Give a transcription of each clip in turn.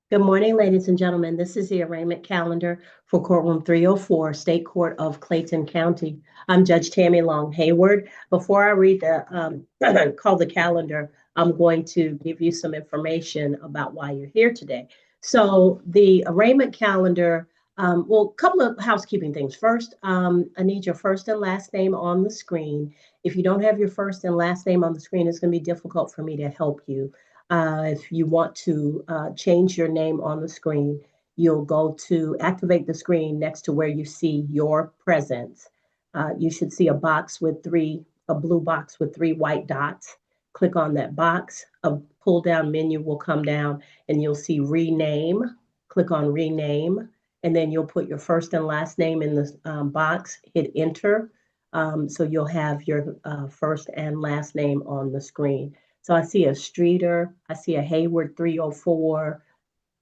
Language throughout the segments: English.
Good morning, ladies and gentlemen. This is the arraignment calendar for Courtroom 304, State Court of Clayton County. I'm Judge Tammy Long Hayward. Before I read call the calendar, I'm going to give you some information about why you're here today. So the arraignment calendar, well, a couple of housekeeping things. First, I need your first and last name on the screen. If you don't have your first and last name on the screen, it's going to be difficult for me to help you. If you want to change your name on the screen, you'll go to activate the screen next to where you see your presence. You should see a blue box with three white dots. Click on that box. A pull down menu will come down and you'll see rename. Click on rename, and then you'll put your first and last name in the box, hit enter. So you'll have your first and last name on the screen. So I see a Streeter, I see a Hayward 304.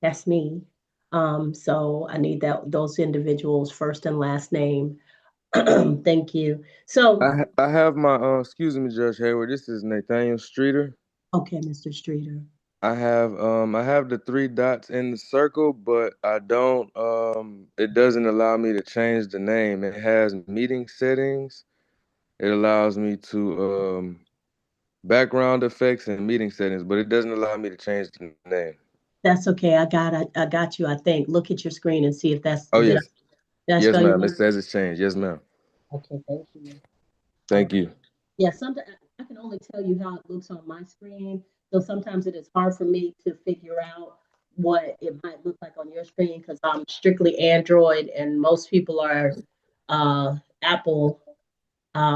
That's me. So I need those individuals' first and last name. Thank you. So, I have my excuse me, Judge Hayward. This is Nathaniel Streeter. okay, Mr. Streeter. I have the three dots in the circle, but I don't it doesn't allow me to change the name. It has meeting settings. It allows me to background effects and meeting settings, but it doesn't allow me to change the name. That's okay. I got you. I think. Look at your screen and see if Oh yes. did I Yes, spell your ma'am. It name? says it's changed. Yes, ma'am. Okay, thank you. Thank Okay. you. Yeah, sometimes I can only tell you how it looks on my screen. So sometimes it is hard for me to figure out what it might look like on your screen because I'm strictly Android and most people are Apple.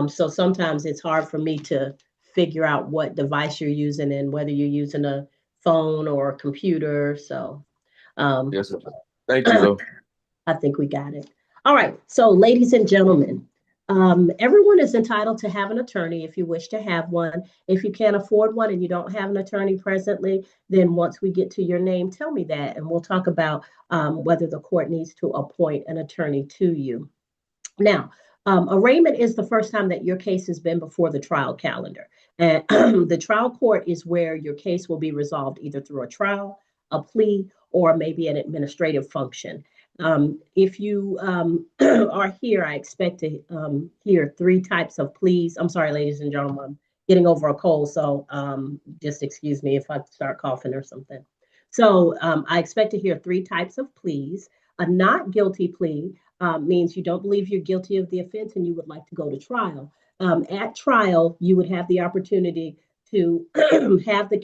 So sometimes it's hard for me to figure out what device you're using and whether you're using a phone or a computer. So um, Yes, sir. Thank you, though. I think we got it. All right. So, ladies and gentlemen, everyone is entitled to have an attorney if you wish to have one. If you can't afford one and you don't have an attorney presently, then once we get to your name, tell me that, and we'll talk about whether the court needs to appoint an attorney to you. Now, arraignment is the first time that your case has been before the trial calendar. And the trial court is where your case will be resolved either through a trial, a plea, or maybe an administrative function. If you are here, I expect to hear three types of pleas. I'm sorry, ladies and gentlemen, I'm getting over a cold, so just excuse me if I start coughing or something. So I expect to hear three types of pleas. A not guilty plea means you don't believe you're guilty of the offense and you would like to go to trial. At trial, you would have the opportunity to have the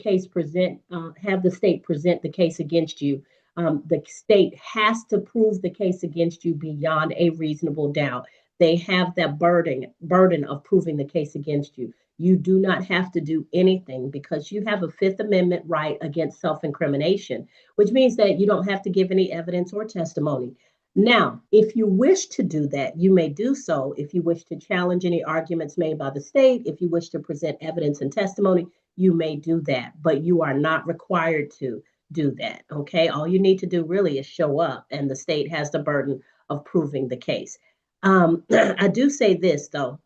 state present the case against you. The state has to prove the case against you beyond a reasonable doubt. They have that burden of proving the case against you. You do not have to do anything because you have a Fifth Amendment right against self-incrimination, which means that you don't have to give any evidence or testimony. Now, if you wish to do that, you may do so. If you wish to challenge any arguments made by the state, if you wish to present evidence and testimony, you may do that, but you are not required to do that. Okay. All you need to do really is show up, and the state has the burden of proving the case. I do say this, though.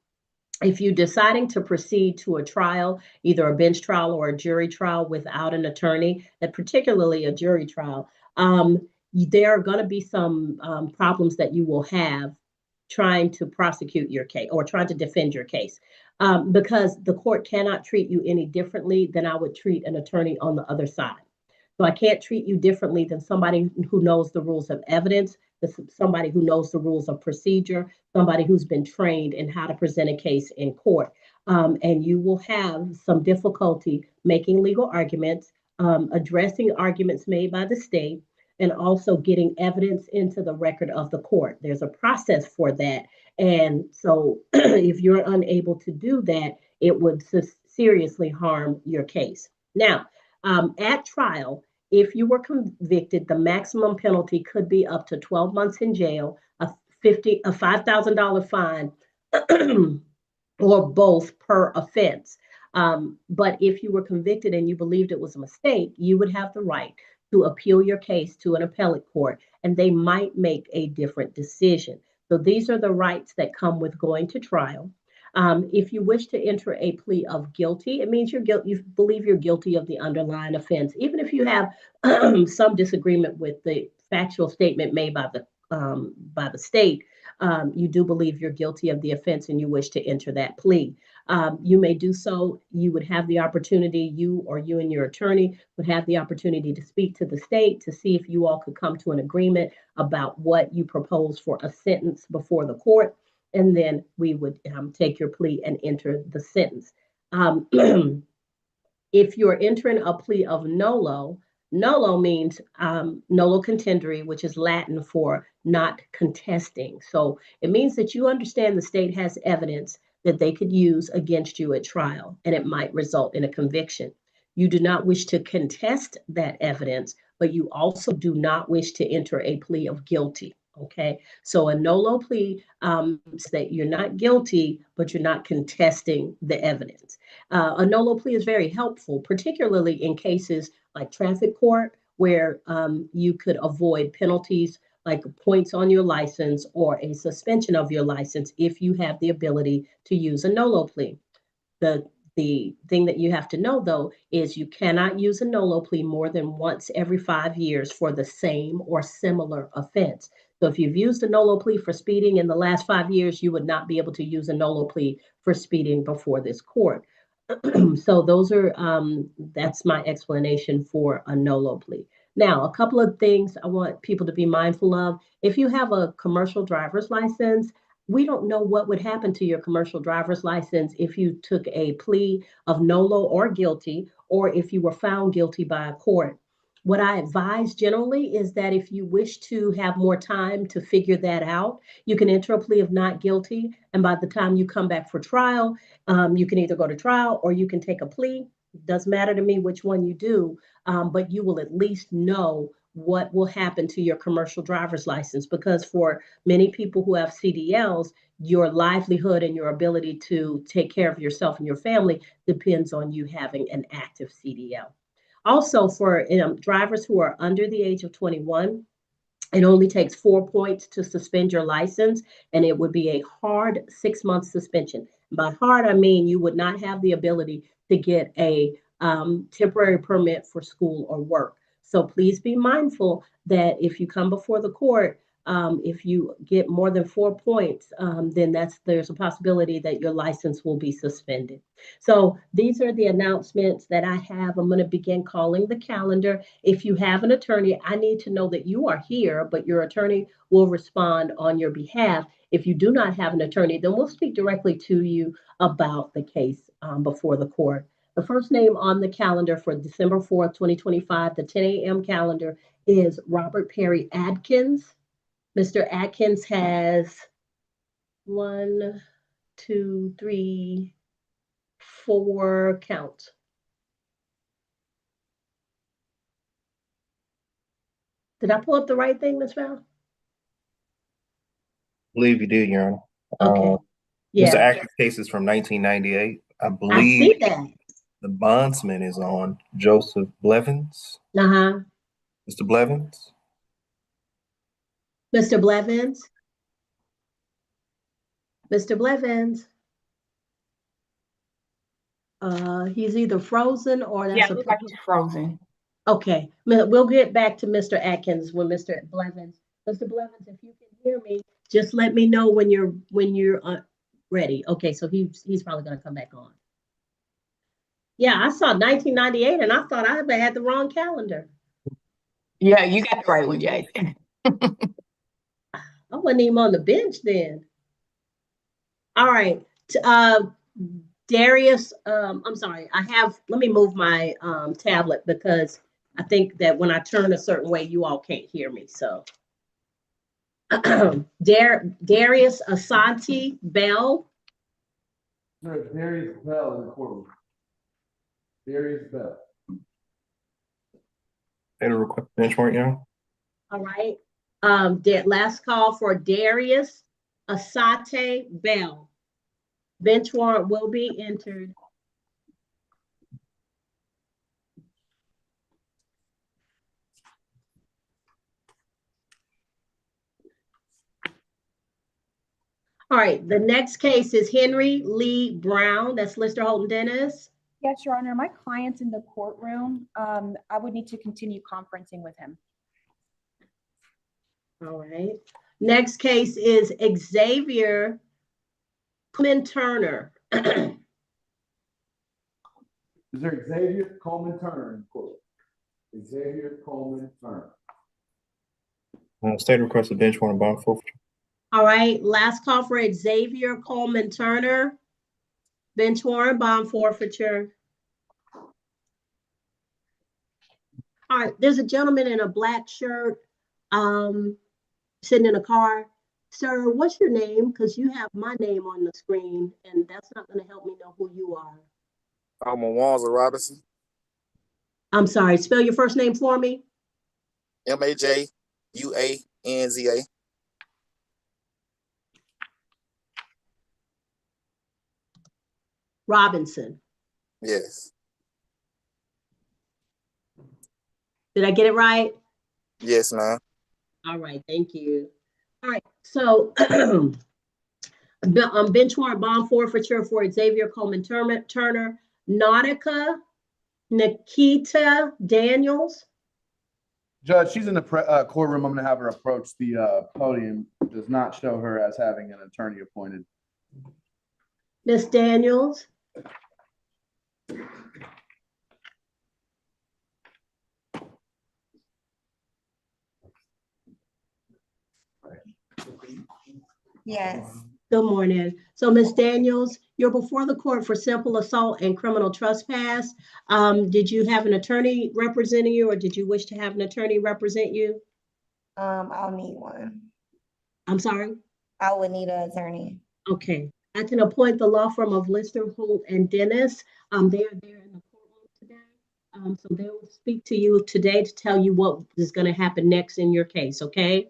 If you're deciding to proceed to a trial, either a bench trial or a jury trial without an attorney, and particularly a jury trial, there are going to be some problems that you will have trying to prosecute your case or trying to defend your case, because the court cannot treat you any differently than I would treat an attorney on the other side. So I can't treat you differently than somebody who knows the rules of evidence, somebody who knows the rules of procedure, somebody who's been trained in how to present a case in court. And you will have some difficulty making legal arguments, addressing arguments made by the state, and also getting evidence into the record of the court. There's a process for that. And so if you're unable to do that, it would seriously harm your case. Now, at trial, if you were convicted, the maximum penalty could be up to 12 months in jail, a $5,000 fine, or both per offense. But if you were convicted and you believed it was a mistake, you would have the right to appeal your case to an appellate court, and they might make a different decision. So these are the rights that come with going to trial. If you wish to enter a plea of guilty, it means you believe you're guilty of the underlying offense, even if you have some disagreement with the factual statement made by the state. You do believe you're guilty of the offense and you wish to enter that plea. You may do so. You would have the opportunity, you and your attorney would have the opportunity to speak to the state to see if you all could come to an agreement about what you propose for a sentence before the court. And then we would take your plea and enter the sentence. Um, if you're entering a plea of nolo, nolo means nolo contendere, which is Latin for not contesting. So it means that you understand the state has evidence that they could use against you at trial, and it might result in a conviction. You do not wish to contest that evidence, but you also do not wish to enter a plea of guilty. Okay, so a nolo plea is that you're not guilty, but you're not contesting the evidence. A NOLO plea is very helpful, particularly in cases like traffic court, where you could avoid penalties like points on your license or a suspension of your license if you have the ability to use a NOLO plea. The the thing that you have to know though is you cannot use a NOLO plea more than once every 5 years for the same or similar offense. So if you've used a NOLO plea for speeding in the last 5 years, you would not be able to use a NOLO plea for speeding before this court. So those are that's my explanation for a NOLO plea. Now, a couple of things I want people to be mindful of. If you have a commercial driver's license, we don't know what would happen to your commercial driver's license if you took a plea of NOLO or guilty, or if you were found guilty by a court. What I advise generally is that if you wish to have more time to figure that out, you can enter a plea of not guilty. And by the time you come back for trial, you can either go to trial or you can take a plea. It doesn't matter to me which one you do, but you will at least know what will happen to your commercial driver's license, because for many people who have CDLs, your livelihood and your ability to take care of yourself and your family depends on you having an active CDL. Also, for drivers who are under the age of 21, it only takes 4 points to suspend your license, and it would be a hard 6 month suspension. By hard, I mean you would not have the ability to get a temporary permit for school or work. So please be mindful that if you come before the court, if you get more than 4 points, then there's a possibility that your license will be suspended. So these are the announcements that I have. I'm going to begin calling the calendar. If you have an attorney, I need to know that you are here, but your attorney will respond on your behalf. If you do not have an attorney, then we'll speak directly to you about the case before the court. The first name on the calendar for December 4th, 2025, the 10 a.m. calendar is Robert Perry Adkins. Mr. Atkins has 1, 2, 3, 4 counts. Did I pull up the right thing, Ms. Val? Believe you did, Your Honor. Okay. Mr. Yeah, Acker's case is from 1998. I I believe see that. the bondsman is on Joseph Blevins. Uh-huh. Mr. Blevins? Mr. Blevins. Mr. Blevins. He's either frozen or Yeah, that's it a looks like he's frozen. okay. We'll get back to Mr. Atkins when Mr. Blevins. Mr. Blevins, if you can hear me, just let me know when you're ready. Okay, so he's probably gonna come back on. Yeah, I saw 1998 and I thought I had the wrong calendar. Yeah, you got the right one, Jay. I wasn't even on the bench then. All right. Darius, I'm sorry. Let me move my tablet because I think that when I turn a certain way, you all can't hear me. So Darius Asante Bell. Sir, Darius Bell in the courtroom. Darius Bell. And a request benchmark, Your Honor? All right. Last call for Darius Asante Bell. Bench warrant will be entered. All right, the next case is Henry Lee Brown. That's Lister Holton Dennis. Yes, Your Honor, my client's in the courtroom. I would need to continue conferencing with him. All right. Next case is Xavier Coleman Turner. Is there Xavier Coleman Turner in court? Xavier Coleman Turner. State requests a bench warrant bond forfeiture. All right, last call for Xavier Coleman Turner. Bench warrant, bond forfeiture. All right, there's a gentleman in a black shirt sitting in a car. Sir, what's your name? Because you have my name on the screen, and that's not going to help me know who you are. I'm Mawanza Robinson. I'm sorry, spell your first name for me. Majuanza. Robinson. Yes. Did I get it right? Yes, ma'am. All right, thank you. All right, so bench warrant bond forfeiture for Xavier Coleman Turner, Nautica Nikita Daniels. Judge, she's in the courtroom. I'm going to have her approach the podium. Does not show her as having an attorney appointed. Miss Daniels. Yes. Good morning. So, Ms. Daniels, you're before the court for simple assault and criminal trespass. Did you have an attorney representing you, or did you wish to have an attorney represent you? I'll need one. I'm sorry? I would need an attorney. Okay. I can appoint the law firm of Lister, Holt, and Dennis. They are there in the courtroom today. So they will speak to you today to tell you what is going to happen next in your case, okay?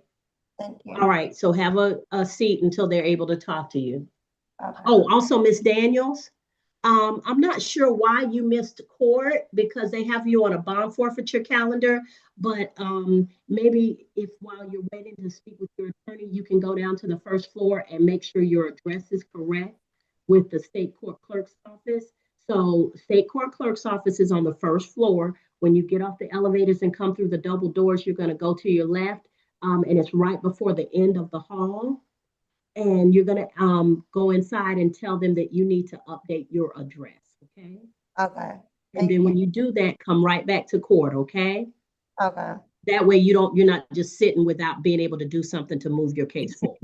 Thank you. All right, so have a seat until they're able to talk to you. Okay. Oh, also, Miss Daniels, I'm not sure why you missed court because they have you on a bond forfeiture calendar, but maybe if while you're waiting to speak with your attorney, you can go down to the first floor and make sure your address is correct with the state court clerk's office. So state court clerk's office is on the first floor. When you get off the elevators and come through the double doors, you're going to go to your left. And it's right before the end of the hall. And you're going to go inside and tell them that you need to update your address, okay? Okay. And then when you do that, come right back to court, okay? Okay. That way you're not just sitting without being able to do something to move your case forward.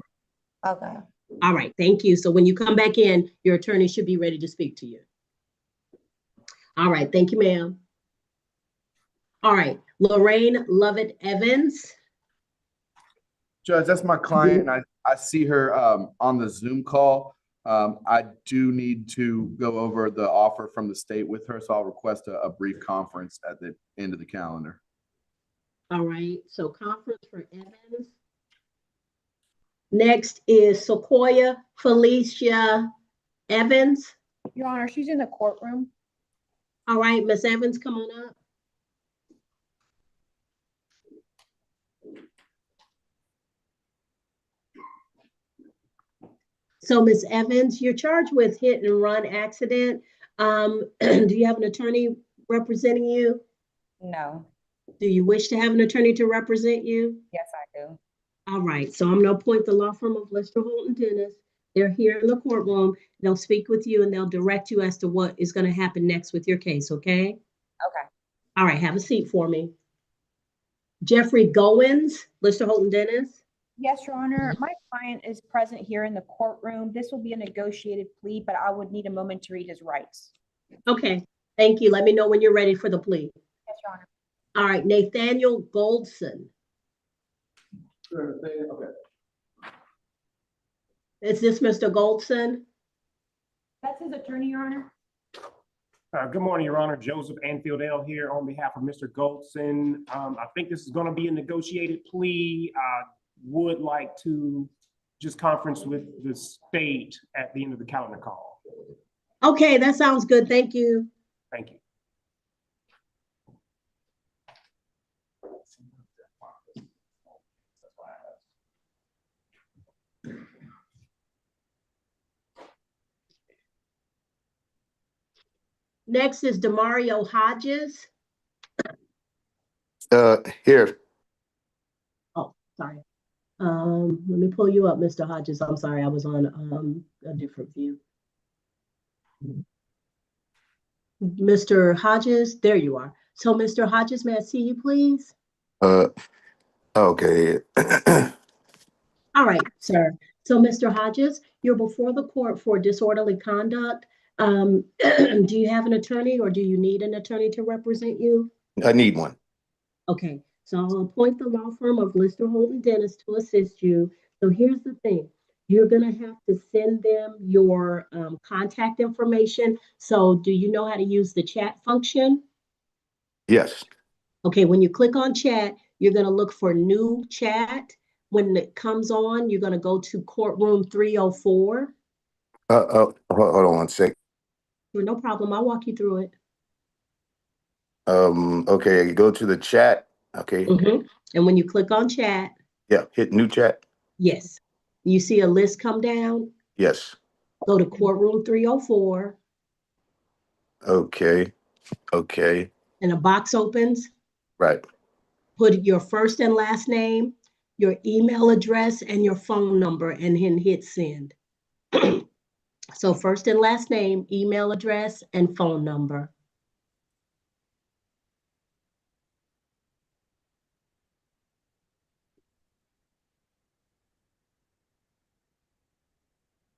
Okay. All right, thank you. So when you come back in, your attorney should be ready to speak to you. All right, thank you, ma'am. All right, Lorraine Lovett Evans. Judge, that's my client, and I see her on the Zoom call. I do need to go over the offer from the state with her, so I'll request a brief conference at the end of the calendar. All right, so conference for Evans. Next is Sequoia Felicia Evans. Your Honor, she's in the courtroom. All right, Miss Evans, come on up. So, Ms. Evans, you're charged with hit and run accident. Do you have an attorney representing you? No. Do you wish to have an attorney to represent you? Yes, I do. All right, so I'm going to appoint the law firm of Lister, Holt, and Dennis. They're here in the courtroom. They'll speak with you and they'll direct you as to what is going to happen next with your case, okay? Okay. All right, have a seat for me. Jeffrey Goins, Lister, Holt, and Dennis. Yes, Your Honor, my client is present here in the courtroom. This will be a negotiated plea, but I would need a moment to read his rights. Okay, thank you. Let me know when you're ready for the plea. Yes, Your Honor. All right, Nathaniel Goldson. Okay. Is this Mr. Goldson? That's his attorney, Your Honor. Good morning, Your Honor. Joseph Anfield here on behalf of Mr. Goldson. I think this is going to be a negotiated plea. I would like to just conference with the state at the end of the calendar call. Okay, that sounds good. Thank you. Thank you. Next is Demario Hodges. Here. Oh, sorry. Let me pull you up, Mr. Hodges. I'm sorry, I was on a different view. Mr. Hodges, there you are. So, Mr. Hodges, may I see you, please? Okay. All right, sir. So, Mr. Hodges, you're before the court for disorderly conduct. Do you have an attorney or do you need an attorney to represent you? I need one. Okay, so I'll appoint the law firm of Lister Holden Dennis to assist you. So here's the thing. You're gonna have to send them your contact information. So do you know how to use the chat function? Yes. Okay, when you click on chat, you're gonna look for new chat. When it comes on, you're gonna go to courtroom 304. Hold on one sec. No problem, I'll walk you through it. Okay, go to the chat. Okay. And when you click on chat, Yeah, hit new chat. yes, you see a list come down. Yes. Go to courtroom 304. Okay. Okay. And a box opens. Right. Put your first and last name, your email address, and your phone number, and then hit send. So first and last name, email address, and phone number.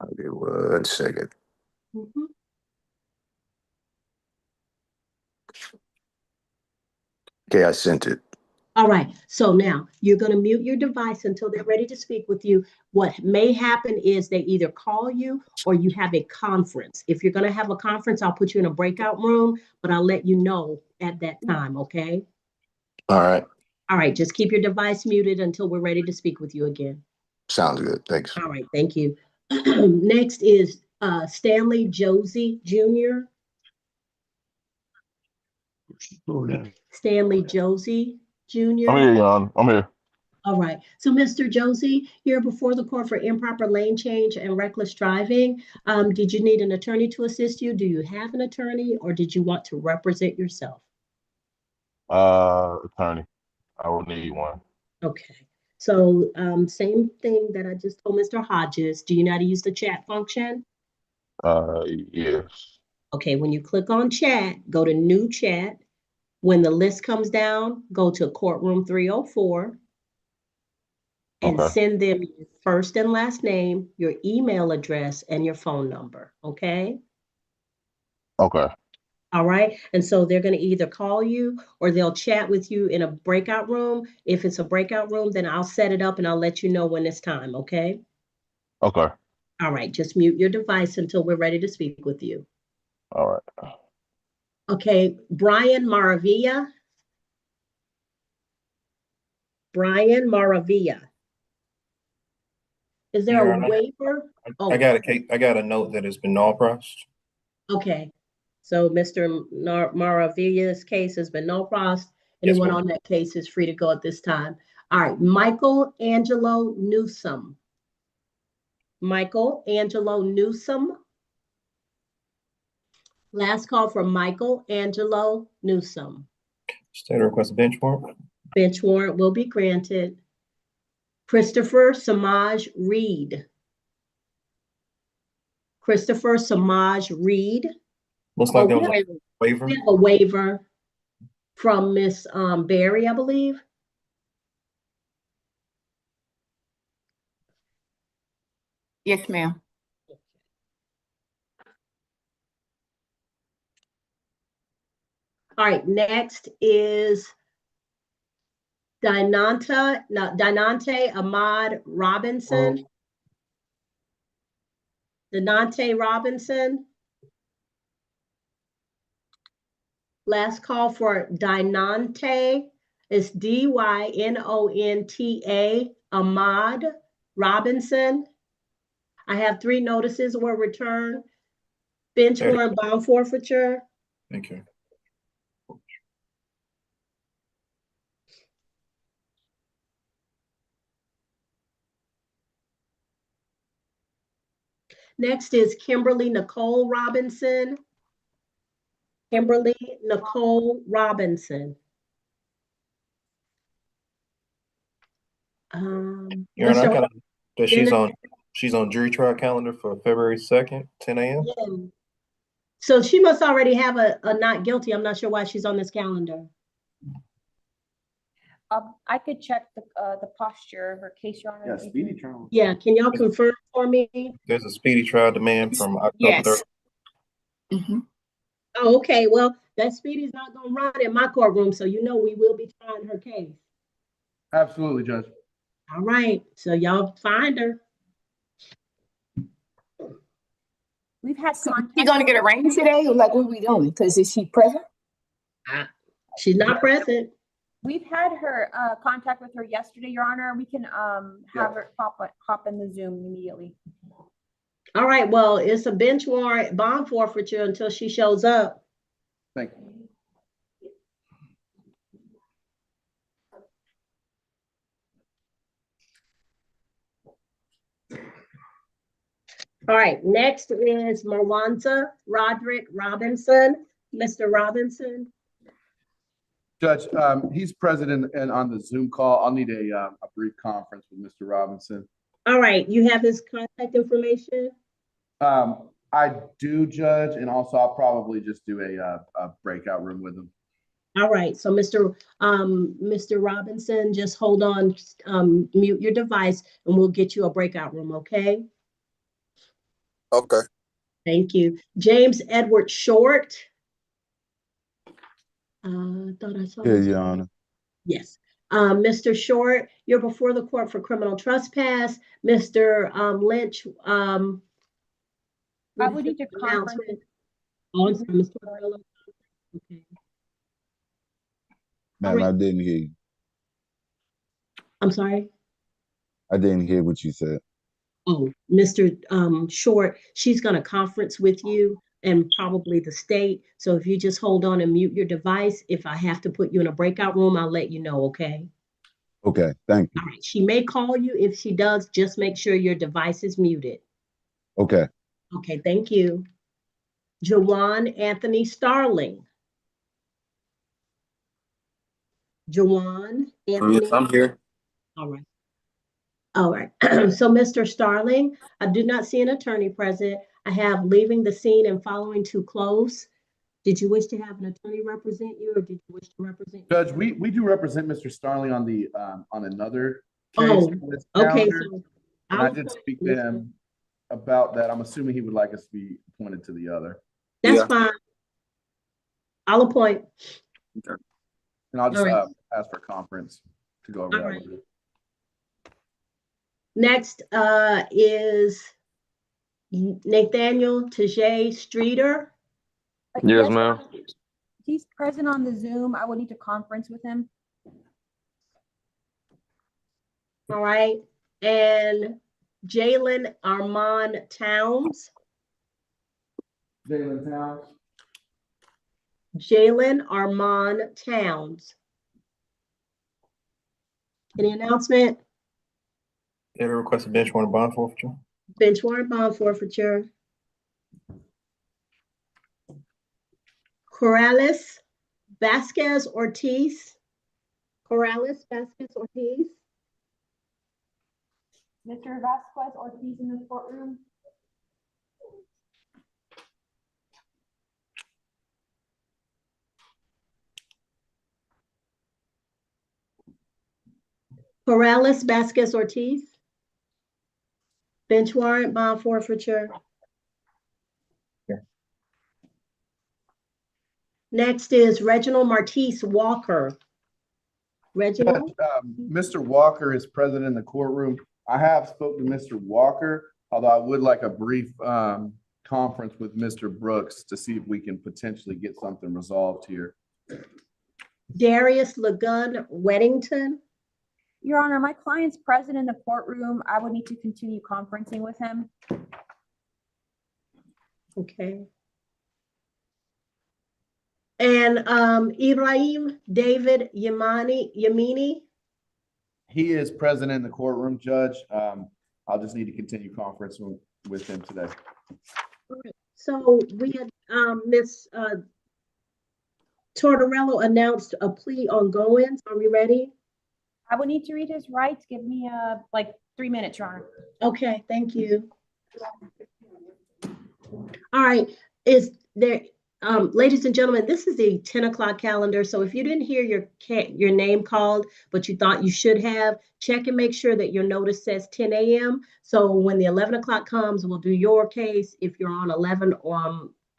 Okay, 1 second. Okay, I sent it. All right, so now you're going to mute your device until they're ready to speak with you. What may happen is they either call you or you have a conference. If you're going to have a conference, I'll put you in a breakout room, but I'll let you know at that time, okay? All right. All right, just keep your device muted until we're ready to speak with you again. Sounds good. Thanks. All right, thank you. Next is Stanley Josie Jr. Stanley Josie Jr. I'm here, Jan. I'm here. All right. So, Mr. Josie, here before the court for improper lane change and reckless driving. Did you need an attorney to assist you? Do you have an attorney, or did you want to represent yourself? Attorney. I will need one. Okay. So, same thing that I just told Mr. Hodges. Do you know how to use the chat function? Yes. Okay. When you click on chat, go to new chat. When the list comes down, go to courtroom 304 and Okay. send them your first and last name, your email address, and your phone number. Okay. Okay. All right. And so they're going to either call you or they'll chat with you in a breakout room. If it's a breakout room, then I'll set it up and I'll let you know when it's time. Okay. Okay. All right. Just mute your device until we're ready to speak with you. All right. Okay. Brian Maravilla. Brian Maravilla. Is there Your a Honor, waiver? I got a case. I got a note that it's been null processed. Okay. So Mr. Maravilla's case has been no processed. Yes, Anyone ma'am. on that case is free to go at this time. All right. Michael Angelo Newsome. Michael Angelo Newsome. Last call for Michael Angelo Newsome. State request a bench warrant. Bench warrant will be granted. Christopher Samaj Reed. Christopher Samaj Reed. Looks like there we was a waiver. have a waiver from Miss Barry, I believe. Yes, ma'am. All right, next is Dinante Ahmad Robinson. Dinante Robinson. Last call for Dinante is Dynonta Ahmad Robinson. I have 3 notices were returned. Bench warrant, bond forfeiture. Thank you. Next is Kimberly Nicole Robinson. Kimberly Nicole Robinson. Your Honor, I Mr. got that Dennis? she's on jury trial calendar for February 2nd, 10 a.m. Yeah. So she must already have a not guilty. I'm not sure why she's on this calendar. I could check the posture of her case, Your Honor. Yeah, speedy trial. Yeah, can y'all confirm for me? There's a speedy trial demand from October Yes. 3rd. Mhm. Oh, okay. Well, that Speedy's not gonna run in my courtroom, so you know we will be trying her case. Absolutely, Judge. All right, so y'all find her. We've had So contact. she gonna get arraigned today, or like what are we doing? Because is she present? She's not present. We've had her contact with her yesterday, Your Honor. We can have her hop in the Zoom immediately. All right, well, it's a bench warrant bond forfeiture until she shows up. Thank you. All right, next is Marwanza Roderick Robinson. Mr. Robinson. Judge, he's present and on the Zoom call. I'll need a brief conference with Mr. Robinson. All right, you have his contact information? I do, Judge, and also I'll probably just do a breakout room with him. All right, so Mr. Robinson, just hold on, mute your device, and we'll get you a breakout room, okay? Okay. Thank you. James Edward Short. I thought I saw. Yeah, Your Honor. Yes. Mr. Short, you're before the court for criminal trespass. Mr. Lynch. I would need to conference. Oh, I'm sorry, Mr. Morello. Okay. Ma'am, right. I didn't hear you. I'm sorry. I didn't hear what you said. Oh, Mr. Short, she's going to conference with you and probably the state. So if you just hold on and mute your device, if I have to put you in a breakout room, I'll let you know, okay? Okay, thank you. All right. She may call you. If she does, just make sure your device is muted. Okay. Okay, thank you. Jawan Anthony Starling. Jawan Anthony. Yes, I'm here. All right. All right. So, Mr. Starling, I do not see an attorney present. I have leaving the scene and following too close. Did you wish to have an attorney represent you, or did you wish to represent you? Judge, we do represent Mr. Starling on the on another case. Oh, okay. So and I did speak to him about that. I'm assuming he would like us to be appointed to the other. That's fine. I'll appoint. Okay. And I'll just Right. ask for a conference to go over All that right. with you. Next is Nathaniel Tajay Streeter. Yes, ma'am. He's present on the Zoom. I would need to conference with him. All right. And Jalen Armand Towns. Jalen Towns. Jalen Armand Towns. Any announcement? Did a request a bench warrant bond forfeiture? Bench warrant bond forfeiture. Corrales Vasquez Ortiz. Corrales Vasquez Ortiz. Mr. Vasquez Ortiz in the courtroom. Corrales Vasquez Ortiz. Bench warrant bond forfeiture. Here. Next is Reginald Martise Walker. Reginald? Mr. Walker is present in the courtroom. I have spoken to Mr. Walker, although I would like a brief conference with Mr. Brooks to see if we can potentially get something resolved here. Darius Lagun Weddington. Your Honor, my client's present in the courtroom. I would need to continue conferencing with him. Okay. And Ibrahim David Yamini. He is present in the courtroom, Judge. I'll just need to continue conferencing with him today. So we had Miss Tortorello announced a plea on Goins. Are we ready? I would need to read his rights. Give me like 3 minutes, Your Honor. Okay, thank you. All right, is there, ladies and gentlemen, this is the 10 o'clock calendar. So if you didn't hear your name called, but you thought you should have, check and make sure that your notice says 10 a.m. So when the 11 o'clock comes, we'll do your case if you're on 11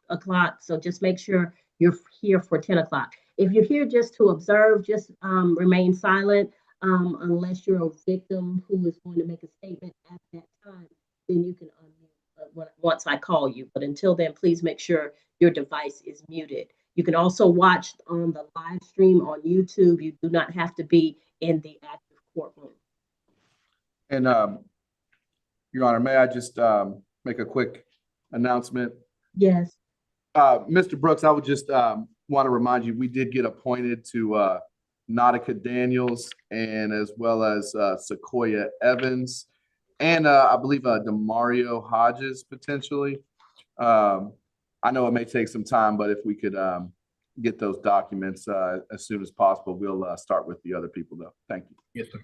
o'clock. So just make sure you're here for 10 o'clock. If you're here just to observe, just remain silent unless you're a victim who is going to make a statement at that time, then you can unmute once I call you. But until then, please make sure your device is muted. You can also watch on the live stream on YouTube. You do not have to be in the active courtroom. And Your Honor, may I just make a quick announcement? Yes. Mr. Brooks, I would just want to remind you, we did get appointed to Nautica Daniels and as well as Sequoia Evans and I believe Demario Hodges potentially. I know it may take some time, but if we could get those documents as soon as possible, we'll start with the other people though. Thank you. Yes, sir.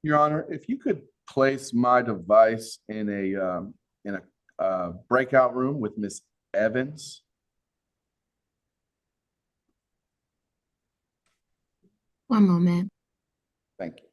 Your Honor, if you could place my device in a breakout room with Miss Evans. One moment. Thank you.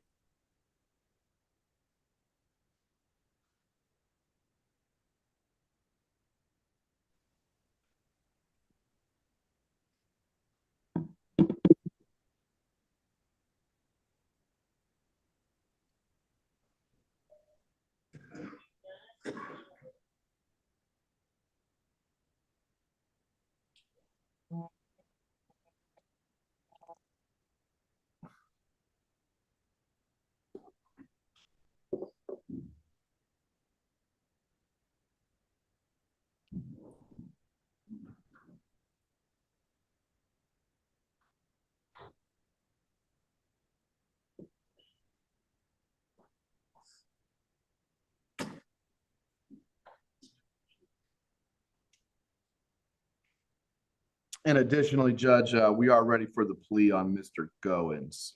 And additionally, Judge, we are ready for the plea on Mr. Goins.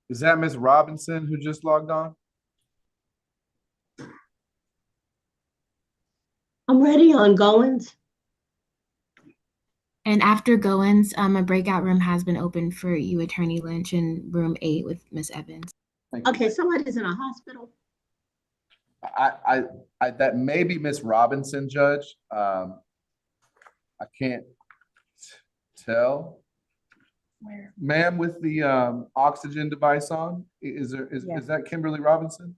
Is that Ms. Robinson who just logged on? I'm ready on Goins. And after Goins, a breakout room has been opened for you, Attorney Lynch, in room 8 with Miss Evans. Okay, somebody's in a hospital. That may be Ms. Robinson, Judge. I can't. Patel. Where? Ma'am with the oxygen device on, is that Kimberly Robinson?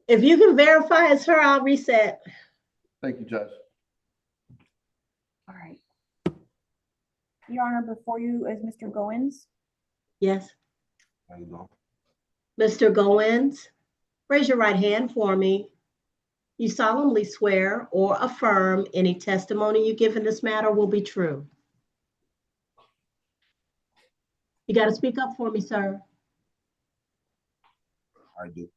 If you can verify it's her, I'll reset. Thank you, Judge. All right. Your Honor, before you is Mr. Goins. Yes. How you doing? Mr. Goins, raise your right hand for me. You solemnly swear or affirm any testimony you give in this matter will be true. You got to speak up for me, sir. I do.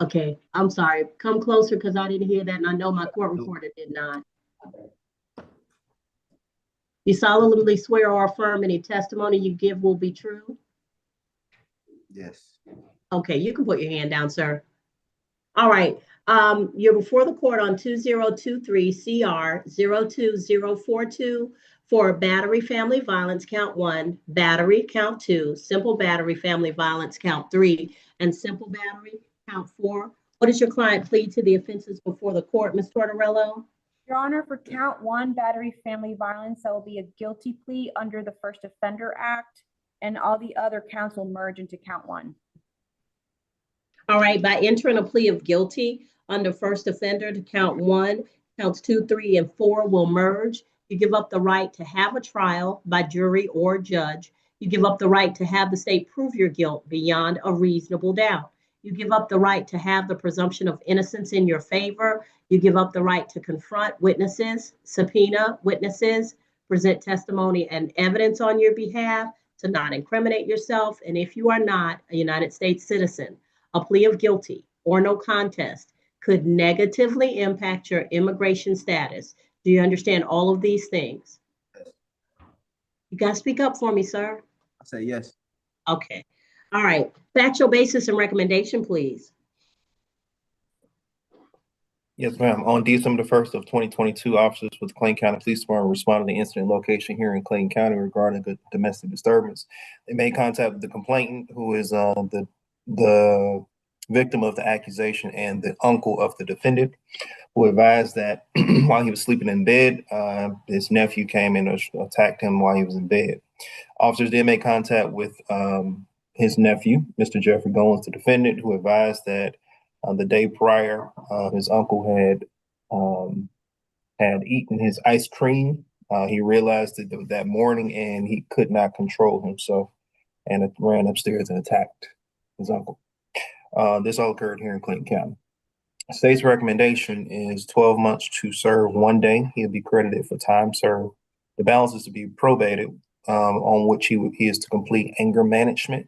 Okay, I'm sorry. Come closer because I didn't hear that, and I know my court reporter did not. You solemnly swear or affirm any testimony you give will be true? Yes. Okay, you can put your hand down, sir. All right. You're before the court on 2023 CR 02042 for battery family violence count 1, battery count 2, simple battery family violence count 3, and simple battery count 4. What does your client plead to the offenses before the court, Ms. Tortorello? Your Honor, for count 1, battery family violence, that will be a guilty plea under the First Offender Act, and all the other counts will merge into count 1. All right, by entering a plea of guilty under first offender to count 1, counts 2, 3, and 4 will merge. You give up the right to have a trial by jury or judge. You give up the right to have the state prove your guilt beyond a reasonable doubt. You give up the right to have the presumption of innocence in your favor. You give up the right to confront witnesses, subpoena witnesses, present testimony and evidence on your behalf, to not incriminate yourself. And if you are not a United States citizen, a plea of guilty or no contest could negatively impact your immigration status. Do you understand all of these things? Yes. You got to speak up for me, sir. I say yes. Okay. All right. Factual basis and recommendation, please. Yes, ma'am. On December the 1st of 2022, officers with the Clayton County Police Department responded to the incident location here in Clayton County regarding a domestic disturbance. They made contact with the complainant, who is the victim of the accusation, and the uncle of the defendant, who advised that while he was sleeping in bed, his nephew came and attacked him while he was in bed. Officers did make contact with his nephew, Mr. Jeffrey Goins, the defendant, who advised that the day prior, his uncle had eaten his ice cream. He realized it that morning, and he could not control himself, and ran upstairs and attacked his uncle. This all occurred here in Clayton County. State's recommendation is 12 months to serve 1 day. He'll be credited for time served. The balance is to be probated, on which he is to complete anger management,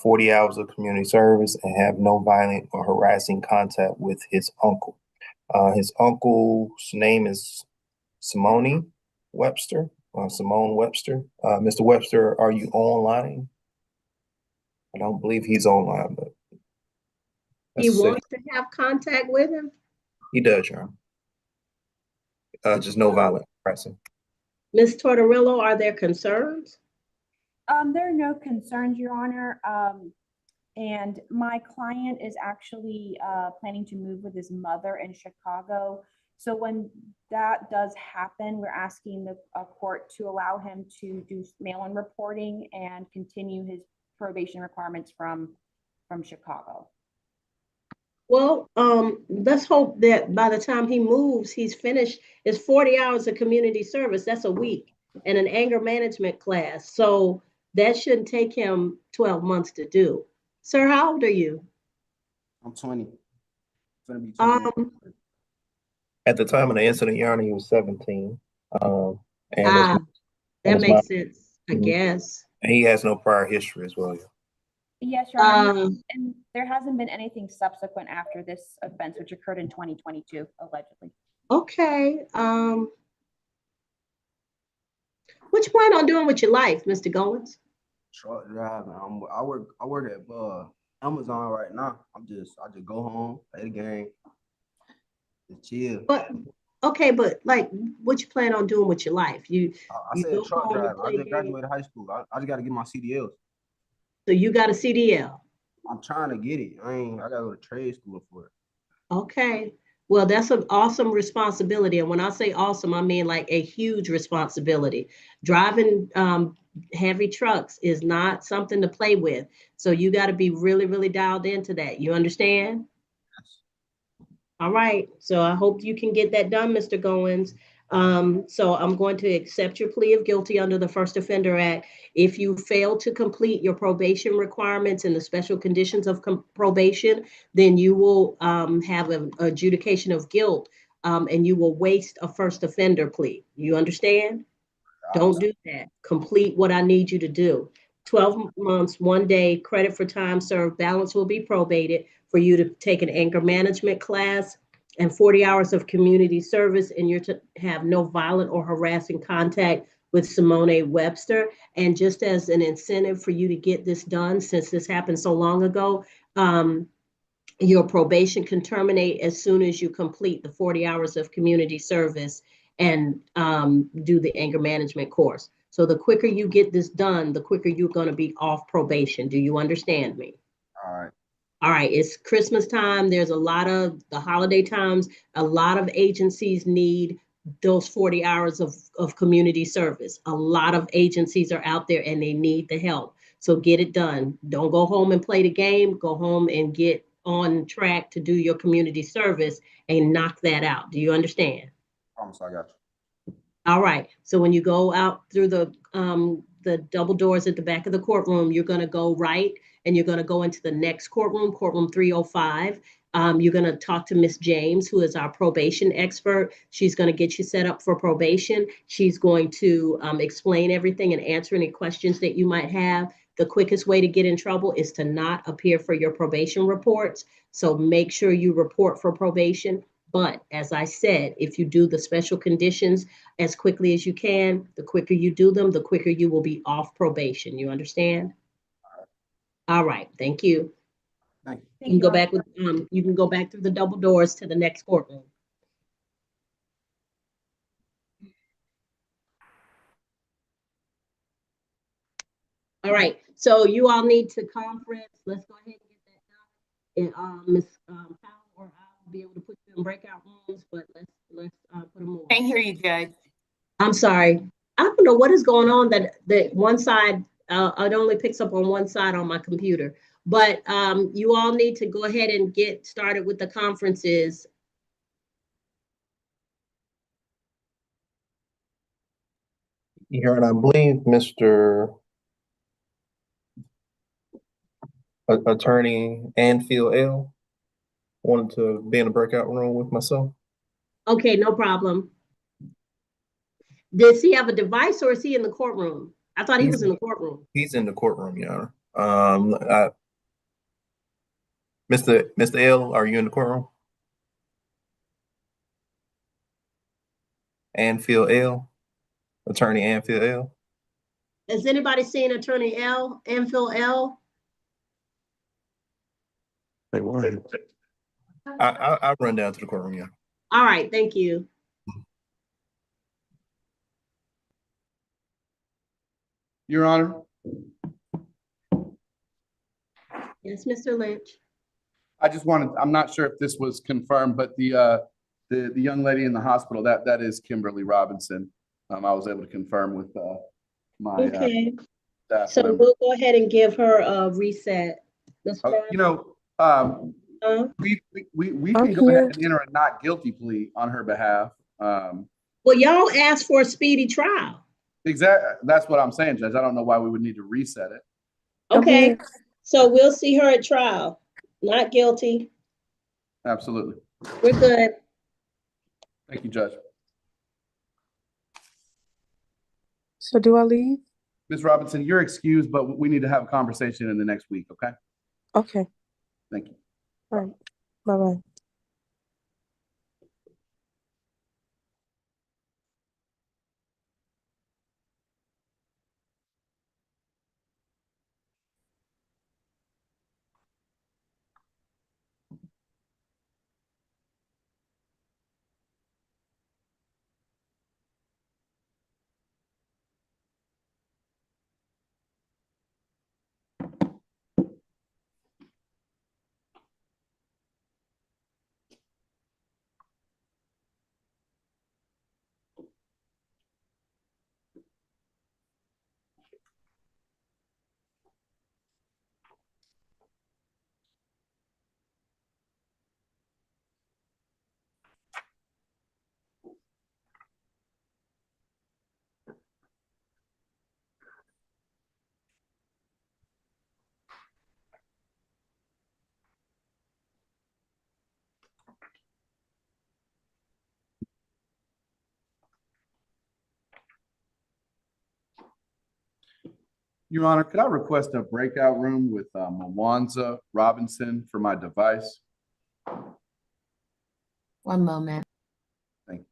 40 hours of community service, and have no violent or harassing contact with his uncle. His uncle's name is Simone Webster. Mr. Webster, are you online? I don't believe he's online, but He wants to have contact with him? He does, Your Honor. Just no violent harassing. Ms. Tortorello, are there concerns? There are no concerns, Your Honor. And my client is actually planning to move with his mother in Chicago. So when that does happen, we're asking the court to allow him to do mail-in reporting and continue his probation requirements from Chicago. Well, let's hope that by the time he moves, he's finished. It's 40 hours of community service. That's a week, and an anger management class. So that shouldn't take him 12 months to do. Sir, how old are you? I'm 20. Gonna be 21. At the time of the incident, Your Honor, he was 17. That makes sense, I guess. And he has no prior history as well. Yes, Your Honor. And there hasn't been anything subsequent after this offense, which occurred in 2022, allegedly. Okay. What you plan on doing with your life, Mr. Goins? Truck driving. I work at Amazon right now. I just go home, play the game, just chill. But like, what you plan on doing with your life? I said truck driving. I just graduated high school. I just got to get my CDLs. So you got a CDL? I'm trying to get it. I gotta go to trade school for it. Okay. Well, that's an awesome responsibility. And when I say awesome, I mean like a huge responsibility. Driving heavy trucks is not something to play with. So you got to be really, really dialed into that. You understand? All right. So I hope you can get that done, Mr. Goins. So I'm going to accept your plea of guilty under the First Offender Act. If you fail to complete your probation requirements and the special conditions of probation, then you will have an adjudication of guilt, and you will waste a first offender plea. You understand? Don't do that. Complete what I need you to do. 12 months, 1 day, credit for time served, balance will be probated for you to take an anger management class and 40 hours of community service, and you're to have no violent or harassing contact with Simone Webster. And just as an incentive for you to get this done, since this happened so long ago, your probation can terminate as soon as you complete the 40 hours of community service and do the anger management course. So the quicker you get this done, the quicker you're going to be off probation. Do you understand me? All right. All right, it's Christmas time. There's a lot of the holiday times. A lot of agencies need those 40 hours of community service. A lot of agencies are out there and they need the help. So get it done. Don't go home and play the game. Go home and get on track to do your community service and knock that out. Do you understand? Promise I got you. All right. So when you go out through the double doors at the back of the courtroom, you're going to go right and you're going to go into the next courtroom, courtroom 305. You're going to talk to Miss James, who is our probation expert. She's going to get you set up for probation. She's going to explain everything and answer any questions that you might have. The quickest way to get in trouble is to not appear for your probation reports. So make sure you report for probation. But as I said, if you do the special conditions as quickly as you can, the quicker you do them, the quicker you will be off probation. You understand? All right. Thank you. Thank you. You can go back with you can go back through the double doors to the next courtroom. All right. So you all need to conference. Let's go ahead and get that done. And Ms. Powell or I will be able to put you in breakout rooms, but let's put them on. Can't hear you, Judge. I'm sorry. I don't know what is going on that one side, it only picks up on one side on my computer. But you all need to go ahead and get started with the conferences. Here, and I believe Mr. Attorney Anfield L wanted to be in a breakout room with myself. Okay, no problem. Does he have a device or is he in the courtroom? I thought he was in the courtroom. He's in the courtroom, Your Honor. Mr. L, are you in the courtroom? Anfield L, Attorney Anfield L. Has anybody seen Attorney Anfield L? I'll run down to the courtroom, yeah. All right, thank you. Your Honor. Yes, Mr. Lynch. I just wanted, I'm not sure if this was confirmed, but the young lady in the hospital, that is Kimberly Robinson. I was able to confirm with my staff So member. we'll go ahead and give her a reset. You know, we can go ahead and enter a not guilty plea on her behalf. Well, y'all asked for a speedy trial. Exactly. That's what I'm saying, Judge. I don't know why we would need to reset it. Okay. So we'll see her at trial. Not guilty. Absolutely. We're good. Thank you, Judge. So do I leave? Ms. Robinson, you're excused, but we need to have a conversation in the next week, okay? Okay. Thank you. All right. Bye-bye. Your Honor, could I request a breakout room with Mwanza Robinson for my device? One moment. Thank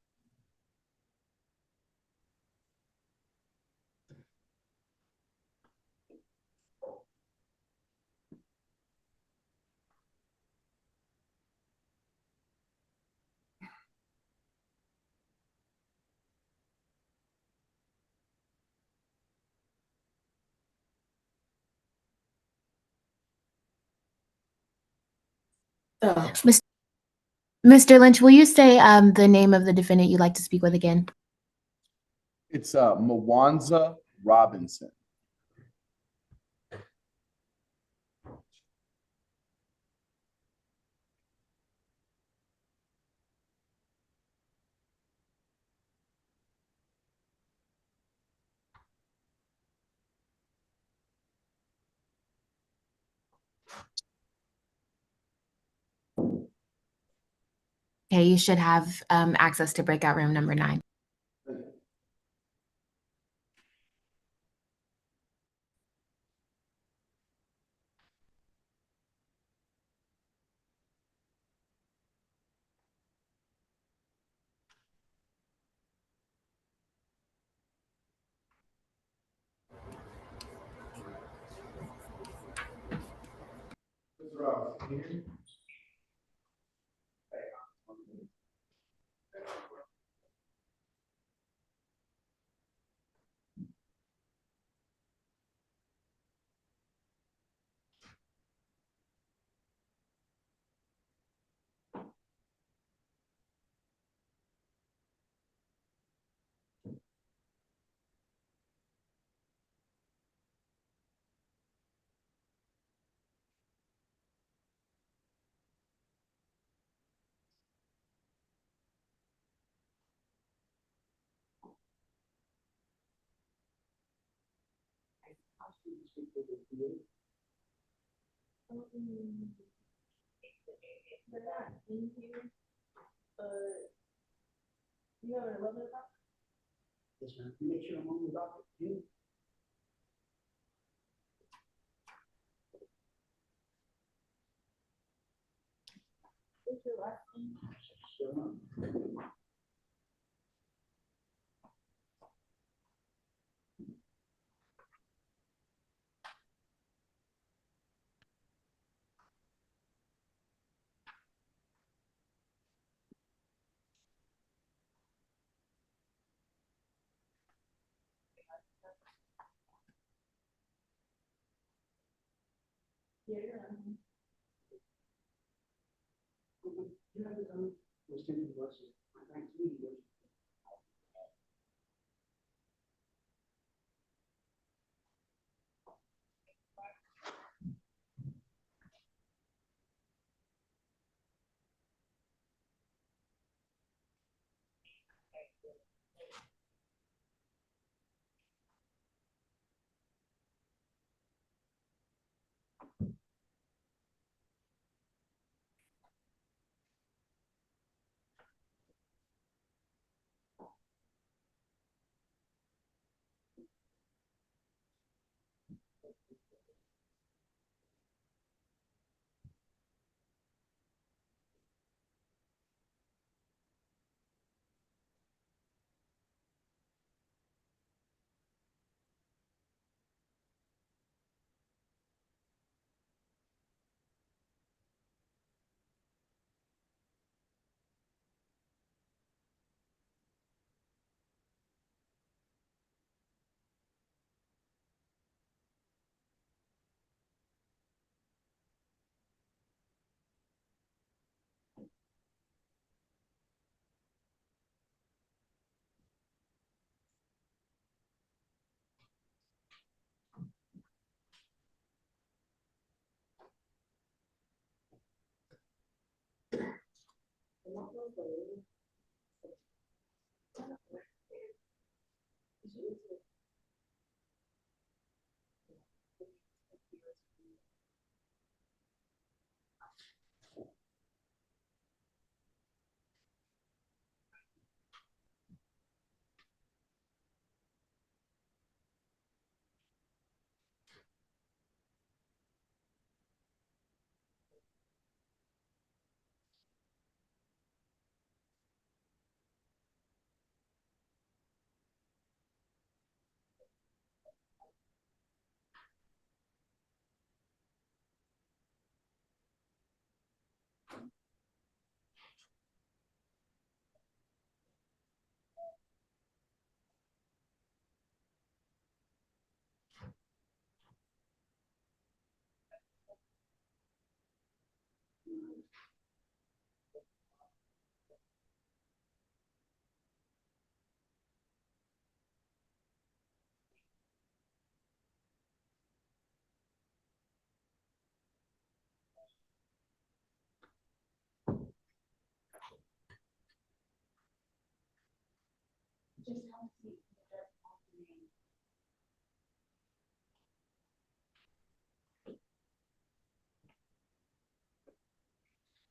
you. Mr. Lynch, will you say the name of the defendant you'd like to speak with again? It's Mwanza Robinson. Okay, you should have access to breakout room number 9.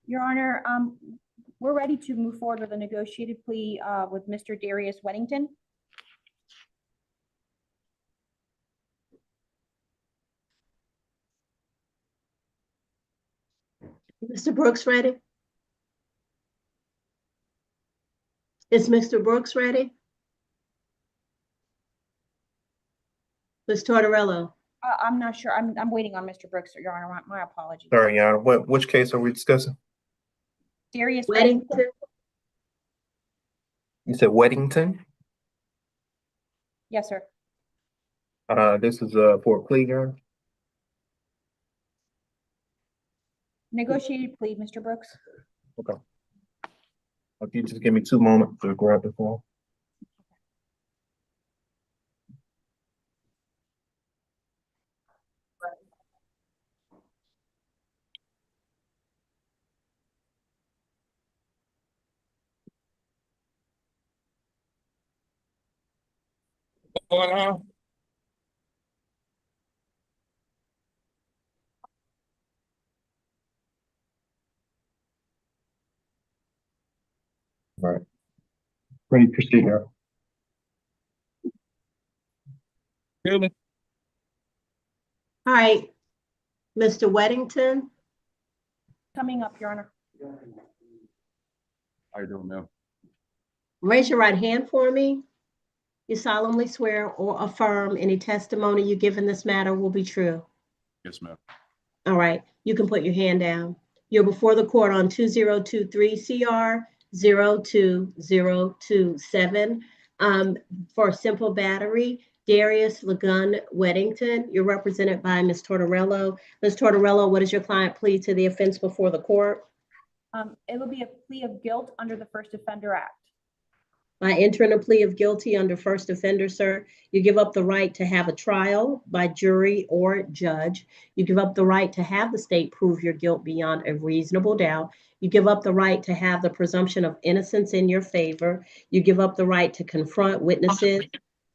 Your Honor, we're ready to move forward with a negotiated plea with Mr. Darius Weddington. Mr. Brooks ready? Is Mr. Brooks ready? Ms. Tortorello? I'm not sure. I'm waiting on Mr. Brooks, Your Honor. My apologies. Sorry, Your Honor. Which case are we discussing? Darius Weddington? Weddington. You said Weddington? Yes, sir. This is for a plea, Your Honor. Negotiated plea, Mr. Brooks. Okay. If you just give me 2 moments to grab the form. All right. Ready to proceed, Your Honor. Really? All right, Mr. Weddington? Coming up, Your Honor. How you doing, ma'am? Raise your right hand for me. You solemnly swear or affirm any testimony you give in this matter will be true. Yes, ma'am. All right, you can put your hand down. You're before the court on 2023 CR 02027 for simple battery. Darius Lagun Weddington. You're represented by Ms. Tortorello. Ms. Tortorello, what is your client plea to the offense before the court? It will be a plea of guilt under the First Offender Act. By entering a plea of guilty under first offender, sir, you give up the right to have a trial by jury or judge. You give up the right to have the state prove your guilt beyond a reasonable doubt. You give up the right to have the presumption of innocence in your favor. You give up the right to confront witnesses,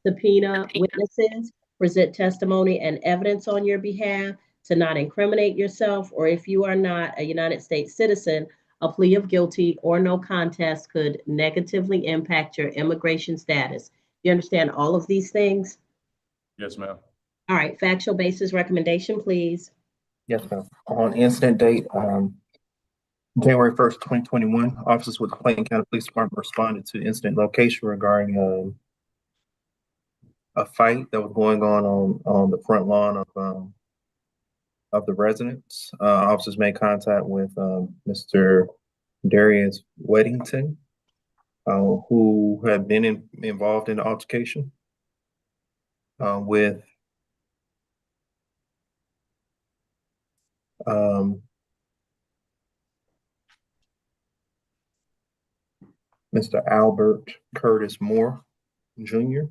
subpoena witnesses, present testimony and evidence on your behalf, to not incriminate yourself, or if you are not a United States citizen, a plea of guilty or no contest could negatively impact your immigration status. You understand all of these things? Yes, ma'am. All right, factual basis recommendation, please. Yes, ma'am. On incident date, January 1st, 2021, officers with the Clayton County Police Department responded to incident location regarding a fight that was going on the front lawn of the residence. Officers made contact with Mr. Darius Weddington, who had been involved in the altercation with Mr. Albert Curtis Moore, Jr.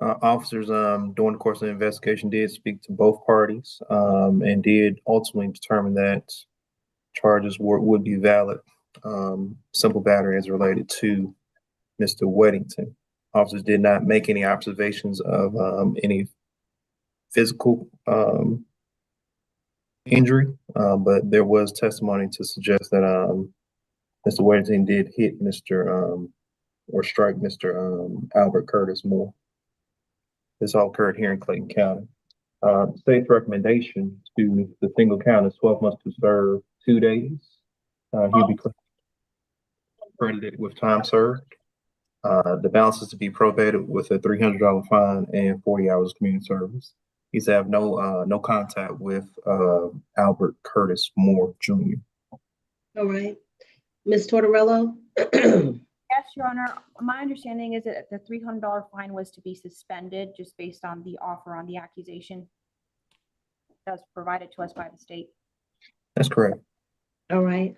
Officers, during the course of the investigation, did speak to both parties and did ultimately determine that charges would be valid. Simple battery as related to Mr. Weddington. Officers did not make any observations of any physical injury, but there was testimony to suggest that Mr. Weddington did hit or strike Mr. Albert Curtis Moore. This all occurred here in Clayton County. State's recommendation to the single count is 12 months to serve 2 days. He'll be credited with time served. The balance is to be probated with a $300 fine and 40 hours community service. He's to have no contact with Albert Curtis Moore Jr. All right. Ms. Tortorello? Yes, Your Honor. My understanding is that the $300 fine was to be suspended just based on the offer on the accusation that was provided to us by the state. That's correct. All right.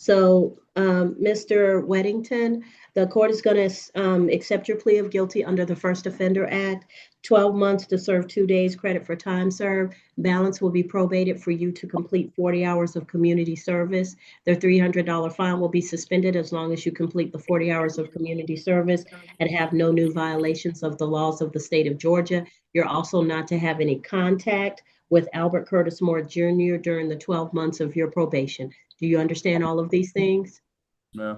So, Mr. Weddington, the court is going to accept your plea of guilty under the First Offender Act. 12 months to serve 2 days credit for time served. Balance will be probated for you to complete 40 hours of community service. Their $300 fine will be suspended as long as you complete the 40 hours of community service and have no new violations of the laws of the state of Georgia. You're also not to have any contact with Albert Curtis Moore Jr. during the 12 months of your probation. Do you understand all of these things? Yeah.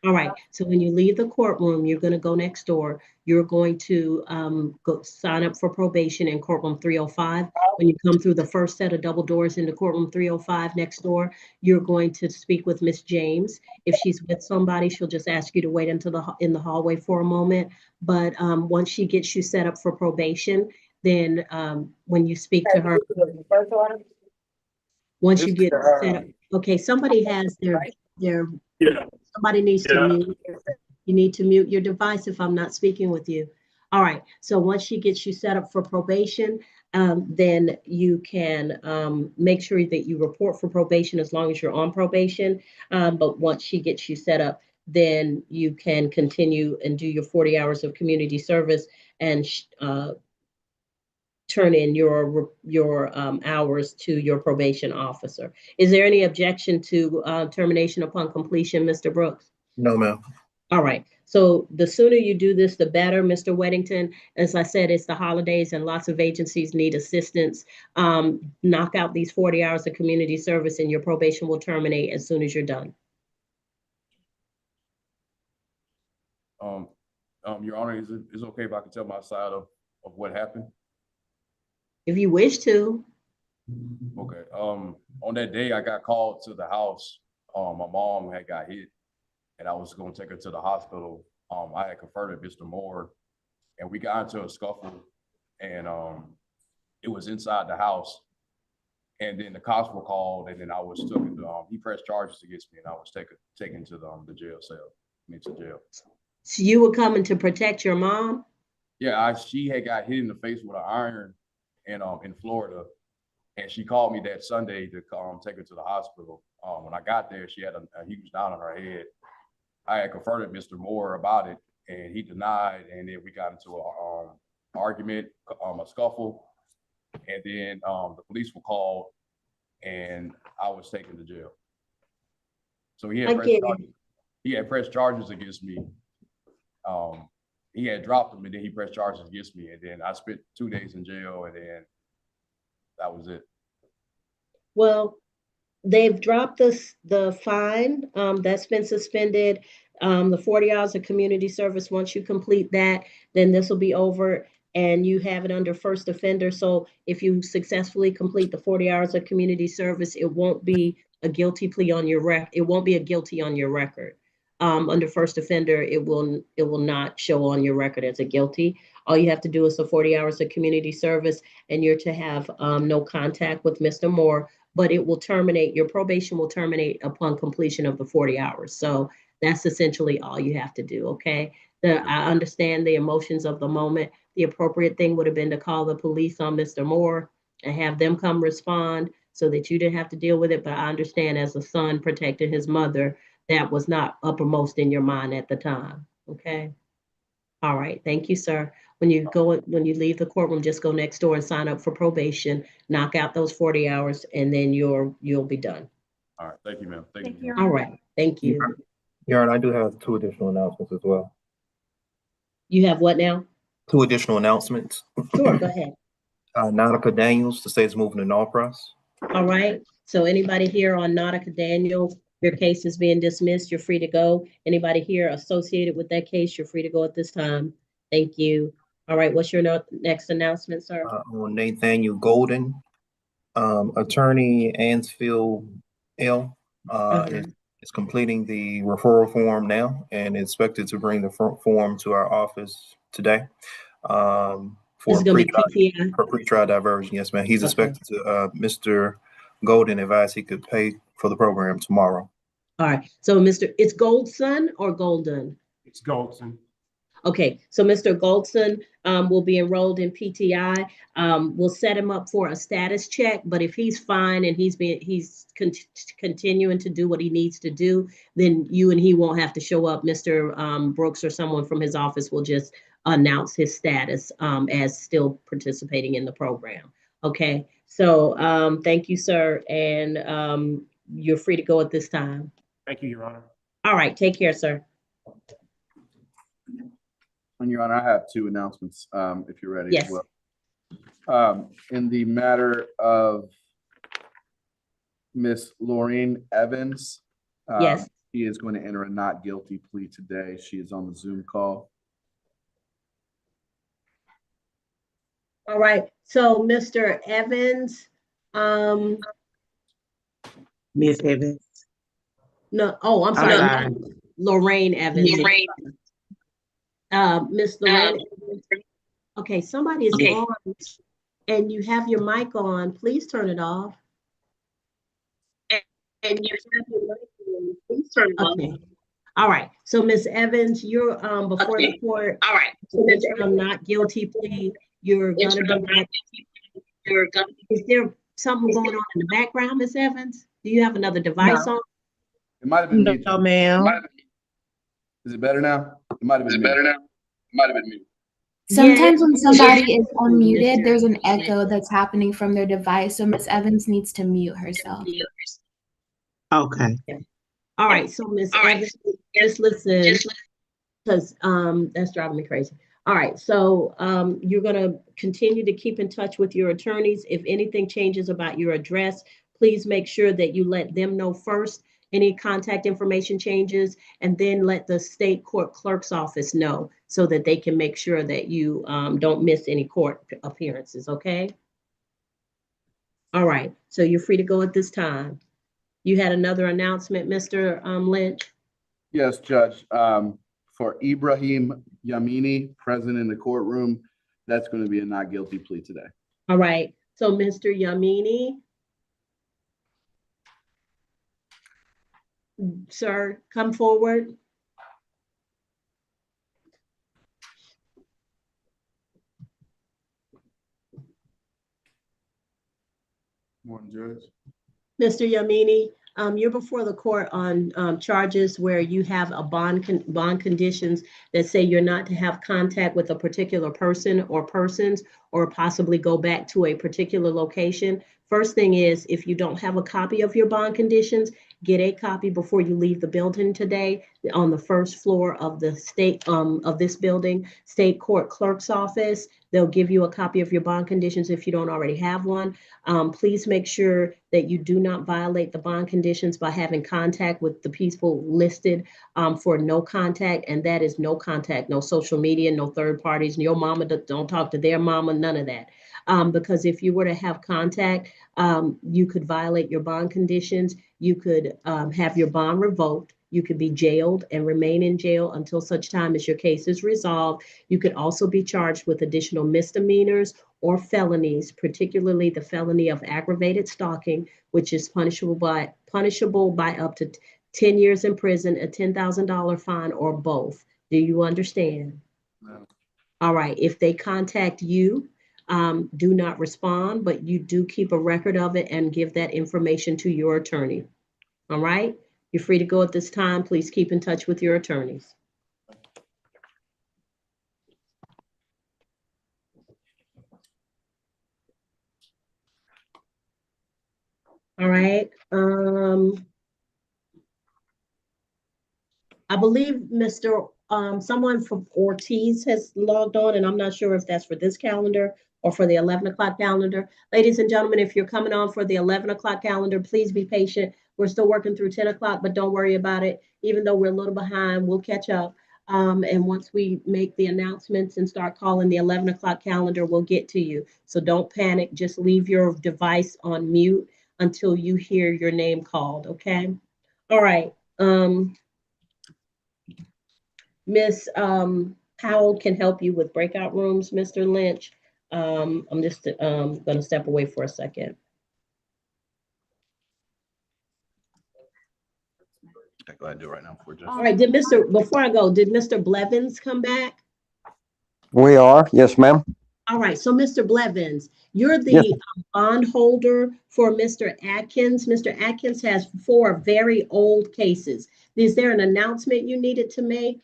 All right. So when you leave the courtroom, you're going to go next door. You're going to go sign up for probation in courtroom 305. When you come through the first set of double doors into courtroom 305 next door, you're going to speak with Miss James. If she's with somebody, she'll just ask you to wait until in the hallway for a moment. But once she gets you set up for probation, then when you speak to her, once you get set up, okay, somebody has their somebody needs to mute. You need to mute your device if I'm not speaking with you. All right. So once she gets you set up for probation, then you can make sure that you report for probation as long as you're on probation. But once she gets you set up, then you can continue and do your 40 hours of community service and turn in your hours to your probation officer. Is there any objection to termination upon completion, Mr. Brooks? No, ma'am. All right. So the sooner you do this, the better, Mr. Weddington. As I said, it's the holidays and lots of agencies need assistance. Knock out these 40 hours of community service and your probation will terminate as soon as you're done. Your Honor, is it okay if I can tell my side of what happened? If you wish to. Okay. On that day, I got called to the house. My mom had got hit, and I was going to take her to the hospital. I had confronted Mr. Moore, and we got into a scuffle, and it was inside the house. And then the cops were called, and then I was taken. He pressed charges against me, and I was taken to the jail cell. To jail. So you were coming to protect your mom? Yeah, she had got hit in the face with an iron, in Florida, and she called me that Sunday to take her to the hospital. When I got there, she had a huge down on her head. I had confronted Mr. Moore about it, and he denied. And then we got into an argument, a scuffle, and then the police were called, and I was taken to jail. So he had pressed charges against me. He had dropped them, and then he pressed charges against me, and then I spent 2 days in jail, and then that was it. Well, they've dropped the fine that's been suspended. The 40 hours of community service, once you complete that, then this will be over and you have it under first offender. So if you successfully complete the 40 hours of community service, it won't be a guilty plea on your record. It won't be a guilty on your record. Under first offender, it will not show on your record as a guilty. All you have to do is the 40 hours of community service, and you're to have no contact with Mr. Moore, but it will terminate, your probation will terminate upon completion of the 40 hours. So that's essentially all you have to do, okay? I understand the emotions of the moment. The appropriate thing would have been to call the police on Mr. Moore and have them come respond so that you didn't have to deal with it. But I understand as a son protecting his mother, that was not uppermost in your mind at the time, okay? All right, thank you, sir. When you leave the courtroom, just go next door and sign up for probation, knock out those 40 hours, and then you'll be done. All right, thank you, ma'am. Thank you. All right, thank you. Your Honor, I do have 2 additional announcements as well. You have what now? 2 additional announcements. Sure, go ahead. Nautica Daniels, the state is moving to Norcross. All right, so anybody here on Nautica Daniels, your case is being dismissed, you're free to go. Anybody here associated with that case, you're free to go at this time. Thank you. All right, what's your next announcement, sir? On Nathaniel Golden, attorney Ansfield L. is completing the referral form now and expected to bring the form to our office today. For pre-trial diversion. Yes, ma'am. He's expected to, Mr. Golden advised he could pay for the program tomorrow. All right. So it's Goldson or Golden? It's Goldson. Okay, so Mr. Goldson will be enrolled in PTI. We'll set him up for a status check, but if he's fine and he's continuing to do what he needs to do, then you and he won't have to show up. Mr. Brooks or someone from his office will just announce his status as still participating in the program. Okay, so thank you, sir, and you're free to go at this time. Thank you, Your Honor. All right, take care, sir. And Your Honor, I have two announcements, if you're ready as Yes. well. In the matter of Miss Laureen Evans, Yes. she is going to enter a not guilty plea today. She is on the Zoom call. All right, so Mr. Evans, Miss Evans. no, oh, I'm sorry, Lorraine Evans. Miss Lorraine Evans. Okay, somebody is on and you have your mic on. Please turn it off. And you have your mic on. Please turn it off. Okay. All right. So Miss Evans, you're before the court. All right. So I'm not guilty plea. You're gonna be. Is there something going on in the background, Miss Evans? Do you have another device on? It might have been me. No, ma'am. Is it better now? It might have been me. Sometimes when somebody is unmuted, there's an echo that's happening from their device. So Miss Evans needs to mute herself. Okay. All right. So Miss Evans, just listen, because that's driving me crazy. All right. So you're gonna continue to keep in touch with your attorneys. If anything changes about your address, please make sure that you let them know first. Any contact information changes, and then let the state court clerk's office know so that they can make sure that you don't miss any court appearances, okay? All right, so you're free to go at this time. You had another announcement, Mr. Lynch? Yes, Judge. For Ibrahim Yamini, present in the courtroom, that's going to be a not guilty plea today. All right, so Mr. Yamini, sir, come forward. Morning, Judge. Mr. Yamini, you're before the court on charges where you have a bond conditions that say you're not to have contact with a particular person or persons, or possibly go back to a particular location. First thing is, if you don't have a copy of your bond conditions, get a copy before you leave the building today on the first floor of the state of this building, state court clerk's office. They'll give you a copy of your bond conditions if you don't already have one. Please make sure that you do not violate the bond conditions by having contact with the people listed for no contact, and that is no contact, no social media, no third parties, your mama, don't talk to their mama, none of that. Because if you were to have contact, you could violate your bond conditions. You could have your bond revoked. You could be jailed and remain in jail until such time as your case is resolved. You could also be charged with additional misdemeanors or felonies, particularly the felony of aggravated stalking, which is punishable by up to 10 years in prison, a $10,000 fine, or both. Do you understand? No. All right. If they contact you, do not respond, but you do keep a record of it and give that information to your attorney. All right? You're free to go at this time. Please keep in touch with your attorneys. All right. I believe Mr. Someone from Ortiz has logged on, and I'm not sure if that's for this calendar or for the 11 o'clock calendar. Ladies and gentlemen, if you're coming on for the 11 o'clock calendar, please be patient. We're still working through 10 o'clock, but don't worry about it. Even though we're a little behind, we'll catch up. And once we make the announcements and start calling the 11 o'clock calendar, we'll get to you. So don't panic. Just leave your device on mute until you hear your name called, okay? All right. Miss Powell can help you with breakout rooms, Mr. Lynch. I'm just going to step away for a second. Okay, go ahead and do it right now. All right, before I go, did Mr. Blevins come back? We are, yes, ma'am. All right, so Mr. Blevins, you're Yes. the bond holder for Mr. Atkins. Mr. Atkins has 4 very old cases. Is there an announcement you needed to make?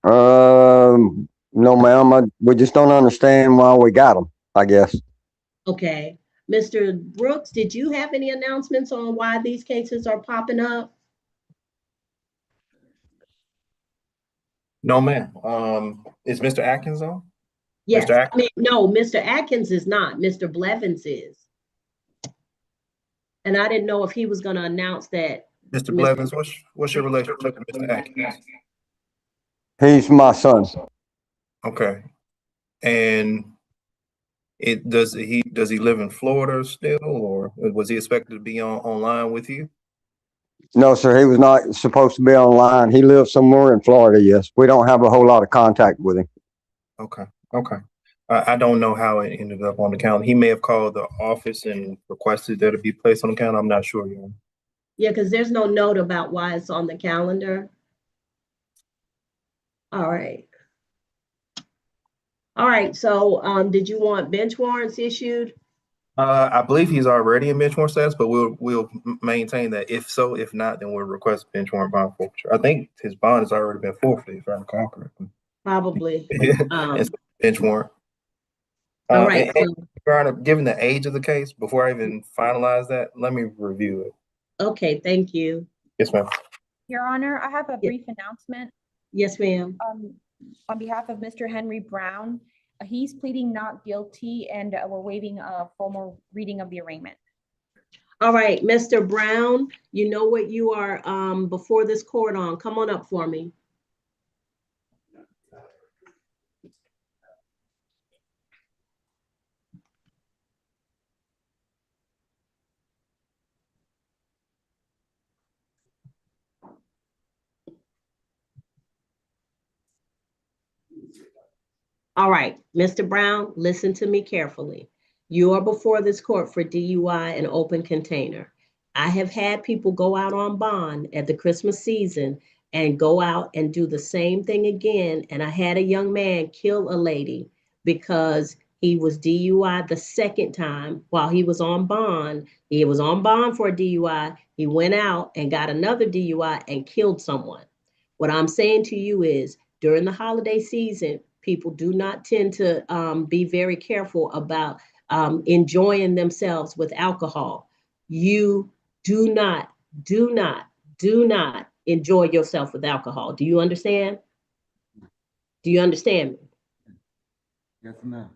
No, ma'am. We just don't understand why we got them, I guess. Okay. Mr. Brooks, did you have any announcements on why these cases are popping up? No, ma'am. Is Mr. Atkins on? Yes, Mr. I Atkins? mean, no, Mr. Atkins is not. Mr. Blevins is. And I didn't know if he was going to announce that. Mr. Mr. Blevins, what's your relationship with Mr. Atkins? He's my son. Okay. And does he live in Florida still, or was he expected to be online with you? No, sir, he was not supposed to be online. He lives somewhere in Florida, yes. We don't have a whole lot of contact with him. Okay. Okay. I don't know how it ended up on the calendar. He may have called the office and requested that it be placed on the calendar. I'm not sure yet. Yeah, because there's no note about why it's on the calendar. All right. All right, so did you want bench warrants issued? I believe he's already in bench warrant status, but we'll maintain that. If so, if not, then we'll request bench warrant bond forfeiture. I think his bond has already been forfeited, if I recall correctly. Probably. It's bench warrant. All right. And Your Honor, given the age of the case, before I even finalize that, let me review it. Okay, thank you. Yes, ma'am. Your Honor, I have a brief announcement. Yes, ma'am. On behalf of Mr. Henry Brown, he's pleading not guilty, and we're waiving a formal reading of the arraignment. All right, Mr. Brown, you know what you are before this court on. Come on up for me. All right, Mr. Brown, listen to me carefully. You are before this court for DUI and open container. I have had people go out on bond at the Christmas season and go out and do the same thing again. And I had a young man kill a lady because he was DUI the second time while he was on bond. He was on bond for a DUI. He went out and got another DUI and killed someone. What I'm saying to you is during the holiday season, people do not tend to be very careful about enjoying themselves with alcohol. You do not, do not, do not enjoy yourself with alcohol. Do you understand? Do you understand me? Yes, ma'am.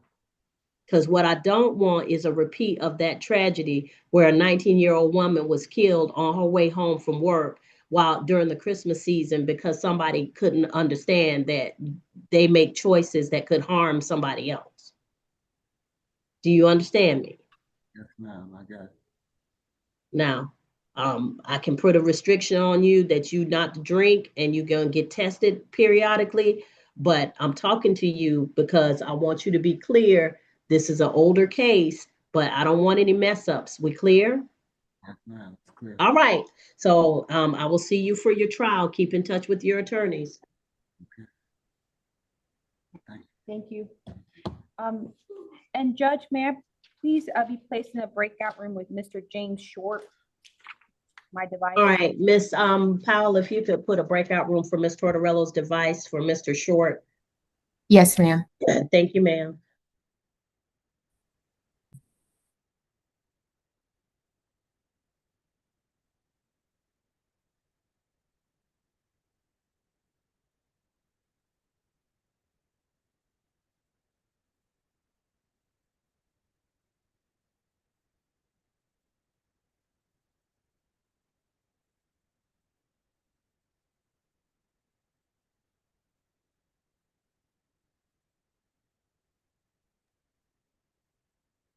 Because what I don't want is a repeat of that tragedy where a 19-year-old woman was killed on her way home from work while during the Christmas season because somebody couldn't understand that they make choices that could harm somebody else. Do you understand me? Yes, ma'am. I got it. Now, I can put a restriction on you that you not to drink and you're going to get tested periodically, but I'm talking to you because I want you to be clear. This is an older case, but I don't want any mess ups. We clear? Yes, ma'am. It's clear. All right. So I will see you for your trial. Keep in touch with your attorneys. Okay. Thank you. And Judge, may I please be placed in a breakout room with Mr. James Short? My device. All right, Miss Powell, if you could put a breakout room for Miss Tortorello's device for Mr. Short. Yes, ma'am. Thank you, ma'am.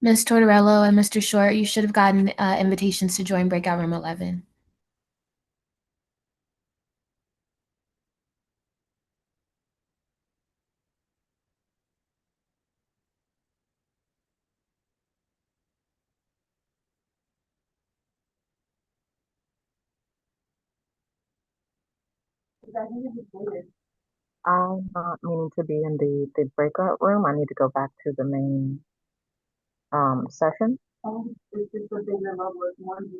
Ms. Tortorello and Mr. Short, you should have gotten invitations to join breakout room 11. I'm not meaning to be in the breakout room. I need to go back to the main session. It's just a bigger level, it's more than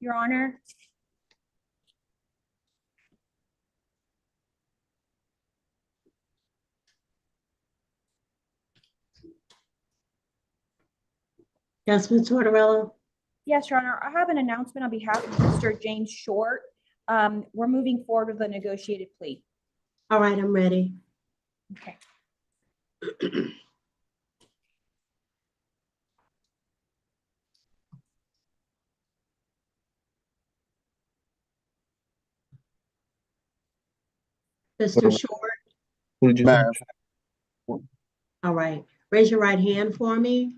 Your Honor. Yes, Ms. Tortorella? Yes, Your Honor. I have an announcement on behalf of Mr. James Short. We're moving forward with a negotiated plea. All right, I'm ready. Okay. Mr. Short? Who did you Ma'am. say? All right. Raise your right hand for me.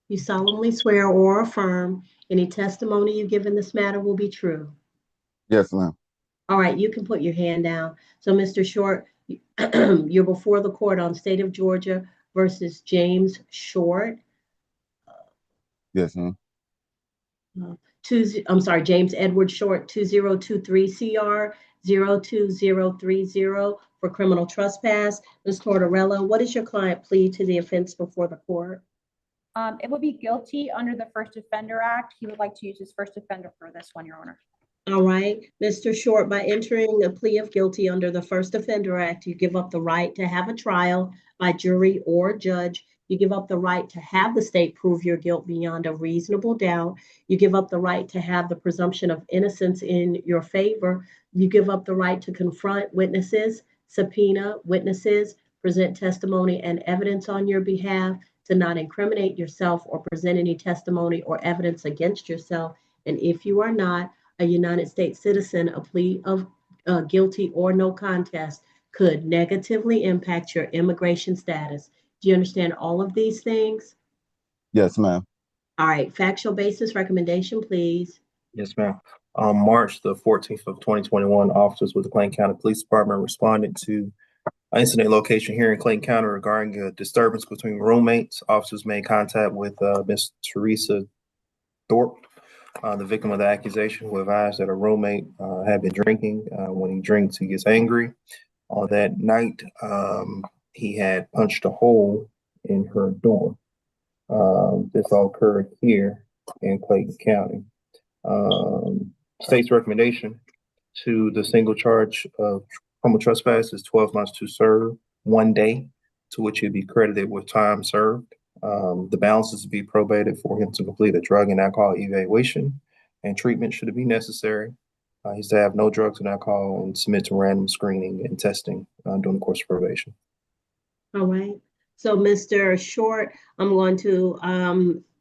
You solemnly swear or affirm any testimony you give in this matter will be true. Yes, ma'am. All right, you can put your hand down. So, Mr. Short, you're before the court on State of Georgia versus James Short. Yes, ma'am. James Edward Short, 2023 CR 02030 for criminal trespass. Ms. Tortorella, what is your client plea to the offense before the court? It would be guilty under the First Offender Act. He would like to use his first offender for this one, Your Honor. All right, Mr. Short, by entering a plea of guilty under the First Offender Act, you give up the right to have a trial by jury or judge. You give up the right to have the state prove your guilt beyond a reasonable doubt. You give up the right to have the presumption of innocence in your favor. You give up the right to confront witnesses, subpoena witnesses, present testimony and evidence on your behalf, to not incriminate yourself or present any testimony or evidence against yourself. And if you are not a United States citizen, a plea of guilty or no contest could negatively impact your immigration status. Do you understand all of these things? Yes, ma'am. All right, factual basis recommendation, please. Yes, ma'am. On March the 14th of 2021, officers with the Clayton County Police Department responded to an incident location here in Clayton County regarding a disturbance between roommates. Officers made contact with Miss Teresa Thorpe, the victim of the accusation, who advised that her roommate had been drinking. When he drinks, he gets angry. On that night, he had punched a hole in her door. This all occurred here in Clayton County. State's recommendation to the single charge of criminal trespass is 12 months to serve, 1 day, to which he'll be credited with time served. The balance is to be probated for him to complete a drug and alcohol evaluation and treatment should it be necessary. He's to have no drugs and alcohol and submit to random screening and testing during the course of probation. All right. So, Mr. Short, I'm going to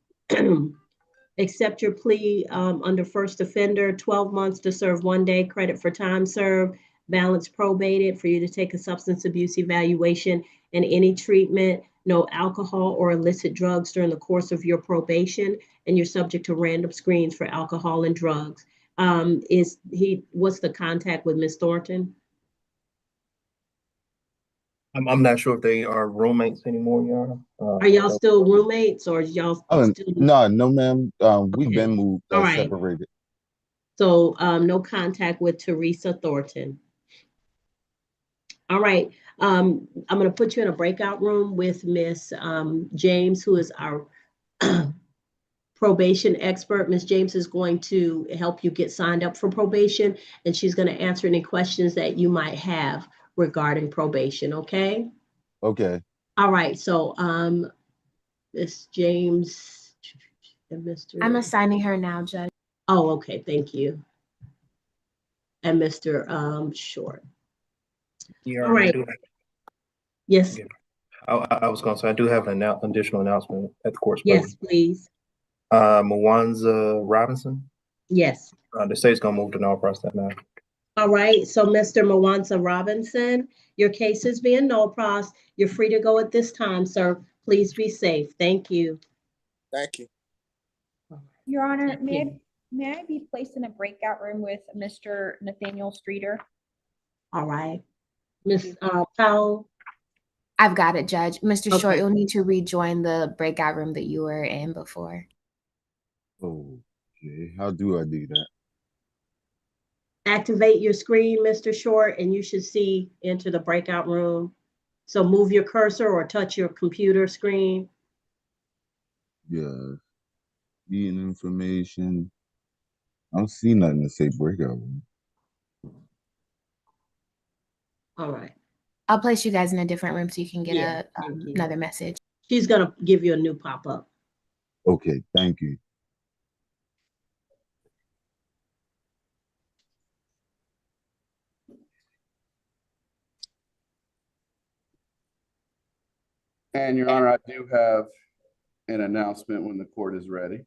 accept your plea under first offender, 12 months to serve 1 day, credit for time served, balance probated for you to take a substance abuse evaluation and any treatment, no alcohol or illicit drugs during the course of your probation, and you're subject to random screens for alcohol and drugs. What's the contact with Ms. Thornton? I'm not sure if they are roommates anymore, Your Honor. Are y'all still roommates or y'all still? No, ma'am. We've been moved, All right. separated. So no contact with Teresa Thornton. All right. I'm going to put you in a breakout room with Miss James, who is our probation expert. Miss James is going to help you get signed up for probation, and she's going to answer any questions that you might have regarding probation. Okay. Okay. All right. So Miss James and Mr. I'm assigning her now, Judge. Oh, okay. Thank you. And Mr. Short. Yeah, all right. Yes. I was going to say, I do have an additional announcement at the court's Yes, please. Mwanza Robinson. Yes. The state's going to move to null process now. All right. So, Mr. Mwanza Robinson, your case is being null pros. You're free to go at this time, sir. Please be safe. Thank you. Thank you. Your Honor, may I be placed in a breakout room with Mr. Nathaniel Streeter? All right. Miss Powell. I've got it, Judge. Mr. Okay. Short, you'll need to rejoin the breakout room that you were in before. Okay. How do I do that? Activate your screen, Mr. Short, and you should see enter the breakout room. So move your cursor or touch your computer screen. Yes. Eating information. I don't see nothing to say breakout room. All right. I'll place you guys in a different room so you can get Yeah, thank you. another message. She's gonna give you a new pop-up. Okay, thank you. And Your Honor, I do have an announcement when the court is ready.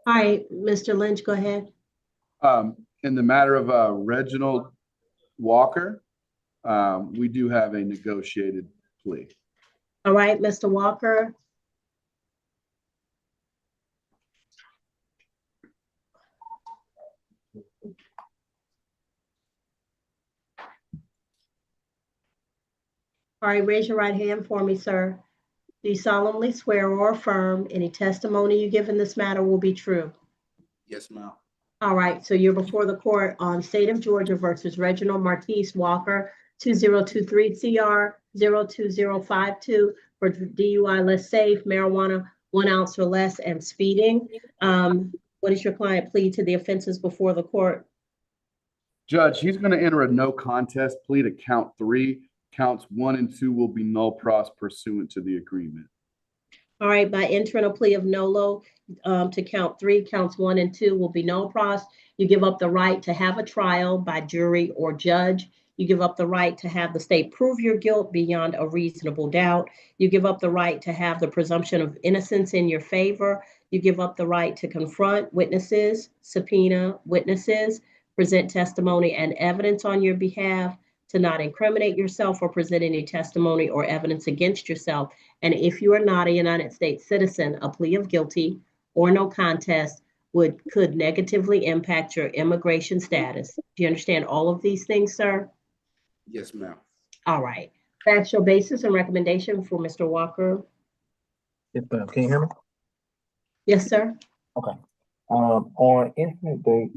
Hi, Mr. Lynch, go ahead. In the matter of Reginald Walker, we do have a negotiated plea. All right, Mr. Walker. All right, raise your right hand for me, sir. Do you solemnly swear or affirm any testimony you give in this matter will be true? Yes, ma'am. All right, so you're before the court on State of Georgia versus Reginald Marquise Walker, 2023 CR 02052 for DUI less safe, marijuana 1 ounce or less, and speeding. What is your client plead to the offenses before the court? Judge, he's going to enter a no contest plea to count 3. Counts 1 and 2 will be null pros pursuant to the agreement. All right, by entering a plea of nolo to count 3, counts 1 and 2 will be null pros. You give up the right to have a trial by jury or judge. You give up the right to have the state prove your guilt beyond a reasonable doubt. You give up the right to have the presumption of innocence in your favor. You give up the right to confront witnesses, subpoena witnesses, present testimony and evidence on your behalf, to not incriminate yourself or present any testimony or evidence against yourself. And if you are not a United States citizen, a plea of guilty or no contest could negatively impact your immigration status. Do you understand all of these things, sir? Yes, ma'am. All right. Factual basis and recommendation for Mr. Walker. Yes, ma'am. Can you hear me? Yes, sir. Okay. On incident date,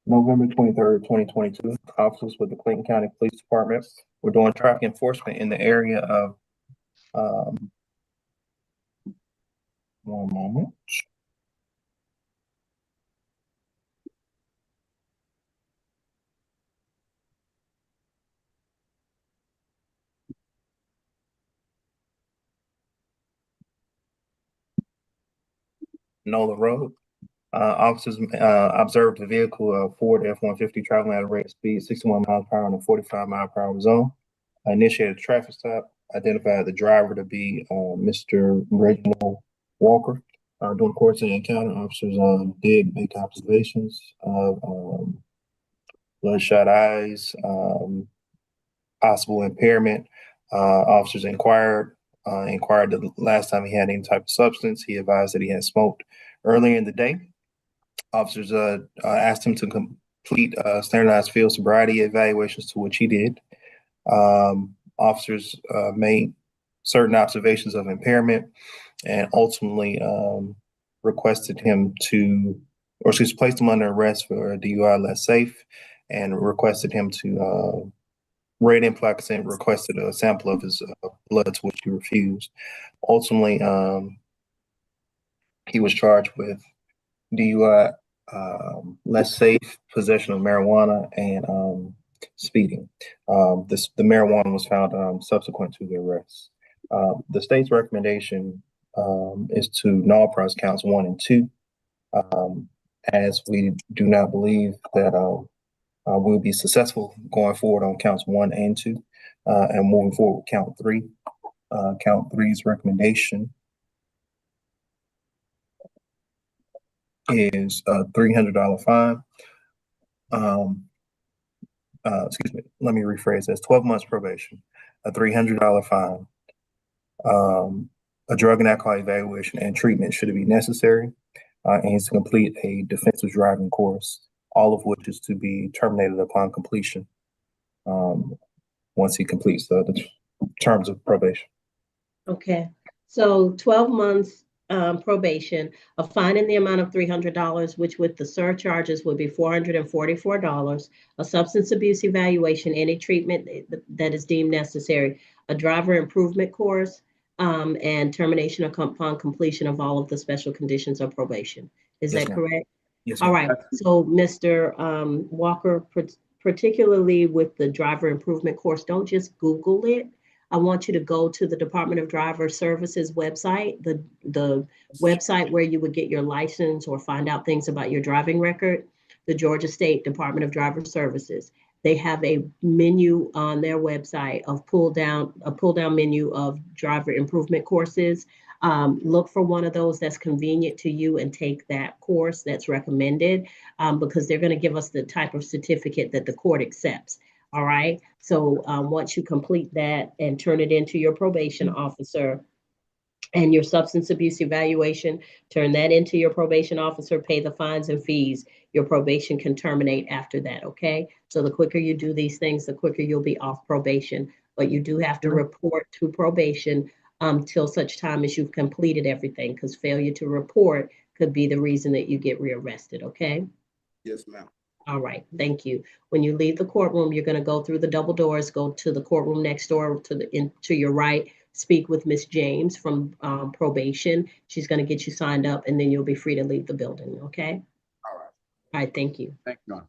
November 23rd, 2022, officers with the Clayton County Police Department were doing traffic enforcement in the area of, one moment. Nola Road. Officers observed a vehicle, a Ford F-150, traveling at a rate of speed 61 miles per hour in a 45 mile per hour zone. Initiated a traffic stop, identified the driver to be Mr. Reginald Walker. During the course of the encounter, officers did make observations of bloodshot eyes, possible impairment. Officers inquired the last time he had any type of substance. He advised that he had smoked earlier in the day. Officers asked him to complete standardized field sobriety evaluations, to which he did. Officers made certain observations of impairment and ultimately requested him to, or she's placed him under arrest for DUI less safe, and requested him to rate implacant, requested a sample of his blood, to which he refused. Ultimately, he was charged with DUI less safe, possession of marijuana, and speeding. The marijuana was found subsequent to the arrest. The state's recommendation is to null pros counts 1 and 2, as we do not believe that we'll be successful going forward on counts 1 and 2, and moving forward with count 3. Count 3's recommendation is a $300 fine. excuse me, let me rephrase this, 12 months probation, a $300 fine, a drug and alcohol evaluation and treatment should it be necessary, and he's to complete a defensive driving course, all of which is to be terminated upon completion, once he completes the terms of probation. Okay, so 12 months probation, a fine in the amount of $300, which with the surcharges would be $444, a substance abuse evaluation, any treatment that is deemed necessary, a driver improvement course, and termination upon completion of all of the special conditions of probation. Is Yes, that ma'am. correct? Yes, All ma'am. right, so Mr. Walker, particularly with the driver improvement course, don't just Google it. I want you to go to the Department of Driver Services website, the website where you would get your license or find out things about your driving record, the Georgia State Department of Driver Services. They have a menu on their website of a pull down menu of driver improvement courses. Look for one of those that's convenient to you and take that course that's recommended, because they're going to give us the type of certificate that the court accepts. All right. So once you complete that and turn it into your probation officer and your substance abuse evaluation, turn that into your probation officer, pay the fines and fees, your probation can terminate after that. Okay. So the quicker you do these things, the quicker you'll be off probation. But you do have to report to probation till such time as you've completed everything, because failure to report could be the reason that you get rearrested. Okay. Yes, ma'am. All right, thank you. When you leave the courtroom, you're going to go through the double doors, go to the courtroom next door to your right, speak with Miss James from probation. She's going to get you signed up, and then you'll be free to leave the building. Okay. All right. All right. Thank you. Thank you, John.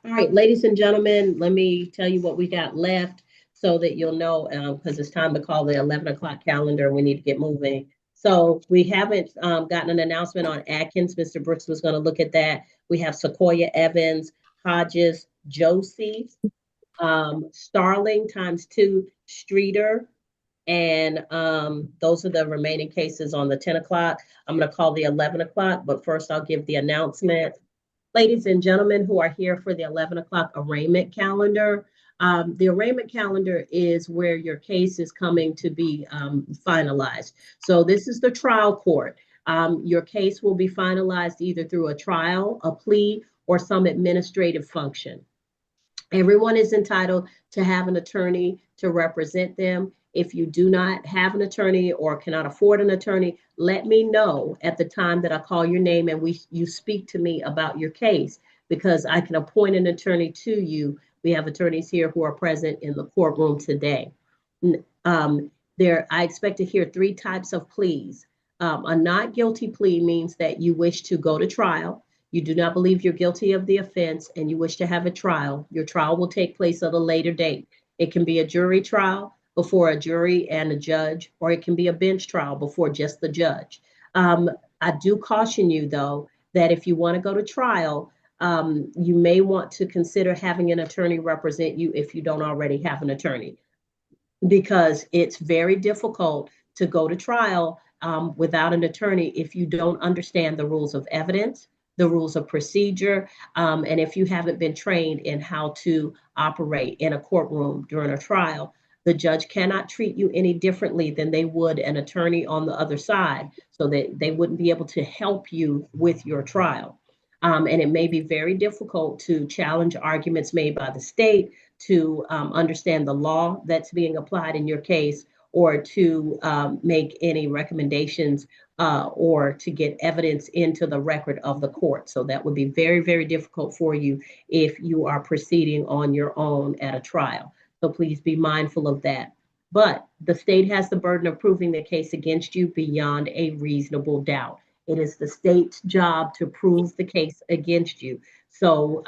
All right, ladies and gentlemen, let me tell you what we got left so that you'll know, because it's time to call the 11 o'clock calendar. We need to get moving. So we haven't gotten an announcement on Atkins. Mr. Brooks was going to look at that. We have Sequoia Evans, Hodges, Josie, Starling ×2, Streeter, and those are the remaining cases on the 10 o'clock. I'm going to call the 11 o'clock, but first I'll give the announcement. Ladies and gentlemen who are here for the 11 o'clock arraignment calendar, the arraignment calendar is where your case is coming to be finalized. So this is the trial court. Your case will be finalized either through a trial, a plea, or some administrative function. Everyone is entitled to have an attorney to represent them. If you do not have an attorney or cannot afford an attorney, let me know at the time that I call your name and you speak to me about your case, because I can appoint an attorney to you. We have attorneys here who are present in the courtroom today. I expect to hear 3 types of pleas. A not guilty plea means that you wish to go to trial. You do not believe you're guilty of the offense and you wish to have a trial. Your trial will take place at a later date. It can be a jury trial before a jury and a judge, or it can be a bench trial before just the judge. I do caution you, though, that if you want to go to trial, you may want to consider having an attorney represent you if you don't already have an attorney, because it's very difficult to go to trial without an attorney if you don't understand the rules of evidence, the rules of procedure, and if you haven't been trained in how to operate in a courtroom during a trial. The judge cannot treat you any differently than they would an attorney on the other side, so that they wouldn't be able to help you with your trial. And it may be very difficult to challenge arguments made by the state, to understand the law that's being applied in your case, or to make any recommendations or to get evidence into the record of the court. So that would be very, very difficult for you if you are proceeding on your own at a trial. So please be mindful of that. But the state has the burden of proving the case against you beyond a reasonable doubt. It is the state's job to prove the case against you. So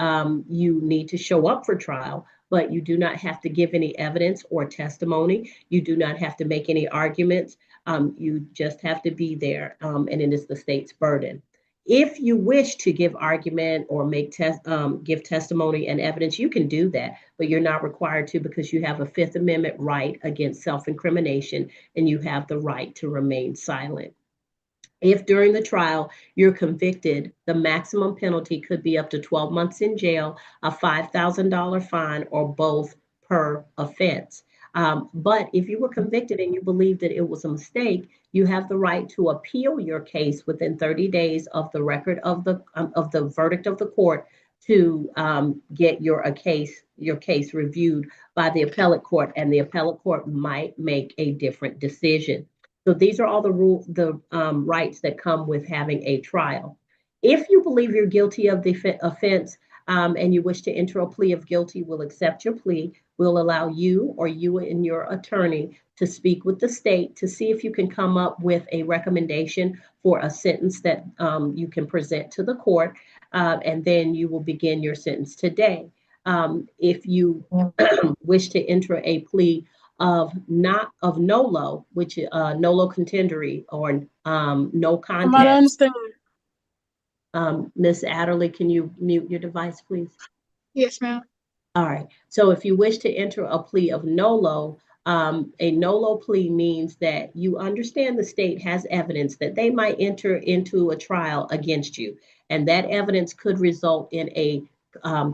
you need to show up for trial, but you do not have to give any evidence or testimony. You do not have to make any arguments. You just have to be there, and it is the state's burden. If you wish to give argument or give testimony and evidence, you can do that, but you're not required to, because you have a Fifth Amendment right against self-incrimination, and you have the right to remain silent. If during the trial you're convicted, the maximum penalty could be up to 12 months in jail, a $5,000 fine, or both per offense. But if you were convicted and you believe that it was a mistake, you have the right to appeal your case within 30 days of the record of the verdict of the court to get your case reviewed by the appellate court, and the appellate court might make a different decision. So these are all the rights that come with having a trial. If you believe you're guilty of the offense and you wish to enter a plea of guilty, we'll accept your plea. We'll allow you or you and your attorney to speak with the state to see if you can come up with a recommendation for a sentence that you can present to the court, and then you will begin your sentence today. If you wish to enter a plea of nolo, which nolo contendory, or no I'm not contest. understand. Ms. Adderley, can you mute your device, please? Yes, ma'am. All right. So if you wish to enter a plea of nolo, a nolo plea means that you understand the state has evidence that they might enter into a trial against you, and that evidence could result in a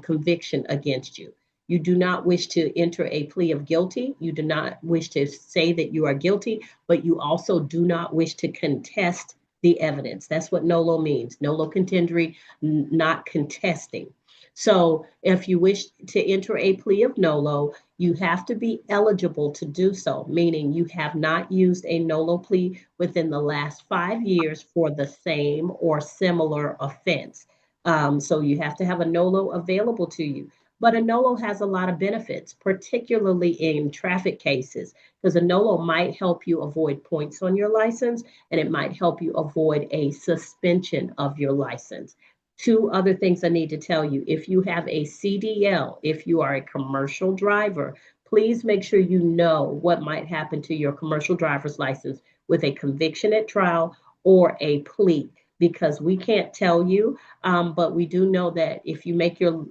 conviction against you. You do not wish to enter a plea of guilty. You do not wish to say that you are guilty, but you also do not wish to contest the evidence. That's what nolo means. Nolo contendory, not contesting. So if you wish to enter a plea of nolo, you have to be eligible to do so, meaning you have not used a nolo plea within the last 5 years for the same or similar offense. So you have to have a nolo available to you. But a nolo has a lot of benefits, particularly in traffic cases, because a nolo might help you avoid points on your license, and it might help you avoid a suspension of your license. Two other things I need to tell you. If you have a CDL, if you are a commercial driver, please make sure you know what might happen to your commercial driver's license with a conviction at trial or a plea, because we can't tell you, but we do know that if you make your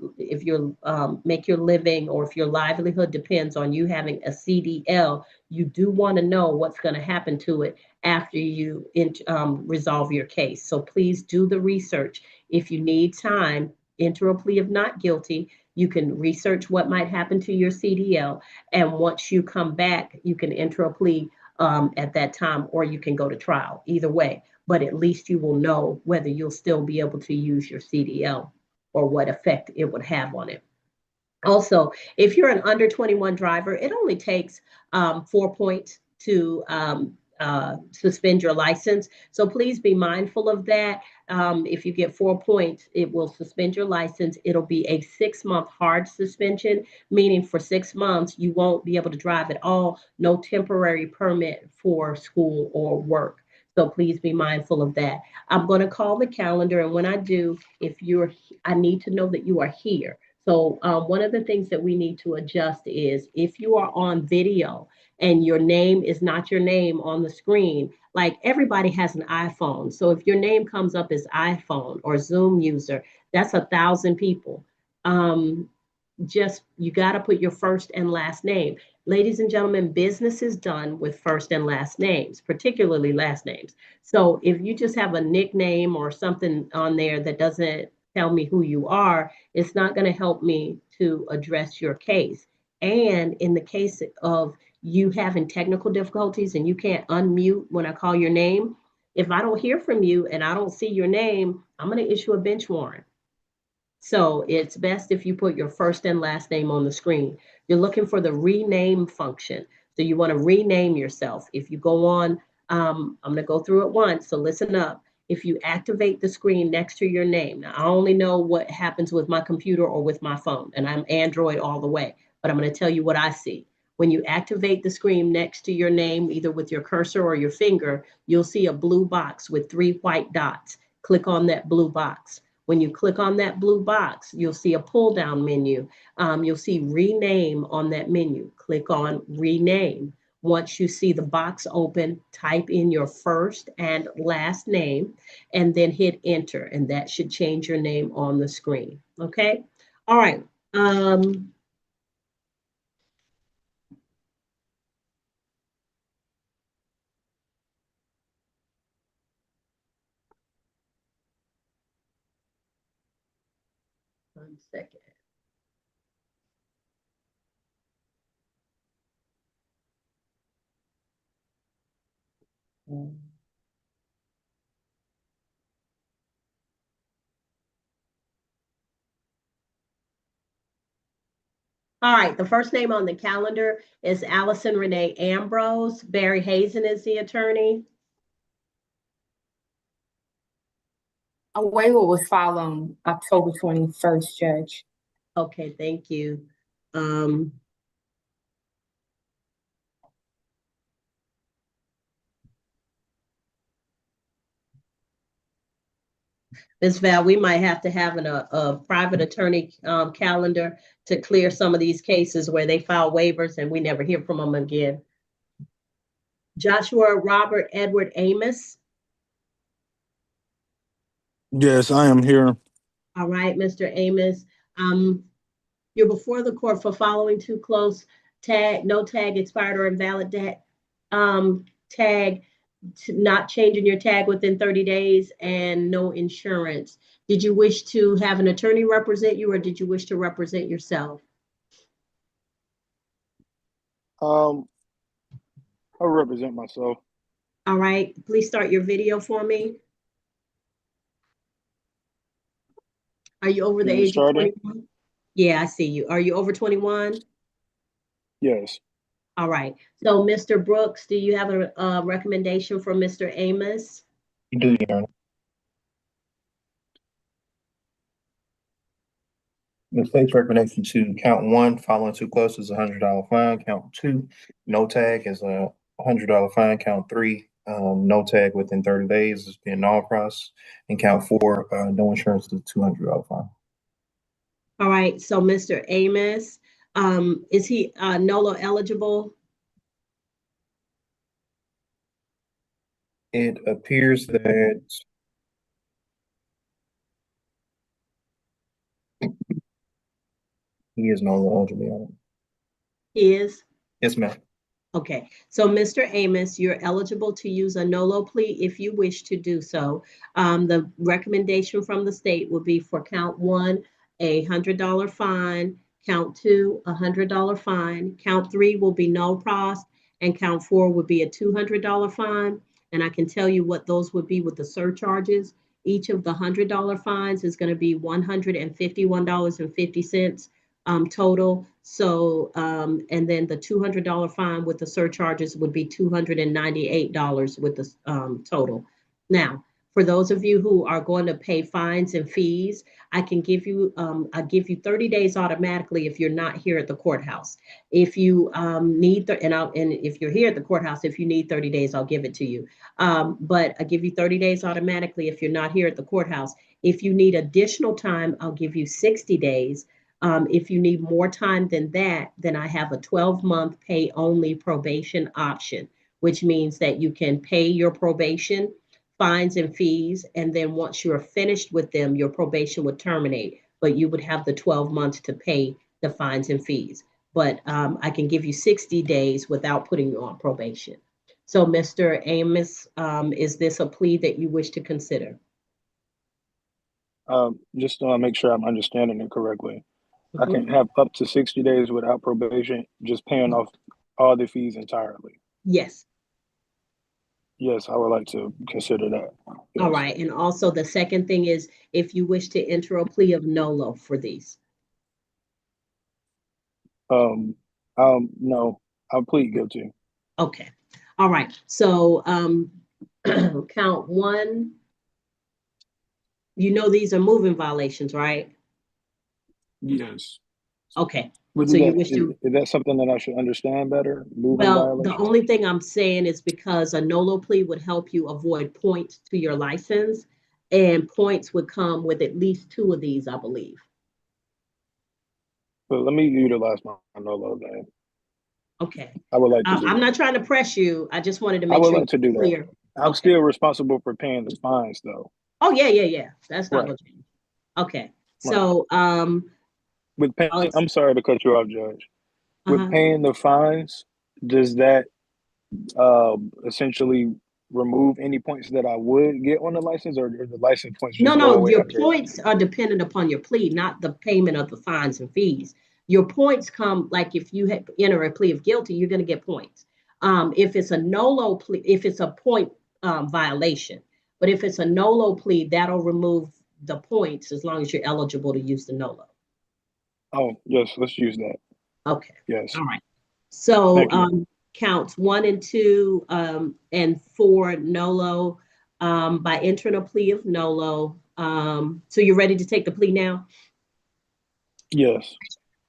living, or if your livelihood depends on you having a CDL, you do want to know what's going to happen to it after you resolve your case. So please do the research. If you need time, enter a plea of not guilty. You can research what might happen to your CDL, and once you come back, you can enter a plea at that time, or you can go to trial. Either way, but at least you will know whether you'll still be able to use your CDL or what effect it would have on it. Also, if you're an under 21 driver, it only takes 4 points to suspend your license. So please be mindful of that. If you get 4 points, it will suspend your license. It'll be a 6-month hard suspension, meaning for 6 months, you won't be able to drive at all. No temporary permit for school or work. So please be mindful of that. I'm going to call the calendar, and when I do, I need to know that you are here. So one of the things that we need to adjust is if you are on video and your name is not your name on the screen, like everybody has an iPhone. So if your name comes up as iPhone or Zoom user, that's 1,000 people. You got to put your first and last name. Ladies and gentlemen, business is done with first and last names, particularly last names. So if you just have a nickname or something on there that doesn't tell me who you are, it's not going to help me to address your case. And in the case of you having technical difficulties and you can't unmute when I call your name, if I don't hear from you and I don't see your name, I'm going to issue a bench warrant. So it's best if you put your first and last name on the screen. You're looking for the rename function. So you want to rename yourself. If you go on, I'm going to go through it once, so listen up. If you activate the screen next to your name, now I only know what happens with my computer or with my phone, and I'm Android all the way, but I'm going to tell you what I see. When you activate the screen next to your name, either with your cursor or your finger, you'll see a blue box with 3 white dots. Click on that blue box. When you click on that blue box, you'll see a pull down menu. You'll see rename on that menu. Click on rename. Once you see the box open, type in your first and last name and then hit enter, and that should change your name on the screen. Okay. All right. 1 second. All right, the first name on the calendar is Allison Renee Ambrose. Barry Hazen is the attorney. A waiver was filed on October 21st, Judge. Okay, thank you. Ms. Val, we might have to have a private attorney calendar to clear some of these cases where they file waivers and we never hear from them again. Joshua Robert Edward Amos. Yes, I am here. All right, Mr. Amos. You're before the court for following too close tag, no tag expired or invalid tag, not changing your tag within 30 days, and no insurance. Did you wish to have an attorney represent you, or did you wish to represent yourself? I'll represent myself. All right, please start your video for me. Are you over the age of 21? Yeah, I see you. Are you over 21? Yes. All right. So, Mr. Brooks, do you have a recommendation from Mr. Amos? You do, Your Honor. The state's recommendation to count 1, following too close is $100 fine. Count 2, no tag is a $100 fine. Count 3, no tag within 30 days is being non-cross. And count 4, no insurance is a $200 fine. All right. So, Mr. Amos, is he NOLO eligible? It appears that he is no eligible. He is? Yes, ma'am. Okay, so Mr. Amos, you're eligible to use a NOLO plea if you wish to do so. The recommendation from the state would be for count 1, a $100 fine, count 2, a $100 fine, count 3 will be no cost, and count 4 would be a $200 fine. And I can tell you what those would be with the surcharges. Each of the $100 fines is going to be $151.50 total. So, and then the $200 fine with the surcharges would be $298 with the total. Now, for those of you who are going to pay fines and fees, I can give you, I give you 30 days automatically if you're not here at the courthouse. If you need, and if you're here at the courthouse, if you need 30 days, I'll give it to you. But I give you 30 days automatically if you're not here at the courthouse. If you need additional time, I'll give you 60 days. If you need more time than that, then I have a 12-month pay-only probation option, which means that you can pay your probation, fines and fees, and then once you're finished with them, your probation would terminate, but you would have the 12 months to pay the fines and fees. But I can give you 60 days without putting you on probation. So, Mr. Amos, is this a plea that you wish to consider? Just to make sure I'm understanding it correctly. Mm-hmm. I can have up to 60 days without probation, just paying off all the fees entirely. Yes. Yes, I would like to consider that. Yes. All right. And also the second thing is if you wish to enter a plea of NOLO for these. No, I'll plead guilty. Okay. All right. So count 1. You know these are moving violations, right? Yes. Okay. So you wish to, is that something that I should understand better? Moving violations? The only thing I'm saying is because a NOLO plea would help you avoid points to your license, and points would come with at least 2 of these, I believe. But let me utilize my NOLO then. Okay. I would like to do I'm that. not trying to press you. I just wanted to make I would sure like to do clear. that. I'm still responsible for paying the fines though. Oh, yeah. That's not what you. Okay. So, with paying, I'm sorry to cut you off, Judge. With paying the fines, does that essentially remove any points that I would get on the license, or the license points No, just go no, away your after? points are dependent upon your plea, not the payment of the fines and fees. Your points come, like if you enter a plea of guilty, you're going to get points. If it's a NOLO plea, if it's a point violation, but if it's a NOLO plea, that'll remove the points as long as you're eligible to use the NOLO. Oh, yes, let's use that. Okay. Yes. All right. So Thank you. counts 1 and 2 and 4 NOLO by entering a plea of NOLO. So you're ready to take the plea now? Yes.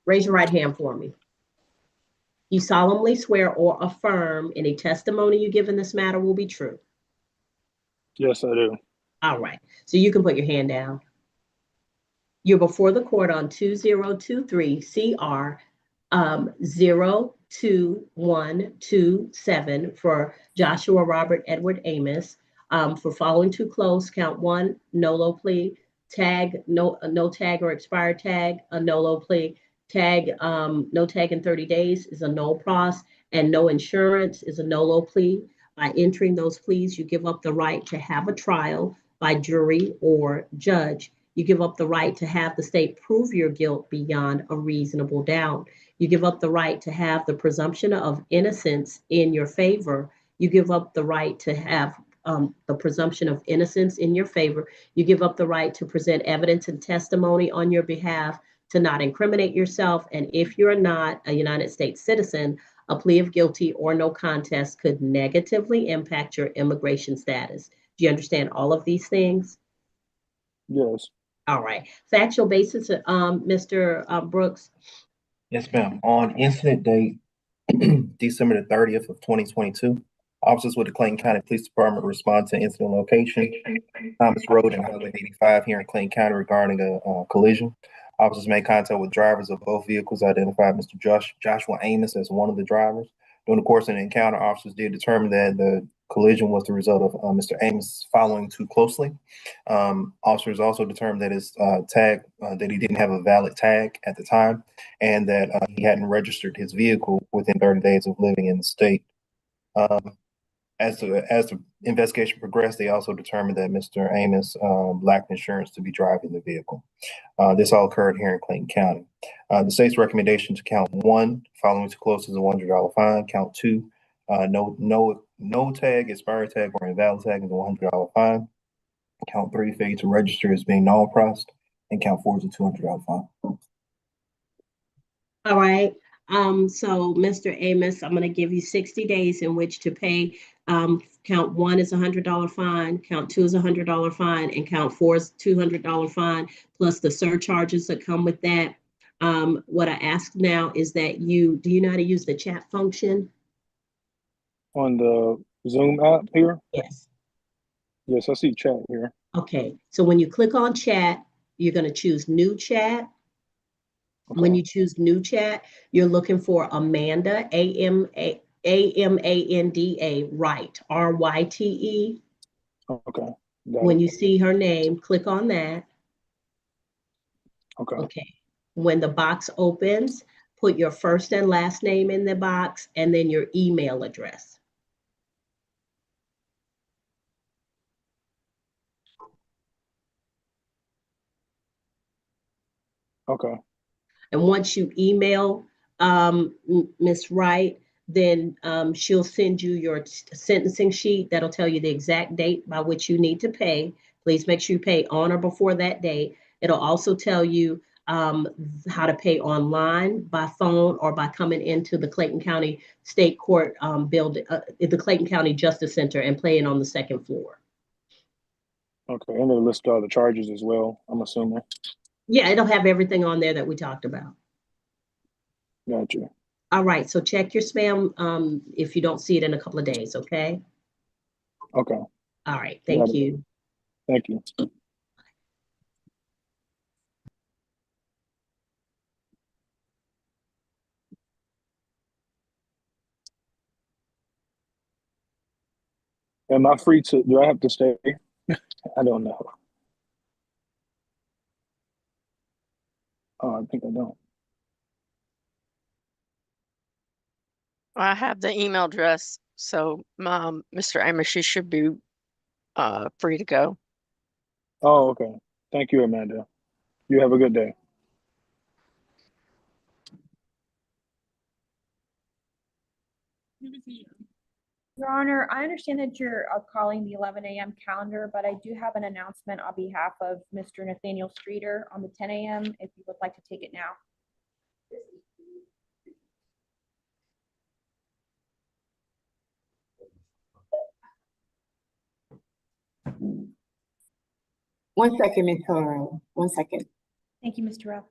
Raise your right hand for me. You solemnly swear or affirm any testimony you give in this matter will be true. Yes, I do. All right. So you can put your hand down. You're before the court on 2023 CR 02127 for Joshua Robert Edward Amos for following too close. Count 1, NOLO plea. Tag, no tag or expired tag, a NOLO plea. Tag, no tag in 30 days is a no pros, and no insurance is a NOLO plea. By entering those pleas, you give up the right to have a trial by jury or judge. You give up the right to have the state prove your guilt beyond a reasonable doubt. You give up the right to have the presumption of innocence in your favor. You give up the right to have the presumption of innocence in your favor. You give up the right to present evidence and testimony on your behalf, to not incriminate yourself. And if you're not a United States citizen, a plea of guilty or no contest could negatively impact your immigration status. Do you understand all of these things? Yes. All right. Factual basis, Mr. Brooks. Yes, ma'am. On incident date, December the 30th of 2022, officers with the Clayton County Police Department respond to incident location, Thomas Road and Highway 85 here in Clayton County regarding a collision. Officers made contact with drivers of both vehicles, identified Mr. Joshua Amos as one of the drivers. During the course of the encounter, officers did determine that the collision was the result of Mr. Amos following too closely. Officers also determined that his tag, that he didn't have a valid tag at the time, and that he hadn't registered his vehicle within 30 days of living in the state. As the investigation progressed, they also determined that Mr. Amos lacked insurance to be driving the vehicle. This all occurred here in Clayton County. The state's recommendation to count 1, following too close, is a $100 fine. Count 2, no tag, expired tag, or invalid tag is a $100 fine. Count 3, failure to register as being non-processed, and count 4 is a $200 fine. All right. So Mr. Amos, I'm going to give you 60 days in which to pay. Count 1 is a $100 fine, count 2 is a $100 fine, and count 4 is $200 fine, plus the surcharges that come with that. What I ask now is that do you know how to use the chat function? On the Zoom app here? Yes. Yes, I see chat here. Okay. So when you click on chat, you're going to choose new chat. Okay. When you choose new chat, you're looking for Amanda, Amanda, Wright, Ryte. Okay. When you see her name, click on that. Okay. Okay. When the box opens, put your first and last name in the box and then your email address. Okay. And once you email Ms. Wright, then she'll send you your sentencing sheet that'll tell you the exact date by which you need to pay. Please make sure you pay on or before that date. It'll also tell you how to pay online, by phone, or by coming into the Clayton County State Court building, the Clayton County Justice Center, and playing on the second floor. Okay, and it'll list all the charges as well, I'm assuming. Yeah, it'll have everything on there that we talked about. Gotcha. All right, so check your spam if you don't see it in a couple of days, okay? Okay. All right, thank you. Thank you. Am I free to, do I have to stay? I don't know. Oh, I think I don't. I have the email address So, Mr. Amos, you should be free to go. Oh, okay. Thank you, Amanda. You have a good day. Your Honor, I understand that you're calling the 11 a.m. calendar, but I do have an announcement on behalf of Mr. Nathaniel Streeter on the 10 a.m. if you would like to take it now. One second, Ms. Carl. 1 second. Thank you, Mr. Ralph.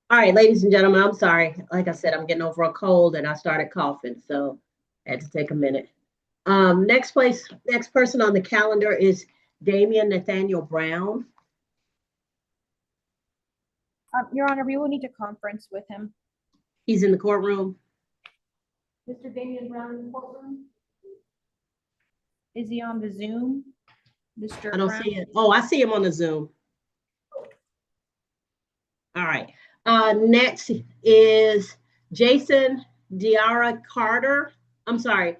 All right, ladies and gentlemen, I'm sorry. Like I said, I'm getting over a cold and I started coughing, so I had to take a minute. Next person on the calendar is Damian Nathaniel Brown. Your Honor, we will need to conference with him. He's in the courtroom. Mr. Damian Brown in the courtroom? Is he on the Zoom? Mr. I don't Brown? see it. Oh, I see him on the Zoom. All right. Next is Jason Diarra Carter. I'm sorry,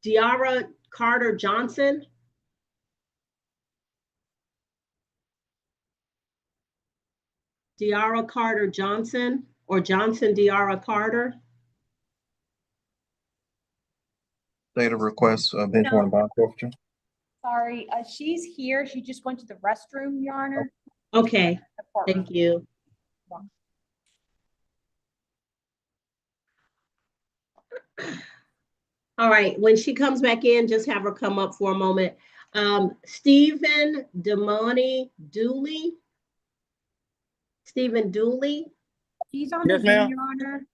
Diarra Carter Johnson. Diarra Carter Johnson or Johnson Diarra Carter. Data request, bench warrant bond forfeiture. Sorry, she's here. She just went to the restroom, Your Honor. Okay, thank you. All right, when she comes back in, just have her come up for a moment. Stephen Demoni Dooley. Stephen Dooley. He's on Yes, the Zoom, ma'am. Your Honor.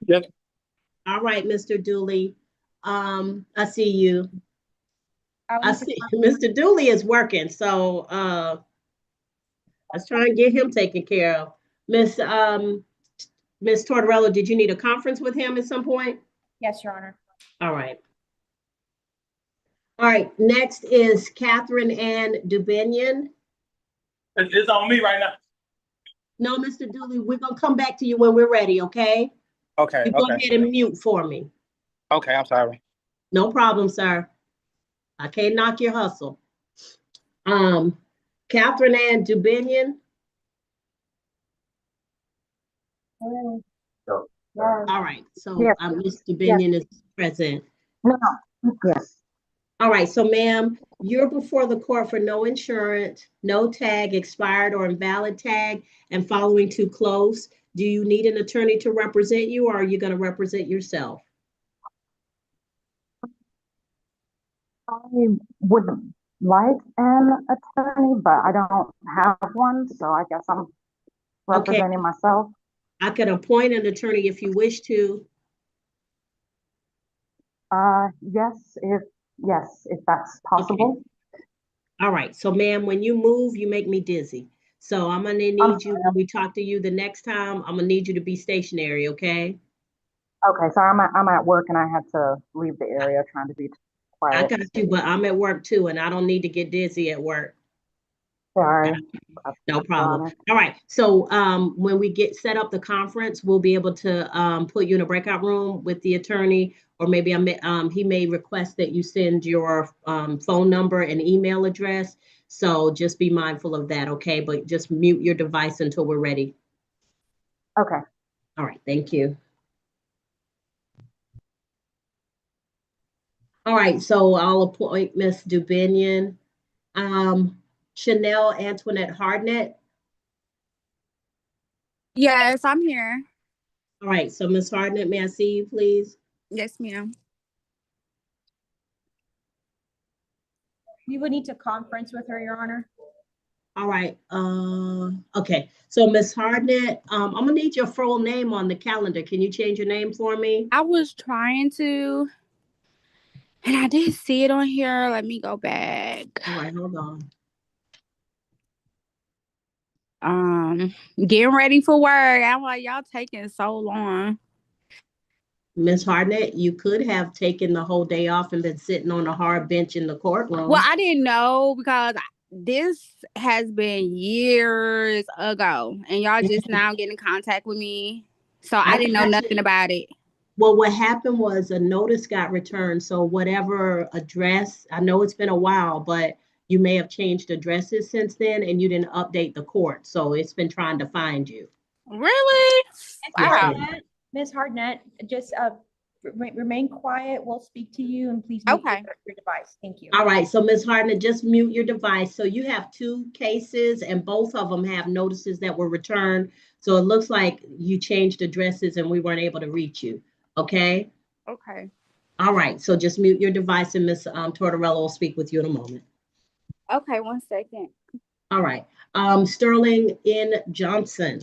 Yes. All right, Mr. Dooley. I see you. I see Mr. Dooley is working, so let's try and get him taken care of. Miss Tortorella, did you need a conference with him at some point? Yes, Your Honor. All right. All right, next is Catherine Ann Dubinion. It's on me right now. No, Mr. Dooley, we're gonna come back to you when we're ready, okay? Okay. You go Okay. ahead and mute for me. Okay. I'm sorry. No problem, sir. I can't knock your hustle. Catherine Ann Dubinion. All right, so Yes. Ms. Dubinion is present. No, yes. All right, so ma'am, you're before the court for no insurance, no tag, expired or invalid tag, and following too close. Do you need an attorney to represent you, or are you going to represent yourself? I would like an attorney, but I don't have one, so I guess I'm representing myself. I could appoint an attorney if you wish to. Yes, if that's possible. Okay. All right, so ma'am, when you move, you make me dizzy. So I'm gonna need you, when we talk to you the next time, I'm gonna need you to be stationary, okay? Okay, so I'm at work and I had to leave the area trying to be quiet. I got you, but I'm at work too, and I don't need to get dizzy at work. Sorry. No problem. All right. So when we get set up the conference, we'll be able to put you in a breakout room with the attorney, or maybe he may request that you send your phone number and email address. So just be mindful of that, okay? But just mute your device until we're ready. Okay. All right. Thank you. All right. So I'll appoint Ms. Dubinion. Chanel Antoinette Hardnett. Yes, I'm here. All right, so Ms. Hardnett, may I see you, please? Yes, ma'am. We would need to conference with her, Your Honor. All right. Okay. So Ms. Hardnett, I'm gonna need your full name on the calendar. Can you change your name for me? I was trying to, and I did see it on here. Let me go back. All right, hold on. Getting ready for work. I'm like, y'all taking so long. Ms. Hardnett, you could have taken the whole day off and been sitting on a hard bench in the courtroom. Well, I didn't know because this has been years ago, and y'all just now getting in contact with me. So I didn't know nothing about it. Well, what happened was a notice got returned. So whatever address, I know it's been a while, but you may have changed addresses since then and you didn't update the court. So it's been trying to find you. Really? Wow. Ms. Hardnett, just remain quiet. We'll speak to you, and please mute your device. Thank you. All right, so Ms. Hardnett, just mute your device. So you have two cases and both of them have notices that were returned. So it looks like you changed addresses and we weren't able to reach you. Okay? Okay. All right, so just mute your device and Ms. Tortorella will speak with you in a moment. Okay, 1 second. All right. Sterling N. Johnson.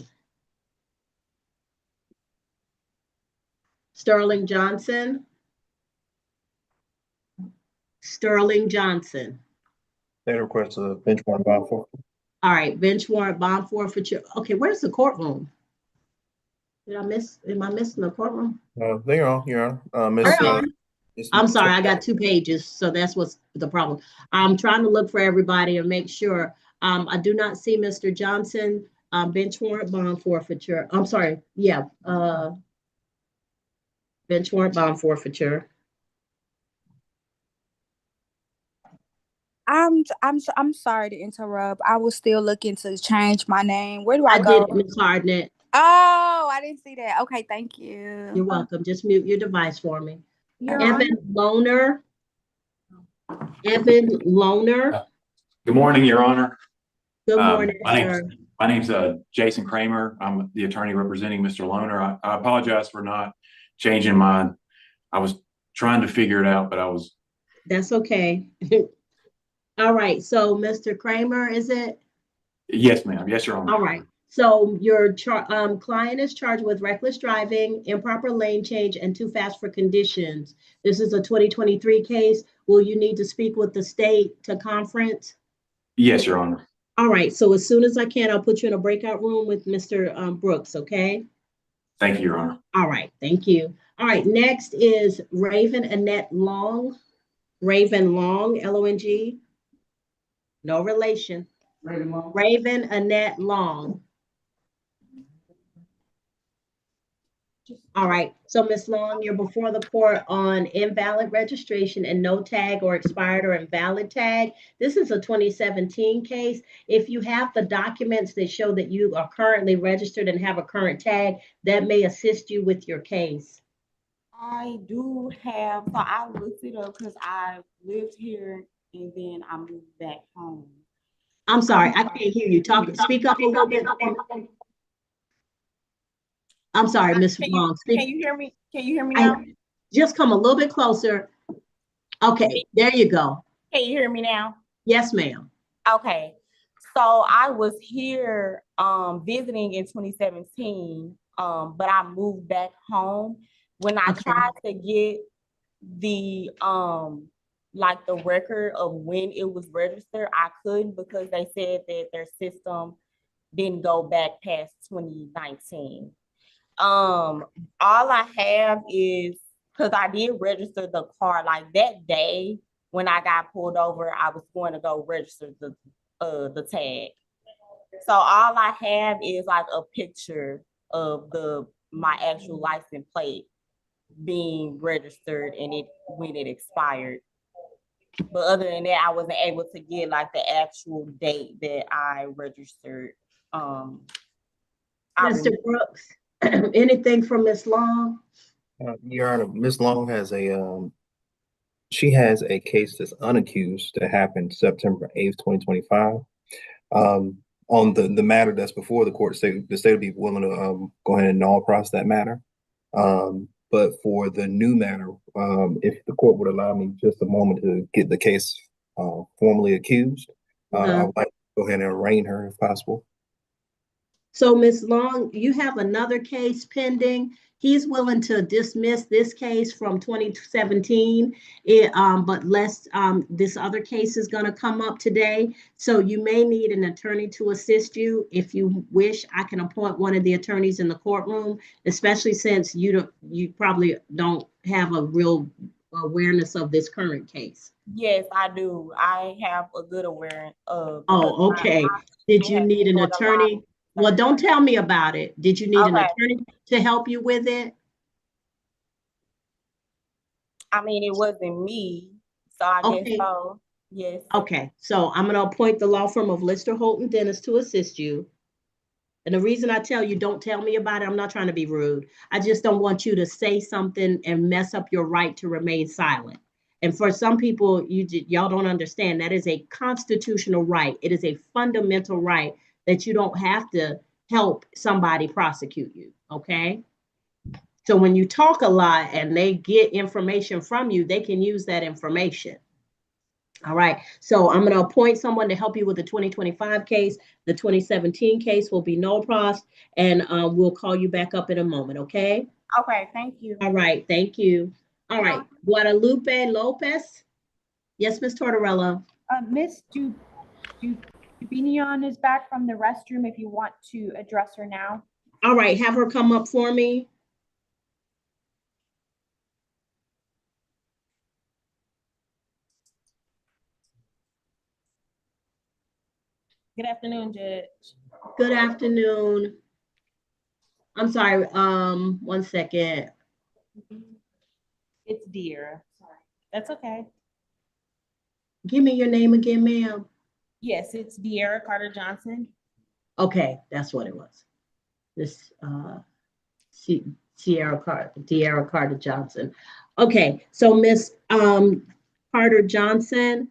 Sterling Johnson. Sterling Johnson. State requests a bench warrant bond for. All right, bench warrant bond forfeiture. Okay, where's the courtroom? Am I missing the courtroom? There you are. Miss. I'm sorry, I got 2 pages, so that's what's the problem. I'm trying to look for everybody and make sure. I do not see Mr. Johnson, bench warrant bond forfeiture. I'm sorry, yeah, bench warrant bond forfeiture. I'm sorry to interrupt. I was still looking to change my name. Where do I go? I did, Ms. Hardnett. Oh, I didn't see that. Okay, thank you. You're welcome. Just mute your device for me. Your Evan Loner. Evan Loner. Good morning, Your Honor. Good morning, sir. My name's Jason Kramer. I'm the attorney representing Mr. Loner. I apologize for not changing mine. I was trying to figure it out, but I was. That's okay. All right. So, Mr. Kramer, is it? Yes, ma'am. Yes, Your Honor. All right. So your client is charged with reckless driving, improper lane change, and too fast for conditions. This is a 2023 case. Will you need to speak with the state to conference? Yes, Your Honor. All right. So as soon as I can, I'll put you in a breakout room with Mr. Brooks, okay? Thank you, Your Honor. All right. Thank you. All right. Next is Raven Annette Long. Raven Long, L-O-N-G. No relation. Raven Annette Long. All right, so Ms. Long, you're before the court on invalid registration and no tag or expired or invalid tag. This is a 2017 case. If you have the documents that show that you are currently registered and have a current tag, that may assist you with your case. I do have, so I looked it up because I lived here and then I moved back home. I'm sorry, I can't hear you. Speak up a little bit. I'm sorry, Ms. Long. Can you hear me? Can you hear me now? Just come a little bit closer. Okay, there you go. Can you hear me now? Yes, ma'am. Okay. So I was here visiting in 2017, but I moved back home. When I tried to get the like the record of when it was registered, I couldn't because they said that their system didn't go back past 2019. All I have is because I did register the car like that day when I got pulled over, I was going to go register the tag. So all I have is like a picture of my actual license plate being registered and when it expired. But other than that, I wasn't able to get like the actual date that I registered. Mr. Brooks, anything from Ms. Long? Your Honor, Ms. Long has she has a case that's unaccused that happened September 8th, 2025. On the matter that's before the court, the state will be willing to go ahead and null process that matter. But for the new matter, if the court would allow me just a moment to get the case formally accused, I would like to go ahead and arraign her if possible. So, Ms. Long, you have another case pending. He's willing to dismiss this case from 2017, but this other case is going to come up today. So you may need an attorney to assist you. If you wish, I can appoint one of the attorneys in the courtroom, especially since you probably don't have a real awareness of this current case. Yes, I do. I have a good awareness of. Oh, okay. Did you need an attorney? Well, don't tell me about it. Did you need an attorney to help you with it? I mean, it wasn't me, so I guess so. Yes. Okay, so I'm going to appoint the law firm of Lister Holton Dennis to assist you. And the reason I tell you don't tell me about it, I'm not trying to be rude. I just don't want you to say something and mess up your right to remain silent. And for some people, y'all don't understand that is a constitutional right. It is a fundamental right that you don't have to help somebody prosecute you, okay? So when you talk a lot and they get information from you, they can use that information. All right, so I'm going to appoint someone to help you with the 2025 case. The 2017 case will be no pros, and we'll call you back up in a moment, okay? Okay, thank you. All right, thank you. All right, Guadalupe Lopez. Yes, Ms. Tortorella. Miss Dubinion is back from the restroom if you want to address her now. All right, have her come up for me. Good afternoon, Judge. Good afternoon. I'm sorry, 1 second. It's Dear. Sorry. That's okay. Give me your name again, ma'am. Yes, it's De'Ara Carter Johnson. Okay, that's what it was. This De'Ara Carter Johnson. Okay, so Miss Carter Johnson,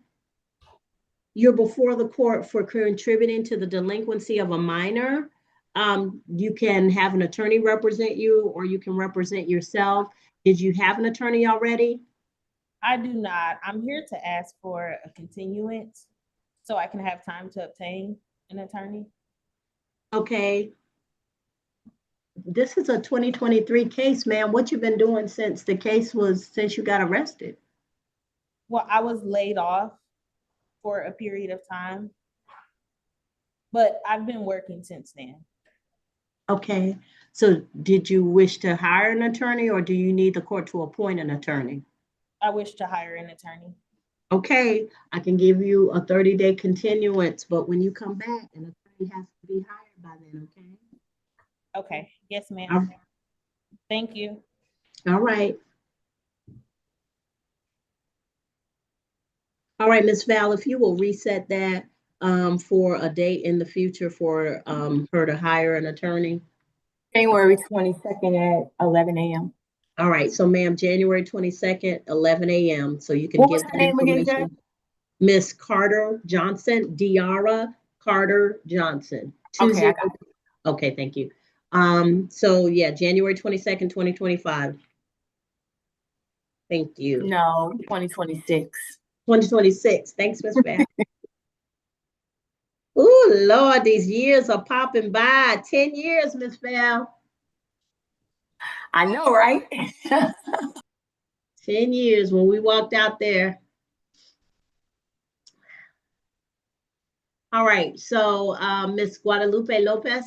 you're before the court for contributing to the delinquency of a minor. You can have an attorney represent you, or you can represent yourself. Did you have an attorney already? I do not. I'm here to ask for a continuance so I can have time to obtain an attorney. Okay. This is a 2023 case, ma'am. What you been doing since you got arrested? Well, I was laid off for a period of time, but I've been working since then. Okay. So did you wish to hire an attorney, or do you need the court to appoint an attorney? I wish to hire an attorney. Okay, I can give you a 30-day continuance, but when you come back, an attorney has to be hired by then, okay? Okay. Yes, ma'am. Thank you. All right. All right, Ms. Val, if you will reset that for a date in the future for her to hire an attorney. January 22nd at 11 a.m. All right, so ma'am, January 22nd, 11 a.m. So you can What give was that her name again, information. Miss Carter Johnson, De'Ara Carter Johnson. Okay, I got it. Okay, thank you. So yeah, January 22nd, 2025. Thank you. No, 2026. 2026. Thanks, Ms. Val. Oh, Lord, these years are popping by. 10 years, Ms. Val. I know, right? 10 years when we walked out there. All right, so Ms. Guadalupe Lopez.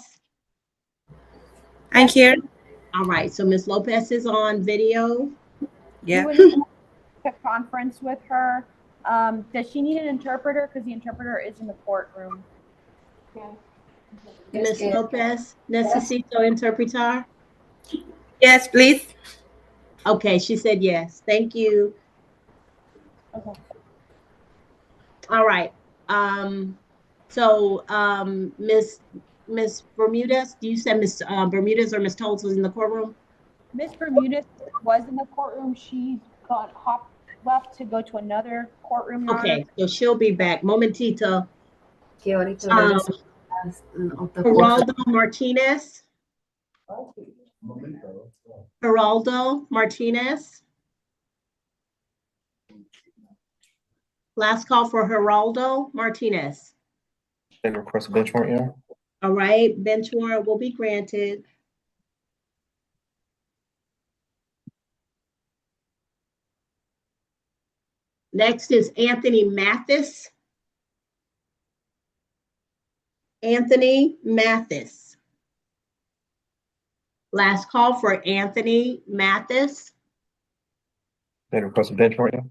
I'm here. All right, so Ms. Lopez is on video. You would need to conference with her. Does she need an interpreter? Because the interpreter is in the courtroom. Ms. Lopez, necesito interpretar? Yes, please. Okay, she said yes. Thank you. Okay. All right. Miss Bermudez, do you say Miss Bermudez or Miss Tolles was in the courtroom? Miss Bermudez was in the courtroom. She's left to go to another courtroom. Your Okay, Honor. so she'll be back. Momentito. Geraldo Martinez. Geraldo Martinez. Last call for Geraldo Martinez. They request a bench warrant, yeah? All right, bench warrant will be granted. Next is Anthony Mathis. Anthony Mathis. Last call for Anthony Mathis. They request a bench warrant, yeah?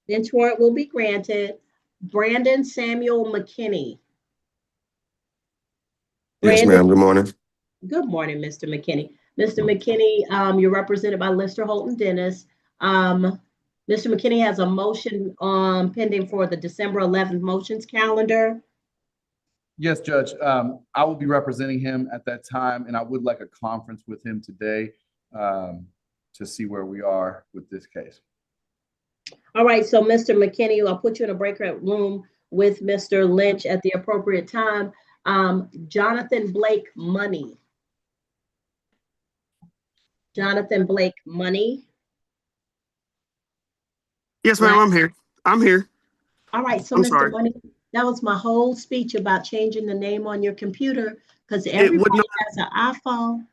Bench warrant will be granted. Brandon Samuel McKinney. Yes, ma'am. Good morning. Good morning, Mr. McKinney. Mr. McKinney, you're represented by Lister Holton Dennis. Mr. McKinney has a motion pending for the December 11th motions calendar. Yes, Judge. I will be representing him at that time, and I would like a conference with him today to see where we are with this case. All right, so Mr. McKinney, I'll put you in a breakout room with Mr. Lynch at the appropriate time. Jonathan Blake Money. Jonathan Blake Money. Yes, ma'am. I'm here. I'm here. All right, so I'm Mr. sorry. Money, that was my whole speech about changing the name on your computer because everybody has an iPhone.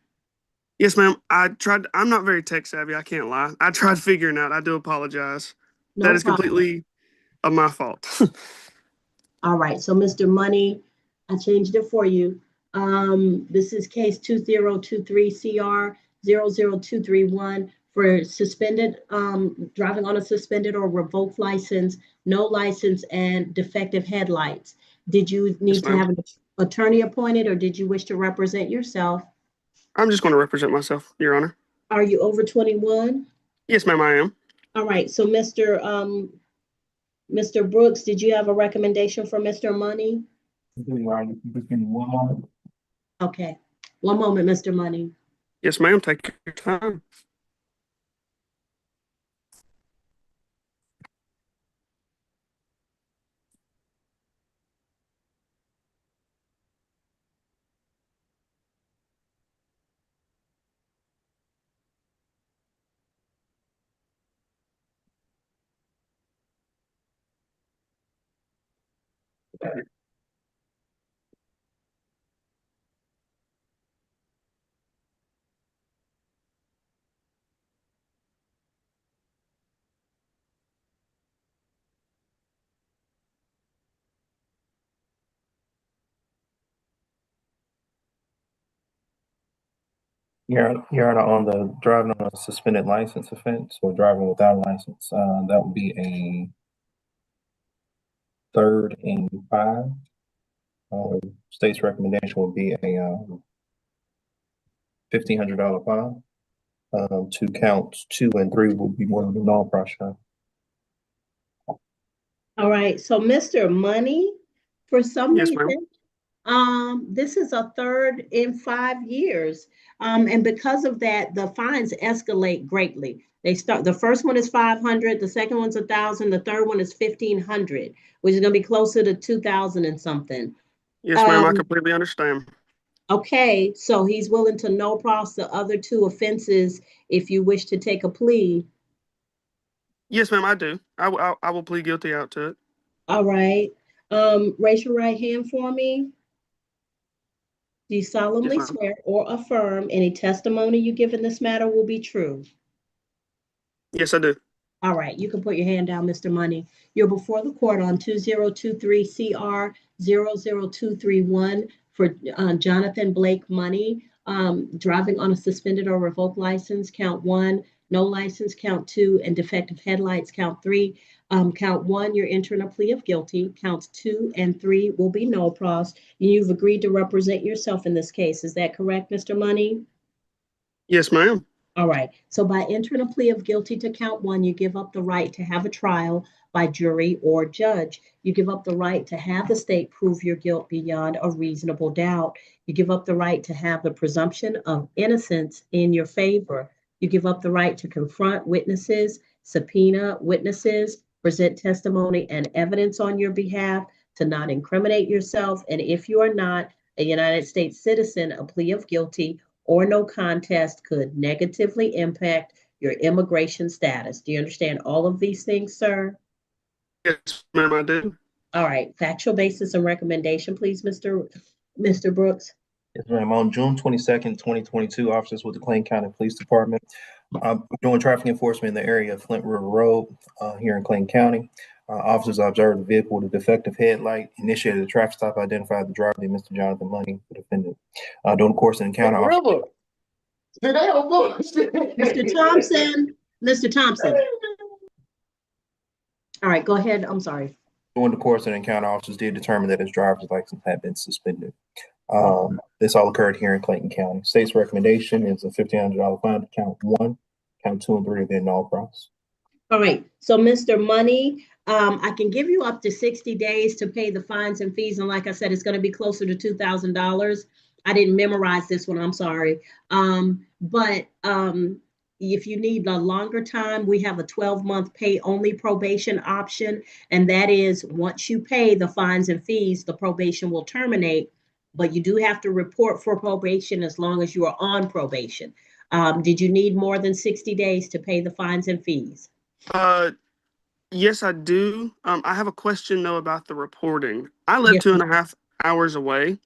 Yes, ma'am. I'm not very tech savvy. I can't lie. I tried figuring out. I do apologize. No That is problem. completely of my fault. All right, so Mr. Money, I changed it for you. This is case 2023 CR 00231 for suspended, driving on a suspended or revoked license, no license, and defective headlights. Did you need to ma'am. have an attorney appointed, or did you wish to represent yourself? I'm just going to represent myself, Your Honor. Are you over 21? Yes, ma'am, I am. All right, so Mr. Brooks, did you have a recommendation for Mr. Money? Okay, one moment, Mr. Money. Yes, ma'am. Take your time. Your Honor, on the driving on a suspended license offense or driving without a license, that would be a 3rd and 5. State's recommendation would be a $1,500 fine. 2 counts 2 and 3 will be more than the non-process. All right, so Mr. Money, for some Yes, ma'am. reason, this is a 3rd in 5 years. And because of that, the fines escalate greatly. The first one is 500, the second one's 1,000, the third one is 1,500, which is gonna be closer to 2,000 and something. Yes, ma'am. I completely understand. Okay, so he's willing to no process the other 2 offenses if you wish to take a plea. Yes, ma'am, I do. I will plead guilty out to it. All right. Raise your right hand for me. Do you solemnly Yes, ma'am. swear or affirm any testimony you give in this matter will be true? Yes, I do. All right, you can put your hand down, Mr. Money. You're before the court on 2023 CR 00231 for Jonathan Blake Money, driving on a suspended or revoked license, count 1, no license, count 2, and defective headlights, count 3. Count 1, you're entering a plea of guilty. Counts 2 and 3 will be no pros. You've agreed to represent yourself in this case. Is that correct, Mr. Money? Yes, ma'am. All right. So by entering a plea of guilty to count 1, you give up the right to have a trial by jury or judge. You give up the right to have the state prove your guilt beyond a reasonable doubt. You give up the right to have the presumption of innocence in your favor. You give up the right to confront witnesses, subpoena witnesses, present testimony and evidence on your behalf, to not incriminate yourself. And if you are not a United States citizen, a plea of guilty or no contest could negatively impact your immigration status. Do you understand all of these things, sir? Yes, ma'am, I do. All right, factual basis and recommendation, please, Mr. Brooks. Yes, ma'am. On June 22nd, 2022, officers with the Clayton County Police Department doing traffic enforcement in the area of Flint River Road here in Clayton County. Officers observed the vehicle with a defective headlight, initiated a traffic stop, identified the driver, Mr. Jonathan Money, the defendant. During the course of the encounter, Mr. Thompson, Mr. Thompson. All right, go ahead. I'm sorry. During the course of the encounter, officers did determine that his driver's license had been suspended. This all occurred here in Clayton County. State's recommendation is a $1,500 fine to count 1, count 2 and 3 have been no cross. All right, so Mr. Money, I can give you up to 60 days to pay the fines and fees. And like I said, it's going to be closer to $2,000. I didn't memorize this one, I'm sorry. But if you need a longer time, we have a 12-month pay only probation option. And that is once you pay the fines and fees, the probation will terminate. But you do have to report for probation as long as you are on probation. Did you need more than 60 days to pay the fines and fees? Yes, I do. I have a question though about the reporting. I live 2.5 hours away.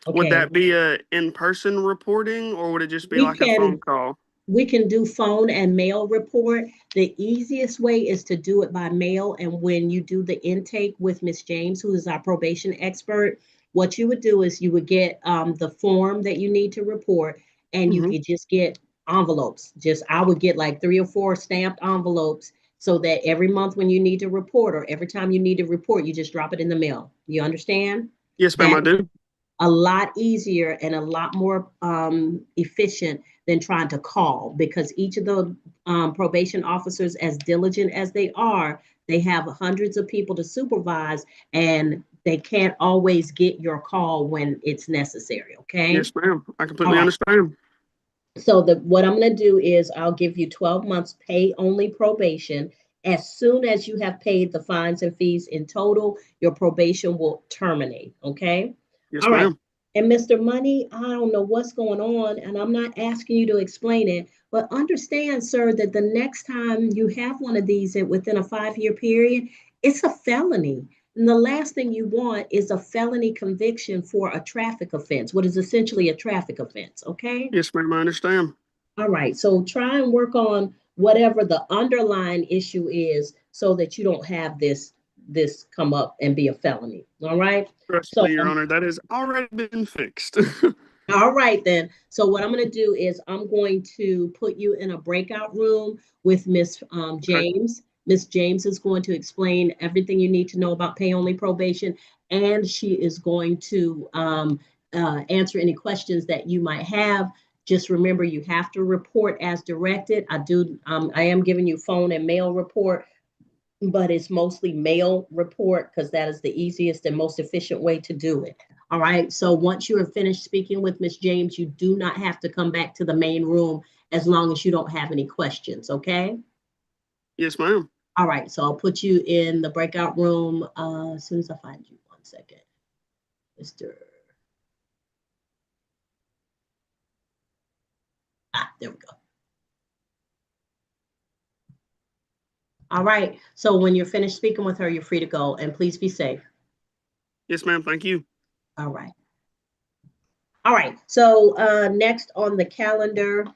Would Okay, that be a in-person reporting or would it just be we like a phone can call? we can do phone and mail report. The easiest way is to do it by mail. And when you do the intake with Miss James, who is our probation expert, what you would do is you would get the form that you need to report, and you could just get envelopes. I would get like 3 or 4 stamped envelopes so that every month when you need to report or every time you need to report, you just drop it in the mail. You understand? Yes, ma'am, I do. A lot easier and a lot more efficient than trying to call, because each of the probation officers, as diligent as they are, they have hundreds of people to supervise and they can't always get your call when it's necessary. Okay. Yes, ma'am. I All completely right. understand. So what I'm going to do is I'll give you 12 months pay only probation. As soon as you have paid the fines and fees in total, your probation will terminate. Okay. Yes, All right. ma'am. And Mr. Money, I don't know what's going on, and I'm not asking you to explain it, but understand, sir, that the next time you have one of these within a 5-year period, it's a felony. And the last thing you want is a felony conviction for a traffic offense, what is essentially a traffic offense, okay? Yes, ma'am, I understand. All right, so try and work on whatever the underlying issue is so that you don't have this come up and be a felony. All right. Trust So me, Your Honor, that has already been fixed. all right then. So what I'm going to do is I'm going to put you in a breakout room with Miss James. Miss James is going to explain everything you need to know about pay only probation, and she is going to answer any questions that you might have. Just remember, you have to report as directed. I am giving you phone and mail report, but it's mostly mail report because that is the easiest and most efficient way to do it. All right. So once you are finished speaking with Miss James, you do not have to come back to the main room as long as you don't have any questions. Okay. Yes, ma'am. All right. So I'll put you in the breakout room as soon as I find you. 1 second, Mr. There we go. All right. So when you're finished speaking with her, you're free to go, and please be safe. Yes, ma'am. Thank you. All right. All right. So next on the calendar,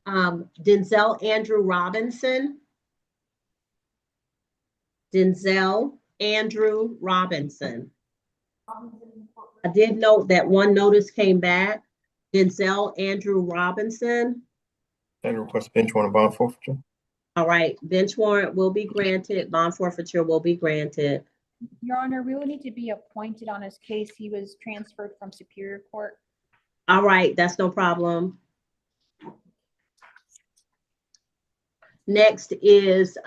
Denzel Andrew Robinson. Denzel Andrew Robinson. I did note that one notice came back. Denzel Andrew Robinson. And request bench warrant bond forfeiture. All right, bench warrant will be granted. Bond forfeiture will be granted. Your Honor, we will need to be appointed on his case. He was transferred from Superior Court. All right, that's no problem. Next is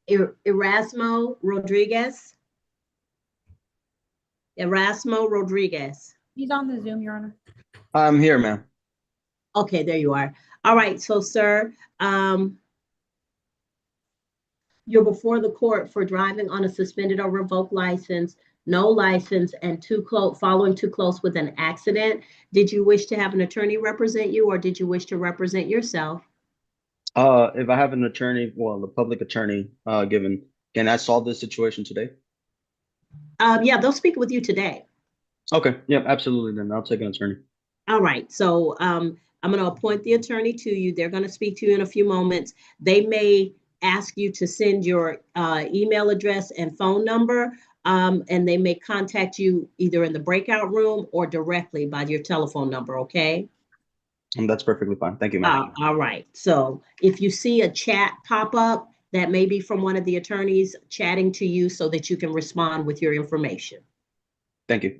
Erasmo Rodriguez. Erasmo Rodriguez. He's on the Zoom, Your Honor. I'm here, ma'am. Okay, there you are. All right, so sir, you're before the court for driving on a suspended or revoked license, no license, and following too close with an accident. Did you wish to have an attorney represent you, or did you wish to represent yourself? If I have an attorney, well, the public attorney, can I solve this situation today? Yeah, they'll speak with you today. Okay, yeah, absolutely. Then I'll take an attorney. All right, so I'm going to appoint the attorney to you. They're going to speak to you in a few moments. They may ask you to send your email address and phone number, and they may contact you either in the breakout room or directly by your telephone number, okay? That's perfectly fine. Thank you, ma'am. All right, so if you see a chat pop up, that may be from one of the attorneys chatting to you so that you can respond with your information. Thank you.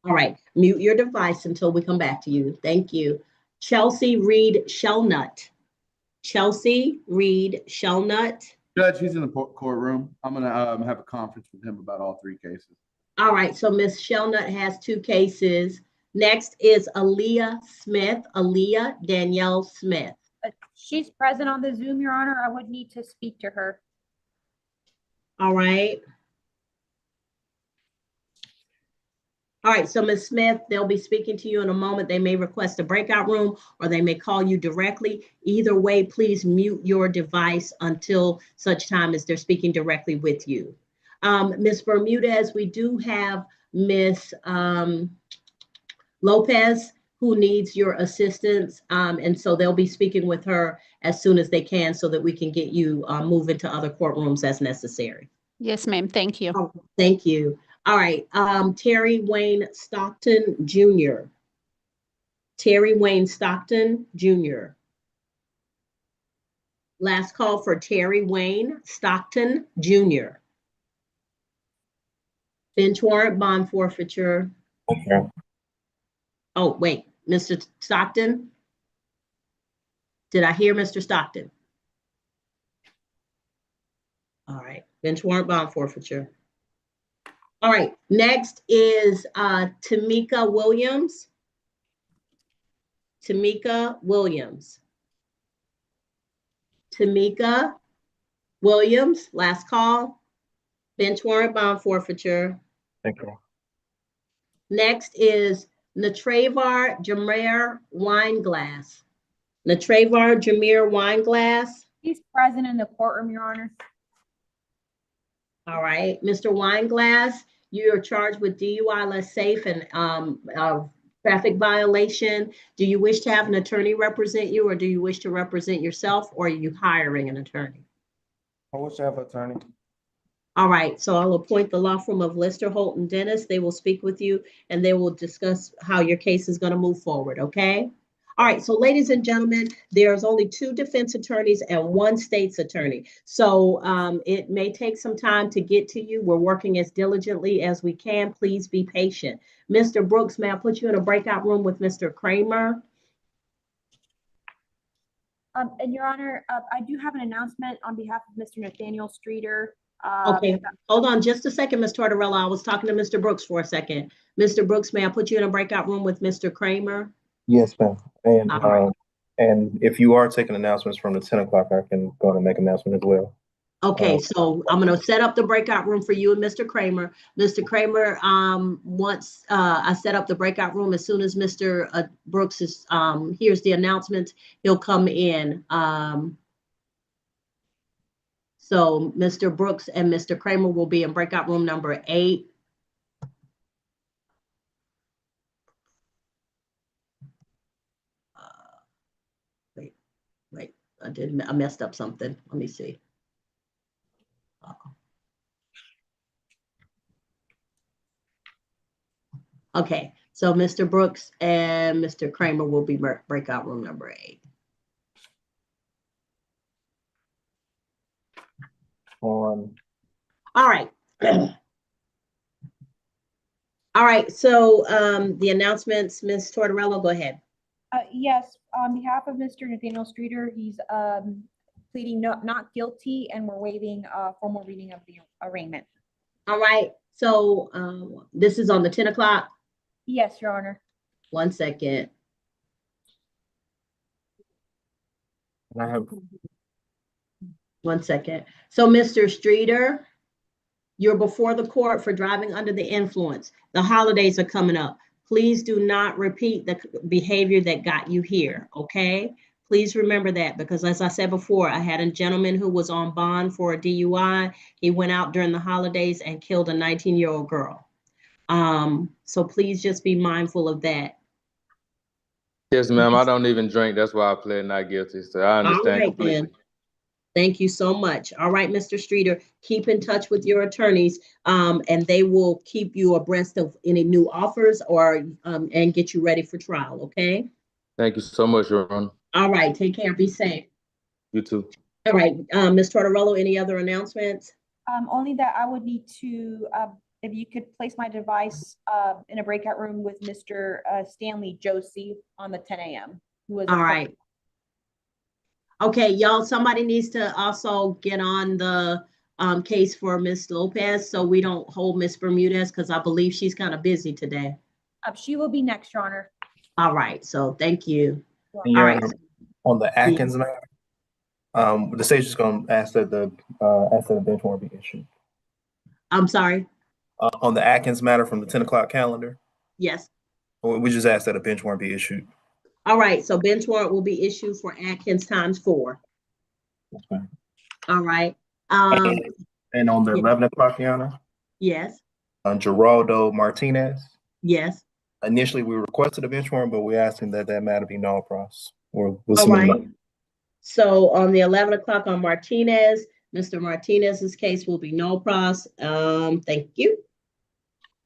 All right, mute your device until we come back to you. Thank you. Chelsea Reed Shellnut. Chelsea Reed Shellnut. Judge, he's in the courtroom. I'm going to have a conference with him about all 3 cases. All right, so Ms. Shellnut has 2 cases. Next is Aaliyah Smith. Aaliyah Danielle Smith. She's present on the Zoom, Your Honor. I would need to speak to her. All right. All right, so Ms. Smith, they'll be speaking to you in a moment. They may request a breakout room or they may call you directly. Either way, please mute your device until such time as they're speaking directly with you. Ms. Bermudez, we do have Ms. Lopez who needs your assistance. And so they'll be speaking with her as soon as they can so that we can get you moved into other courtrooms as necessary. Yes, ma'am. Thank you. Oh, thank you. All right. Terry Wayne Stockton Jr. Terry Wayne Stockton Jr. Last call for Terry Wayne Stockton Jr. Bench warrant, bond forfeiture. Okay. Oh, wait, Mr. Stockton? Did I hear Mr. Stockton? All right, bench warrant, bond forfeiture. All right, next is Tamika Williams. Tamika Williams. Tamika Williams, last call. Bench warrant, bond forfeiture. Thank you. Next is Natravar Jameer Wineglass. Natravar Jameer Wineglass. He's present in the courtroom, Your Honor. All right, Mr. Wineglass, you are charged with DUI less safe and traffic violation. Do you wish to have an attorney represent you, or do you wish to represent yourself, or are you hiring an attorney? I wish I have an attorney. All right, so I'll appoint the law firm of Lister, Holt, and Dennis. They will speak with you and they will discuss how your case is going to move forward, okay? All right, so ladies and gentlemen, there's only 2 defense attorneys and 1 state's attorney. So it may take some time to get to you. We're working as diligently as we can. Please be patient. Mr. Brooks, may I put you in a breakout room with Mr. Kramer? And Your Honor, I do have an announcement on behalf of Mr. Nathaniel Streeter. Okay, hold on just a second, Ms. Tortorella. I was talking to Mr. Brooks for a second. Mr. Brooks, may I put you in a breakout room with Mr. Kramer? Yes, ma'am. And All right. and if you are taking announcements from the 10 o'clock, I can go and make an announcement as well. Okay, so I'm going to set up the breakout room for you and Mr. Kramer. Mr. Kramer, once I set up the breakout room, as soon as Mr. Brooks is hears the announcements, he'll come in. So Mr. Brooks and Mr. Kramer will be in breakout room number 8. Wait, I messed up something. Let me see. Okay, so Mr. Brooks and Mr. Kramer will be breakout room number 8. All right. All right, so the announcements, Ms. Tortorella, go ahead. Yes, on behalf of Mr. Nathaniel Streeter, he's pleading not guilty, and we're waiving formal reading of the arraignment. All right, so this is on the 10 o'clock? Yes, Your Honor. 1 second. I have 1 second. So Mr. Streeter, you're before the court for driving under the influence. The holidays are coming up. Please do not repeat the behavior that got you here, okay? Please remember that, because as I said before, I had a gentleman who was on bond for a DUI. He went out during the holidays and killed a 19-year-old girl. So please just be mindful of that. Yes, ma'am. I don't even drink. That's why I pled not guilty. So I understand completely. Then. Thank you so much. All right, Mr. Streeter, keep in touch with your attorneys, and they will keep you abreast of any new offers or and get you ready for trial, okay? Thank you so much, Your Honor. All right, take care. Be safe. You too. All right, Ms. Tortorella, any other announcements? Only that I would need to, if you could place my device in a breakout room with Mr. Stanley Josie on the 10 a.m. All right. Okay, y'all, somebody needs to also get on the case for Ms. Lopez so we don't hold Ms. Bermudez, because I believe she's kind of busy today. She will be next, Your Honor. All right, so thank you. All right. On the Atkins matter, the stage is going to ask that the bench warrant be issued. I'm sorry? On the Atkins matter from the 10 o'clock calendar? Yes. We just asked that a bench warrant be issued. All right, so bench warrant will be issued for Atkins ×4. Okay. All right. And on the Yes. 11 o'clock, Your Honor, Yes, Geraldo Martinez. yes. Initially, we requested a bench warrant, but we're asking that that matter be null pros. We'll All submit right. So on the 11 o'clock on Martinez, Mr. Martinez's case will be no pros. Thank you.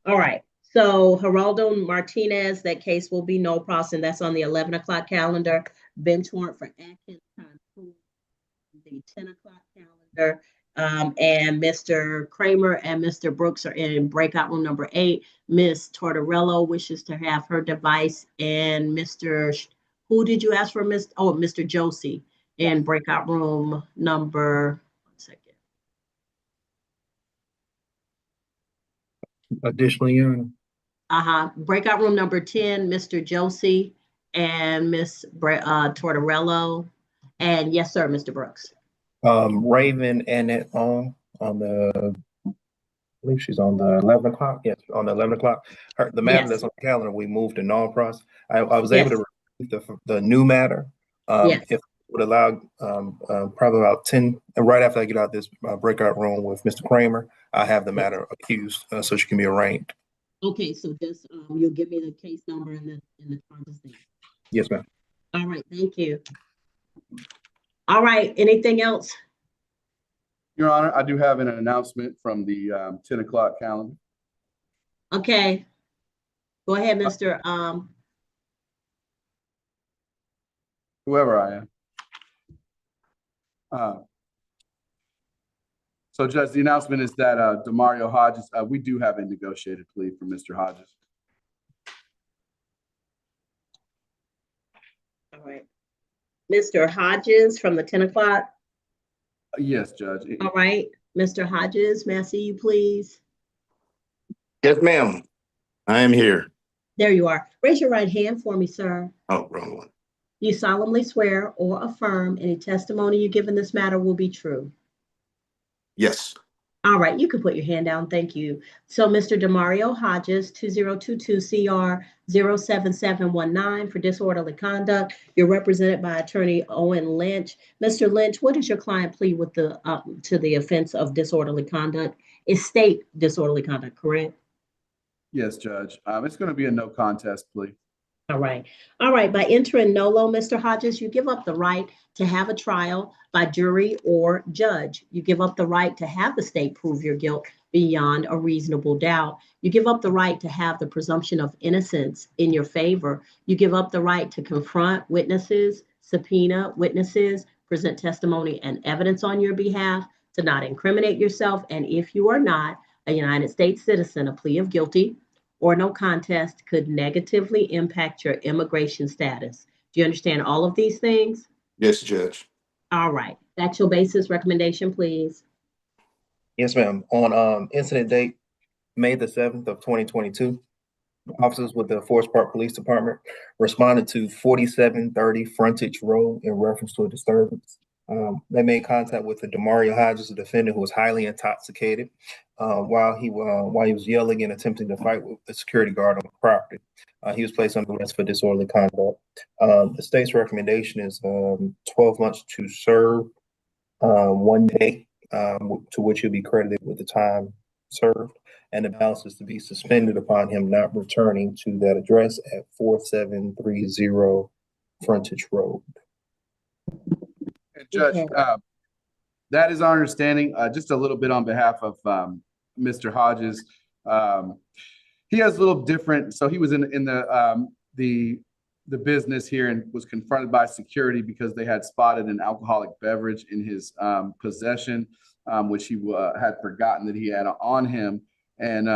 All right. So Geraldo Martinez, that case will be no pros, and that's on the 11 o'clock calendar. Bench warrant for Atkins, the 10 o'clock calendar. And Mr. Kramer and Mr. Brooks are in breakout room number 8. Miss Tortorello wishes to have her device, and who did you ask for, Miss? Oh, Mr. Josie in breakout room number, 1 second. Additionally, Your Honor, Breakout room number 10, Mr. Josie and Miss Tortorello. And yes, sir, Mr. Brooks. Raven Annette on the, I believe she's on the 11 o'clock. Yes, on the 11 o'clock. The matter Yes. that's on the calendar, we moved to null pros. I was Yes. able to receive the new matter. Yes. If it would allow probably about 10, and right after I get out this breakout room with Mr. Kramer, I have the matter accused, so she can be arraigned. Okay, so just you'll give me the case number and the charges there. Yes, ma'am. All right, thank you. All right, anything else? Your Honor, I do have an announcement from the 10 o'clock calendar. Okay. Go ahead, Mr. Whoever I am. So Judge, the announcement is that Demario Hodges, we do have a negotiated plea for Mr. Hodges. All right. Mr. Hodges from the 10 o'clock. Yes, Judge. All right. Mr. Hodges, may I see you, please? Yes, ma'am. I am here. There you are. Raise your right hand for me, sir. Oh, wrong one. You solemnly swear or affirm any testimony you give in this matter will be true. Yes. All right, you can put your hand down. Thank you. So, Mr. Demario Hodges, 2022 CR 07719 for disorderly conduct. You're represented by Attorney Owen Lynch. Mr. Lynch, what is your client plea with the to the offense of disorderly conduct? It's state disorderly conduct, correct? Yes, Judge. It's going to be a no contest plea. All right. All right. By entering nolo, Mr. Hodges, you give up the right to have a trial by jury or judge. You give up the right to have the state prove your guilt beyond a reasonable doubt. You give up the right to have the presumption of innocence in your favor. You give up the right to confront witnesses, subpoena witnesses, present testimony and evidence on your behalf, to not incriminate yourself. And if you are not a United States citizen, a plea of guilty or no contest could negatively impact your immigration status. Do you understand all of these things? Yes, Judge. All right. That's your basis recommendation, please. Yes, ma'am. On incident date, May the 7th of 2022, officers with the Forest Park Police Department responded to 4730 Frontage Road in reference to a disturbance. They made contact with the Demario Hodges, a defendant who was highly intoxicated while he was yelling and attempting to fight with the security guard on the property. He was placed under arrest for disorderly conduct. The state's recommendation is 12 months to serve, 1 day to which he'll be credited with the time served, and the balance is to be suspended upon him not returning to that address at 4730 Frontage Road. And Judge, that is our understanding. Just a little bit on behalf of Mr. Hodges. He has a little different. So he was in the business here and was confronted by security because they had spotted an alcoholic beverage in his possession, which he had forgotten that he had on him. And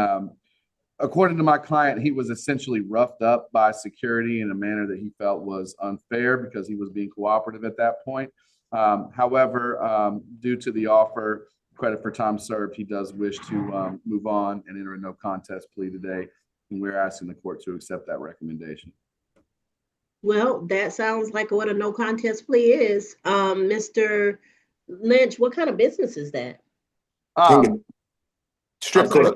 according to my client, he was essentially roughed up by security in a manner that he felt was unfair because he was being cooperative at that point. However, due to the offer, credit for time served, he does wish to move on and enter a no contest plea today. And we're asking the court to accept that recommendation. Well, that sounds like what a no contest plea is. Mr. Lynch, what kind of business is that? Strip club.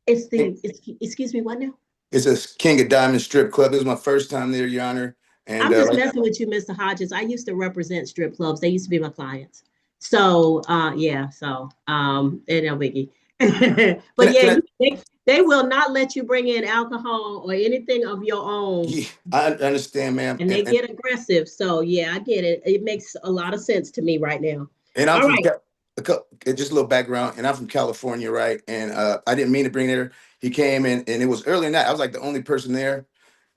Excuse me, what now? It's a King of Diamonds strip club. It was my first time there, Your Honor. And I'm just messing with you, Mr. Hodges. I used to represent strip clubs. They used to be my clients. So, yeah, so, and no biggie. But yeah, they will not let you bring in alcohol or anything of your own. Yeah, I understand, ma'am. And they get aggressive. So yeah, I get it. It makes a lot of sense to me right now. And I'm All from right. just a little background, and I'm from California, right? And I didn't mean to bring it there. He came in, and it was early in that. I was like the only person there,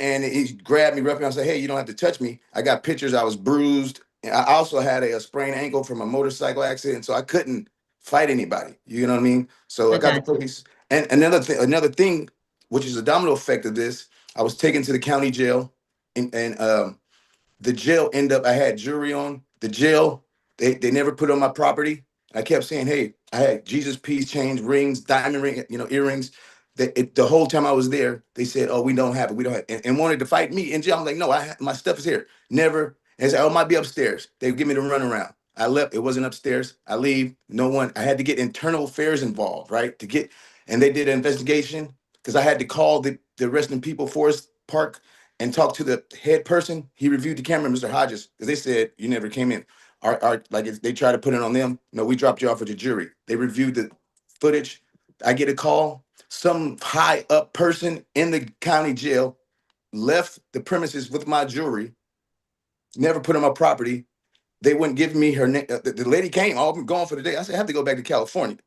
and he grabbed me roughly. I said, "Hey, you don't have to touch me." I got pictures. I was bruised. And I also had a sprained ankle from a motorcycle accident, so I couldn't fight anybody. You know what I mean? So I got the police. And another thing, which is a domino effect of this, I was taken to the county jail, and the jail I had jury on the jail. They never put on my property. I kept saying, hey, I had Jesus piece chains, rings, diamond ring, earrings. The whole time I was there, they said, oh, we don't have it. We don't have it. And wanted to fight me in jail. I'm like, no, my stuff is here. Never. And they said, oh, it might be upstairs. They give me the runaround. I left. It wasn't upstairs. I leave. No one. I had to get internal affairs involved, right? And they did an investigation because I had to call the Resting People Forest Park and talk to the head person. He reviewed the camera, Mr. Hodges, because they said you never came in. Like if they try to put it on them, no, we dropped you off with the jury. They reviewed the footage. I get a call. Some high up person in the county jail left the premises with my jewelry, never put on my property. They wouldn't give me her name. The lady came, I'm gone for the day. I said, I have to go back to California.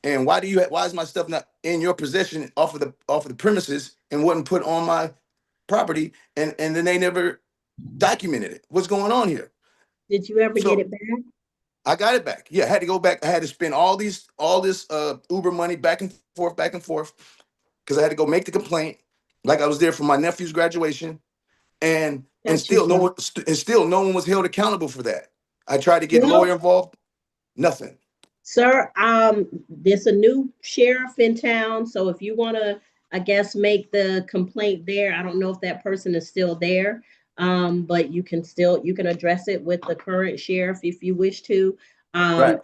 And why is my stuff not in your possession off of the premises and wasn't put on my property? And then they never documented it. What's going on here? Did you ever get it back? I got it back. Yeah, I had to go back. I had to spend all this Uber money back and forth, because I had to go make the complaint. Like I was there for my nephew's graduation, and still no one was held accountable for that. I tried to get a lawyer involved. Nothing. Sir, there's a new sheriff in town, so if you want to, I guess, make the complaint there. I don't know if that person is still there, but you can address it with the current sheriff if you wish to. Right.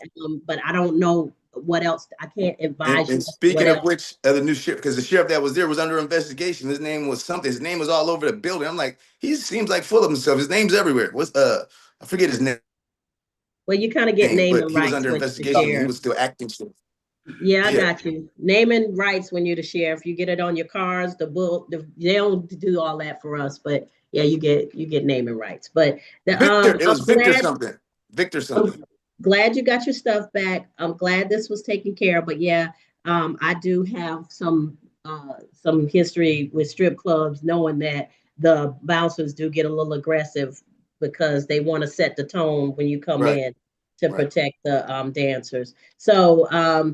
But I don't know what else. I can't advise you. And speaking of which, the new sheriff, because the sheriff that was there was under investigation. His name was something. His name was all over the building. I'm like, he seems like full of himself. His name's everywhere. I forget his name. Well, you kind of get naming but he rights was under with the investigation. sheriff. He was still acting. Yeah, I got you. Naming rights when you're the sheriff. You get it on your cars, they don't do all that for us, but yeah, you get naming rights. But Victor, it was Victor something. Victor something. Glad you got your stuff back. I'm glad this was taken care of. But yeah, I do have some history with strip clubs, knowing that the bouncers do get a little aggressive because they want to set the tone when you come in to protect the dancers. So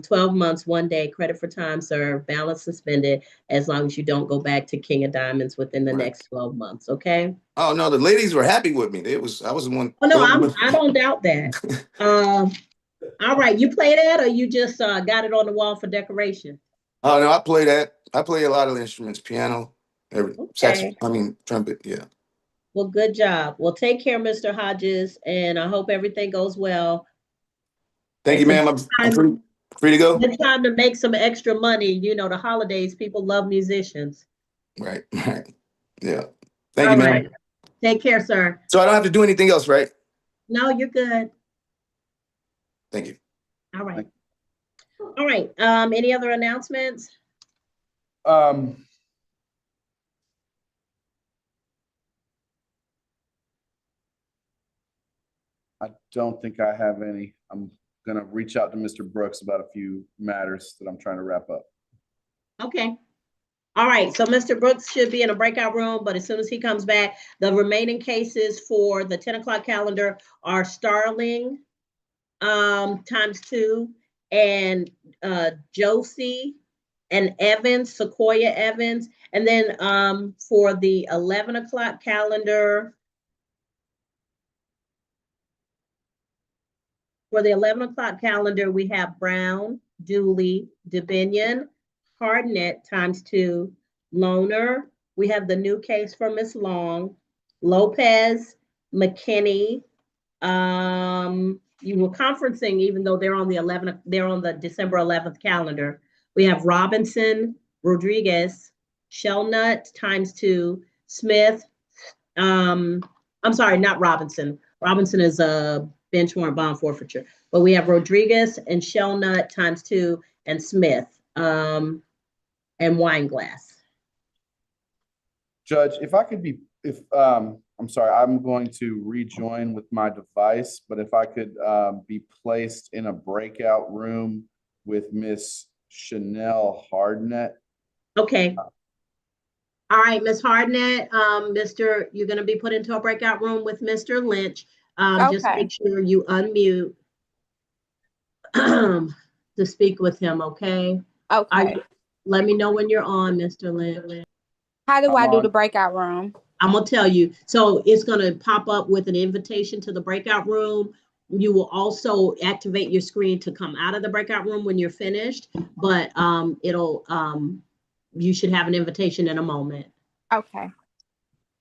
12 months, 1 day, credit for time served, balance suspended, as long as you don't go back to King of Diamonds within the next 12 months. Okay. Oh no, the ladies were happy with me. I was the one. Oh no, I don't doubt that. All right, you play that, or you just got it on the wall for decoration? Oh no, I play that. I play a lot of instruments, piano, trumpet. Yeah. Well, good job. Well, take care, Mr. Hodges, and I hope everything goes well. Thank you, ma'am. I'm free to go. It's time to make some extra money. You know, the holidays, people love musicians. Right. Yeah. Thank you, ma'am. Take care, sir. So I don't have to do anything else, right? No, you're good. Thank you. All right. All right. Any other announcements? I don't think I have any. I'm gonna reach out to Mr. Brooks about a few matters that I'm trying to wrap up. Okay. All right. So Mr. Brooks should be in a breakout room, but as soon as he comes back, the remaining cases for the 10 o'clock calendar are Starling ×2 and Josie and Evans, Sequoia Evans. And then for the 11 o'clock calendar, we have Brown, Dooley, DeBinion, Hardnett ×2, Loner. We have the new case for Miss Long, Lopez, McKinney. You were conferencing, even though they're on the December 11th calendar. We have Robinson, Rodriguez, Shellnut ×2, Smith. I'm sorry, not Robinson. Robinson is bench warrant bond forfeiture. But we have Rodriguez and Shellnut ×2 and Smith and Wineglass. Judge, if I could be, I'm sorry, I'm going to rejoin with my device, but if I could be placed in a breakout room with Miss Chanel Hardnett. Okay. All right, Ms. Hardnett, you're going to be put into a breakout room with Mr. Lynch. Just make sure you unmute to speak with him, okay? Okay. Let me know when you're on, Mr. Lynch. How do I do the breakout room? I'm going to tell you. So it's going to pop up with an invitation to the breakout room. You will also activate your screen to come out of the breakout room when you're finished, but you should have an invitation in a moment. Okay.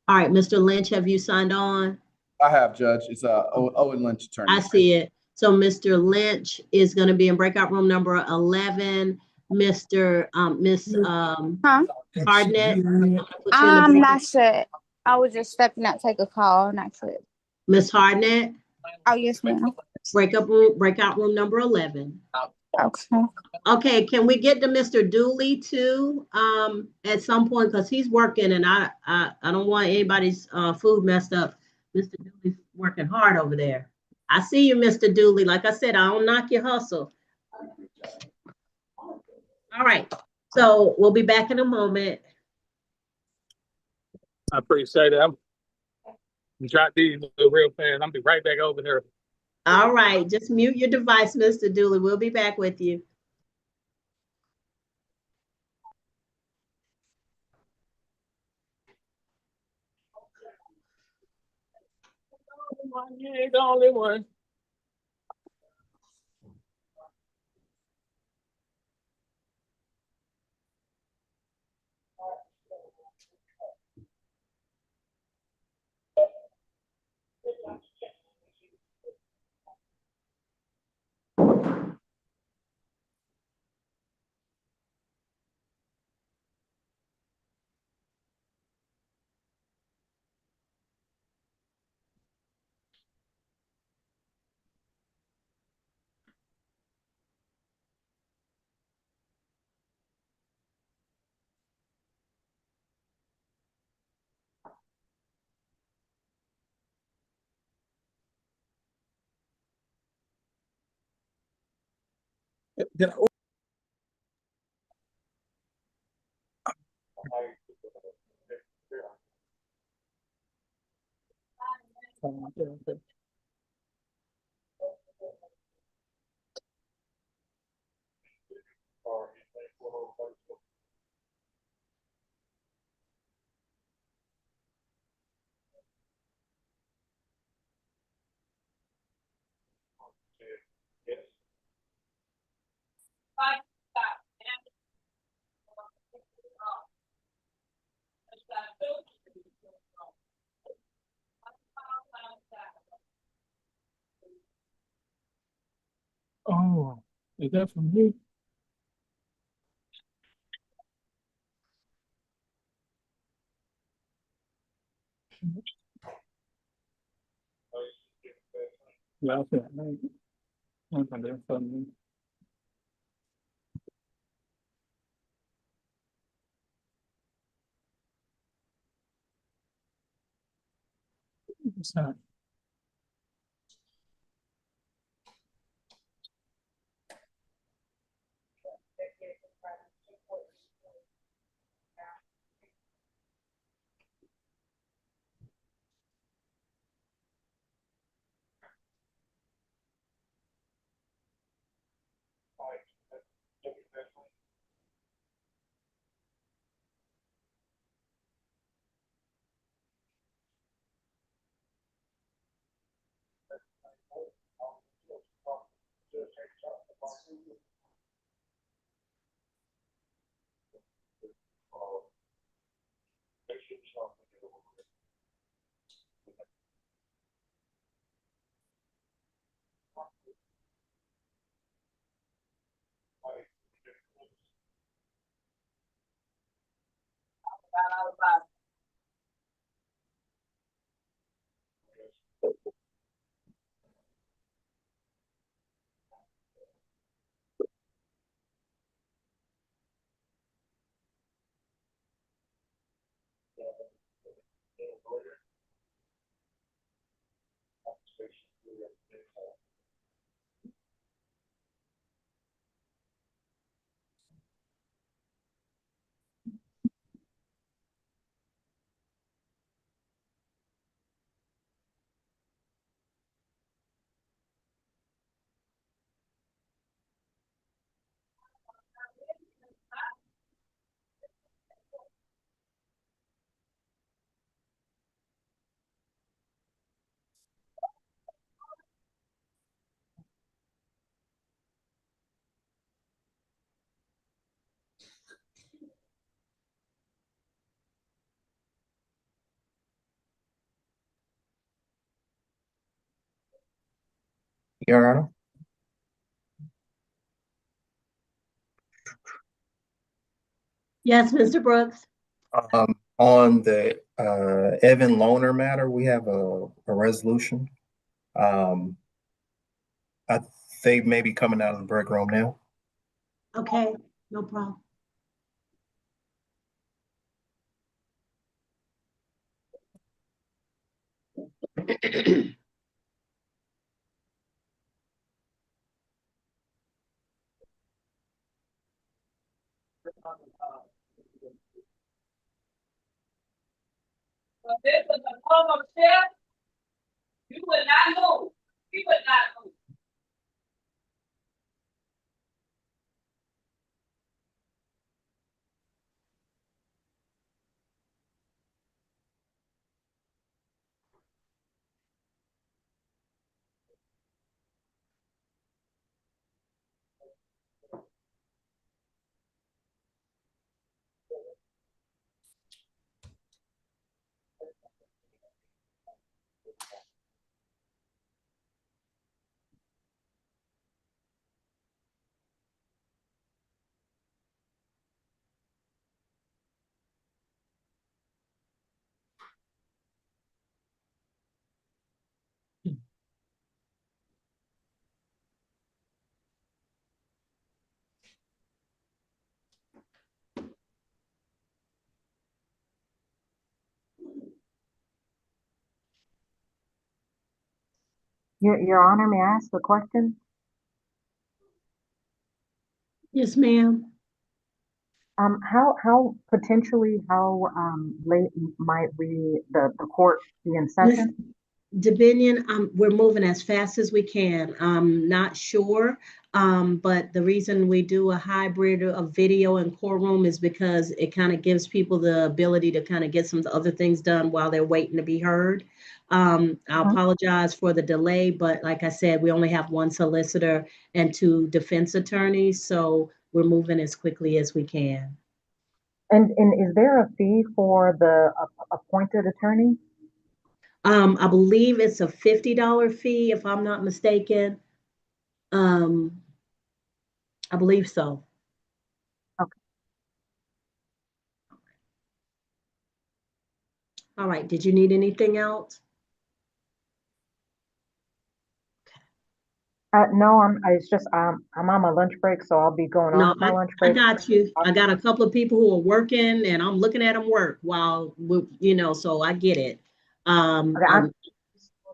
All right, Mr. Lynch, have you signed on? I have, Judge. It's Owen Lynch, attorney. I see it. So Mr. Lynch is going to be in breakout room number 11. Miss Hardnett. I'm not sure. I was just stepping out, take a call. I'm not sure. Miss Hardnett. Oh, yes, ma'am. Breakout room number 11. Okay. Okay, can we get to Mr. Dooley too at some point, because he's working and I don't want anybody's food messed up. Mr. Dooley's working hard over there. I see you, Mr. Dooley. Like I said, I don't knock your hustle. All right, so we'll be back in a moment. I appreciate it. I'm drop these real fast. I'll be right back over here. All right, just mute your device, Mr. Dooley. We'll be back with you. You ain't the only one. Did I Oh, is that from me? Yeah, I said, that's from me. It's not. Your Honor. Yes, Mr. Brooks. On the Evan Loner matter, we have a resolution. I They may be coming out of the break room now. Okay, no problem. This is a form of share. You would not move. We would not move. Your Honor, may I ask a question? Yes, ma'am. How potentially, late might the court be in session? Dominion, we're moving as fast as we can. I'm not sure, but the reason we do a hybrid of video and courtroom is because it kind of gives people the ability to kind of get some other things done while they're waiting to be heard. I apologize for the delay, but like I said, we only have one solicitor and two defense attorneys, so we're moving as quickly as we can. And is there a fee for the appointed attorney? I believe it's a $50 fee, if I'm not mistaken. I believe so. Okay. All right. Did you need anything else? No, it's just I'm on my lunch break, so I'll be going No, off my lunch I break. got you. I got a couple of people who are working and I'm looking at them work while so I get it. Okay, I do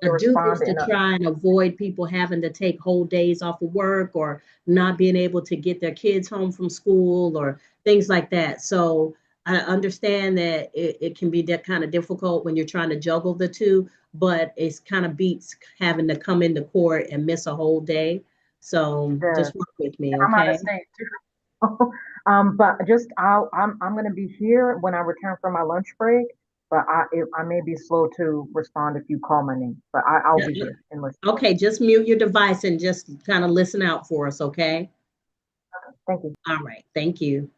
this respond to in a, try and avoid people having to take whole days off of work or not being able to get their kids home from school or things like that. So I understand that it can be that kind of difficult when you're trying to juggle the two, but it's kind of beats having to come into court and miss a whole day. So just work with me, I'm out okay? of state too. But just I'm gonna be here when I return from my lunch break. But I may be slow to respond if you call my name. But I'll be here and listen. Okay, just mute your device and just kind of listen out for us, okay? Thank you. All right, thank you.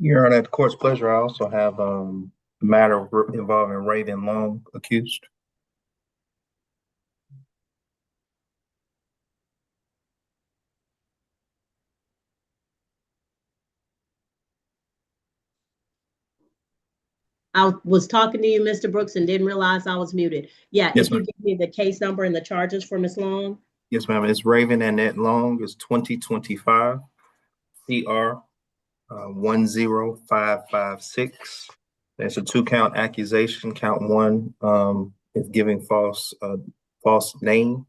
Your Honor, at the court's pleasure, I also have a matter involving Raven Long accused. I was talking to you, Mr. Brooks, and didn't realize I was muted. Yeah, Yes, if you ma'am. give me the case number and the charges for Ms. Long. Yes, ma'am. It's Raven Annette Long. It's 2025 CR 10556. There's a 2-count accusation. Count 1 is giving false name.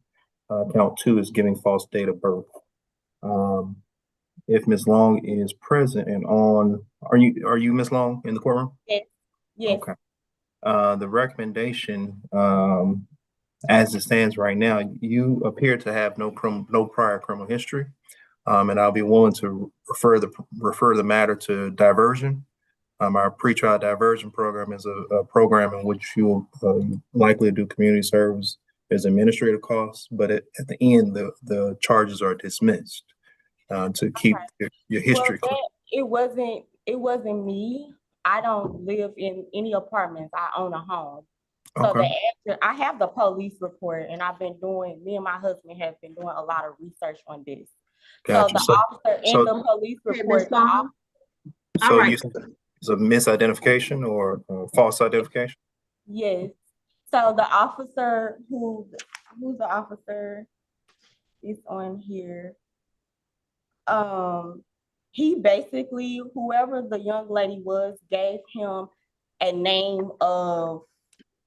Count 2 is giving false date of birth. If Ms. Long is present and on, are you Ms. Long in the courtroom? Yes. Yes. Okay. The recommendation, as it stands right now, you appear to have no prior criminal history, and I'll be willing to refer the matter to diversion. Our pretrial diversion program is a program in which you'll likely do community service as administrative costs, but at the end, the charges are dismissed to keep your history clean. It wasn't me. I don't live in any apartments. I own a home. So the Okay, answer, I have the police report, and me and my husband have been doing a lot of research on this. So gotcha. the officer in So, the police Okay, Ms. report, Long. All so right. you said it's a misidentification or false identification? yes. So the officer who's the officer is on here. He basically, whoever the young lady was, gave him a name of,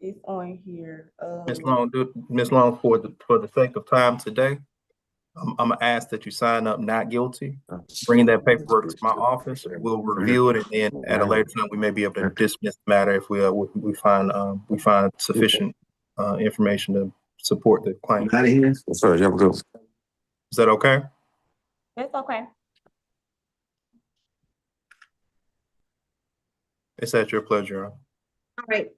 it's on here. Ms. Long, for the sake of time today, I'm gonna ask that you sign up not guilty. Bring that paperwork to my office. We'll review it, and then at a later time, we may be able to dismiss the matter if we find sufficient information to support the claim. Out of here. Sorry, y'all go. Is that okay? It's okay. It's at your pleasure. All right.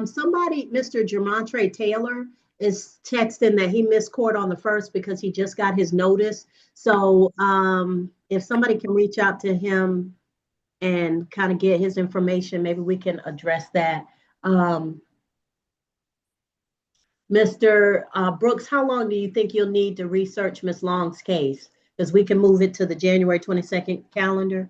Somebody, Mr. Jermontre Taylor, is texting that he missed court on the 1st because he just got his notice. So if somebody can reach out to him and kind of get his information, maybe we can address that. Mr. Brooks, how long do you think you'll need to research Ms. Long's case? Because we can move it to the January 22nd calendar.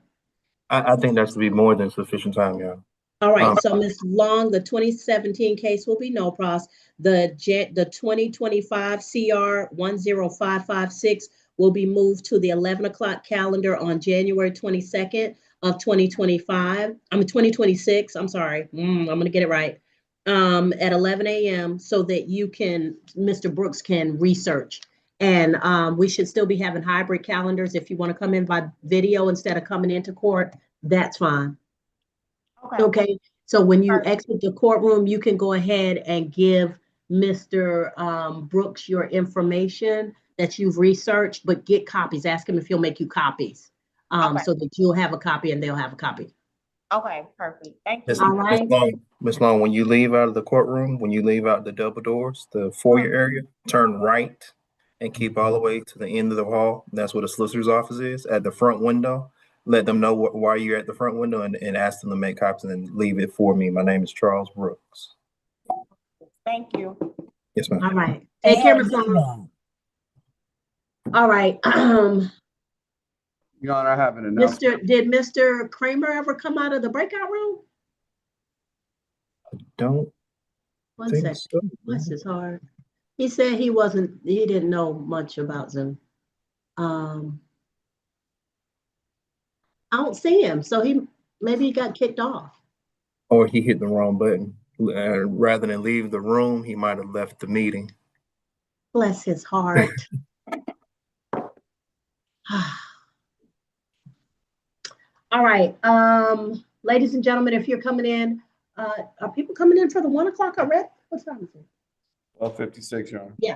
I think that's to be more than sufficient time, yeah. All right, so Ms. Long, the 2017 case will be no pros. The 2025 CR 10556 will be moved to the 11 o'clock calendar on January 22nd of 2026. I'm sorry, I'm gonna get it right. At 11 a.m. so that Mr. Brooks can research. And we should still be having hybrid calendars. If you want to come in by video instead of coming into court, that's fine. Okay, so when you exit the courtroom, you can go ahead and give Mr. Brooks your information that you've researched, but get copies. Ask him if he'll make you copies so that you'll have a copy and they'll have a copy. Okay, perfect. Thank you. All right. Ms. Long, when you leave out of the courtroom, when you leave out the double doors, the foyer area, turn right and keep all the way to the end of the hall. That's where the solicitor's office is, at the front window. Let them know why you're at the front window and ask them to make copies and leave it for me. My name is Charles Brooks. Thank you. Yes, ma'am. All right. Take care, Ms. Long. All right. Your Honor, I have an announcement. Did Mr. Kramer ever come out of the breakout room? Don't One think second. so. Bless his heart. He said he didn't know much about Zoom. I don't see him, so maybe he got kicked off. Or he hit the wrong button. Rather than leave the room, he might have left the meeting. Bless his heart. All right, ladies and gentlemen, if you're coming in, are people coming in for the 1 o'clock already? What time is it? 12:56, Your Honor. Yeah.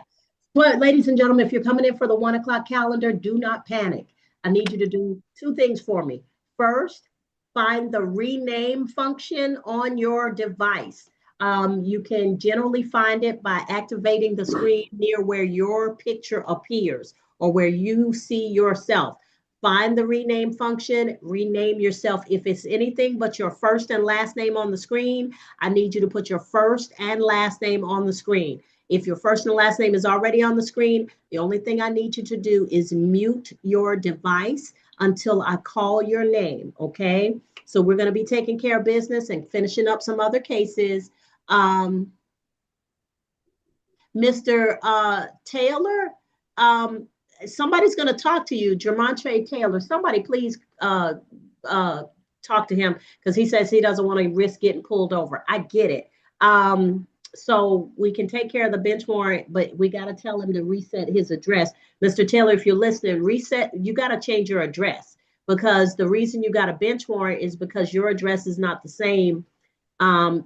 Well, ladies and gentlemen, if you're coming in for the 1 o'clock calendar, do not panic. I need you to do two things for me. First, find the rename function on your device. You can generally find it by activating the screen near where your picture appears or where you see yourself. Find the rename function, rename yourself. If it's anything but your first and last name on the screen, I need you to put your first and last name on the screen. If your first and last name is already on the screen, the only thing I need you to do is mute your device until I call your name, okay? So we're gonna be taking care of business and finishing up some other cases. Mr. Taylor, somebody's gonna talk to you, Jermontre Taylor. Somebody please talk to him because he says he doesn't want to risk getting pulled over. I get it. So we can take care of the bench warrant, but we got to tell him to reset his address. Mr. Taylor, if you're listening, you got to change your address because the reason you got a bench warrant is because your address is not the same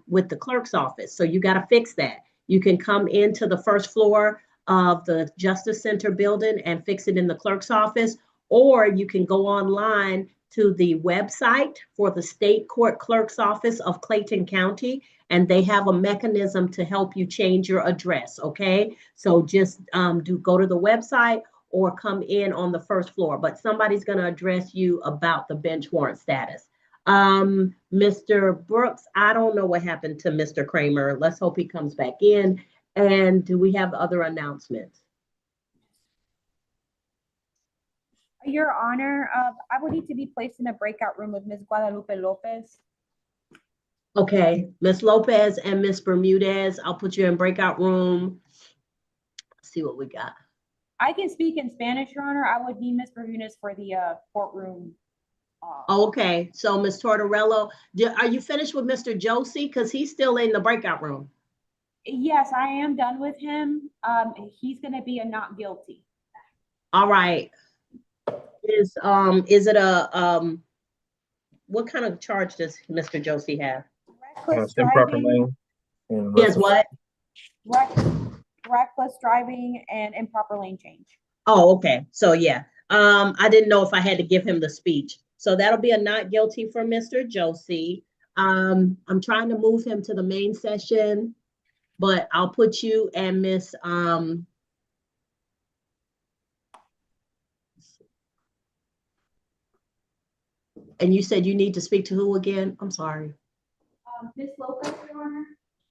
with the clerk's office. So you got to fix that. You can come into the first floor of the Justice Center building and fix it in the clerk's office, or you can go online to the website for the State Court Clerk's Office of Clayton County, and they have a mechanism to help you change your address, okay? So just go to the website or come in on the first floor, but somebody's gonna address you about the bench warrant status. Mr. Brooks, I don't know what happened to Mr. Kramer. Let's hope he comes back in. And do we have other announcements? Your Honor, I would need to be placed in a breakout room with Ms. Guadalupe Lopez. Okay, Ms. Lopez and Ms. Bermudez, I'll put you in breakout room. Let's see what we got. I can speak in Spanish, Your Honor. I would need Ms. Bermudez for the courtroom. Okay, so Ms. Tortorello, are you finished with Mr. Josie? Because he's still in the breakout room. Yes, I am done with him. He's gonna be a not guilty. All right. Is it a what kind of charge does Mr. Josie have? Reckless improper driving. lane and Yes, reckless- what? Reckless driving and improper lane change. Oh, okay. So yeah. I didn't know if I had to give him the speech. So that'll be a not guilty for Mr. Josie. I'm trying to move him to the main session, but I'll put you and Miss and you said you need to speak to who again? I'm sorry. Ms. Lopez, Your Honor.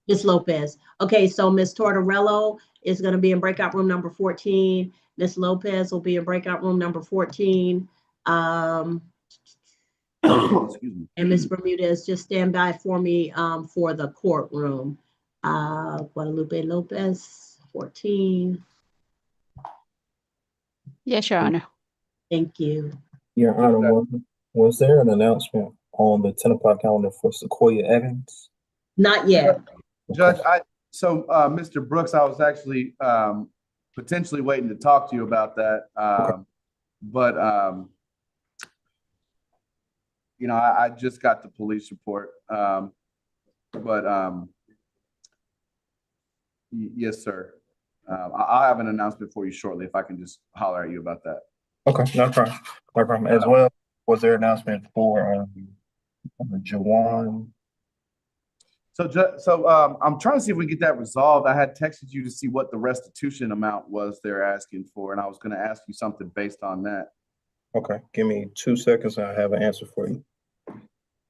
Ms. Lopez. Okay, so Ms. Tortorello is going to be in breakout room number 14. Ms. Lopez will be in breakout room number 14. And Ms. Bermudez, just stand by for me for the courtroom. Guadalupe Lopez, 14. Yes, Your Honor. Thank you. Your Honor, was there an announcement on the 10 o'clock calendar for Sequoia Evans? Not yet. Judge, Mr. Brooks, I was actually potentially waiting to talk to you about that. But you know, I just got the police report. Yes, sir. I'll have an announcement for you shortly if I can just holler at you about that. Okay, no problem. No problem. As well, was there an announcement for Jawan? So I'm trying to see if we can get that resolved. I had texted you to see what the restitution amount was they're asking for, and I was going to ask you something based on that. Okay, give me 2 seconds. I have an answer for you. All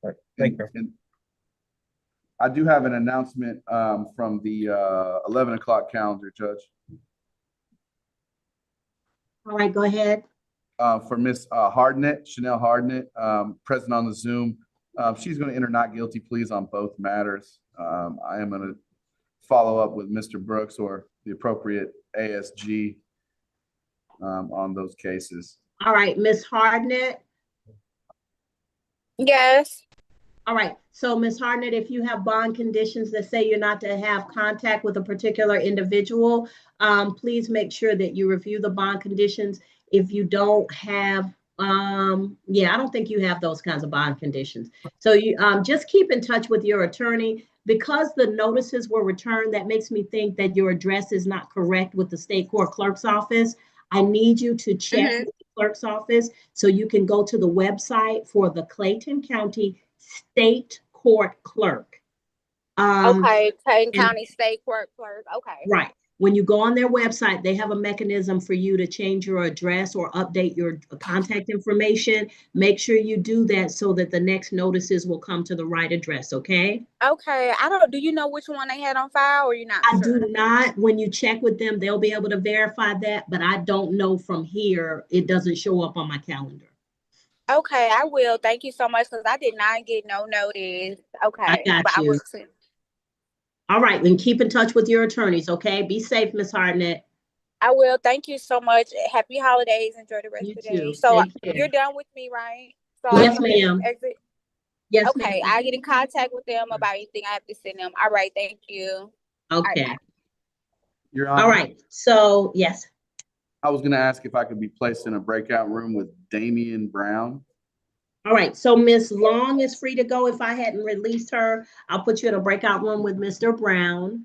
right, thank you. And I do have an announcement from the 11 o'clock calendar, Judge. All right, go ahead. For Miss Hardnett, Chanel Hardnett, present on the Zoom. She's going to enter not guilty pleas on both matters. I am going to follow up with Mr. Brooks or the appropriate ASG on those cases. All right, Ms. Hardnett. Yes. All right, so Ms. Hardnett, if you have bond conditions that say you're not to have contact with a particular individual, please make sure that you review the bond conditions. If you don't have, I don't think you have those kinds of bond conditions. So you just keep in touch with your attorney. Because the notices were returned, that makes me think that your address is not correct with the state court clerk's office. I need you to check with the clerk's office so you can go to the website for the Clayton County State Court Clerk. Okay, Clayton County State Court Clerk. Okay. Right. When you go on their website, they have a mechanism for you to change your address or update your contact information. Make sure you do that so that the next notices will come to the right address, okay? Okay. Do you know which one they had on file or you're not I sure? do not. When you check with them, they'll be able to verify that, but I don't know from here. It doesn't show up on my calendar. Okay, I will. Thank you so much because I did not get no notice. Okay. I got but you. I will see. All right, then keep in touch with your attorneys, okay? Be safe, Ms. Hardnett. I will. Thank you so much. Happy holidays. Enjoy the rest of the day. too. So Take care. you're done with me, right? So Yes, I can ma'am. exit. Yes, Okay, ma'am. I get in contact with them about anything I have to send them. All right, thank you. Okay. Right, Your All Honor, right. So, yes. I was going to ask if I could be placed in a breakout room with Damian Brown. All right. So Miss Long is free to go. If I hadn't released her, I'll put you in a breakout room with Mr. Brown.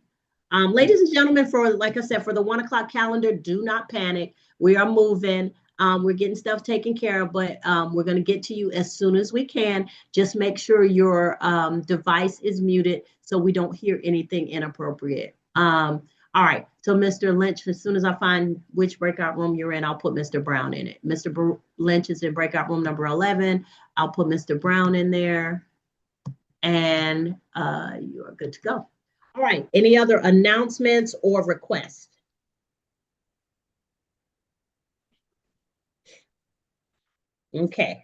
Ladies and gentlemen, like I said, for the 1 o'clock calendar, do not panic. We are moving. We're getting stuff taken care of, but we're going to get to you as soon as we can. Just make sure your device is muted so we don't hear anything inappropriate. All All right. So Mr. Lynch, as soon as I find which breakout room you're in, I'll put Mr. Brown in it. Lynch is in breakout room number 11. I'll put Mr. Brown in there. And you are good to go. All right. Any other announcements or requests? Okay.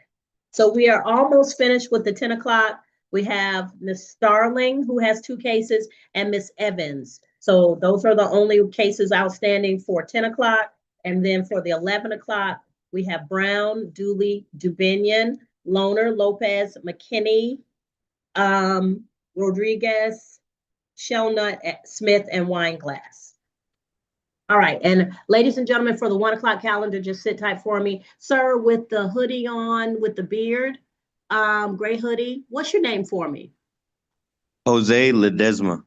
So we are almost finished with the 10 o'clock. We have Miss Starling, who has 2 cases, and Miss Evans. So those are the only cases outstanding for 10 o'clock. And then for the 11 o'clock, we have Brown, Dooley, Dubinion, Loner, Lopez, McKinney, Rodriguez, Shelnut, Smith, and Wineglass. All right, and ladies and gentlemen, for the 1 o'clock calendar, just sit tight for me. Sir, with the hoodie on, with the beard, gray hoodie, what's your name for me? Jose Ledesma.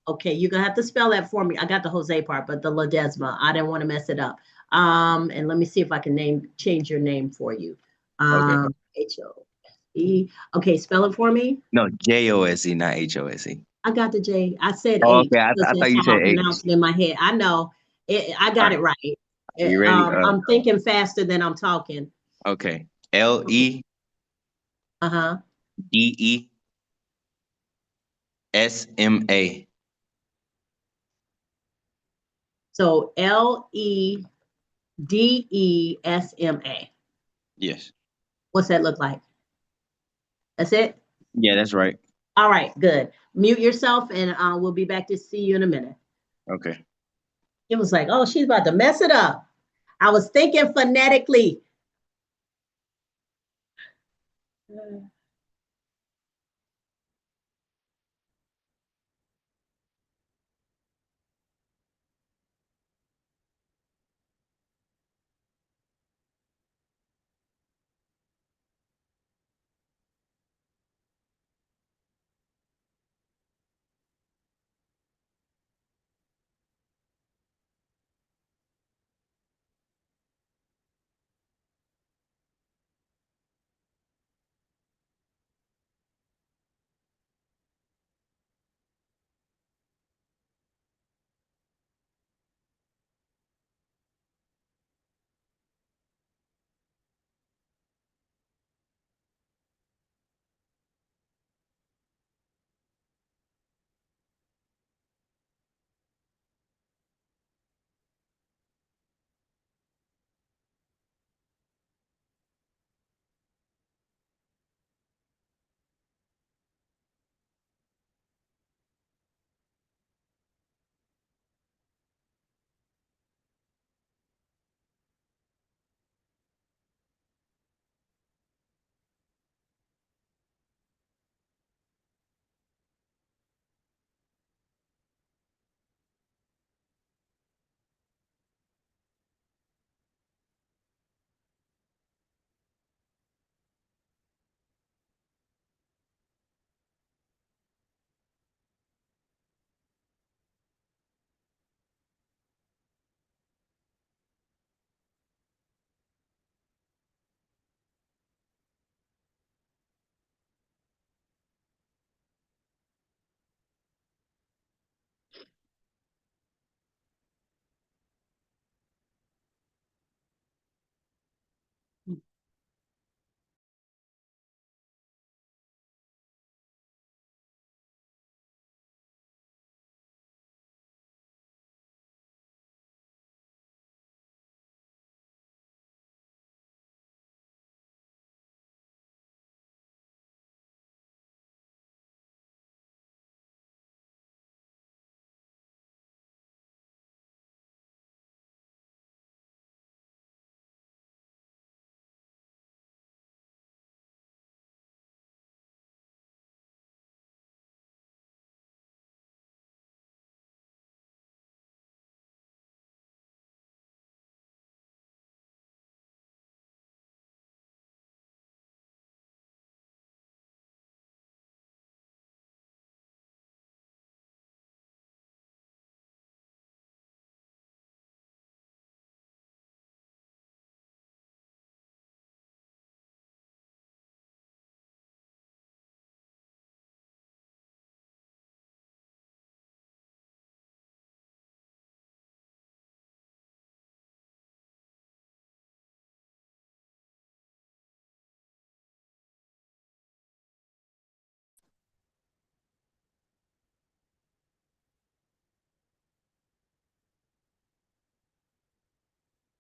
Okay, you're gonna have to spell that for me. I got the Jose part, but the Ledesma, I didn't want to mess it up. And let me see if I can change your name for you. Okay. H-O-S-E. Okay, spell it for me. No, Jose, not Hose. I got the J. I said Oh, H okay. I because thought that's you how I said H. pronounce it in my head. I know. I All got right. it right. You ready? I'm thinking faster than I'm talking. Okay. LEDESMA. Uh-huh. So LEDESMA. Yes. What's that look like? That's it? Yeah, that's right. All right, good. Mute yourself and we'll be back to see you in a minute. Okay. It was like, oh, she's about to mess it up. I was thinking phonetically.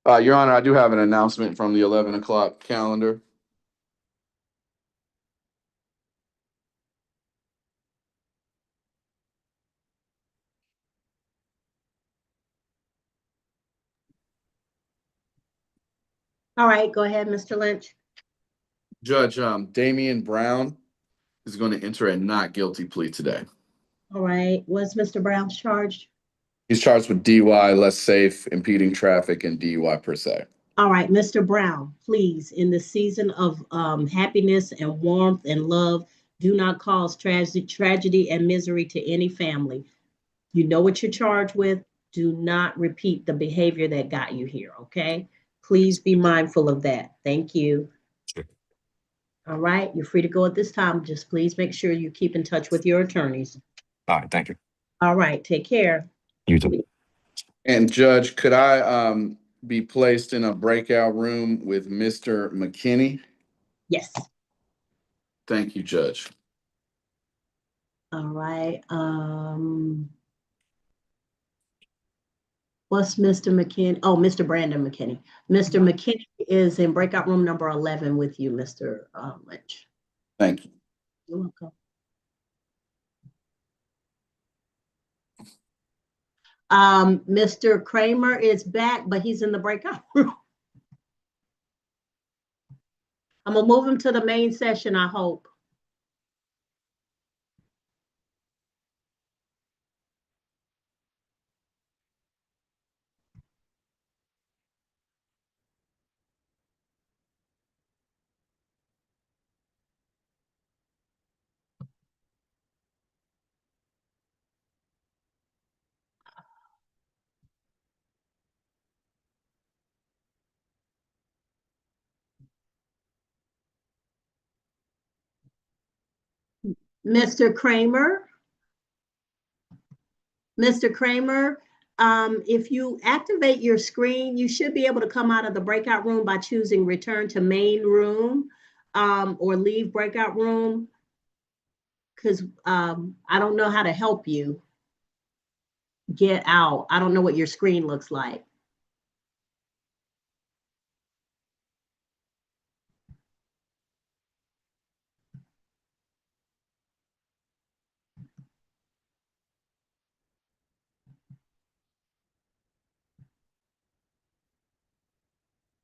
Your Honor, I do have an announcement from the 11 o'clock calendar. All right, go ahead, Mr. Lynch. Judge, Damian Brown is going to enter a not guilty plea today. All right, what's Mr. Brown's charged? He's charged with DUI, less safe, impeding traffic, and DUI per se. All right, Mr. Brown, please, in the season of happiness and warmth and love, do not cause tragedy and misery to any family. You know what you're charged with. Do not repeat the behavior that got you here, okay? Please be mindful of that. Thank you. Sure. All right, you're free to go at this time. Just please make sure you keep in touch with your attorneys. All right, thank you. All right, take care. You too. And Judge, could I be placed in a breakout room with Mr. McKinney? Yes. Thank you, Judge. All right. What's Mr. McKinney? Oh, Mr. Brandon McKinney. Mr. McKinney is in breakout room number 11 with you, Mr. Lynch. Thank you. You're welcome. Mr. Kramer is back, but he's in the breakout room. I'm gonna move him to the main session, I hope. Mr. Kramer, if you activate your screen, you should be able to come out of the breakout room by choosing return to main room or leave breakout room, because I don't know how to help you get out. I don't know what your screen looks like.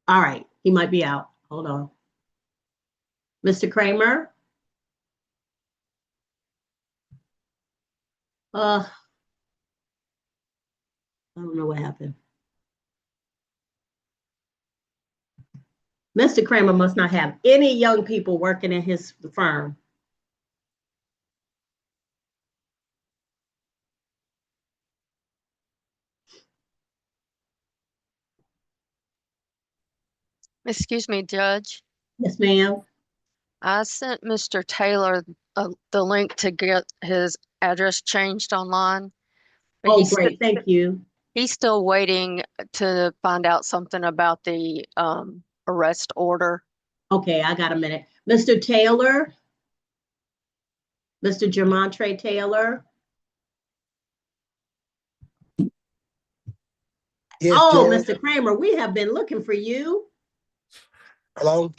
All right, he might be out. Hold on. Mr. Kramer? I don't know what happened. Mr. Kramer must not have any young people working in his firm. Excuse me, Judge. Yes, ma'am. I sent Mr. Taylor the link to get his address changed online. But Oh, great. Thank you. He's still waiting to find out something about the arrest order. Okay, I got a minute. Mr. Taylor? Mr. Jermontre Taylor? Yes, oh, Judge. Mr. Kramer, we have been looking for you. Hello?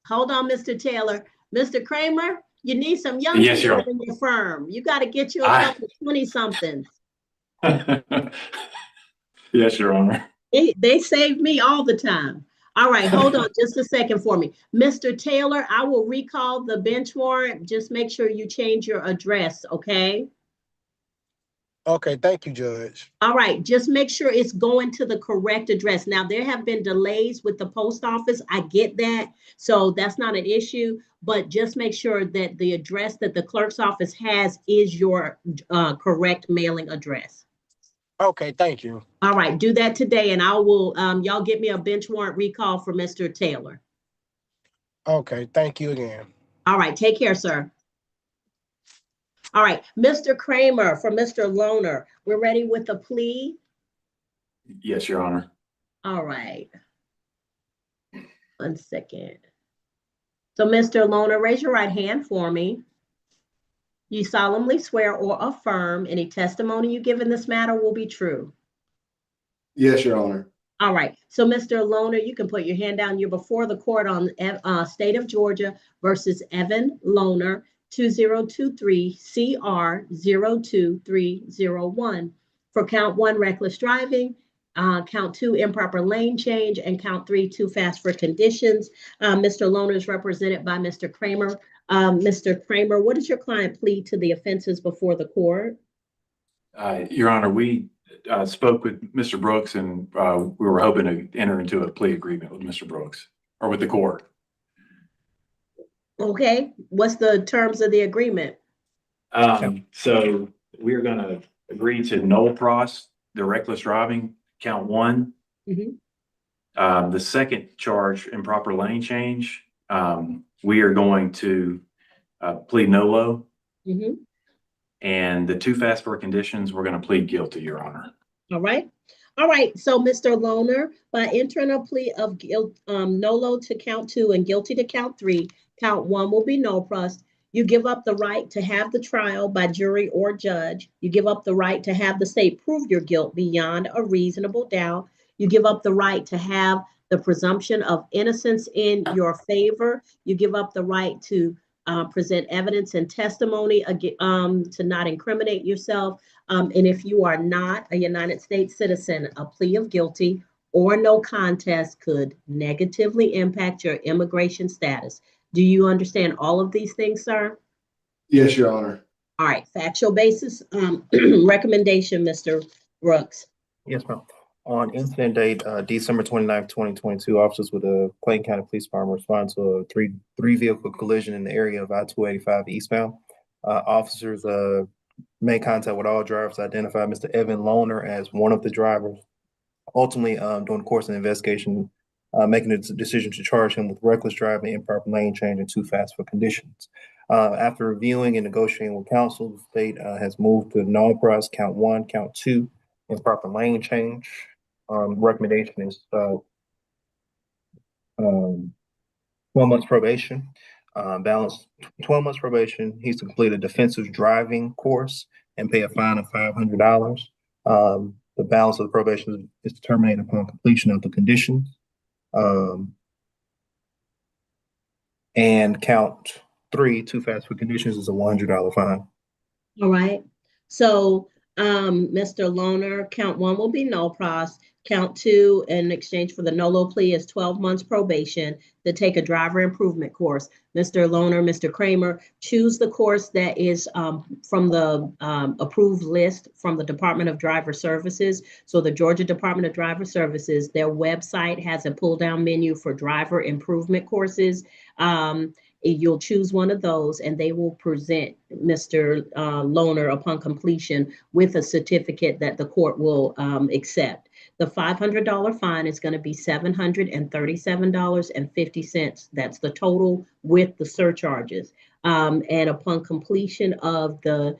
Hold on, Mr. Taylor. Mr. Kramer, you need some young Yes, people Your in your firm. You got to get you a couple 20-somethings. Yes, Your Honor. They save me all the time. All right, hold on just a second for me. Mr. Taylor, I will recall the bench warrant. Just make sure you change your address, okay? Okay, thank you, Judge. All right, just make sure it's going to the correct address. Now, there have been delays with the post office. I get that. So that's not an issue, but just make sure that the address that the clerk's office has is your correct mailing address. Okay, thank you. All right, do that today and I will, y'all get me a bench warrant recall for Mr. Taylor. Okay, thank you again. All right, take care, sir. All right, Mr. Kramer for Mr. Loner. We're ready with the plea? Yes, Your Honor. All right. 1 second. So, Mr. Loner, raise your right hand for me. You solemnly swear or affirm any testimony you give in this matter will be true. Yes, Your Honor. All right. So, Mr. Loner, you can put your hand down. You're before the court on State of Georgia versus Evan Loner, 2023 CR 02301. For count 1, reckless driving. Count 2, improper lane change, and count 3, too fast for conditions. Mr. Loner is represented by Mr. Kramer. Mr. Kramer, what does your client plead to the offenses before the court? Your Honor, we spoke with Mr. Brooks and we were hoping to enter into a plea agreement with Mr. Brooks or with the court. Okay, what's the terms of the agreement? So we're going to agree to null pros, the reckless driving, count 1. The second charge, improper lane change, we are going to plead nolo. And the too fast for conditions, we're going to plead guilty, Your Honor. All right. All right. So, Mr. Loner, by entering a plea of nolo to count 2 and guilty to count 3, count 1 will be null pros. You give up the right to have the trial by jury or judge. You give up the right to have the state prove your guilt beyond a reasonable doubt. You give up the right to have the presumption of innocence in your favor. You give up the right to present evidence and testimony to not incriminate yourself. And if you are not a United States citizen, a plea of guilty or no contest could negatively impact your immigration status. Do you understand all of these things, sir? Yes, Your Honor. All right, factual basis recommendation, Mr. Brooks. Yes, ma'am. On incident date, December 29th, 2022, officers with the Clayton County Police Department responded to a three vehicle collision in the area of I-285 eastbound. Officers made contact with all drivers, identified Mr. Evan Loner as one of the drivers. Ultimately, during the course of the investigation, making the decision to charge him with reckless driving, improper lane change, and too fast for conditions. After reviewing and negotiating with counsel, the state has moved to null pros, count 1, count 2, improper lane change. Recommendation is 12 months probation. Balance 12 months probation. He's to complete a defensive driving course and pay a fine of $500. The balance of the probation is terminated upon completion of the conditions. And count 3, too fast for conditions, is a $100 fine. All right. So, Mr. Loner, count 1 will be null pros. Count 2, in exchange for the nolo plea, is 12 months probation to take a driver improvement course. Mr. Loner, Mr. Kramer, choose the course that is from the approved list from the Department of Driver Services. So the Georgia Department of Driver Services, their website has a pull-down menu for driver improvement courses. You'll choose one of those and they will present Mr. Loner upon completion with a certificate that the court will accept. The $500 fine is going to be $737.50. That's the total with the surcharges. And upon completion of the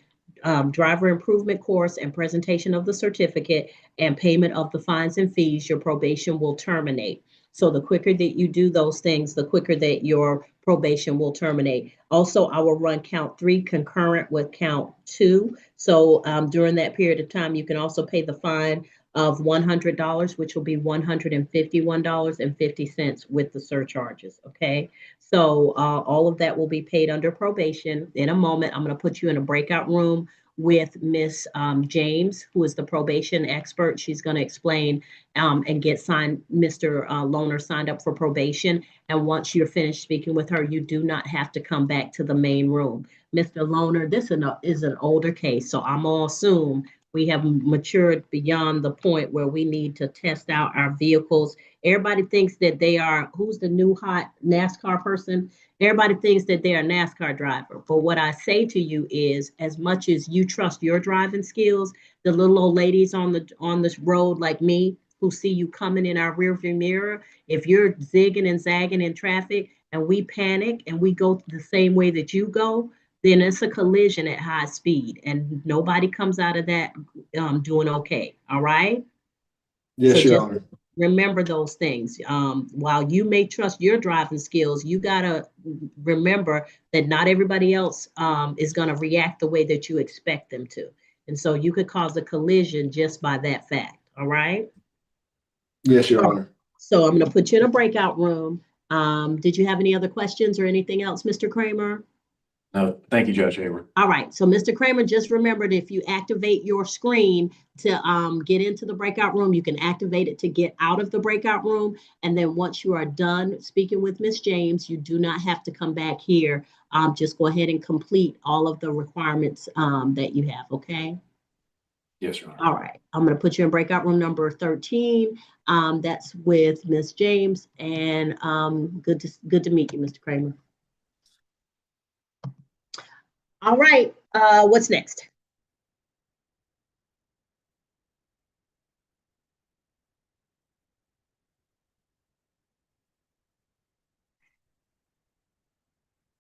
driver improvement course and presentation of the certificate and payment of the fines and fees, your probation will terminate. So the quicker that you do those things, the quicker that your probation will terminate. Also, I will run count 3 concurrent with count 2. So during that period of time, you can also pay the fine of $100, which will be $151.50 with the surcharges. Okay. So all of that will be paid under probation. In a moment, I'm going to put you in a breakout room with Miss James, who is the probation expert. She's going to explain and get Mr. Loner signed up for probation. And once you're finished speaking with her, you do not have to come back to the main room. Mr. Loner, this is an older case, so I'm going to assume we have matured beyond the point where we need to test out our vehicles. Everybody thinks that they are, who's the new hot NASCAR person? Everybody thinks that they're a NASCAR driver. But what I say to you is, as much as you trust your driving skills, the little old ladies on this road like me who see you coming in our rearview mirror, if you're zigging and zagging in traffic and we panic and we go the same way that you go, then it's a collision at high speed and nobody comes out of that doing okay. All right? Yes, So Your just Honor. remember those things. While you may trust your driving skills, you gotta remember that not everybody else is gonna react the way that you expect them to. And so you could cause a collision just by that fact. All right? Yes, Your All right. Honor. So I'm going to put you in a breakout room. Did you have any other questions or anything else, Mr. Kramer? No, thank you, Judge Hayward. All right. So Mr. Kramer, just remembered if you activate your screen to get into the breakout room, you can activate it to get out of the breakout room. And then once you are done speaking with Ms. James, you do not have to come back here. Just go ahead and complete all of the requirements that you have. Okay. Yes, Your Honor. All right. I'm going to put you in breakout room number 13. That's with Ms. James. And good to meet you, Mr. Kramer. All right. What's next?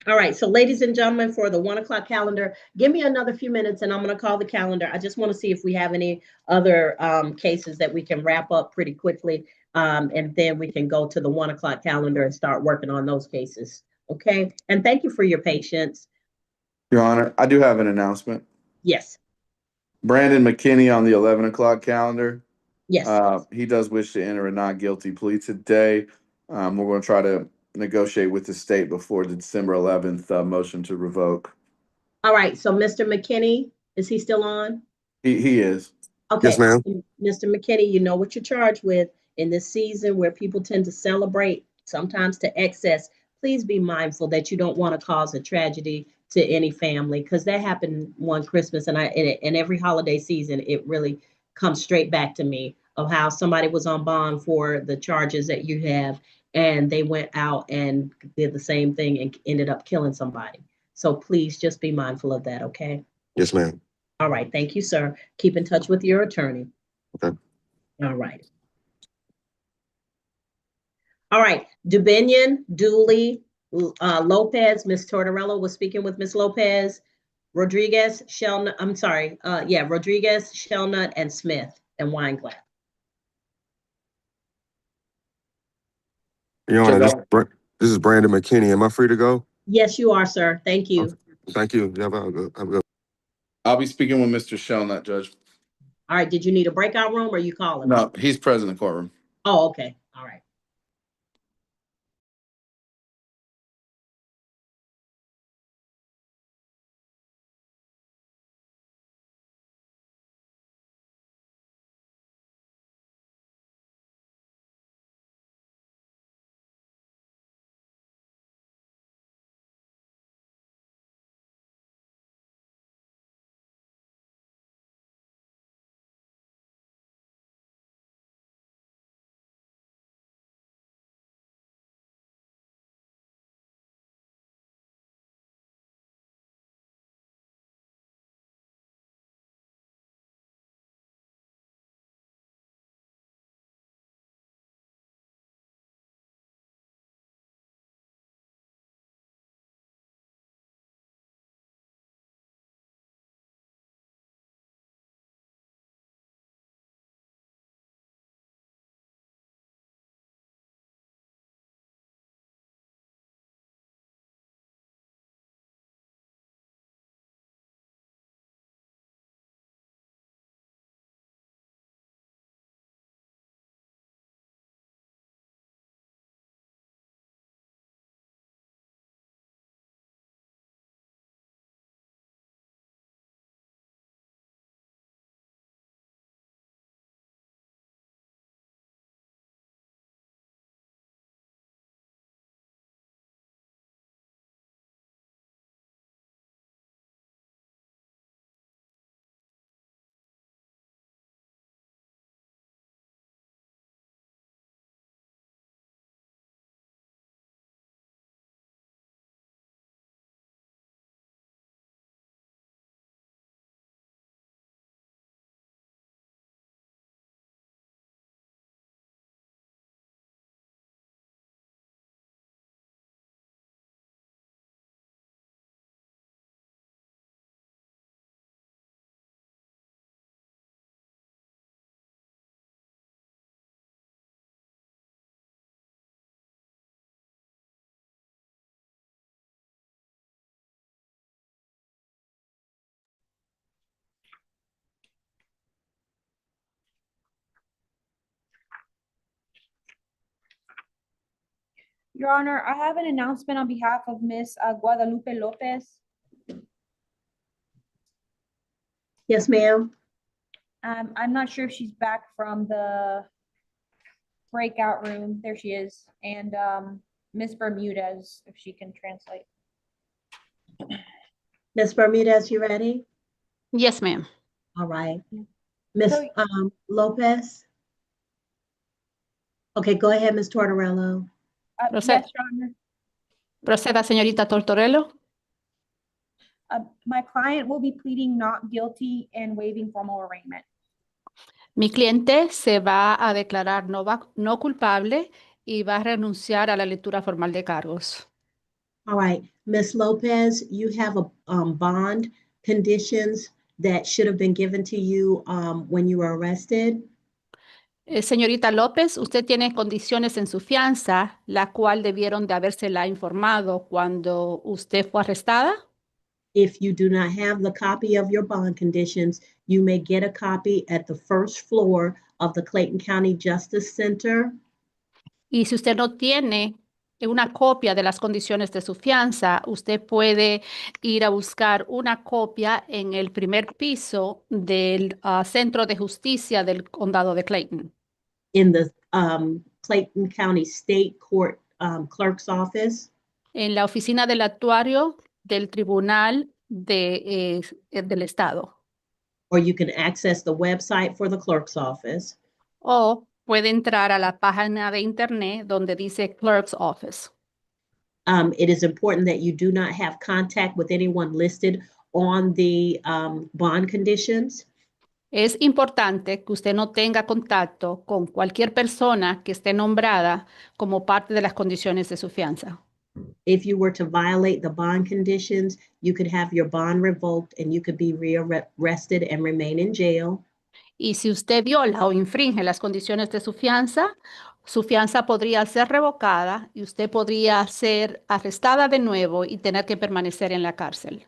All right, so ladies and gentlemen, for the 1 o'clock calendar, give me another few minutes and I'm going to call the calendar. I just want to see if we have any other cases that we can wrap up pretty quickly. And then we can go to the 1 o'clock calendar and start working on those cases. Okay, and thank you for your patience. Your Honor, I do have an announcement. Yes, Brandon McKinney on the 11 o'clock calendar. yes. He does wish to enter a not guilty plea today. We're going to try to negotiate with the state before the December 11th motion to revoke. All right, so Mr. McKinney, is he still on? He is. Okay. Yes, ma'am. Mr. McKinney, you know what you're charged with in this season where people tend to celebrate, sometimes to excess. Please be mindful that you don't want to cause a tragedy to any family, because that happened one Christmas and every holiday season, it really comes straight back to me of how somebody was on bond for the charges that you have, and they went out and did the same thing and ended up killing somebody. So please just be mindful of that, okay? Yes, ma'am. All right, thank you, sir. Keep in touch with your attorney. Okay. All right. All right, Dubinion, Dooley, Lopez, Ms. Tortorella was speaking with Ms. Lopez, Rodriguez, Shelnut, I'm sorry, Rodriguez, Shelnut, and Smith, and Weinglass. Your Honor, this is Brandon McKinney. Am I free to go? Yes, you are, sir. Thank you. Thank you. Have a good. I'll be speaking with Mr. Shelnut, Judge. All right, did you need a breakout room or are you calling? No, he's present in the courtroom. Oh, okay. All right. Your Honor, I have an announcement on behalf of Miss Guadalupe Lopez. Yes, ma'am. I'm not sure if she's back from the breakout room. There she is. And Miss Bermudez, if she can translate. Ms. Bermudez, you ready? Yes, ma'am. All right. Ms. So- Lopez? Okay, go ahead, Ms. Tortorello. Proced- Yes, Your Honor. Proceda, señorita Tortorello. My client will be pleading not guilty and waiving formal arraignment. Mi cliente se va a declarar no culpable y va a renunciar a la lectura formal de cargos. All right, Ms. Lopez, you have a bond conditions that should have been given to you when you were arrested. Señorita López, usted tiene condiciones en su fianza, la cual debieron de habérsela informado cuando usted fue arrestada. If you do not have the copy of your bond conditions, you may get a copy at the first floor of the Clayton County Justice Center. Y si usted no tiene una copia de las condiciones de su fianza, usted puede ir a buscar una copia en el primer piso del Centro de Justicia del Condado de Clayton. In the Clayton County State Court Clerk's Office. En la oficina del actuario del Tribunal del Estado. Or you can access the website for the clerk's office. O puede entrar a la página de internet donde dice Clerk's Office. It is important that you do not have contact with anyone listed on the bond conditions. Es importante que usted no tenga contacto con cualquier persona que esté nombrada como parte de las condiciones de su fianza. If you were to violate the bond conditions, you could have your bond revoked and you could be rearrested and remain in jail. Y si usted viola o infringe las condiciones de su fianza podría ser revocada y usted podría ser arrestada de nuevo y tener que permanecer en la cárcel.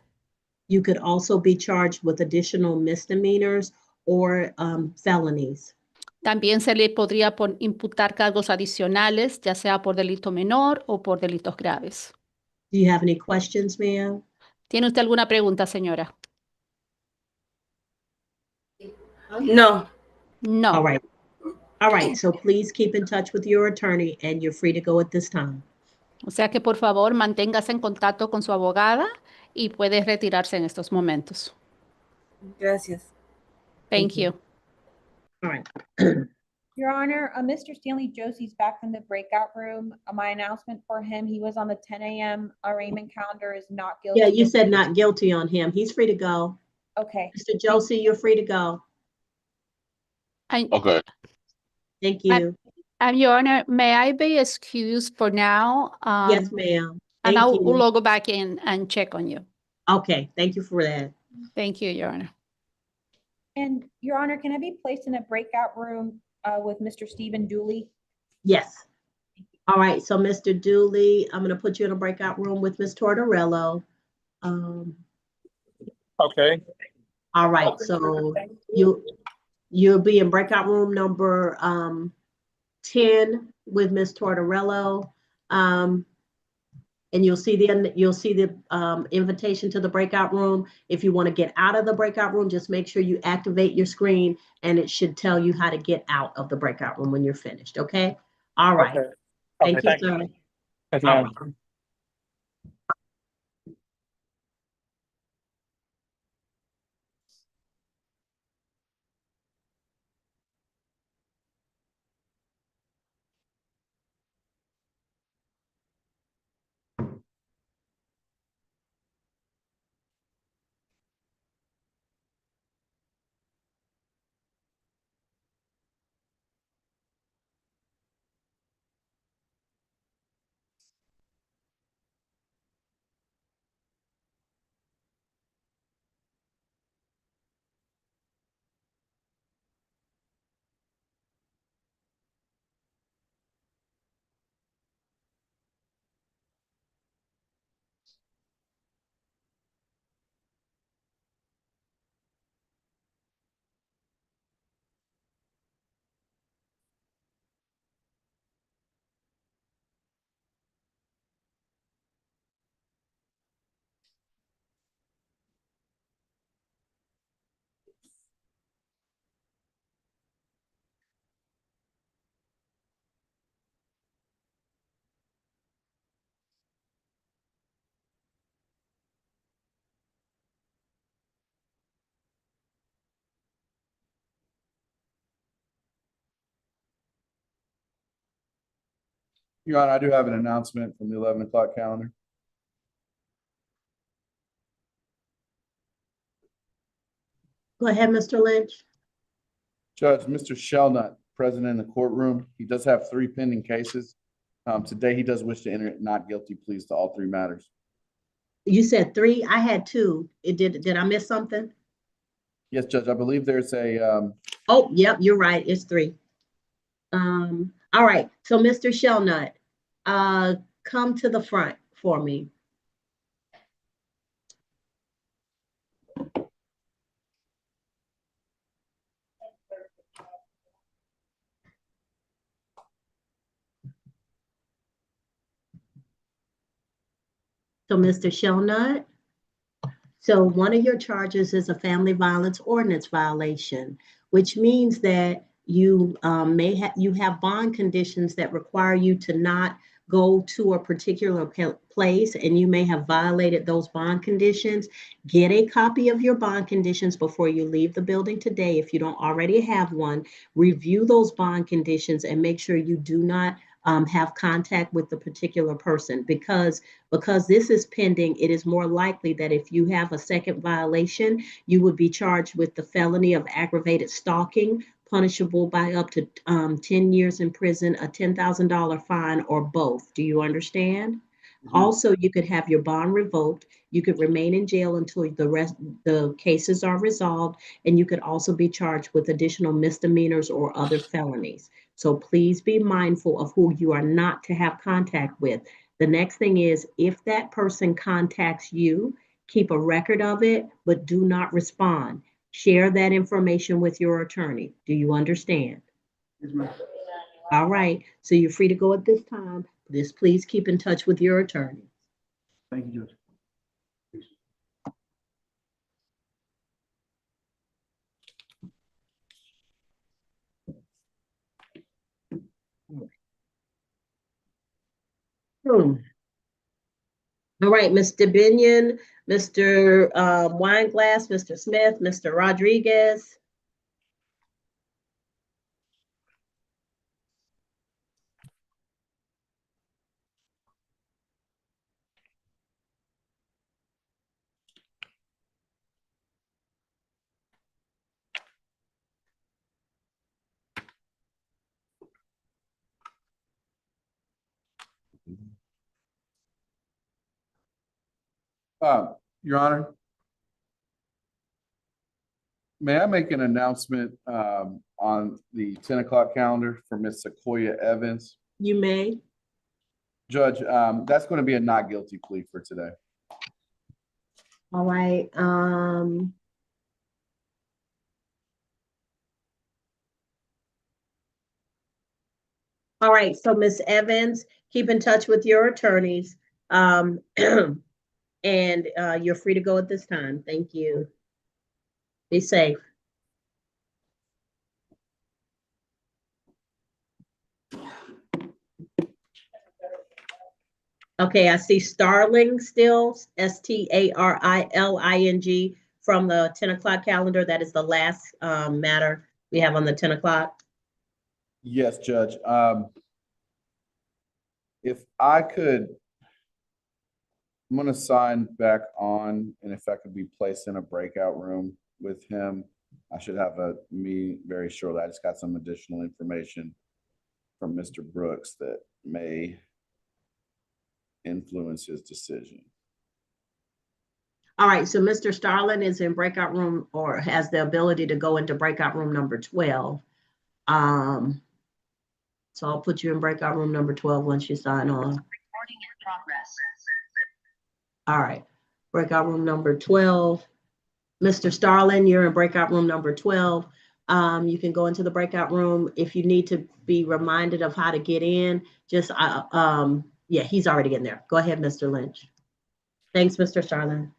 You could also be charged with additional misdemeanors or felonies. También se le podría imputar cargos adicionales, ya sea por delito menor o por delitos graves. Do you have any questions, ma'am? ¿Tiene usted alguna pregunta, señora? No. No. All right. All right. So please keep in touch with your attorney and you're free to go at this time. O sea que por favor manténgase en contacto con su abogada y puede retirarse en estos momentos. Gracias. Thank you. All right. Your Honor, Mr. Stanley Josie's back in the breakout room. My announcement for him, he was on the 10 a.m. arraignment calendar, is not guilty. Yeah, you said not guilty on him. He's free to go. Okay. Mr. Josie, you're free to go. Okay. Thank you. Your Honor, may I be excused for now? Yes, ma'am. And Thank you. we'll go back in and check on you. Okay, thank you for that. Thank you, Your Honor. And Your Honor, can I be placed in a breakout room with Mr. Stephen Dooley? Yes. All right, so Mr. Dooley, I'm going to put you in a breakout room with Ms. Tortorello. Okay. All right, so you'll be in breakout room number 10 with Ms. Tortorello. And you'll see the invitation to the breakout room. If you want to get out of the breakout room, just make sure you activate your screen and it should tell you how to get out of the breakout room when you're finished, okay? All right. Okay. Thank you, Thank sir. you. Yes, All ma'am. right. Your Honor, I do have an announcement from the 11 o'clock calendar. Go ahead, Mr. Lynch. Judge, Mr. Shelnut, present in the courtroom. He does have 3 pending cases. Today, he does wish to enter not guilty pleas to all 3 matters. You said 3. I had 2. Did I miss something? Yes, Judge, I believe there's a, Oh, yep, you're right. It's 3. All right. So, Mr. Shelnut, come to the front for me. So, Mr. Shelnut, so one of your charges is a family violence ordinance violation, which means that you you have bond conditions that require you to not go to a particular place, and you may have violated those bond conditions. Get a copy of your bond conditions before you leave the building today if you don't already have one. Review those bond conditions and make sure you do not have contact with the particular person, because this is pending. It is more likely that if you have a second violation, you would be charged with the felony of aggravated stalking, punishable by up to 10 years in prison, a $10,000 fine, or both. Do you understand? Also, you could have your bond revoked. You could remain in jail until the cases are resolved, and you could also be charged with additional misdemeanors or other felonies. So please be mindful of who you are not to have contact with. The next thing is, if that person contacts you, keep a record of it, but do not respond. Share that information with your attorney. Do you understand? Yes, ma'am. All right. So you're free to go at this time. Just please keep in touch with your attorney. Thank you, Judge. All right, Mr. Binion, Mr. Wineglass, Mr. Smith, Mr. Rodriguez. Your Honor, may I make an announcement on the 10 o'clock calendar for Miss Sequoia Evans? You may. Judge, that's going to be a not guilty plea for today. All right. All right. So, Miss Evans, keep in touch with your attorneys. And you're free to go at this time. Thank you. Be safe. Okay, I see Starling still, Starliling from the 10 o'clock calendar. That is the last matter we have on the 10 o'clock. Yes, Judge. If I could, I'm going to sign back on, and if I could be placed in a breakout room with him, I should have a meeting very shortly. I just got some additional information from Mr. Brooks that may influence his decision. All right, so Mr. Starling is in breakout room, or has the ability to go into breakout room number 12. So I'll put you in breakout room number 12 once you sign on. Recording in progress. All right, breakout room number 12. Mr. Starling, you're in breakout room number 12. You can go into the breakout room. If you need to be reminded of how to get in, just, yeah, he's already in there. Go ahead, Mr. Lynch. Thanks, Mr. Starling.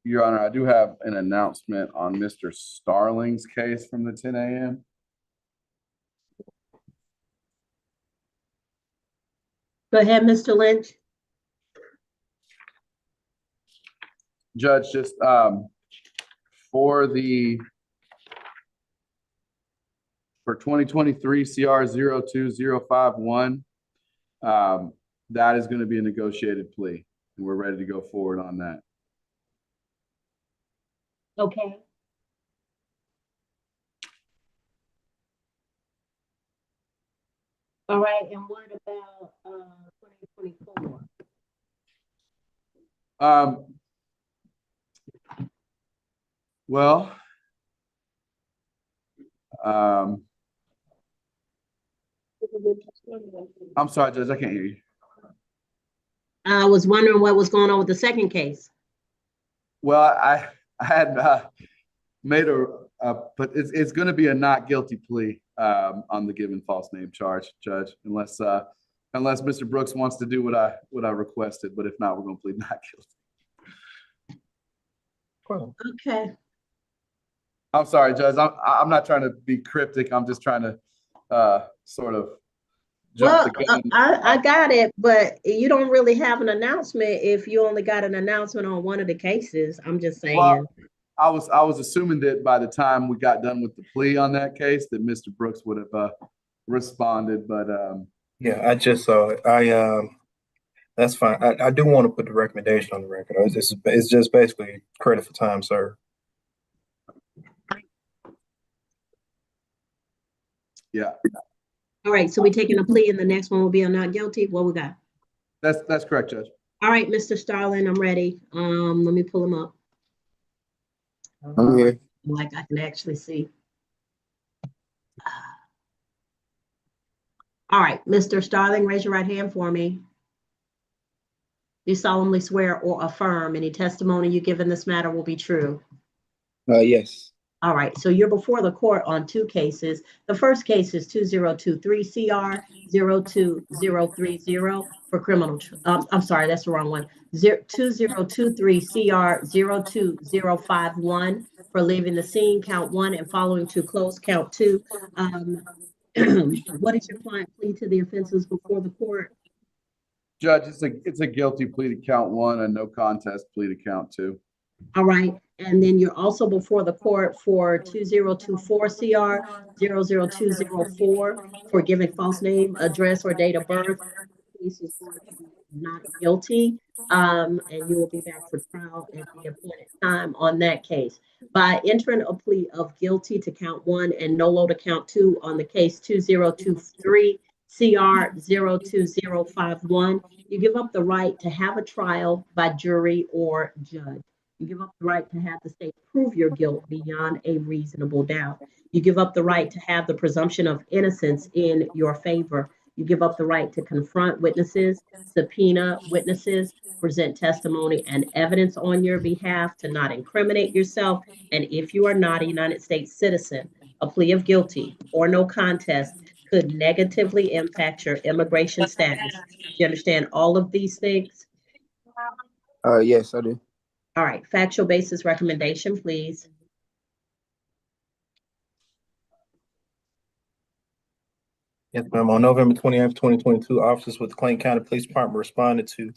Your Honor, I do have an announcement on Mr. Starling's case from the 10 a.m. Go ahead, Mr. Lynch. Judge, just for 2023 CR 02051, that is going to be a negotiated plea, and we're ready to go forward on that. Okay. All right, and what about 2024? Well, I'm sorry, Judge, I can't hear you. I was wondering what was going on with the second case. Well, I had made but it's going to be a not guilty plea on the given false name charge, Judge, unless Mr. Brooks wants to do what I requested, but if not, we're going to plead not guilty. Okay. I'm sorry, Judge. I'm not trying to be cryptic. I'm just trying to sort of jump the gun. I got it, but you don't really have an announcement if you only got an announcement on one of the cases. I'm just saying. Well, I was assuming that by the time we got done with the plea on that case, that Mr. Brooks would have responded, but yeah, I just saw it. That's fine. I do want to put the recommendation on the record. It's just basically credit for time served. Yeah. All right, so we're taking a plea and the next one will be a not guilty. What we got? That's correct, Judge. All right, Mr. Starling, I'm ready. Let me pull him up. I'm here. Like I can actually see. All right, Mr. Starling, raise your right hand for me. Do you solemnly swear or affirm any testimony you give in this matter will be true? Yes. All right, so you're before the court on two cases. The first case is 2023 CR 02030 for criminal. I'm sorry, that's the wrong one. 2023 CR 02051 for leaving the scene, count 1, and following to close, count 2. What is your client plea to the offenses before the court? Judge, it's a guilty plea to count 1 and no contest plea to count 2. All right, and then you're also before the court for 2024 CR 00204 for giving false name, address, or date of birth. This is going to be not guilty, and you will be back for trial at the appointed time on that case. By entering a plea of guilty to count 1 and no to count 2 on the case 2023 CR 02051, you give up the right to have a trial by jury or judge. You give up the right to have the state prove your guilt beyond a reasonable doubt. You give up the right to have the presumption of innocence in your favor. You give up the right to confront witnesses, subpoena witnesses, present testimony and evidence on your behalf, to not incriminate yourself. And if you are not a United States citizen, a plea of guilty or no contest could negatively impact your immigration status. Do you understand all of these things? Yes, I do. All right, factual basis recommendation, please. Yes, ma'am. On November 28th, 2022, officers with the Clayton County Police Department responded to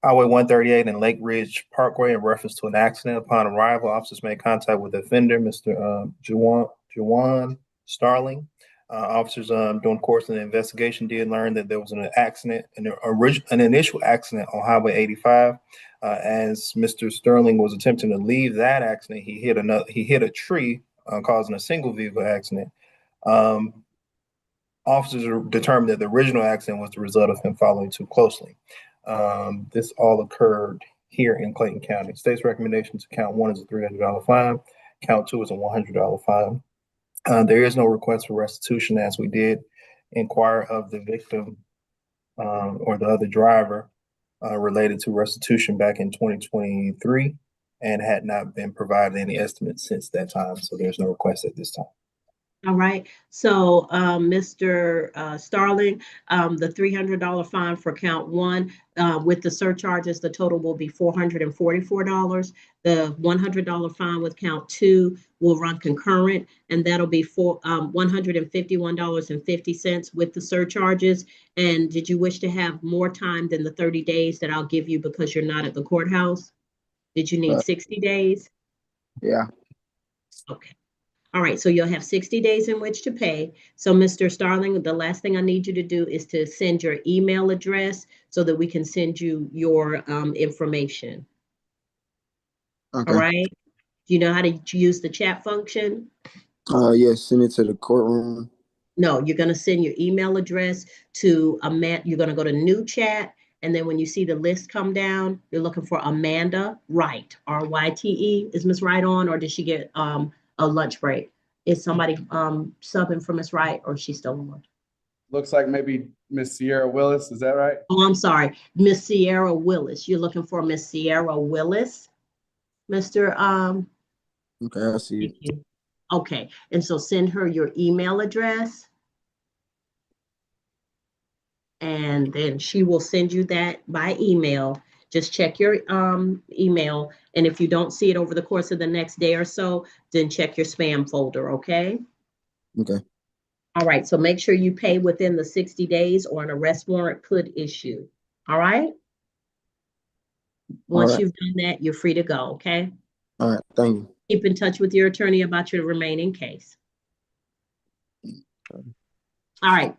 Highway 138 and Lake Ridge Parkway in reference to an accident. Upon arrival, officers made contact with the offender, Mr. Juwan Starling. Officers during the course of the investigation did learn that there was an accident, an initial accident on Highway 85. As Mr. Sterling was attempting to leave that accident, he hit a tree, causing a single vehicle accident. Officers determined that the original accident was the result of him following too closely. This all occurred here in Clayton County. State's recommendation to count 1 is a $300 fine. Count 2 is a $100 fine. There is no request for restitution, as we did inquire of the victim or the other driver related to restitution back in 2023 and had not been provided any estimates since that time. So there's no request at this time. All right. So, Mr. Starling, the $300 fine for count one, with the surcharges, the total will be $444. The $100 fine with count two will run concurrent, and that'll be for $151.50 with the surcharges. And did you wish to have more time than the 30 days that I'll give you because you're not at the courthouse? Did you need 60 days? Yeah. Okay. All right, so you'll have 60 days in which to pay. So, Mr. Starling, the last thing I need you to do is to send your email address so that we can send you your information. Okay. All right? Do you know how to use the chat function? Yes, send it to the courtroom. No, you're going to send your email address to you're going to go to new chat. And then when you see the list come down, you're looking for Amanda Wright, R-Y-T-E. Is Miss Wright on, or did she get a lunch break? Is somebody subbing for Miss Wright, or is she still on? Looks like maybe Miss Sierra Willis. Is that right? Oh, I'm sorry. Miss Sierra Willis. You're looking for Miss Sierra Willis, Mr. Okay, I see it. Thank you. Okay. And so send her your email address. And then she will send you that by email. Just check your email. And if you don't see it over the course of the next day or so, then check your spam folder, okay? Okay. All right, so make sure you pay within the 60 days or an arrest warrant could issue. All right? Once you've done that, you're free to go, okay? All right, thank you. Keep in touch with your attorney about your remaining case. All right,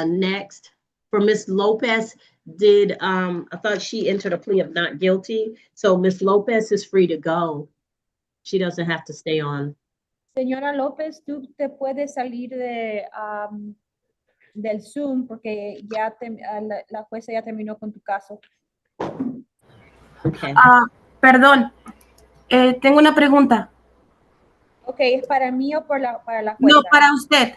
next for Ms. Lopez, I thought she entered a plea of not guilty. So Ms. Lopez is free to go. She doesn't have to stay on. Señora López, tú te puedes salir del Zoom porque ya la jueza ya terminó con tu caso. Okay. Perdón, tengo una pregunta. Ok, ¿es para mí o para la jueza? No, para usted.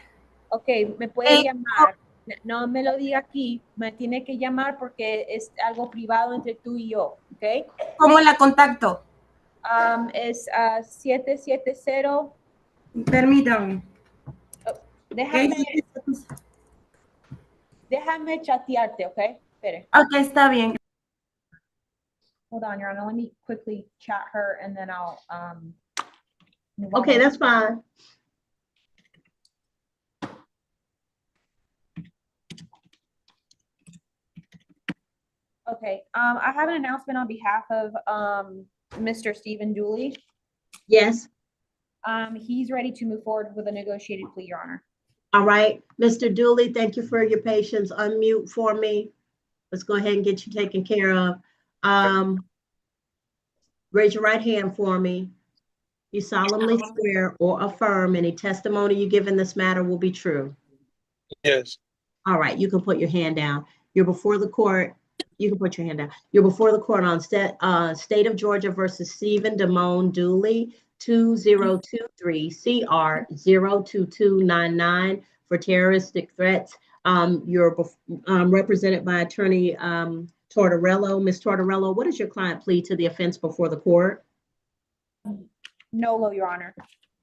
Ok, me puede llamar. No me lo diga aquí, me tiene que llamar porque es algo privado entre tú y yo, ¿ok? ¿Cómo la contacto? Es 770. Permítame. Déjame chatearte, ¿ok? Espere. Ok, está bien. Hold on, Your Honor. Let me quickly chat her and then I'll Okay, that's fine. Okay, I have an announcement on behalf of Mr. Stephen Dooley. Yes. He's ready to move forward with a negotiated plea, Your Honor. All right, Mr. Dooley, thank you for your patience. Unmute for me. Let's go ahead and get you taken care of. Raise your right hand for me. You solemnly swear or affirm any testimony you give in this matter will be true. Yes. All right, you can put your hand down. You're before the court. You can put your hand down. You're before the court on State of Georgia versus Stephen Damone Dooley, 2023 CR 02299 for terroristic threats. You're represented by Attorney Tortorello. Ms. Tortorello, what is your client plead to the offense before the court? Nolo, Your Honor.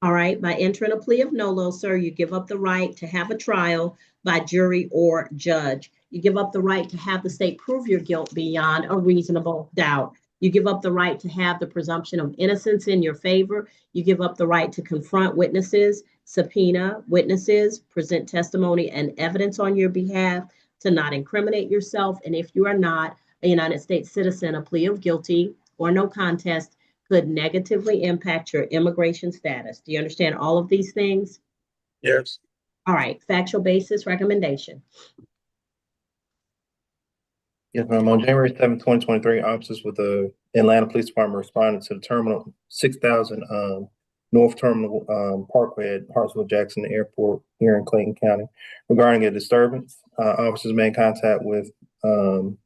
All right, by entering a plea of nolo, sir, you give up the right to have a trial by jury or judge. You give up the right to have the state prove your guilt beyond a reasonable doubt. You give up the right to have the presumption of innocence in your favor. You give up the right to confront witnesses, subpoena witnesses, present testimony and evidence on your behalf, to not incriminate yourself. And if you are not a United States citizen, a plea of guilty or no contest could negatively impact your immigration status. Do you understand all of these things? Yes. All right, factual basis recommendation. Yes, ma'am. On January 7, 2023, officers with the Atlanta Police Department responded to the terminal 6000 North Terminal Parkway at Hartsville-Jackson Airport here in Clayton County regarding a disturbance. Officers made contact with the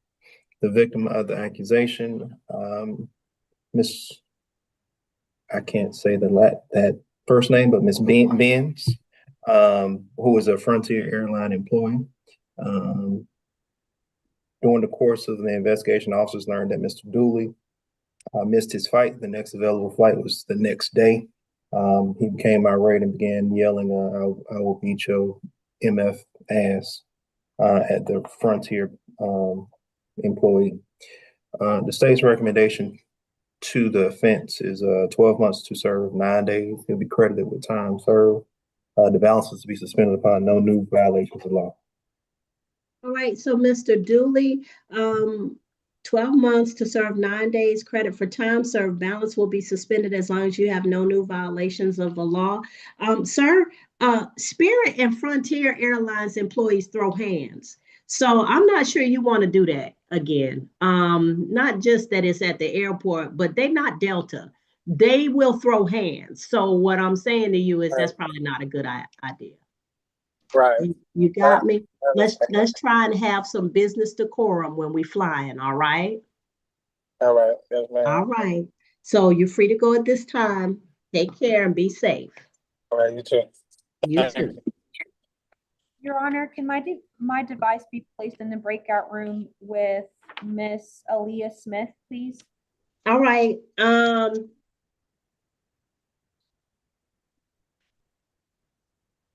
victim of the accusation, Miss, I can't say that first name, but Miss Benz, who is a Frontier Airline employee. During the course of the investigation, officers learned that Mr. Dooley missed his flight. The next available flight was the next day. He became irate and began yelling, I will beat your MF ass at the Frontier employee. The state's recommendation to the offense is 12 months to serve, 9 days. He'll be credited with time served. The balance is to be suspended upon no new violations of law. All right, so Mr. Dooley, 12 months to serve, 9 days, credit for time served, balance will be suspended as long as you have no new violations of the law. Sir, Spirit and Frontier Airlines employees throw hands. So I'm not sure you want to do that again. Not just that it's at the airport, but they're not Delta. They will throw hands. So what I'm saying to you is that's probably not a good idea. Right. You got me? Let's try and have some business decorum when we flying, all right? All right. Yes, ma'am. All right. So you're free to go at this time. Take care and be safe. All right, you too. You too. Your Honor, can my device be placed in the breakout room with Miss Aaliyah Smith, please? All right.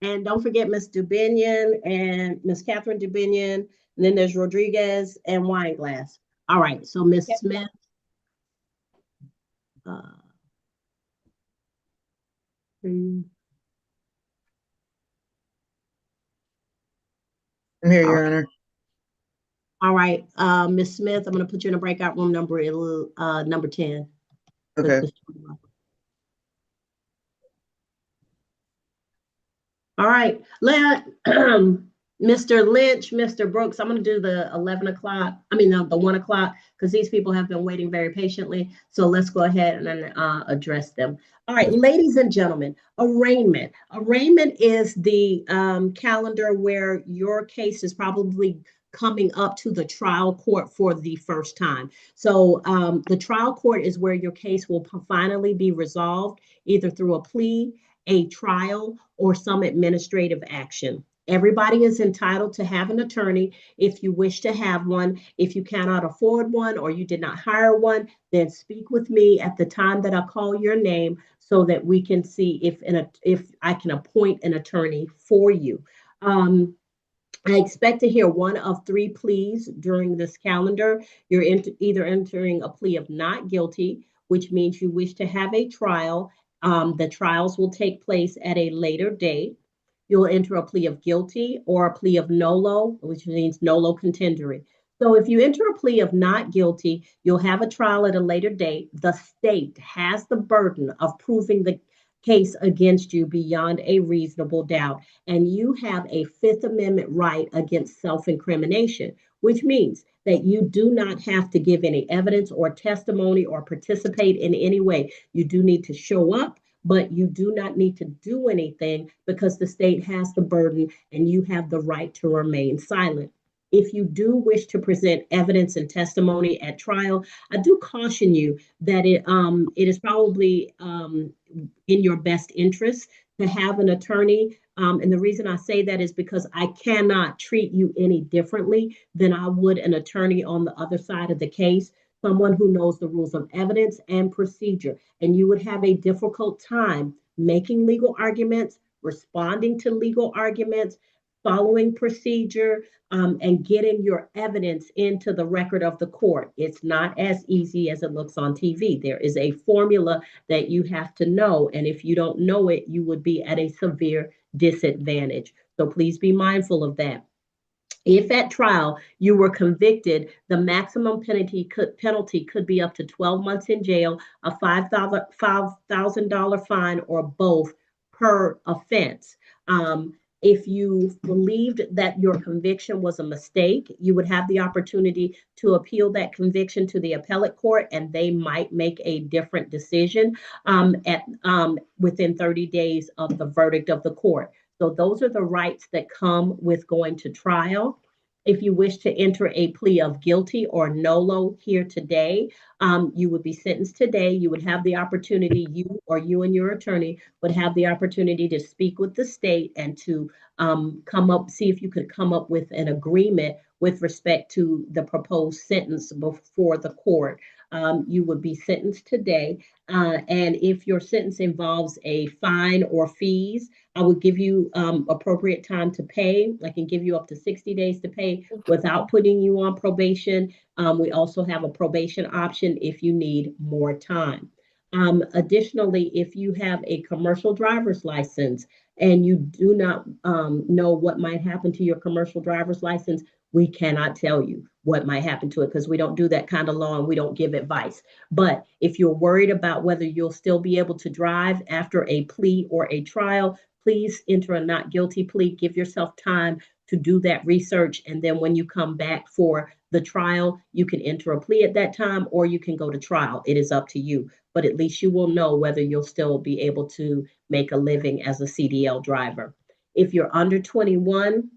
And don't forget Miss Dubinion and Miss Catherine Dubinion. And then there's Rodriguez and Wineglass. All right. So Miss Smith. I'm here, Your Honor. All right, Miss Smith, I'm going to put you in a breakout room number 10. Okay. All right, Mr. Lynch, Mr. Brooks, I'm going to do the 11 o'clock, the 1 o'clock, because these people have been waiting very patiently. So let's go ahead and then address them. All right, ladies and gentlemen, arraignment. Arraignment is the calendar where your case is probably coming up to the trial court for the first time. So the trial court is where your case will finally be resolved, either through a plea, a trial, or some administrative action. Everybody is entitled to have an attorney if you wish to have one. If you cannot afford one or you did not hire one, then speak with me at the time that I call your name so that we can see if I can appoint an attorney for you. I expect to hear one of 3 pleas during this calendar. You're either entering a plea of not guilty, which means you wish to have a trial. The trials will take place at a later date. You'll enter a plea of guilty or a plea of nolo, which means nolo contendory. So if you enter a plea of not guilty, you'll have a trial at a later date. The state has the burden of proving the case against you beyond a reasonable doubt. And you have a Fifth Amendment right against self-incrimination, which means that you do not have to give any evidence or testimony or participate in any way. You do need to show up, but you do not need to do anything because the state has the burden and you have the right to remain silent. If you do wish to present evidence and testimony at trial, I do caution you that it is probably in your best interest to have an attorney. And the reason I say that is because I cannot treat you any differently than I would an attorney on the other side of the case, someone who knows the rules of evidence and procedure. And you would have a difficult time making legal arguments, responding to legal arguments, following procedure, and getting your evidence into the record of the court. It's not as easy as it looks on TV. There is a formula that you have to know, and if you don't know it, you would be at a severe disadvantage. So please be mindful of that. If at trial you were convicted, the maximum penalty could be up to 12 months in jail, a $5,000 fine, or both per offense. If you believed that your conviction was a mistake, you would have the opportunity to appeal that conviction to the appellate court, and they might make a different decision within 30 days of the verdict of the court. So those are the rights that come with going to trial. If you wish to enter a plea of guilty or nolo here today, you would be sentenced today. You would have the opportunity, you and your attorney would have the opportunity to speak with the state and to see if you could come up with an agreement with respect to the proposed sentence before the court. You would be sentenced today. And if your sentence involves a fine or fees, I would give you appropriate time to pay. I can give you up to 60 days to pay without putting you on probation. We also have a probation option if you need more time. Additionally, if you have a commercial driver's license and you do not know what might happen to your commercial driver's license, we cannot tell you what might happen to it because we don't do that kind of law and we don't give advice. But if you're worried about whether you'll still be able to drive after a plea or a trial, please enter a not guilty plea. Give yourself time to do that research. And then when you come back for the trial, you can enter a plea at that time or you can go to trial. It is up to you. But at least you will know whether you'll still be able to make a living as a CDL driver. If you're under 21,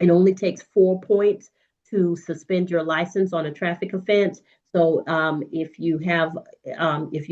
it only takes 4 points to suspend your license on a traffic offense. So if you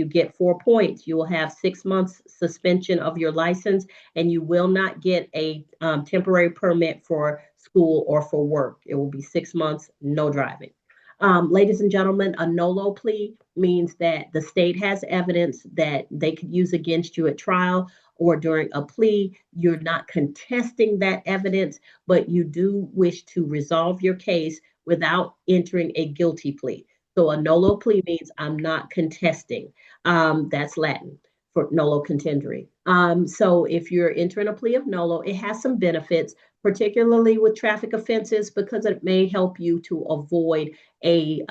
get 4 points, you will have 6 months suspension of your license, and you will not get a temporary permit for school or for work. It will be 6 months, no driving. Ladies and gentlemen, a NOLO plea means that the state has evidence that they could use against you at trial or during a plea. You're not contesting that evidence, but you do wish to resolve your case without entering a guilty plea. So a NOLO plea means I'm not contesting. That's Latin for nolo contendere. So if you're entering a plea of NOLO, it has some benefits, particularly with traffic offenses, because it may help you to avoid a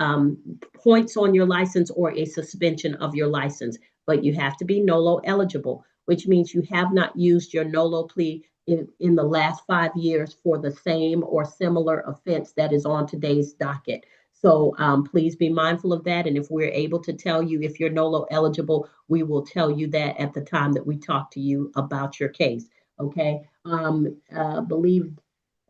points on your license or a suspension of your license. But you have to be NOLO eligible, which means you have not used your NOLO plea in the last 5 years for the same or similar offense that is on today's docket. So please be mindful of that. And if we're able to tell you if you're NOLO eligible, we will tell you that at the time that we talk to you about your case. Okay. Believe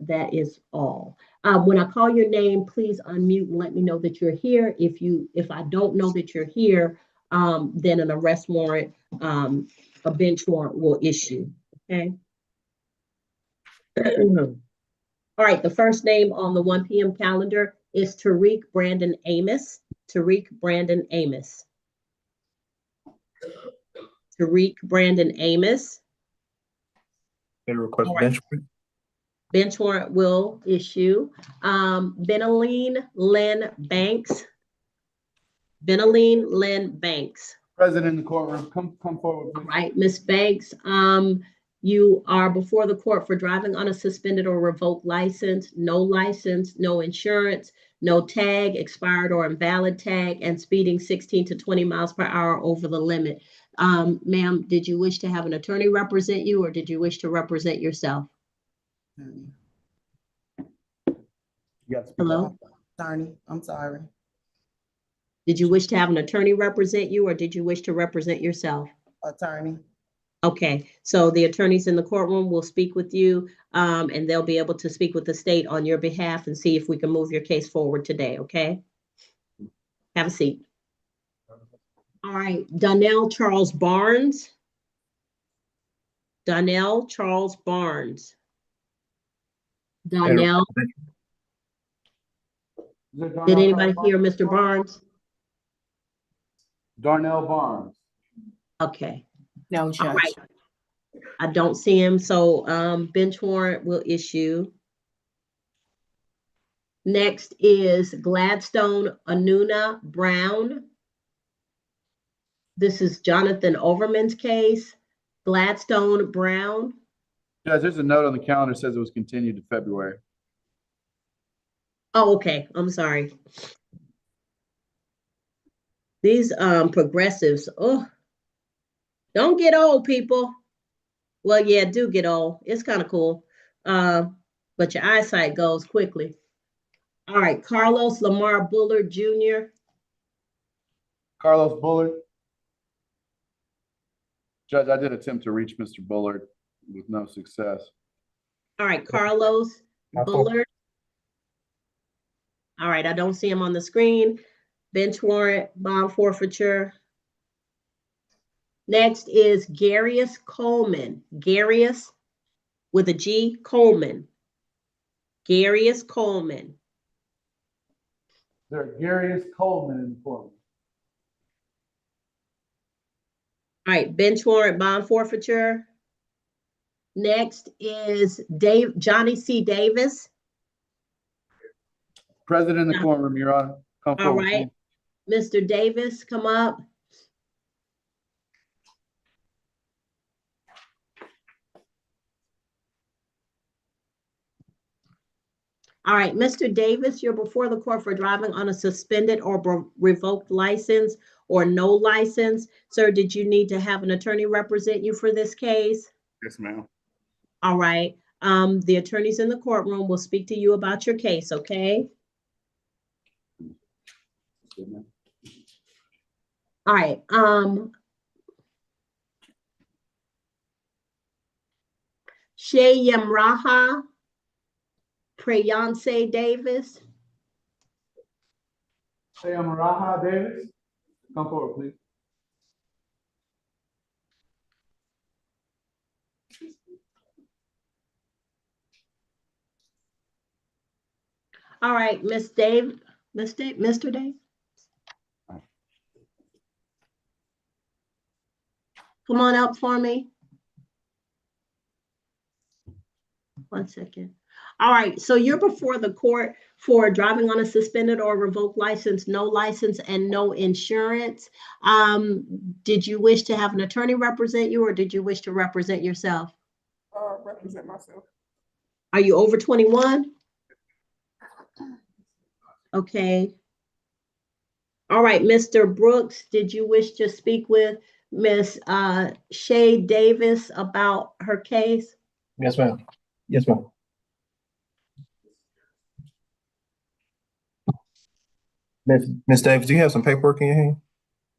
that is all. When I call your name, please unmute and let me know that you're here. If I don't know that you're here, then an arrest warrant, a bench warrant will issue. Okay. All right, the first name on the 1 p.m. calendar is Tariq Brandon Amos. Tariq Brandon Amos. Tariq Brandon Amos. They request All right. bench warrant. Bench warrant will issue. Benaline Lynn Banks. Benaline Lynn Banks. President in the courtroom, come forward, please. All right, Ms. Banks, you are before the court for driving on a suspended or revoked license, no insurance, no tag, expired or invalid tag, and speeding 16 to 20 miles per hour over the limit. Ma'am, did you wish to have an attorney represent you or did you wish to represent yourself? Hello? Attorney, I'm sorry. Did you wish to have an attorney represent you or did you wish to represent yourself? Attorney. Okay, so the attorneys in the courtroom will speak with you and they'll be able to speak with the state on your behalf and see if we can move your case forward today, okay? Have a seat. All right, Donnell Charles Barnes. Donnell Charles Barnes. Donnell. Did anybody hear Mr. Barnes? Darnell Barnes. Okay. No, Judge. All right. I don't see him, so bench warrant will issue. Next is Gladstone Anuna Brown. This is Jonathan Overman's case. Gladstone Brown. Judge, there's a note on the calendar that says it was continued to February. Oh, okay. I'm sorry. These progressives, oh, don't get old, people. Well, yeah, do get old. It's kind of cool. But your eyesight goes quickly. All right, Carlos Lamar Bullard Jr. Carlos Bullard. Judge, I did attempt to reach Mr. Bullard with no success. All right, Carlos Bullard. All right, I don't see him on the screen. Bench warrant, bond forfeiture. Next is Garius Coleman. Garius with a G, Coleman. Garius Coleman. there Darius Coleman in the courtroom? All right, bench warrant bond forfeiture. Next is Johnny C. Davis. Present in the courtroom, Your Honor. Come All forward. right, Mr. Davis, come up. All right, Mr. Davis, you're before the court for driving on a suspended or revoked license or no license. Sir, did you need to have an attorney represent you for this case? Yes, ma'am. All right. The attorneys in the courtroom will speak to you about your case, okay? All right. Shayamraha Prayance Davis. Shayamraha Davis, come forward, please. All right, Mr. Dave. Come on up for me. 1 second. All right, so you're before the court for driving on a suspended or revoked license, no license, and no insurance. Did you wish to have an attorney represent you, or did you wish to represent yourself? Represent myself. Are you over 21? Okay. All right, Mr. Brooks, did you wish to speak with Miss Shay Davis about her case? Yes, ma'am. Yes, ma'am. Miss Davis, do you have some paperwork in your hand?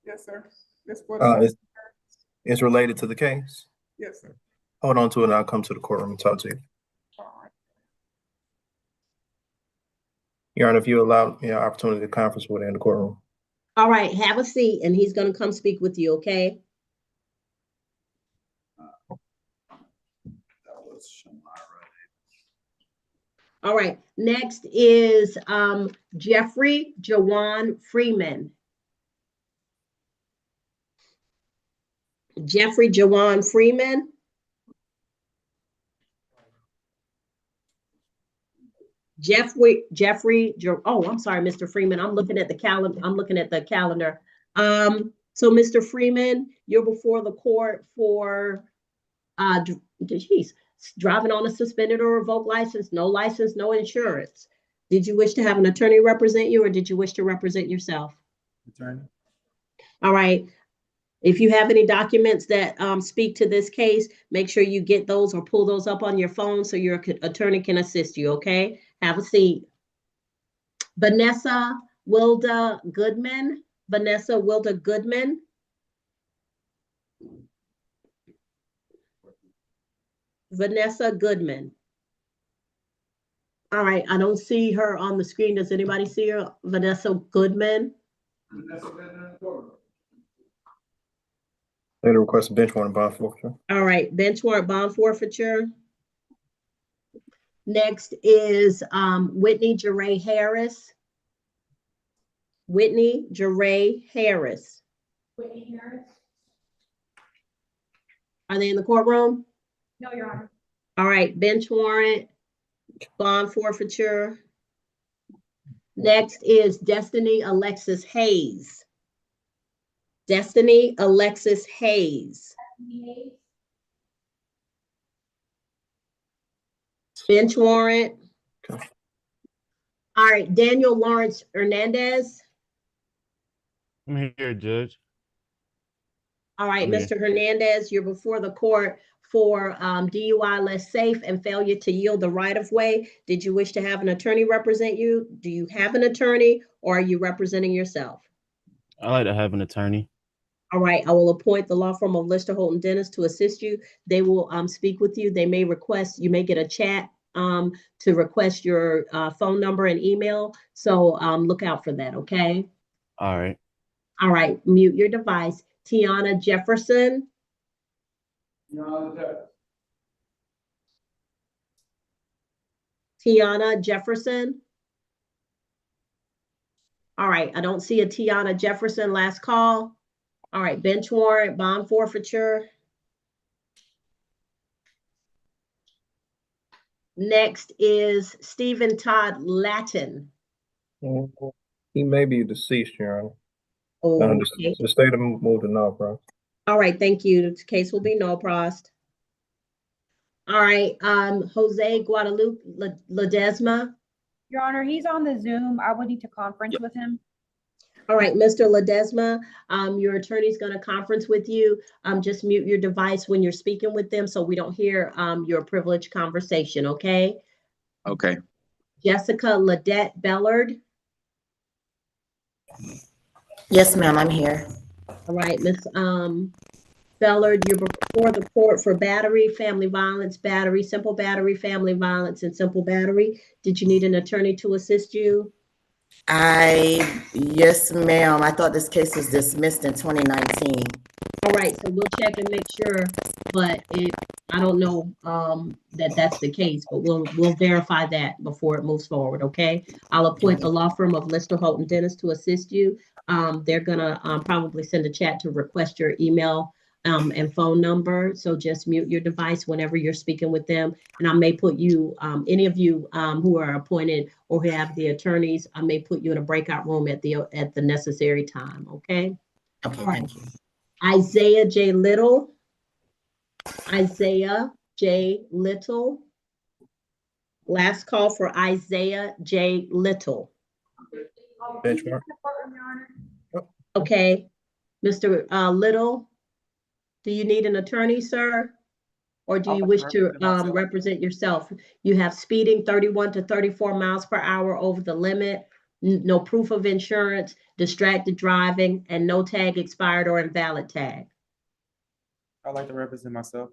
Yes, sir. This was. It's related to the case? Yes, sir. Hold on to it and I'll come to the courtroom and talk to you. All right. Your Honor, if you allow me an opportunity to conference with her in the courtroom. All right, have a seat and he's gonna come speak with you, okay? All right, next is Jeffrey Jawan Freeman. Jeffrey Jawan Freeman. Oh, I'm sorry, Mr. Freeman. I'm looking at the calendar. So Mr. Freeman, you're before the court for driving on a suspended or revoked license, no insurance. Did you wish to have an attorney represent you, or did you wish to represent yourself? Attorney. All right. If you have any documents that speak to this case, make sure you get those or pull those up on your phone so your attorney can assist you, okay? Have a seat. Vanessa Wilda Goodman. Vanessa Wilda Goodman. Vanessa Goodman. All right, I don't see her on the screen. Does anybody see her? Vanessa Goodman. Later request a bench warrant bond forfeiture. All right, bench warrant bond forfeiture. Next is Whitney Jeray Harris. Whitney Jeray Harris. Whitney Harris? Are they in the courtroom? No, Your Honor. All right, bench warrant, bond forfeiture. Next is Destiny Alexis Hayes. Destiny Alexis Hayes. Bench warrant. Okay. All right, Daniel Lawrence Hernandez. I'm here, Judge. All right, I'm here. Mr. Hernandez, you're before the court for DUI less safe and failure to yield the right of way. Did you wish to have an attorney represent you? Do you have an attorney, or are you representing yourself? I like to have an attorney. All right, I will appoint the law firm of Lister Holton Dennis to assist you. They will speak with you. They may request, you may get a chat to request your phone number and email. So look out for that, okay? All right. All right, mute your device. Tiana Jefferson. Tiana Jefferson. All right, I don't see a Tiana Jefferson, last call. All right, bench warrant, bond forfeiture. Next is Stephen Todd Latin. He may be deceased, Your Honor. Okay. The state of moved to no process. All right, thank you. The case will be no prost. All right, Jose Guadalupe Ledesma. Your Honor, he's on the Zoom. I would need to conference with him. All right, Mr. Ledesma, your attorney's going to conference with you. Just mute your device when you're speaking with them so we don't hear your privileged conversation, okay? Okay. Jessica Ladette Bellard. Yes, ma'am, I'm here. All right, Miss Bellard, you're before the court for battery, family violence, battery, simple battery, family violence, and simple battery. Did you need an attorney to assist you? Yes, ma'am. I thought this case was dismissed in 2019. All right, so we'll check and make sure, but I don't know that that's the case, but we'll verify that before it moves forward, okay? I'll appoint the law firm of Lister Houghton Dennis to assist you. They're gonna probably send a chat to request your email and phone number, so just mute your device whenever you're speaking with them. And I may put you, any of you who are appointed or who have the attorneys, I may put you in a breakout room at the necessary time, okay? Okay, all right. thank you. Isaiah J. Little. Isaiah J. Little. Last call for Isaiah J. Little. Benchmark. Okay, Mr. Little, do you need an attorney, sir? Or do you wish to represent yourself? You have speeding 31 to 34 miles per hour over the limit, no proof of insurance, distracted driving, and no tag expired or invalid tag. I'd like to represent myself.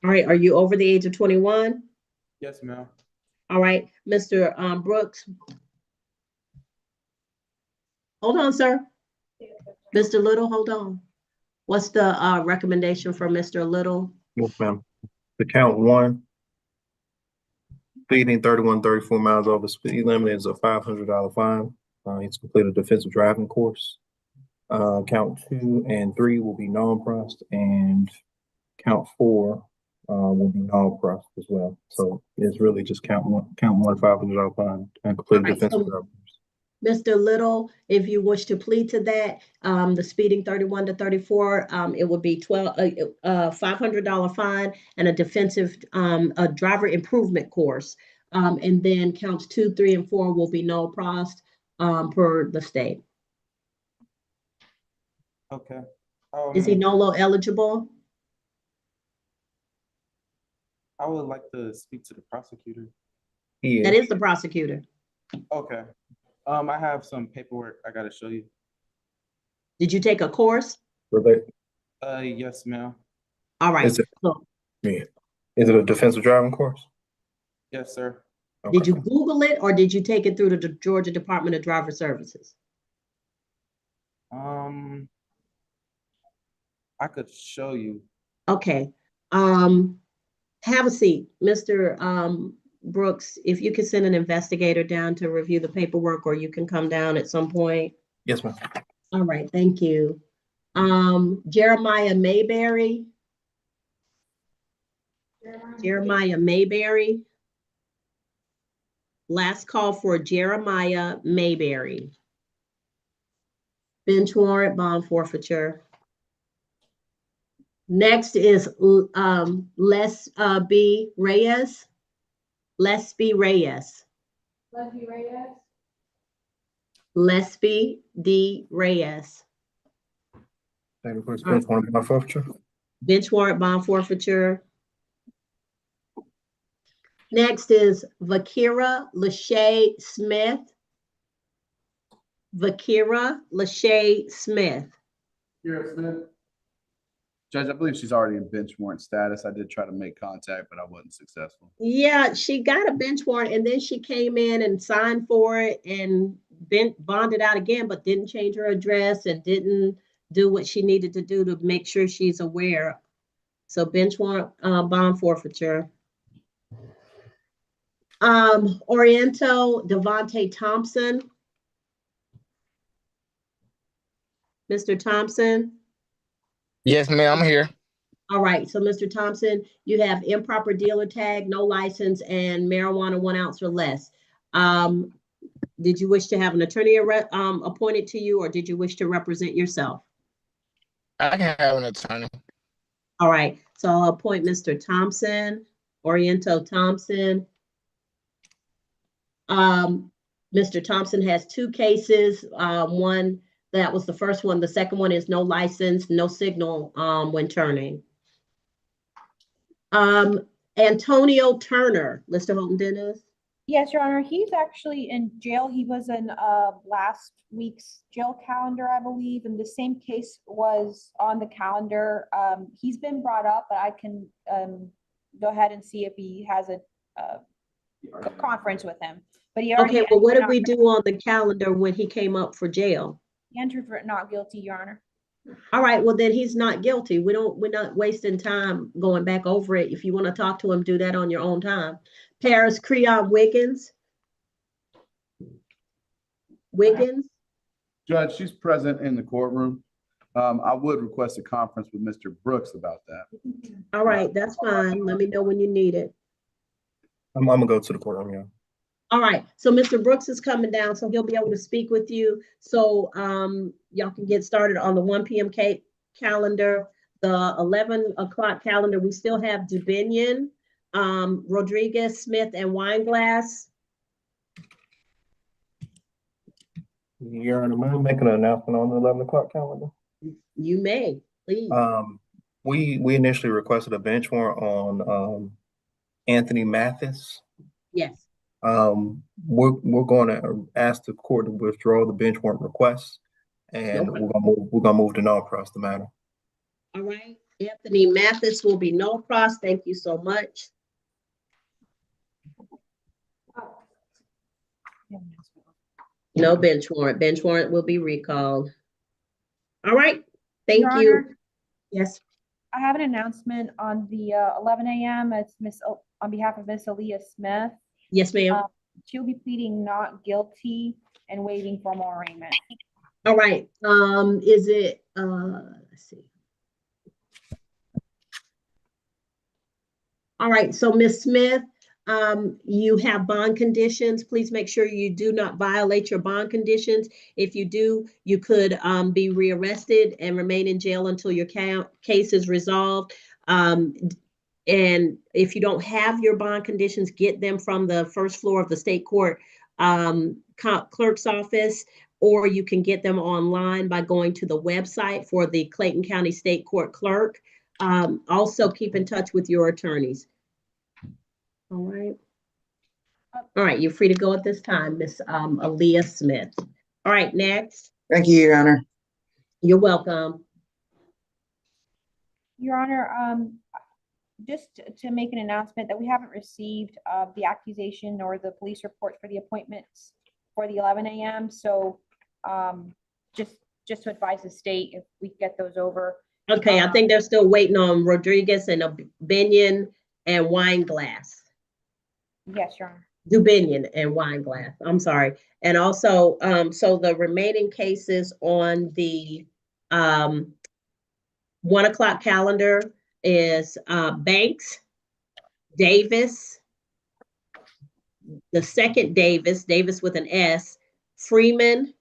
All right, are you over the age of 21? Yes, ma'am. All right, Mr. Brooks. Hold on, sir. Mr. Little, hold on. What's the recommendation for Mr. Little? Yes, ma'am. The count one, speeding 31, 34 miles over the speed limit is a $500 fine. He's completed a defensive driving course. Count 2 and 3 will be non-prost, and count 4 will be non-prost as well. So it's really just count one $500 fine and completed defensive driving course. Mr. Little, if you wish to plead to that, the speeding 31 to 34, it would be $500 fine and a defensive a driver improvement course. And then counts 2, 3, and 4 will be no prost per the state. Okay. Is he NOLO eligible? I would like to speak to the prosecutor. That is the prosecutor. Okay. I have some paperwork I gotta show you. Did you take a course? Yes, ma'am. All right. Is it a defensive driving course? Yes, sir. Okay. Did you Google it or did you take it through the Georgia Department of Driver Services? I could show you. Okay. Have a seat, Mr. Brooks. If you could send an investigator down to review the paperwork, or you can come down at some point. Yes, ma'am. All right, thank you. Jeremiah Mayberry. Jeremiah Mayberry. Last call for Jeremiah Mayberry. Bench warrant, bond forfeiture. Next is Les B. Reyes. Les B. Reyes. Leslie Reyes. Lesby D. Reyes. Bench warrant, bond forfeiture. Bench warrant, bond forfeiture. Next is Vakira Lachey Smith. Vakira Lachey Smith. Here, Smith. Judge, I believe she's already in bench warrant status. I did try to make contact, but I wasn't successful. Yeah, she got a bench warrant and then she came in and signed for it and bonded out again, but didn't change her address and didn't do what she needed to do to make sure she's aware. So bench warrant, bond forfeiture. Oriento Devontae Thompson. Mr. Thompson? Yes, ma'am, I'm here. All right, so Mr. Thompson, you have improper dealer tag, no license, and marijuana 1 ounce or less. Did you wish to have an attorney appointed to you, or did you wish to represent yourself? I can have an attorney. All right, so I'll appoint Mr. Thompson, Oriento Thompson. Mr. Thompson has 2 cases. One, that was the first one. The second one is no license, no signal when turning. Antonio Turner, Mr. Holton Dennis. Yes, Your Honor, he's actually in jail. He was in last week's jail calendar, I believe, and the same case was on the calendar. He's been brought up, but I can go ahead and see if he has a conference with him. But he already Okay, well, what did we do on the calendar when he came up for jail? He entered for not guilty, Your Honor. All right, well, then he's not guilty. We're not wasting time going back over it. If you want to talk to him, do that on your own time. Paris Creon Wiggins. Judge, she's present in the courtroom. I would request a conference with Mr. Brooks about that. All right, that's fine. Let me know when you need it. I'm gonna go to the courtroom, yeah. All right, so Mr. Brooks is coming down, so he'll be able to speak with you. So y'all can get started on the 1 p.m. calendar. The 11 o'clock calendar, we still have Dubinion, Rodriguez, Smith, and Wineglass. Your Honor, may I make an announcement on the 11 o'clock calendar? You may, please. We initially requested a bench warrant on Anthony Mathis. Yes. We're going to ask the court to withdraw the bench warrant request, and Okay. we're gonna move to non-cross the matter. All right, Anthony Mathis will be no cross. Thank you so much. No bench warrant. Bench warrant will be recalled. All right, thank Your you. Honor, Yes. I have an announcement on the 11 a.m. It's on behalf of Miss Aaliyah Smith. Yes, ma'am. She'll be pleading not guilty and waiving formal arraignment. All right. Is it let's see. All right, so Ms. Smith, you have bond conditions. Please make sure you do not violate your bond conditions. If you do, you could be rearrested and remain in jail until your case is resolved. And if you don't have your bond conditions, get them from the first floor of the state court clerk's office, or you can get them online by going to the website for the Clayton County State Court Clerk. Also keep in touch with your attorneys. All right. All right, you're free to go at this time, Miss Aaliyah Smith. All right, next. Thank you, Your Honor. You're welcome. Your Honor, just to make an announcement that we haven't received the accusation or the police report for the appointments for the 11 a.m. So just to advise the state if we get those over. Okay, I think they're still waiting on Rodriguez and Dubinion and Wineglass. Yes, Your Honor. Dubinion and Wineglass. I'm sorry. And also, so the remaining cases on the 1 o'clock calendar is Banks, Davis, the second Davis with an S, Freeman,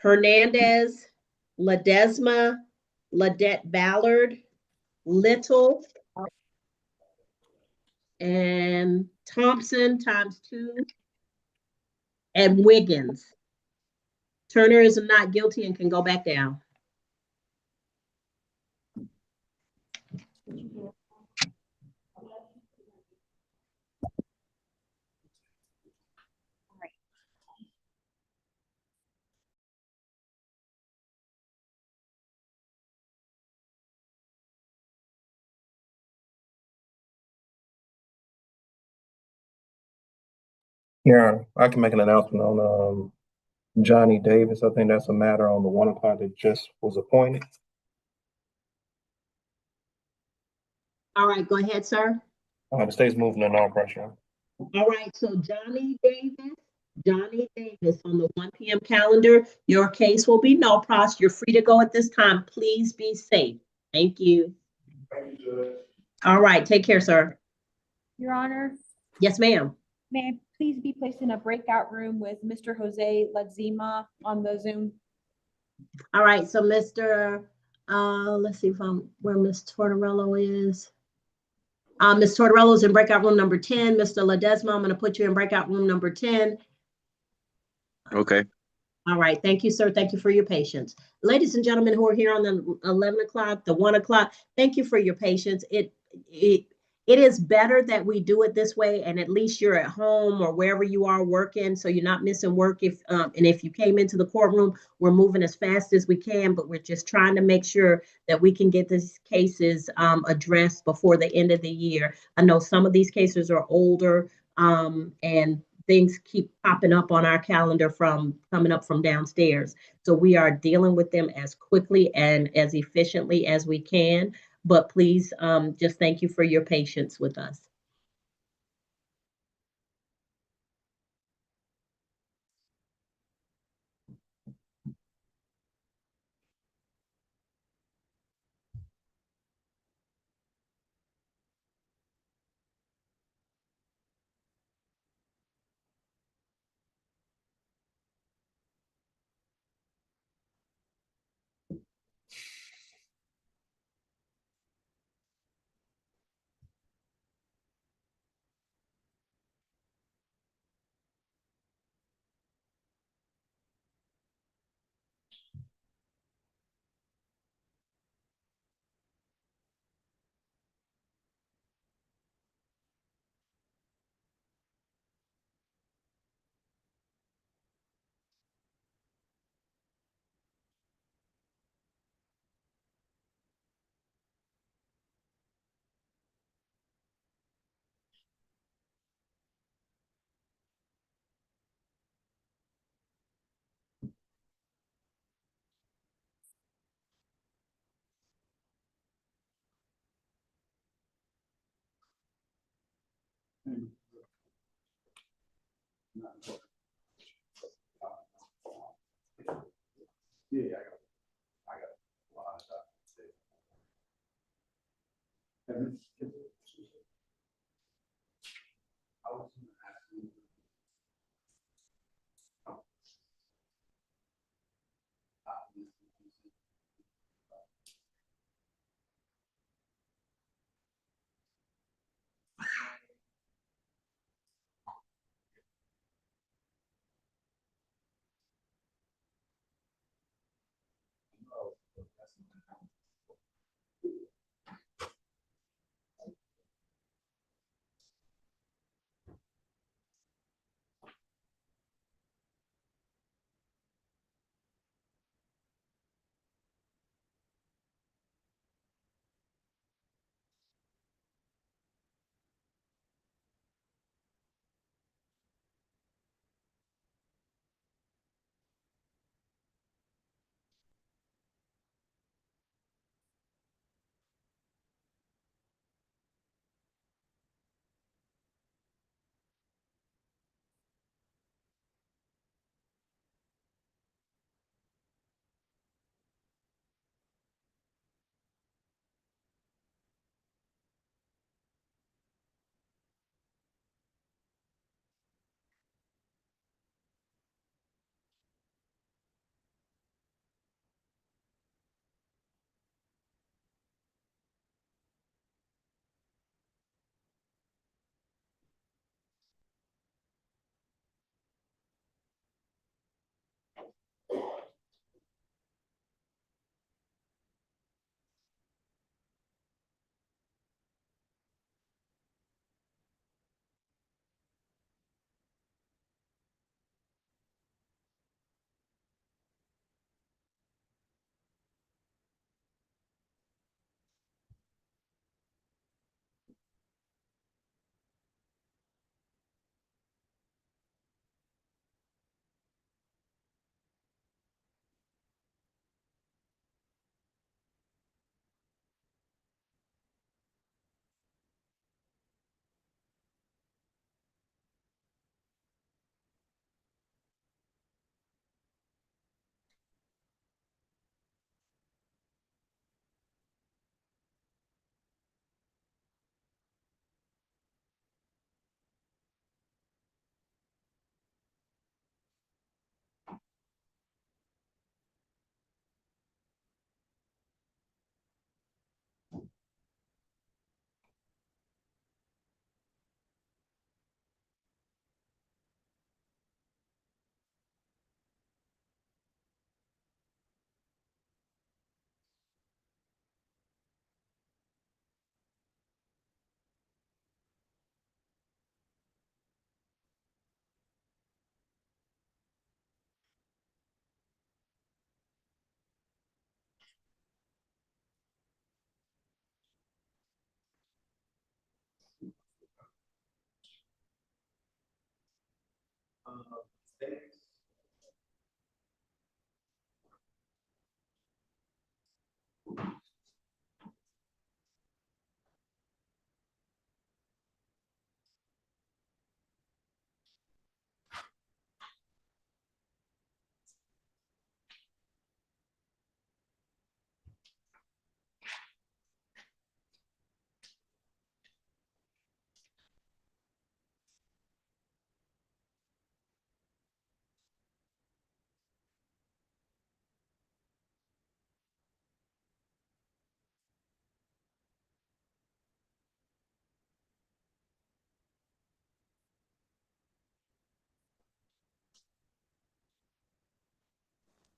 Hernandez, Ledesma, Ledette Ballard, Little, and Thompson ×2, and Wiggins. Turner is not guilty and can go back down. Yeah, I can make an announcement on Johnny Davis. I think that's a matter on the 1 o'clock that just was appointed. All right, go ahead, sir. The state's moving to non-pressure. All right, so Johnny Davis, Johnny Davis on the 1 p.m. calendar. Your case will be no pros. You're free to go at this time. Please be safe. Thank you. All right. Take care, sir. Your Honor, Yes, ma'am. may I please be placed in a breakout room with Mr. Jose Ladzima on the Zoom? All right. So, Mr. Let's see if I'm where Miss Tortorello is. Ms. Tortorello's in breakout room number 10. Mr. Ledesma, I'm going to put you in breakout room number 10. Okay. All right. Thank you, sir. Thank you for your patience. Ladies and gentlemen who are here on the 11 o'clock, the 1 o'clock, thank you for your patience. It is better that we do it this way, and at least you're at home or wherever you are working, so you're not missing work. If you came into the courtroom, we're moving as fast as we can, but we're just trying to make sure that we can get these cases addressed before the end of the year. I know some of these cases are older, and things keep popping up on our calendar from coming up from downstairs. So we are dealing with them as quickly and as efficiently as we can. But please, just thank you for your patience with us.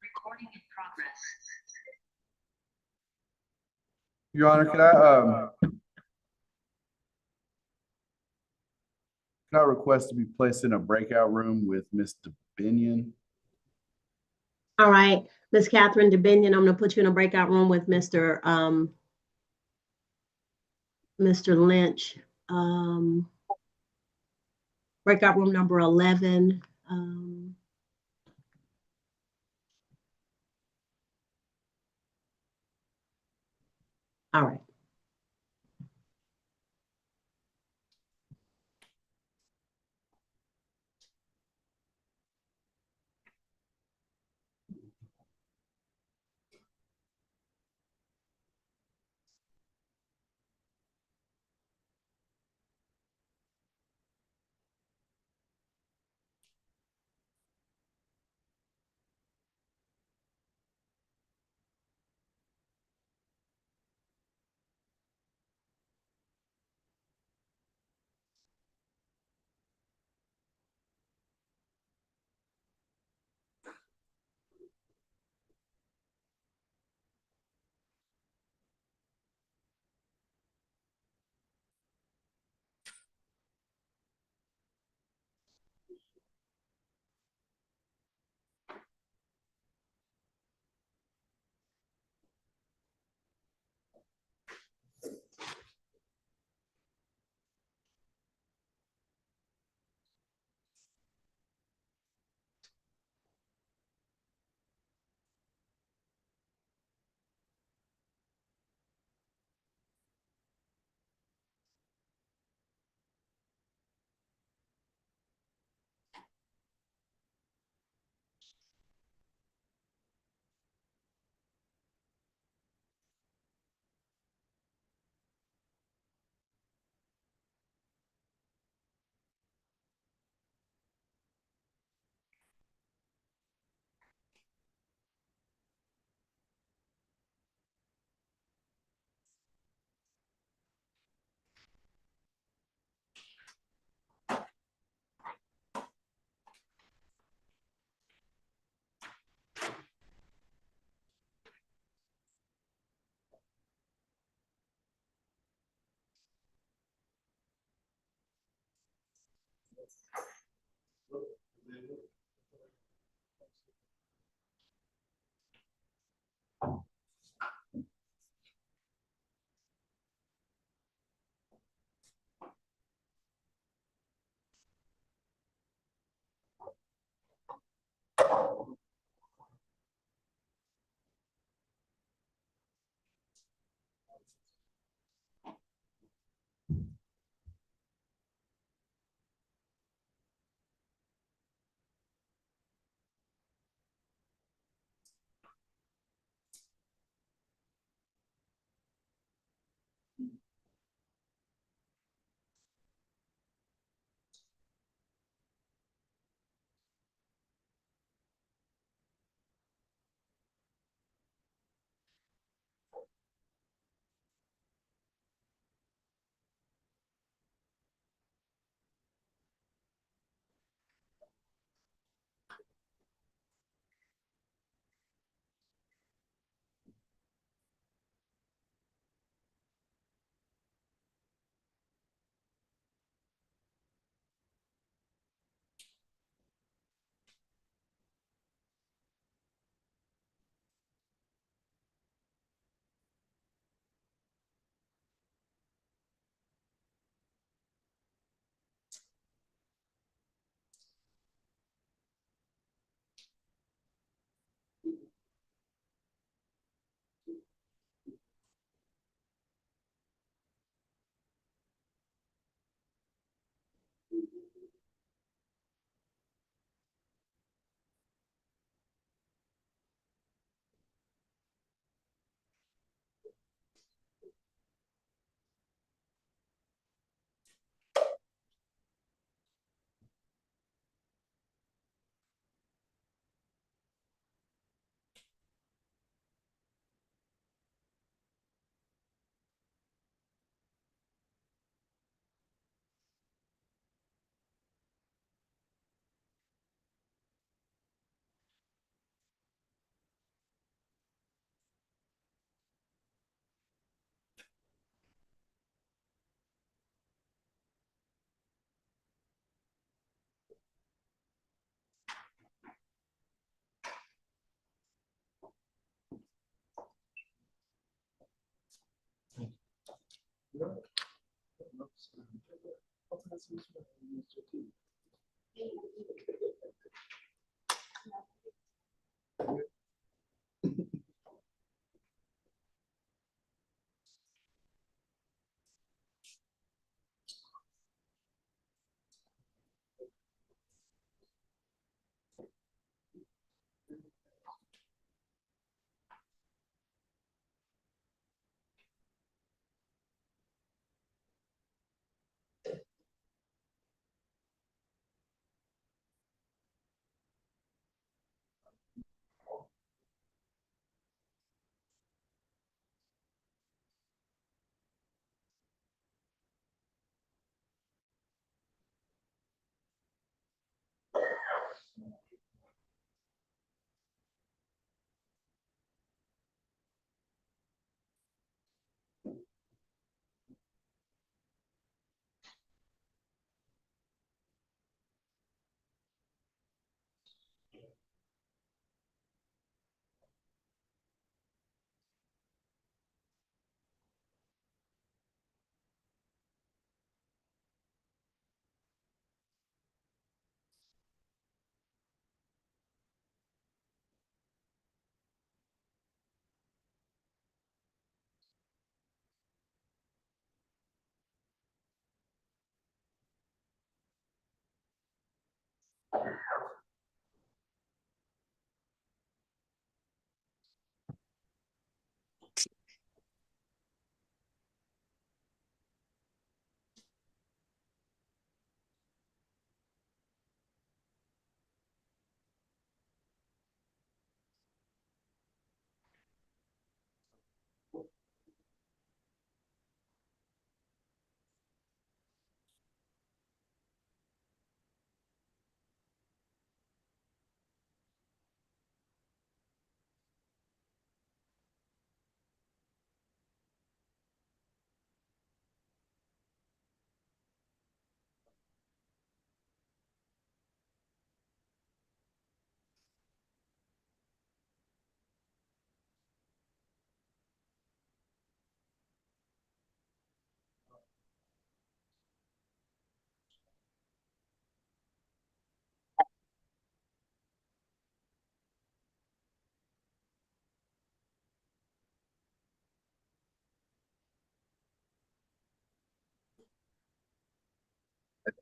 Recording in progress. Your Honor, can I request to be placed in a breakout room with Ms. Binion? All right, Ms. Catherine DeBinion, I'm gonna put you in a breakout room with Mr. Lynch. Breakout room number 11. All right.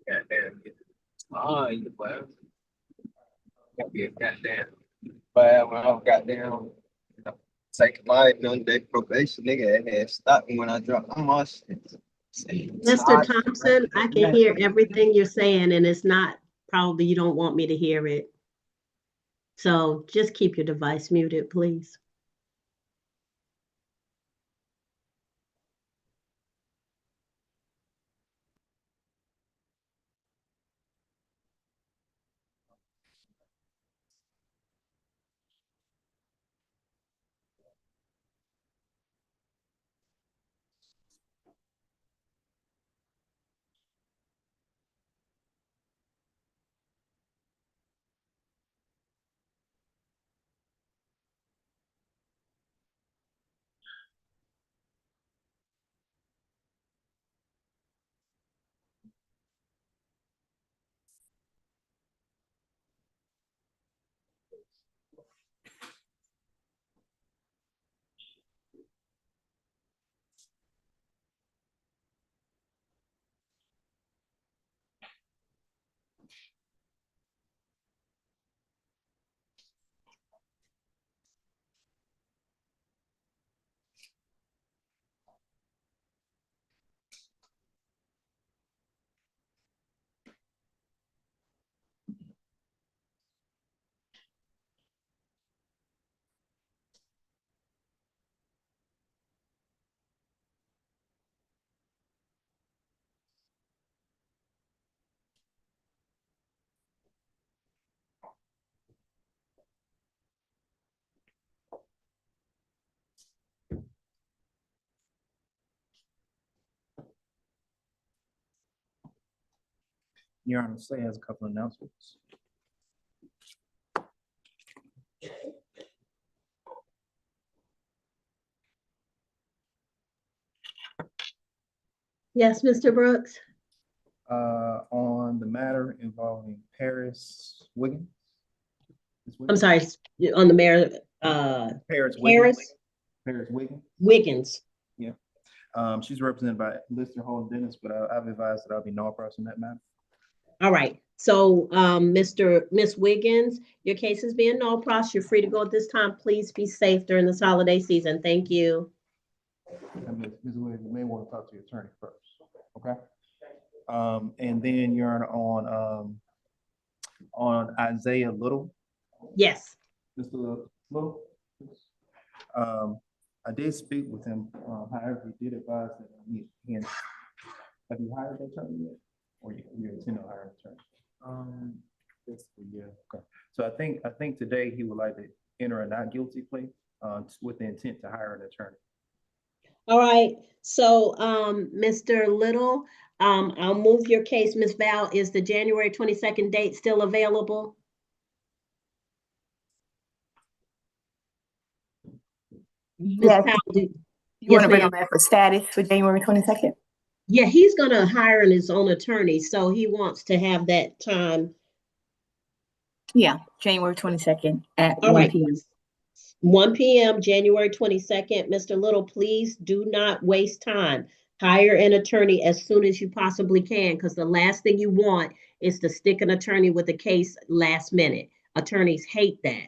Goddamn. Oh, you well. Gotta be a goddamn. But when I was goddamn take my 1 day probation, nigga, it had stopped me when I dropped my shit. Mr. Thompson, I can hear everything you're saying, and it's not probably you don't want me to hear it. So just keep your device muted, please. Your Honor, Slay has a couple of announcements. Yes, Mr. Brooks? On the matter involving Paris Wiggins. I'm sorry, on the mayor, Paris Wiggins. Harris Paris Wiggins. Wiggins. Yeah. She's represented by Lister Hall Dennis, but I've advised that I'll be non-process in that matter. All right. So, Miss Wiggins, your case is being null pros. You're free to go at this time. Please be safe during this holiday season. Thank you. And Ms. Wiggins, you may want to talk to your attorney first, okay? And then you're on Isaiah Little. Yes. Mr. Little. I did speak with him. However, he did advise that have you hired an attorney yet? Or you intend to hire an attorney? Yeah. Okay. So I think today he would like to enter a not guilty plea with the intent to hire an attorney. All right. So, Mr. Little, I'll move your case. Ms. Val, is the January 22nd date still available? Yes. You want to bring him back for status for January 22nd? Yeah, he's gonna hire his own attorney, so he wants to have that time. Yeah, January 22nd at All 1 right. p.m. 1 p.m., January 22nd. Mr. Little, please do not waste time. Hire an attorney as soon as you possibly can, because the last thing you want is to stick an attorney with a case last minute. Attorneys hate that.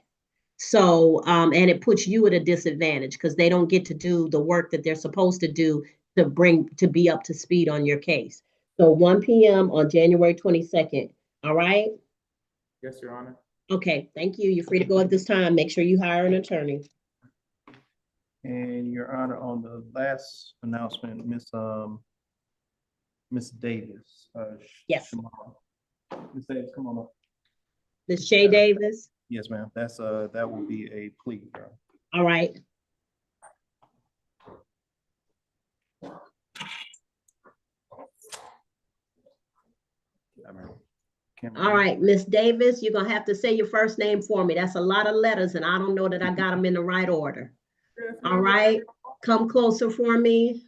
So, and it puts you at a disadvantage because they don't get to do the work that they're supposed to do to be up to speed on your case. So 1 p.m. on January 22nd. All right? Yes, Your Honor. Okay, thank you. You're free to go at this time. Make sure you hire an attorney. And Your Honor, on the last announcement, Miss Davis. Yes. Miss Davis, come on up. Ms. Shay Davis. Yes, ma'am. That will be a plea. All right. All right, Miss Davis, you're gonna have to say your first name for me. That's a lot of letters, and I don't know that I got them in the right order. All right, come closer for me.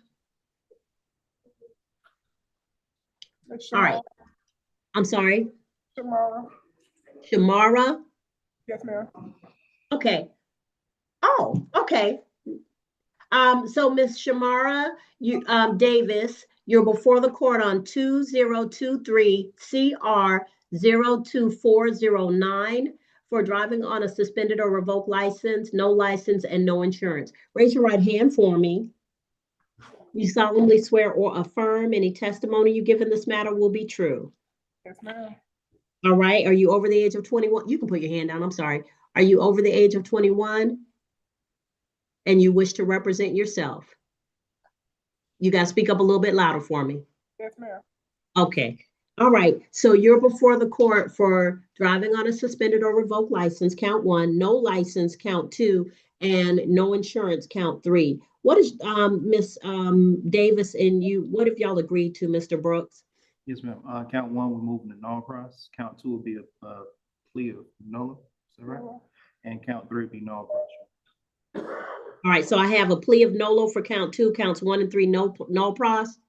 All right. I'm sorry. Shamara. Shamara. Yes, ma'am. Okay. Oh, okay. So Miss Shamara, Davis, you're before the court on 2023 CR 02409 for driving on a suspended or revoked license, no license, and no insurance. Raise your right hand for me. You solemnly swear or affirm any testimony you give in this matter will be true. Yes, ma'am. All right. Are you over the age of 21? You can put your hand down. I'm sorry. Are you over the age of 21? And you wish to represent yourself? You got to speak up a little bit louder for me. Yes, ma'am. Okay. All right. So you're before the court for driving on a suspended or revoked license, count 1, no license, count 2, and no insurance, count 3. What is Miss Davis and you, what have y'all agreed to, Mr. Brooks? Yes, ma'am. Count 1, we're moving to non-process. Count 2 will be a plea of nullius. Is that right? And count 3 will be non-process. All right, so I have a plea of nolo for count 2, counts 1 and 3, no pros.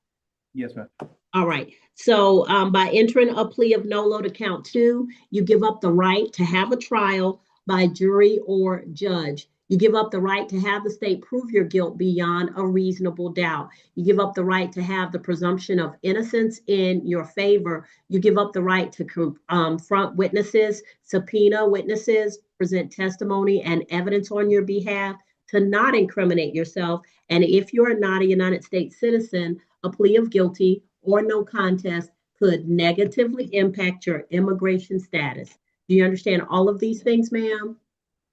Yes, ma'am. All right, so by entering a plea of nolo to count 2, you give up the right to have a trial by jury or judge. You give up the right to have the state prove your guilt beyond a reasonable doubt. You give up the right to have the presumption of innocence in your favor. You give up the right to confront witnesses, subpoena witnesses, present testimony and evidence on your behalf, to not incriminate yourself. And if you're not a United States citizen, a plea of guilty or no contest could negatively impact your immigration status. Do you understand all of these things, ma'am?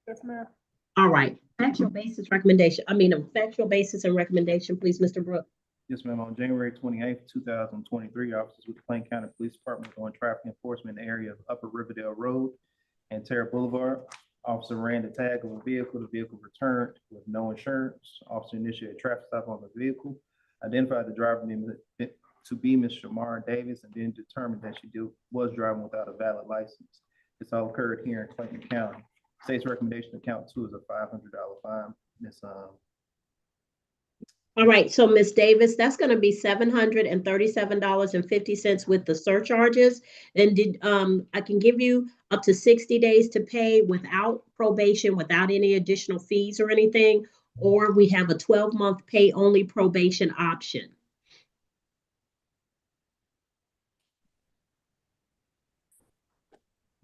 Yes, ma'am. All right. Factual basis recommendation. I mean, a factual basis and recommendation, please, Mr. Brooks. Yes, ma'am. On January 28th, 2023, officers with the Clayton County Police Department doing traffic enforcement in the area of Upper Riverdale Road and Terra Boulevard. Officer ran the tag of a vehicle. The vehicle returned with no insurance. Officer initiated a traffic stop on the vehicle, identified the driver to be Ms. Shamara Davis, and then determined that she was driving without a valid license. This all occurred here in Clayton County. State's recommendation to count 2 is a $500 fine. Miss All All right, so Miss Davis, that's going to be $737.50 with the surcharges. And I can give you up to 60 days to pay without probation, without any additional fees or anything, or we have a 12-month pay only probation option.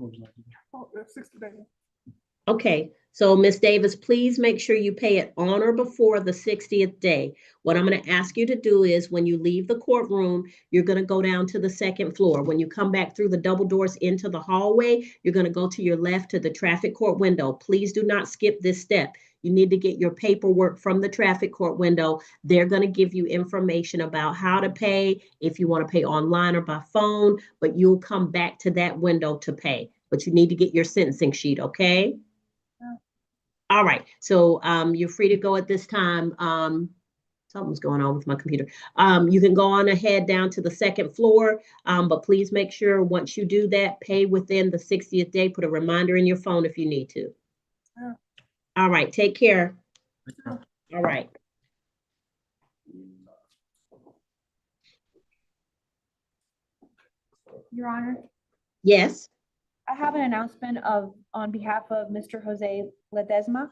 Oh, 60 days. Okay, so Miss Davis, please make sure you pay it on or before the 60th day. What I'm going to ask you to do is when you leave the courtroom, you're going to go down to the second floor. When you come back through the double doors into the hallway, you're going to go to your left to the traffic court window. Please do not skip this step. You need to get your paperwork from the traffic court window. They're going to give you information about how to pay, if you want to pay online or by phone, but you'll come back to that window to pay. But you need to get your sentencing sheet, okay? All right, so you're free to go at this time. Something's going on with my computer. You can go on ahead down to the second floor, but please make sure once you do that, pay within the 60th day. Put a reminder in your phone if you need to. Yeah. All right, take care. All right. Your Honor, Yes. I have an announcement on behalf of Mr. Jose Ledesma.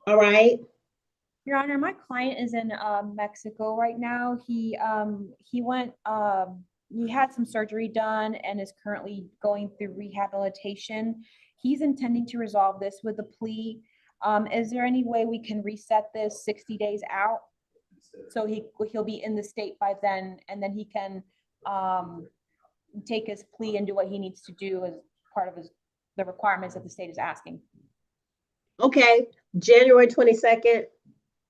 All right. Your Honor, my client is in Mexico right now. He had some surgery done and is currently going through rehabilitation. He's intending to resolve this with a plea. Is there any way we can reset this 60 days out? So he'll be in the state by then, and then he can take his plea and do what he needs to do as part of the requirements that the state is asking. Okay, January 22nd,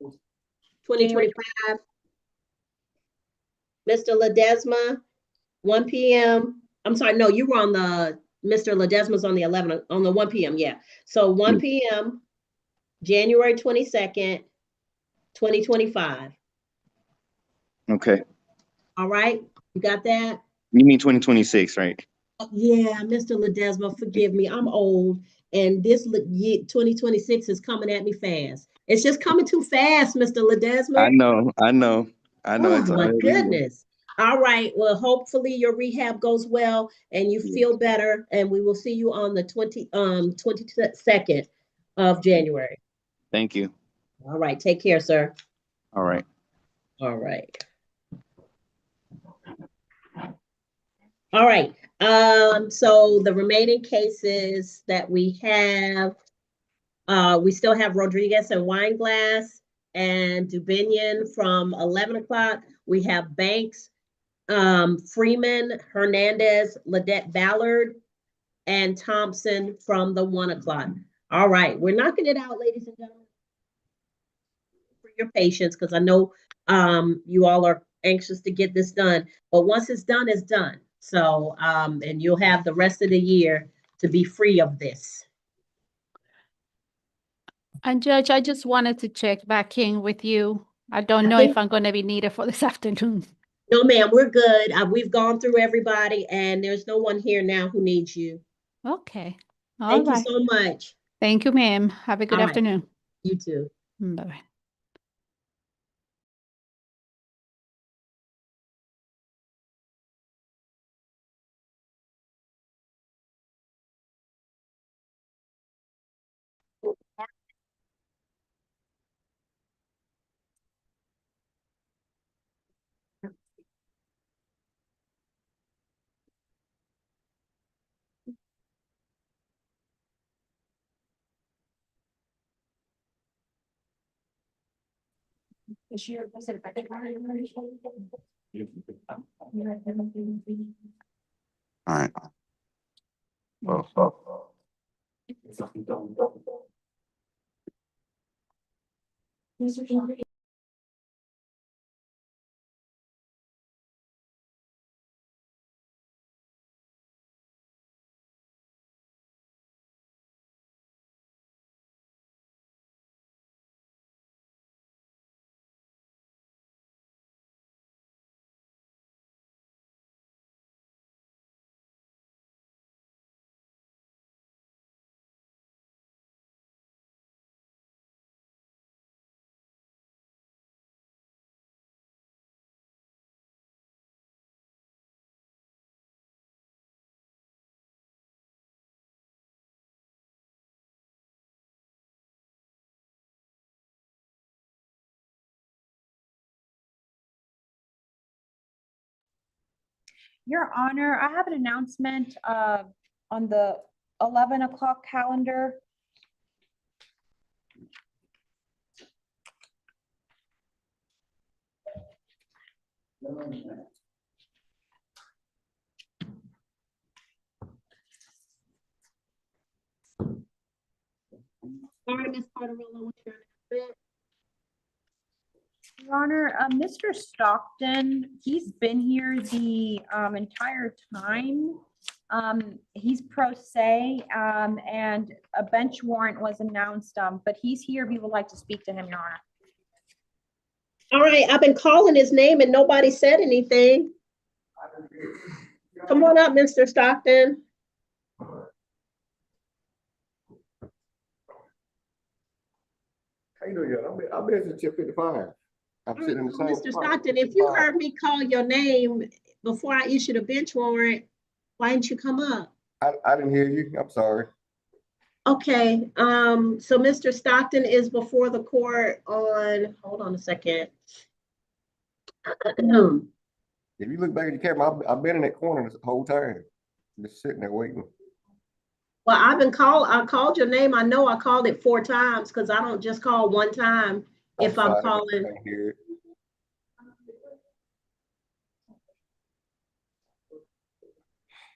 2025. Mr. Ledesma, 1 p.m. I'm sorry, no, you were on Mr. Ledesma's on the 1 p.m. Yeah. So 1 p.m., January 22nd, 2025. Okay. All right, you got that? You mean 2026, right? Yeah, Mr. Ledesma, forgive me. I'm old, and this year 2026 is coming at me fast. It's just coming too fast, Mr. Ledesma. I know. Oh It's my already. goodness. All right. Well, hopefully your rehab goes well and you feel better. And we will see you on the 22nd of January. Thank you. All right. Take care, sir. All right. All right. All right. So the remaining cases that we have, we still have Rodriguez and Wineglass and Dubinian from 11 o'clock. We have Banks, Freeman, Hernandez, Ledette Ballard, and Thompson from the 1 o'clock. All right, we're knocking it out, ladies and gentlemen. For your patience, because I know you all are anxious to get this done. But once it's done, it's done. So, and you'll have the rest of the year to be free of this. And Judge, I just wanted to check back in with you. I don't know if I'm going to be needed for this afternoon. No, ma'am, we're good. We've gone through everybody, and there's no one here now who needs you. Okay. Thank you so much. Thank you, ma'am. Have a good All right. afternoon. You too. Bye-bye. All right. Your Honor, I have an announcement on the 11 o'clock calendar. Sorry, Ms. Carterillo, what's your announcement? Your Honor, Mr. Stockton, he's been here the entire time. He's pro se, and a bench warrant was announced, but he's here if you would like to speak to him, Your Honor. All right, I've been calling his name and nobody said anything. Come on up, Mr. Stockton. How you doing? I'm in Tip 55. I'm sitting in the same Mr. spot. Stockton, if you heard me call your name before I issued a bench warrant, why didn't you come up? I didn't hear you. I'm sorry. Okay, so Mr. Stockton is before the court on, hold on a second. If you look back at the camera, I've been in that corner this whole time, just sitting there waiting. Well, I called your name. I know I called it 4 times because I don't just call one time if I'm calling. I hear it.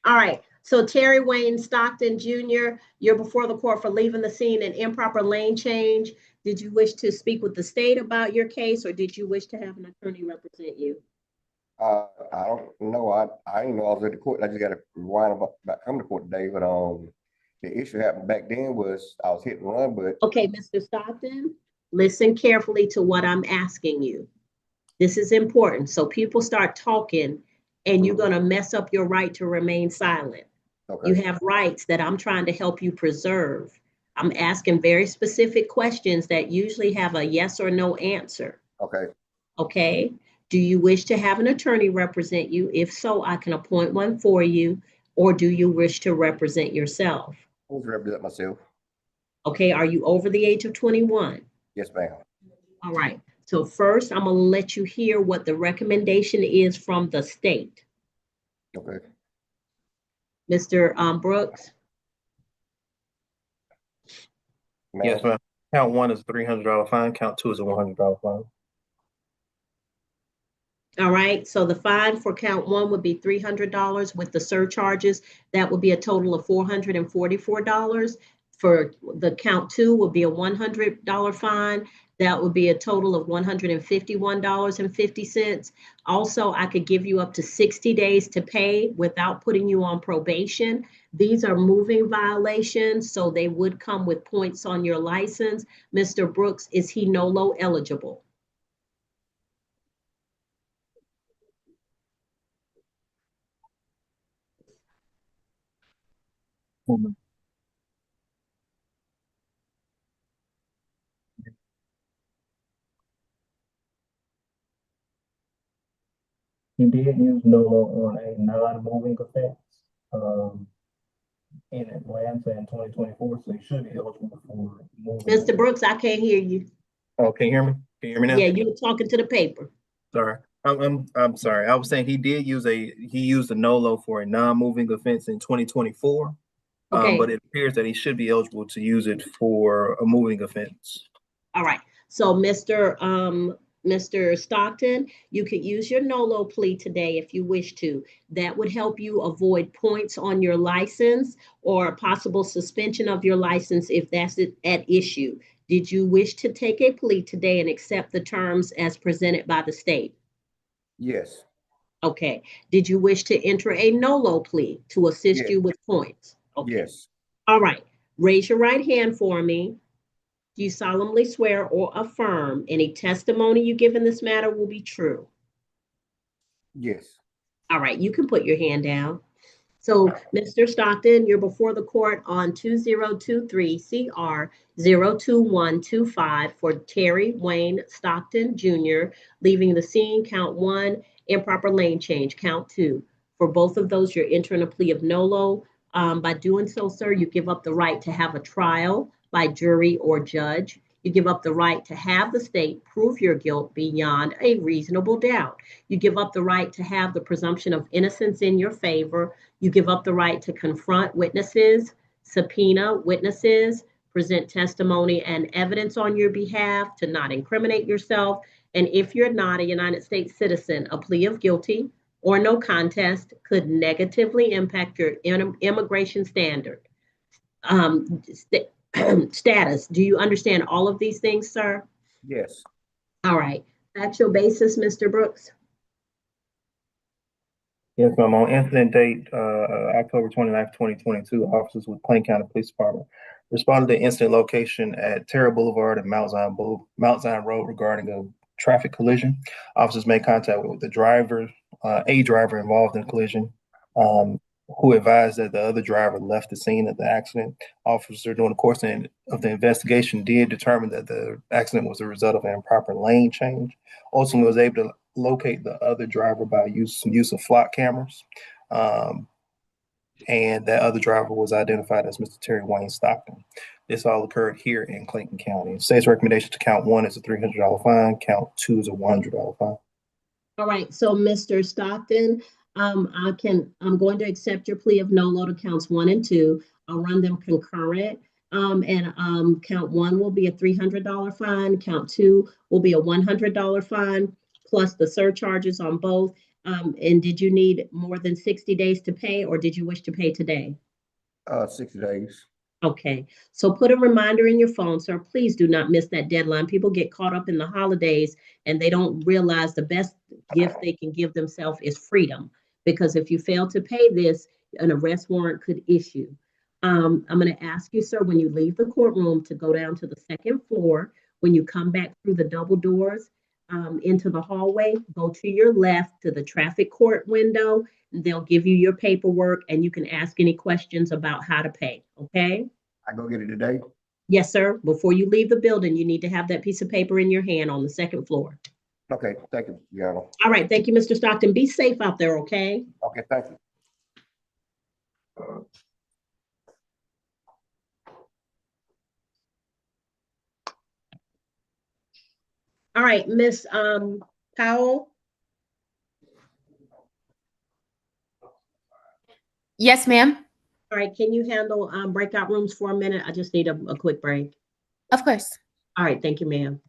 All right, so Terry Wayne Stockton Jr., you're before the court for leaving the scene and improper lane change. Did you wish to speak with the state about your case, or did you wish to have an attorney represent you? I don't know. I didn't know I was at the court. I just got to rewind about coming to court today. But the issue happened back then was I was hit and run. But okay, Mr. Stockton, listen carefully to what I'm asking you. This is important. So people start talking, and you're gonna mess up your right to remain silent. Okay. You have rights that I'm trying to help you preserve. I'm asking very specific questions that usually have a yes or no answer. Okay. Okay. Do you wish to have an attorney represent you? If so, I can appoint one for you, or do you wish to represent yourself? I was represent myself. Okay, are you over the age of 21? Yes, ma'am. All right. So first, I'm gonna let you hear what the recommendation is from the state. Okay. Mr. Brooks? Yes, ma'am. Count 1 is a $300 fine. Count 2 is a $100 fine. All right, so the fine for count 1 would be $300 with the surcharges. That would be a total of $444. For the count 2 would be a $100 fine. That would be a total of $151.50. Also, I could give you up to 60 days to pay without putting you on probation. These are moving violations, so they would come with points on your license. Mr. Brooks, is he NOLO eligible? He did use NOLO on a non-moving offense in Atlanta in 2024, so he should be eligible for moving. Mr. Brooks, I can't hear you. Oh, can you hear me? Can you hear me now? Yeah, you were talking to the paper. Sorry. I'm sorry. I was saying he used a NOLO for a non-moving offense in 2024. Okay. But it appears that he should be eligible to use it for a moving offense. All right. So Mr. Stockton, you could use your NOLO plea today if you wish to. That would help you avoid points on your license or a possible suspension of your license if that's at issue. Did you wish to take a plea today and accept the terms as presented by the state? Yes. Okay. Did you wish to enter a NOLO plea to assist you with points? Okay. Yes. All right. Raise your right hand for me. Do you solemnly swear or affirm any testimony you give in this matter will be true? Yes. All right, you can put your hand down. So, Mr. Stockton, you're before the court on 2023 CR 02125 for Terry Wayne Stockton Jr., leaving the scene, count 1, improper lane change, count 2. For both of those, you're entering a plea of NOLO. By doing so, sir, you give up the right to have a trial by jury or judge. You give up the right to have the state prove your guilt beyond a reasonable doubt. You give up the right to have the presumption of innocence in your favor. You give up the right to confront witnesses, subpoena witnesses, present testimony and evidence on your behalf, to not incriminate yourself. And if you're not a United States citizen, a plea of guilty or no contest could negatively impact your immigration standard status. Do you understand all of these things, sir? Yes. All right. That's your basis, Mr. Brooks? Yes, ma'am. On incident date, October 29th, 2022, officers with Clayton County Police Department responded to incident location at Terra Boulevard and Mount Zion Road regarding a traffic collision. Officers made contact with the driver, a driver involved in the collision, who advised that the other driver left the scene of the accident. Officer, during the course of the investigation, did determine that the accident was a result of an improper lane change. Ultimately, was able to locate the other driver by use of flock cameras. And that other driver was identified as Mr. Terry Wayne Stockton. This all occurred here in Clayton County. State's recommendation to count one is a $300 fine, count two is a $100 fine. All right, so Mr. Stockton, I'm going to accept your plea of no load to counts 1 and 2. I'll run them concurrent. Count 1 will be a $300 fine. Count 2 will be a $100 fine, plus the surcharges on both. And did you need more than 60 days to pay, or did you wish to pay today? 60 days. Okay, so put a reminder in your phone, sir. Please do not miss that deadline. People get caught up in the holidays and they don't realize the best gift they can give themselves is freedom. Because if you fail to pay this, an arrest warrant could issue. I'm going to ask you, sir, when you leave the courtroom to go down to the second floor. When you come back through the double doors into the hallway, go to your left to the traffic court window. They'll give you your paperwork and you can ask any questions about how to pay. Okay? I go get it today? Yes, sir. Before you leave the building, you need to have that piece of paper in your hand on the second floor. Okay, thank you, Your Honor. All right. Thank you, Mr. Stockton. Be safe out there, okay? Okay, thank you. All right, Miss Powell. Yes, ma'am. All right, can you handle breakout rooms for a minute? I just need a quick break. Of course. All right, thank you, ma'am.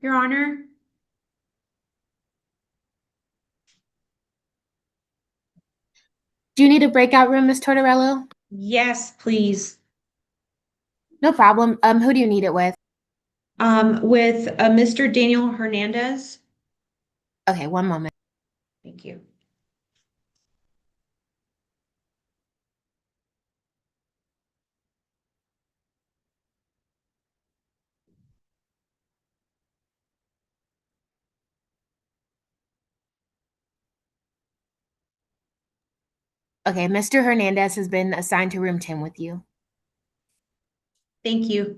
Your Honor. Do you need a breakout room, Ms. Tortorello? Yes, please. No problem. Who do you need it with? With Mr. Daniel Hernandez. Okay, one moment. Thank you. Okay, Mr. Hernandez has been assigned to room 10 with you. Thank you.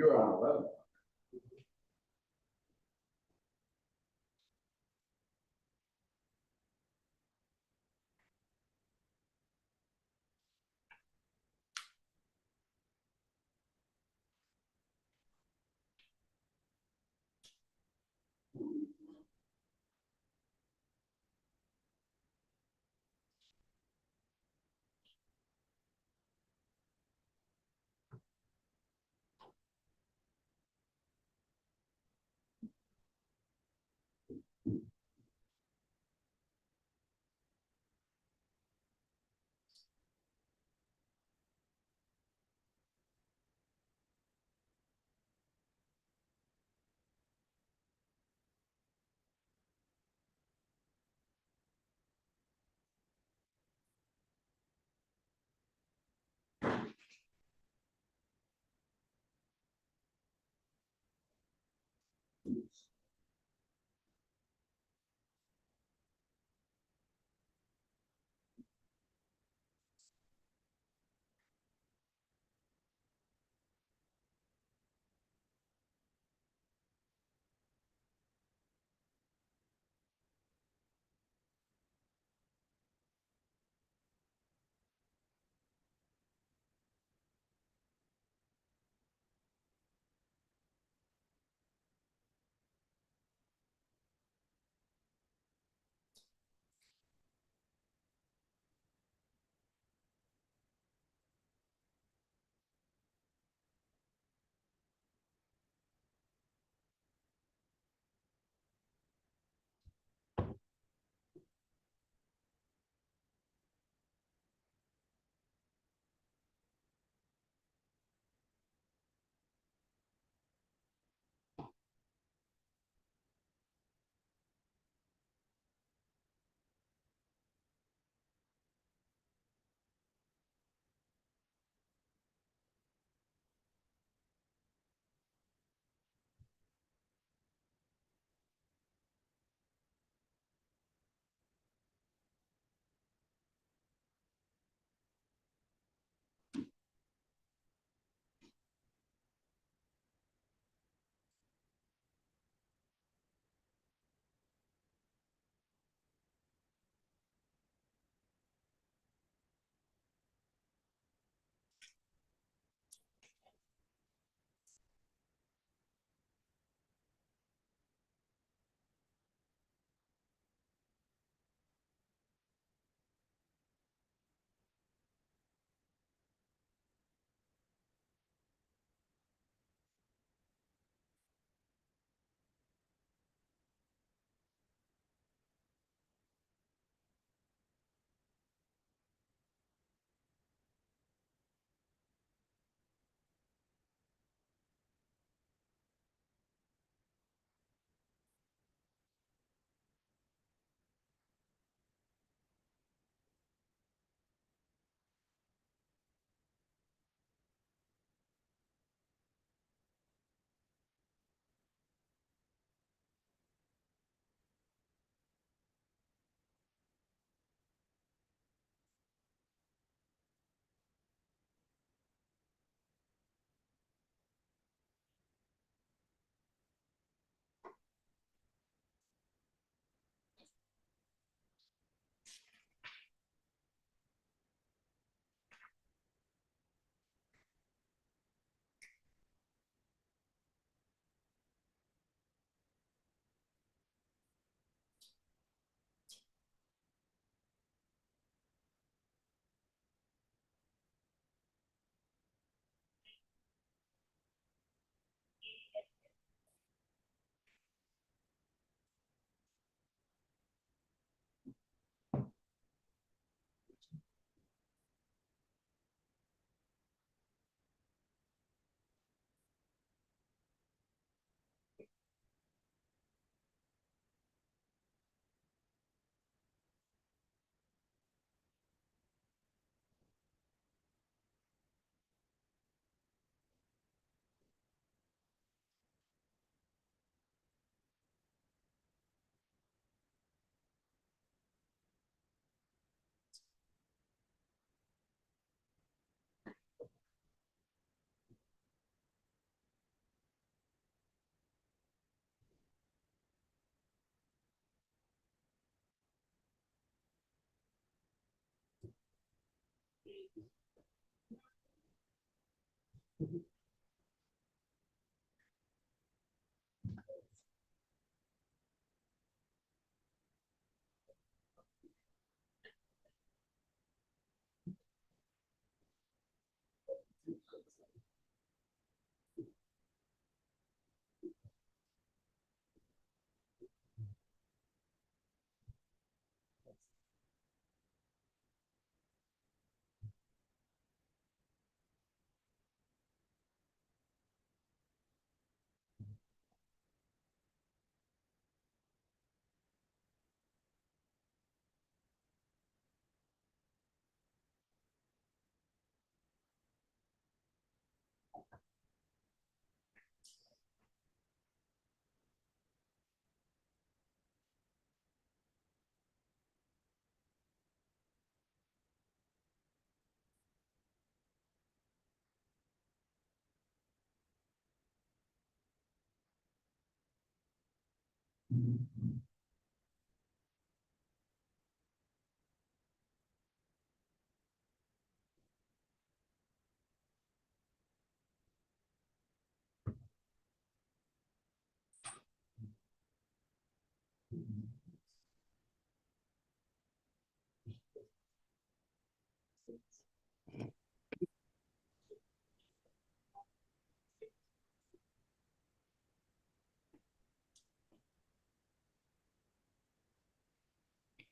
You're on 11.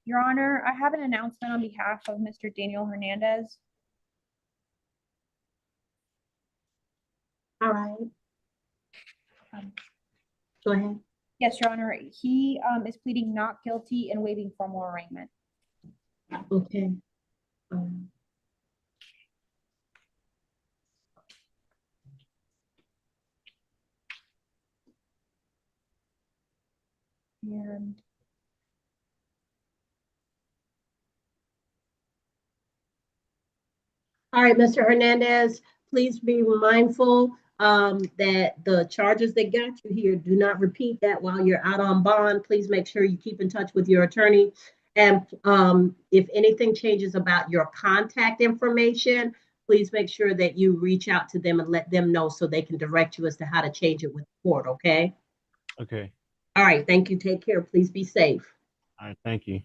Your Honor, I have an announcement on behalf of Mr. Daniel Hernandez. All right. Go ahead. Yes, Your Honor, he is pleading not guilty and waiving formal arraignment. Okay. And All right, Mr. Hernandez, please be mindful that the charges that got you here, do not repeat that while you're out on bond. Please make sure you keep in touch with your attorney. And if anything changes about your contact information, please make sure that you reach out to them and let them know so they can direct you as to how to change it with the court, okay? Okay. All right, thank you. Take care. Please be safe. All right. Thank you.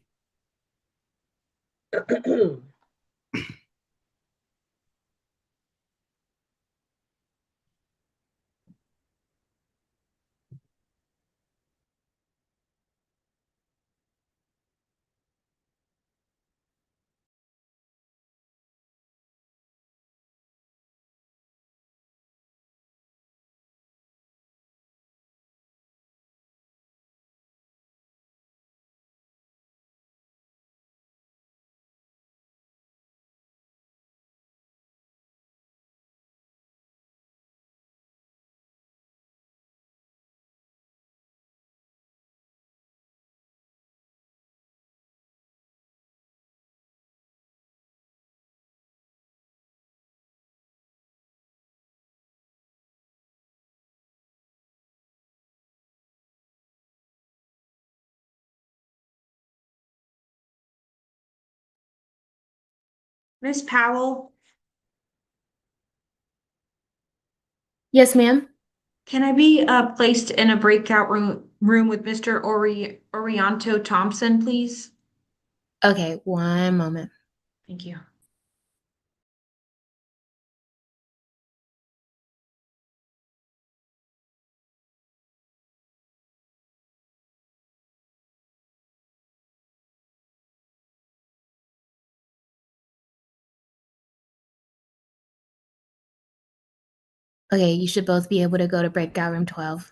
Miss Powell, Yes, ma'am. can I be placed in a breakout room with Mr. Orianto Thompson, please? Okay, one moment. Thank you. Okay, you should both be able to go to breakout room 12.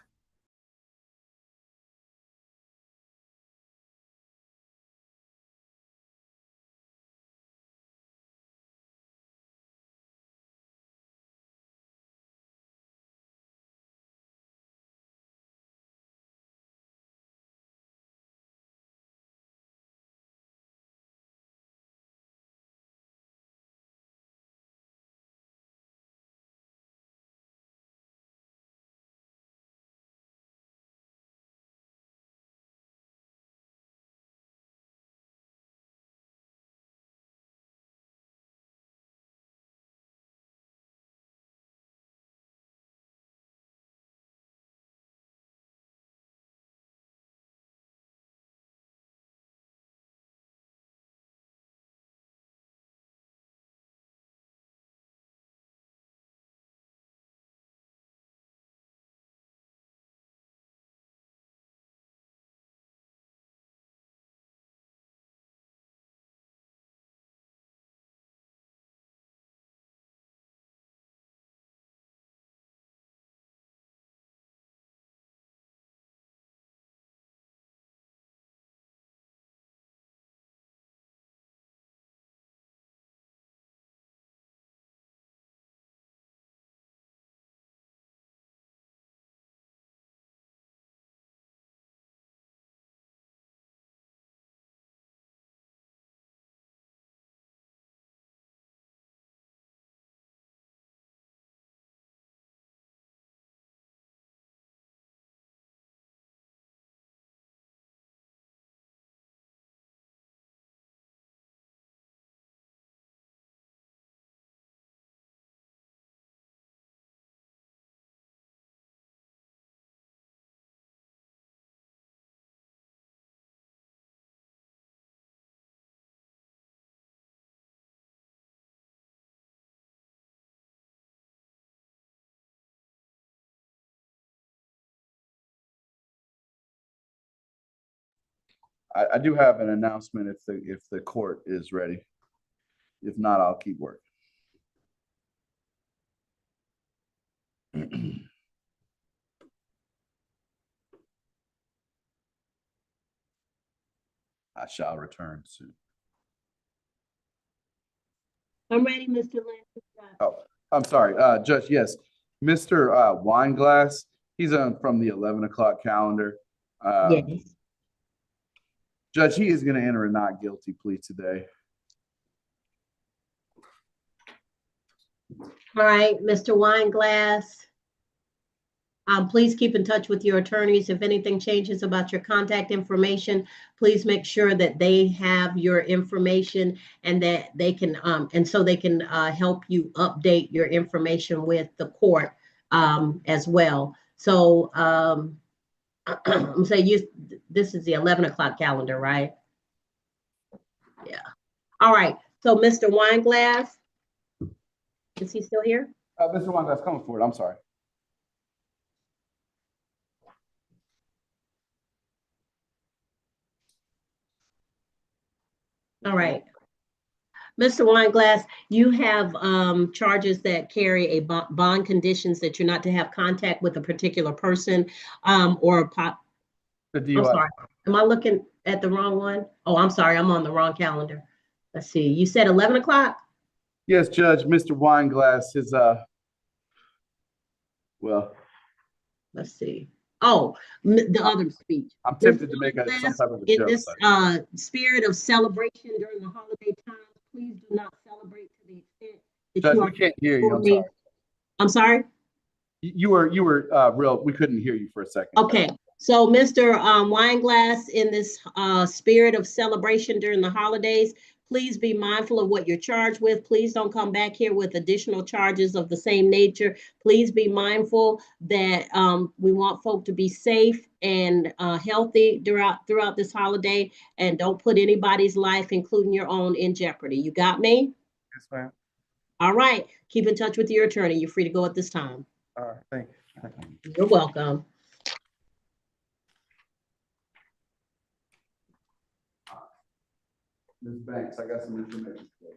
I do have an announcement if the court is ready. If not, I'll keep working. I shall return soon. I'm ready, Mr. Lynn. Oh, I'm sorry, Judge, yes. Mr. Wineglass, he's on from the 11 o'clock calendar. Yes. Judge, he is going to enter a not guilty plea today. All right, Mr. Wineglass. Please keep in touch with your attorneys. If anything changes about your contact information, please make sure that they have your information and that they can, and so they can help you update your information with the court as well. So I'm saying this is the 11 o'clock calendar, right? Yeah. All right. So Mr. Wineglass, is he still here? Mr. Wineglass, coming forward. I'm sorry. All right. Mr. Wineglass, you have charges that carry a bond conditions that you're not to have contact with a particular person or The I'm DUI. sorry. Am I looking at the wrong one? Oh, I'm sorry. I'm on the wrong calendar. Let's see. You said 11 o'clock? Yes, Judge, Mr. Wineglass is, well. Let's see. Oh, the other speech. I'm tempted to make some type of a In joke. this spirit of celebration during the holiday times, please do not celebrate to the extent that Judge, you we are can't hear you. I'm me. sorry. I'm sorry? You were real. We couldn't hear you for a second. Okay. So Mr. Wineglass, in this spirit of celebration during the holidays, please be mindful of what you're charged with. Please don't come back here with additional charges of the same nature. Please be mindful that we want folk to be safe and healthy throughout this holiday, and don't put anybody's life, including your own, in jeopardy. You got me? Yes, ma'am. All right. Keep in touch with your attorney. You're free to go at this time. All right, thank you. You're welcome. Ms. Banks, I got some information for you.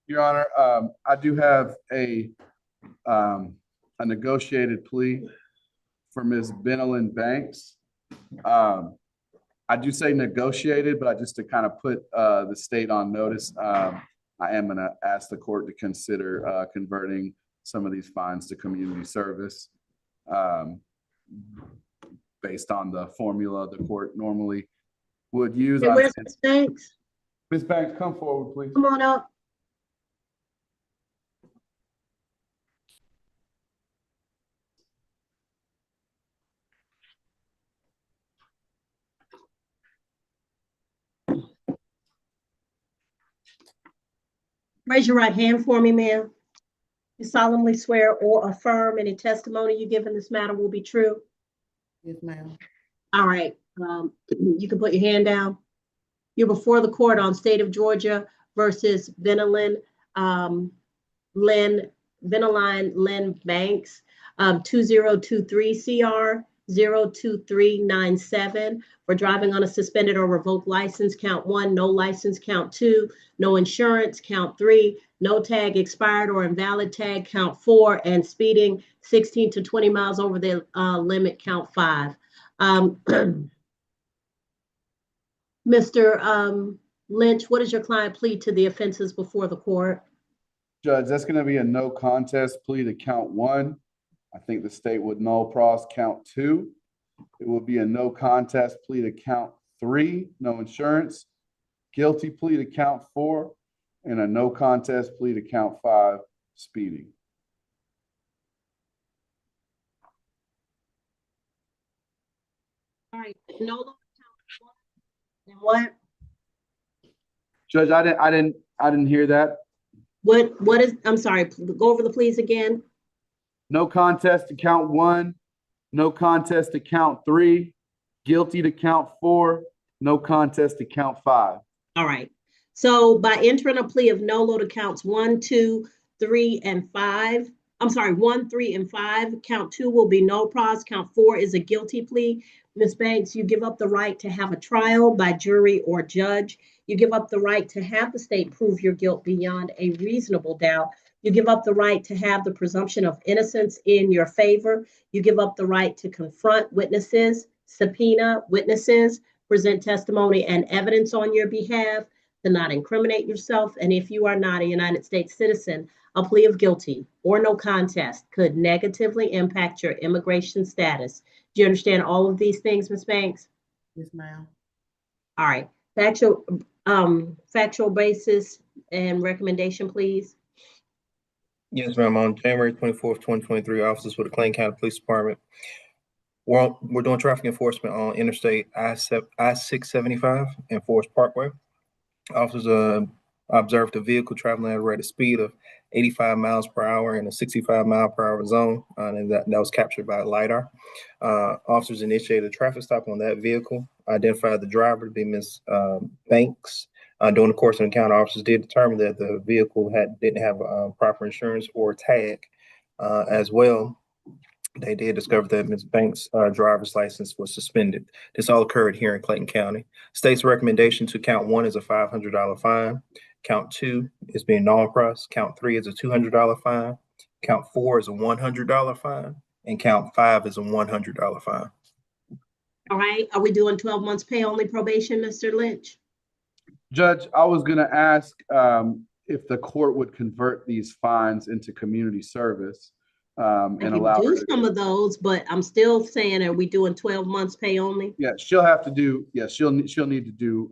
Your Honor, I do have a negotiated plea for Ms. Benelin Banks. I do say negotiated, but just to kind of put the state on notice, I am going to ask the court to consider converting some of these fines to community service based on the formula the court normally would use. Hey, where's Ms. Banks? Ms. Banks, come forward, please. Come on up. Raise your right hand for me, ma'am. You solemnly swear or affirm any testimony you give in this matter will be true? Yes, ma'am. All right. You can put your hand down. You're before the court on State of Georgia versus Benelin Lynn Banks, 2023 CR 02397 for driving on a suspended or revoked license, count 1, no license, count 2, no insurance, count 3, no tag expired or invalid tag, count 4, and speeding 16 to 20 miles over the limit, count 5. Mr. Lynch, what does your client plead to the offenses before the court? Judge, that's going to be a no contest plea to count 1. I think the state would null pros count 2. It will be a no contest plea to count 3, no insurance, guilty plea to count 4, and a no contest plea to count 5, speeding. All right, no longer count 1. And what? Judge, I didn't hear that. What is, I'm sorry, go over the pleas again. No contest to count 1, no contest to count 3, guilty to count 4, no contest to count 5. All right. So by entering a plea of no to counts 1, 2, 3, and 5, I'm sorry, 1, 3, and 5, count 2 will be no pros, count 4 is a guilty plea. Ms. Banks, you give up the right to have a trial by jury or judge. You give up the right to have the state prove your guilt beyond a reasonable doubt. You give up the right to have the presumption of innocence in your favor. You give up the right to confront witnesses, subpoena witnesses, present testimony and evidence on your behalf, to not incriminate yourself. And if you are not a United States citizen, a plea of guilty or no contest could negatively impact your immigration status. Do you understand all of these things, Ms. Banks? Yes, ma'am. All right. Factual basis and recommendation, please. Yes, ma'am. On January 24th, 2023, officers with the Clayton County Police Department. We're doing traffic enforcement on Interstate I-675 and Forest Parkway. Officers observed a vehicle traveling at a rate of speed of 85 miles per hour in a 65 mile per hour zone, and that was captured by LiDAR. Officers initiated a traffic stop on that vehicle, identified the driver to be Ms. Banks. During the course of the encounter, officers did determine that the vehicle didn't have proper insurance or tag. As well, they did discover that Ms. Banks' driver's license was suspended. This all occurred here in Clayton County. State's recommendation to count 1 is a $500 fine. Count 2 is being non-pressed. Count 3 is a $200 fine. Count 4 is a $100 fine. And count 5 is a $100 fine. All right. Are we doing 12 months pay only probation, Mr. Lynch? Judge, I was going to ask if the court would convert these fines into community service. And allow do some of those, but I'm still saying, are we doing 12 months pay only? Yeah, she'll have to do. Yeah, she'll need to do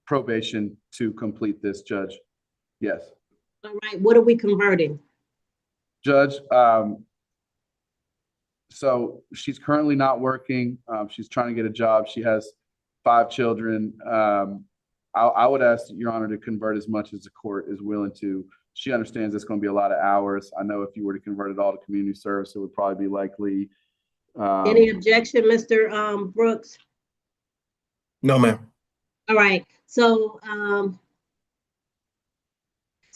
probation to complete this, Judge. Yes. All right. What are we converting? Judge, so she's currently not working. She's trying to get a job. She has 5 children. I would ask Your Honor to convert as much as the court is willing to. She understands it's going to be a lot of hours. I know if you were to convert it all to community service, it would probably be likely. Any objection, Mr. Brooks? No, ma'am. All right. So,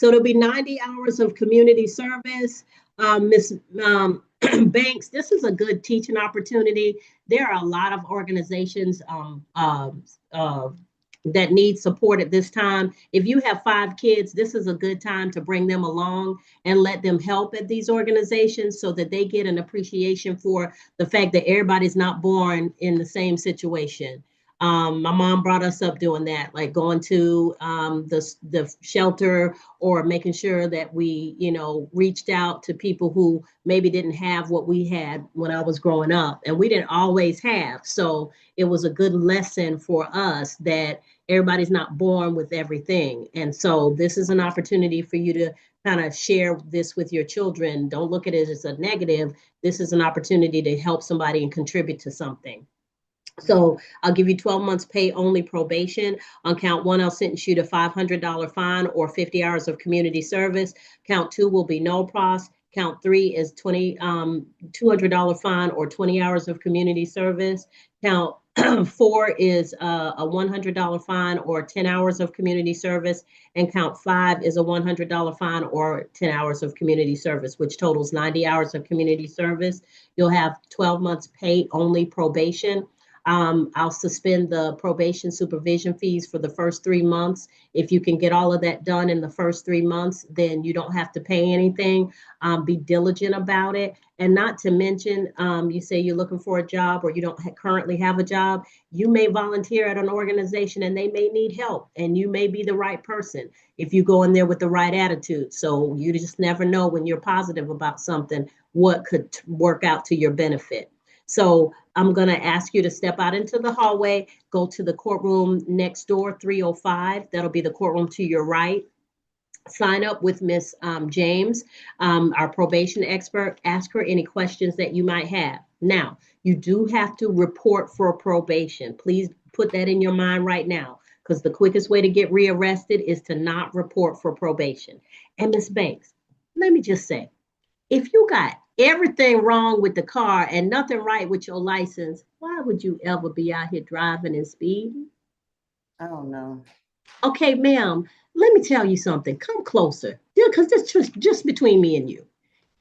there'll be 90 hours of community service. Ms. Banks, this is a good teaching opportunity. There are a lot of organizations that need support at this time. If you have 5 kids, this is a good time to bring them along and let them help at these organizations so that they get an appreciation for the fact that everybody's not born in the same situation. My mom brought us up doing that, like going to the shelter or making sure that we, reached out to people who maybe didn't have what we had when I was growing up, and we didn't always have. So it was a good lesson for us that everybody's not born with everything. And so this is an opportunity for you to kind of share this with your children. Don't look at it as a negative. This is an opportunity to help somebody and contribute to something. So I'll give you 12 months pay only probation. On count 1, I'll sentence you to $500 fine or 50 hours of community service. Count 2 will be no pros. Count 3 is $200 fine or 20 hours of community service. Count 4 is a $100 fine or 10 hours of community service. And count 5 is a $100 fine or 10 hours of community service, which totals 90 hours of community service. You'll have 12 months pay only probation. I'll suspend the probation supervision fees for the first 3 months. If you can get all of that done in the first 3 months, then you don't have to pay anything. Be diligent about it. And not to mention, you say you're looking for a job or you don't currently have a job. You may volunteer at an organization and they may need help, and you may be the right person if you go in there with the right attitude. So you just never know when you're positive about something, what could work out to your benefit. So I'm going to ask you to step out into the hallway, go to the courtroom next door, 305. That'll be the courtroom to your right. Sign up with Miss James, our probation expert. Ask her any questions that you might have. Now, you do have to report for probation. Please put that in your mind right now, because the quickest way to get rearrested is to not report for probation. And Miss Banks, let me just say, if you got everything wrong with the car and nothing right with your license, why would you ever be out here driving and speeding? I don't know. Okay, ma'am, let me tell you something. Come closer, because this is just between me and you.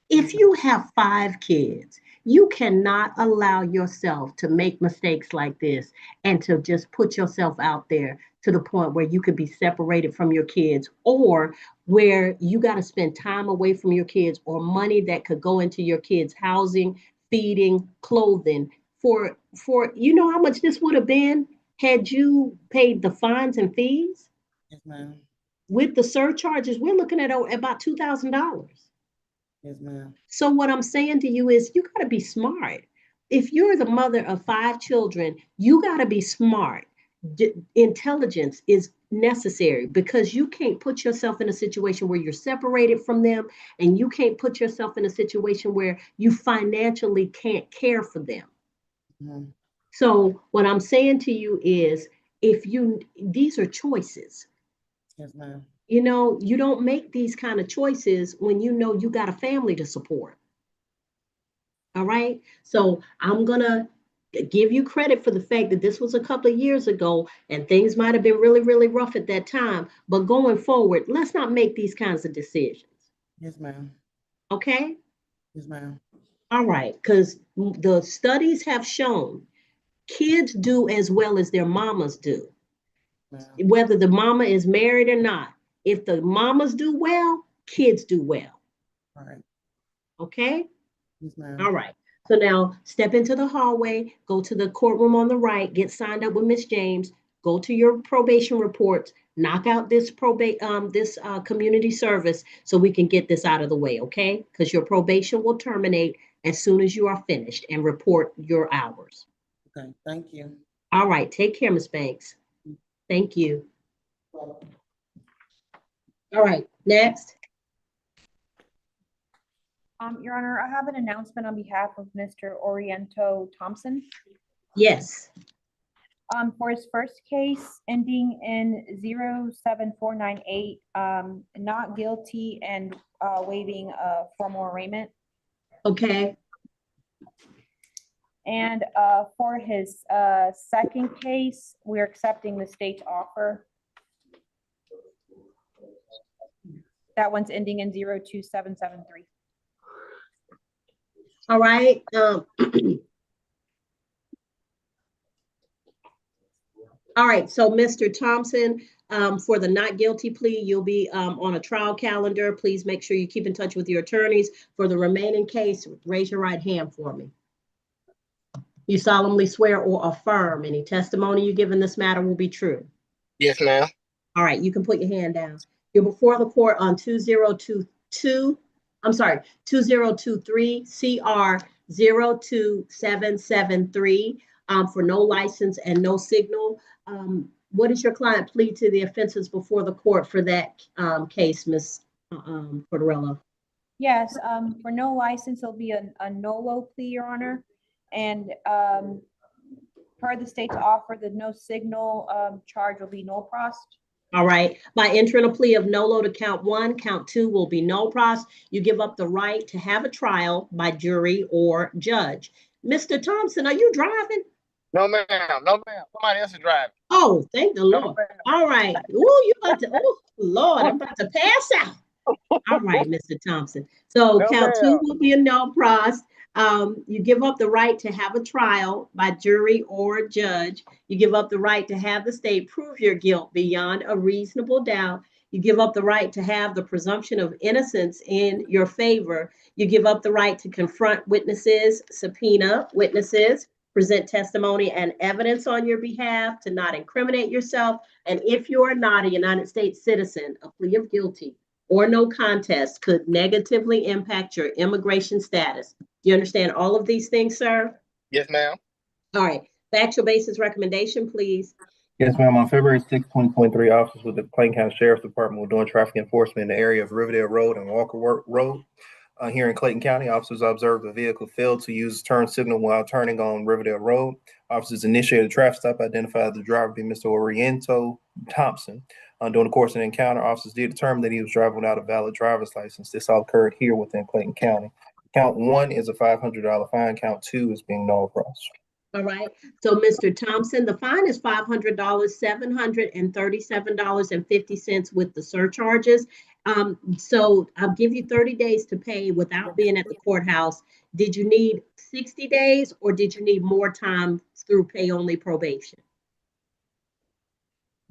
If you have 5 kids, you cannot allow yourself to make mistakes like this and to just put yourself out there to the point where you could be separated from your kids, or where you got to spend time away from your kids, or money that could go into your kids' housing, feeding, clothing, for you know how much this would have been had you paid the fines and fees? Yes, ma'am. With the surcharges, we're looking at about $2,000. Yes, ma'am. So what I'm saying to you is you got to be smart. If you're the mother of 5 children, you got to be smart. Intelligence is necessary, because you can't put yourself in a situation where you're separated from them, and you can't put yourself in a situation where you financially can't care for them. Mhm. So what I'm saying to you is, these are choices. Yes, ma'am. You know, you don't make these kind of choices when you know you got a family to support. All right. So I'm going to give you credit for the fact that this was a couple of years ago and things might have been really, really rough at that time. But going forward, let's not make these kinds of decisions. Yes, ma'am. Okay. Yes, ma'am. All right. Because the studies have shown kids do as well as their mamas do, whether the mama is married or not. If the mamas do well, kids do well. All right. Okay. Yes, ma'am. All right. So now step into the hallway, go to the courtroom on the right, get signed up with Miss James, go to your probation reports, knock out this community service so we can get this out of the way, okay? Because your probation will terminate as soon as you are finished, and report your hours. Okay, thank you. All right. Take care, Miss Banks. Thank you. All right. Next. Your Honor, I have an announcement on behalf of Mr. Oriento Thompson. Yes. For his first case ending in 07498, not guilty and waiving formal arraignment. Okay. And for his second case, we're accepting the state's offer. That one's ending in 02773. All right. All right. So, Mr. Thompson, for the not guilty plea, you'll be on a trial calendar. Please make sure you keep in touch with your attorneys. For the remaining case, raise your right hand for me. You solemnly swear or affirm any testimony you give in this matter will be true. Yes, ma'am. All right. You can put your hand down. You're before the court on 2023 CR 02773 for no license and no signal. What does your client plead to the offenses before the court for that case, Ms. Cordarella? Yes, for no license, it'll be a NOLO plea, Your Honor. And per the state's offer, the no signal charge will be no prost. All right. By entering a plea of NOLO to count 1, count 2 will be no prost. You give up the right to have a trial by jury or judge. Mr. Thompson, are you driving? No, ma'am. No, ma'am. Somebody else is driving. Oh, thank the Lord. All right. Oh, you about to, oh, Lord, I'm about to pass out. All right, Mr. Thompson. So No, count ma'am. 2 will be a no prost. You give up the right to have a trial by jury or judge. You give up the right to have the state prove your guilt beyond a reasonable doubt. You give up the right to have the presumption of innocence in your favor. You give up the right to confront witnesses, subpoena witnesses, present testimony and evidence on your behalf, to not incriminate yourself. And if you are not a United States citizen, a plea of guilty or no contest could negatively impact your immigration status. Do you understand all of these things, sir? Yes, ma'am. All right. Factual basis recommendation, please. Yes, ma'am. On February 6, 2023, officers with the Clayton County Sheriff's Department were doing traffic enforcement in the area of Riverdale Road and Walker Road. Here in Clayton County, officers observed the vehicle failed to use turn signal while turning on Riverdale Road. Officers initiated a traffic stop, identified the driver to be Mr. Oriento Thompson. During the course of the encounter, officers did determine that he was driving without a valid driver's license. This all occurred here within Clayton County. Count 1 is a $500 fine. Count 2 is being no cross. All right. So, Mr. Thompson, the fine is $500, $737.50 with the surcharges. So I'll give you 30 days to pay without being at the courthouse. Did you need 60 days or did you need more time through pay only probation?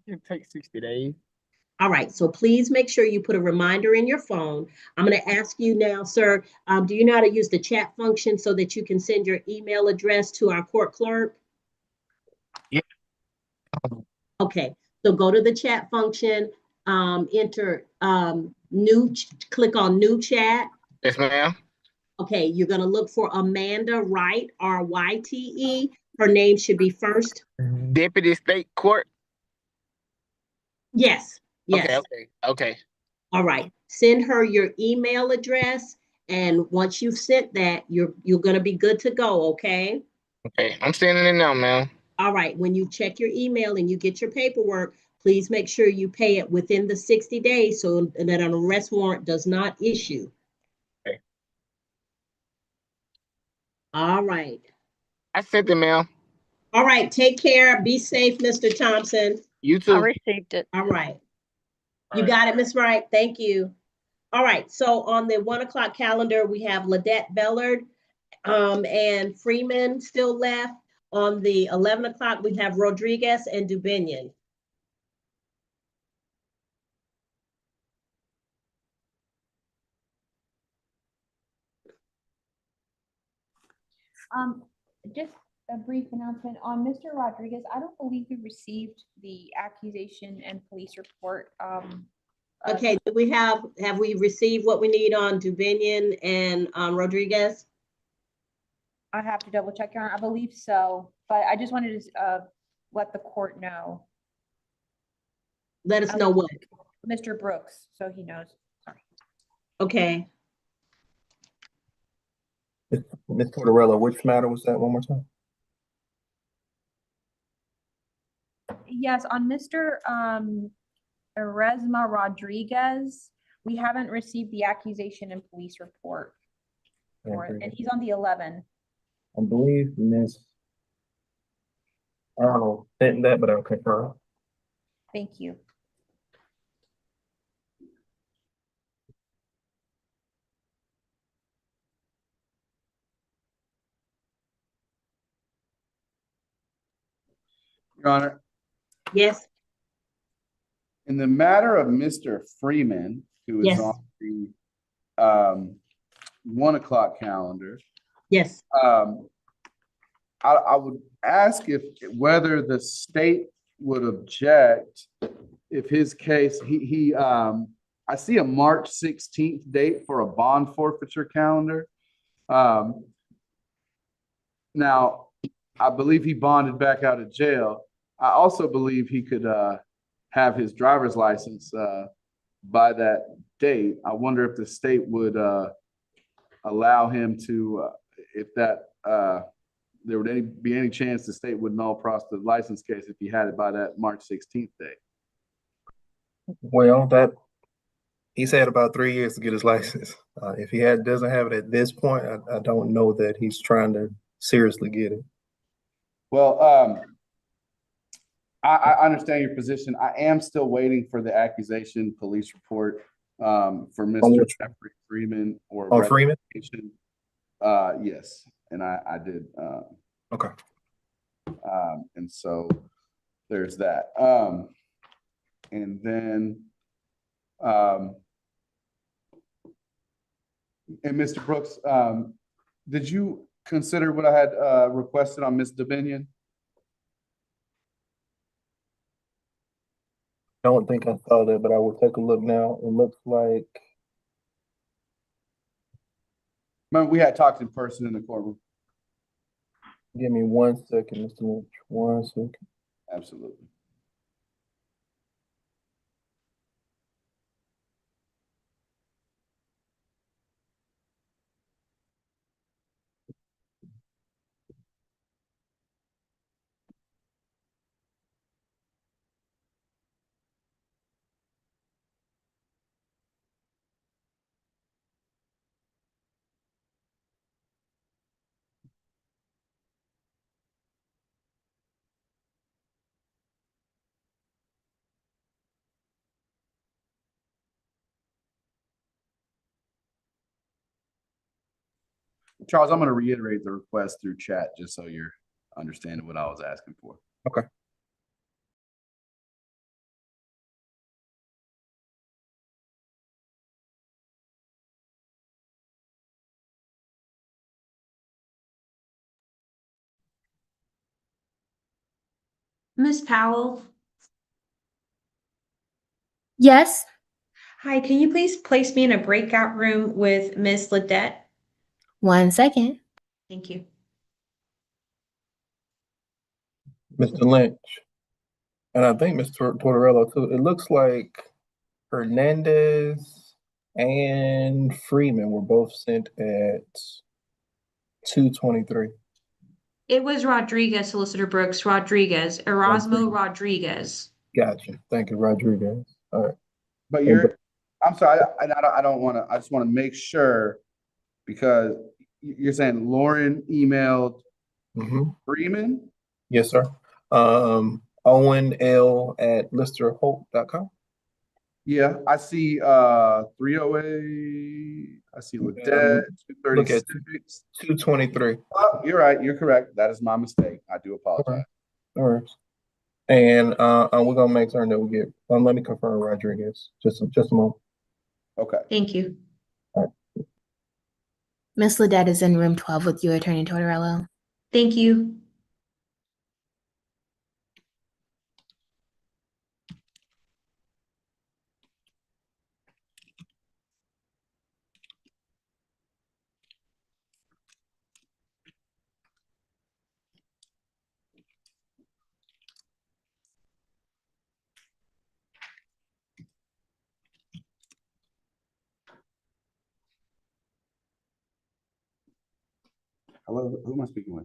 It takes 60 days. All right, so please make sure you put a reminder in your phone. I'm going to ask you now, sir, do you know how to use the chat function so that you can send your email address to our court clerk? Yeah. Okay, so go to the chat function, enter click on new chat. Yes, ma'am. Okay, you're going to look for Amanda Wright, Ryte. Her name should be first. Deputy State Court. Yes, yes. Okay. All right. Send her your email address, and once you've sent that, you're gonna be good to go. Okay. Okay, I'm sending it now, ma'am. All right. When you check your email and you get your paperwork, please make sure you pay it within the 60 days so that an arrest warrant does not issue. Okay. All right. I sent it, ma'am. All right. Take care. Be safe, Mr. Thompson. You I too. received it. All right. All You right. got it, Miss Wright. Thank you. All right. So on the 1 o'clock calendar, we have Ladette Bellard and Freeman still left. On the 11 o'clock, we have Rodriguez and Dubinion. Just a brief announcement on Mr. Rodriguez. I don't believe we received the accusation and police report. Okay, do we have we received what we need on Dubinion and Rodriguez? I have to double check, Your Honor. I believe so, but I just wanted to let the court know. Let us know what? Mr. Brooks, so he knows. Sorry. Okay. Ms. Tortorella, which matter was that one more time? Yes, on Mr. Erasma Rodriguez, we haven't received the accusation and police report for it, and he's on the 11. I believe Ms. Arnold sent that, but I'll confirm. Thank you. Your Honor, Yes. in the matter of Mr. Freeman, who is Yes. on the 1 o'clock calendar, Yes. I would ask whether the state would object if his case, I see a March 16th date for a bond forfeiture calendar. Now, I believe he bonded back out of jail. I also believe he could have his driver's license by that date. I wonder if the state would allow him to, if that there would be any chance the state would null process the license case if he had it by that March 16th date. Well, that he's had about 3 years to get his license. If he doesn't have it at this point, I don't know that he's trying to seriously get it. Well, I understand your position. I am still waiting for the accusation police report for Mr. Jeffrey Freeman or Freeman? Yes, and I did. Okay. And so there's that. And then, and Mr. Brooks, did you consider what I had requested on Ms. Dominion? I don't think I saw that, but I will take a look now. It looks like. Remember, we had talked in person in the courtroom. Give me 1 second, Mr. Lynch. 1 second. Absolutely. Charles, I'm going to reiterate the request through chat just so you're understanding what I was asking for. Okay. Ms. Powell, Yes, hi, can you please place me in a breakout room with Ms. Ledette? 1 second. Thank you. Mr. Lynch, and I think Mr. Tortorella too. It looks like Hernandez and Freeman were both sent at 2:23. It was Rodriguez, Solicitor Brooks, Rodriguez, Erasmo Rodriguez. Gotcha. Thank you, Rodriguez. All right. But I'm sorry, I don't want to, I just want to make sure, because you're saying Lauren emailed Freeman? Yes, sir. Owen L at listerhope.com. Yeah, I see 308, I see Ledette, Look at 236. 2:23. Oh, you're right, you're correct. That is my mistake. I do apologize. All right. And we're gonna make certain that we get. Let me confirm Rodriguez. Just a moment. Okay. Thank you. Miss Ledette is in room 12 with you, Attorney Tortorello. Thank you. Hello, who am I speaking with?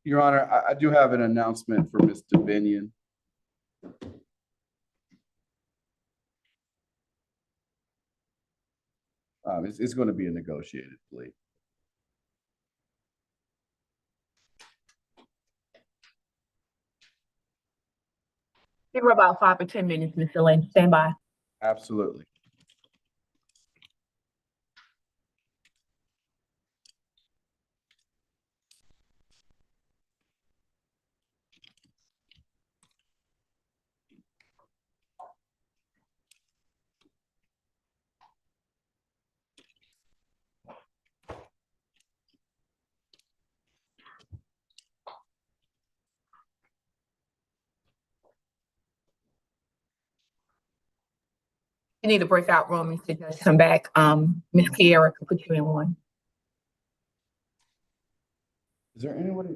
Your Honor, I do have an announcement for Ms. Davinian. It's going to be a negotiated plea. Give her about 5 or 10 minutes, Mr. Lynch. Stand by. Absolutely. You need a breakout room and to just come back. Ms. Kiera can put you in one. Is there anybody?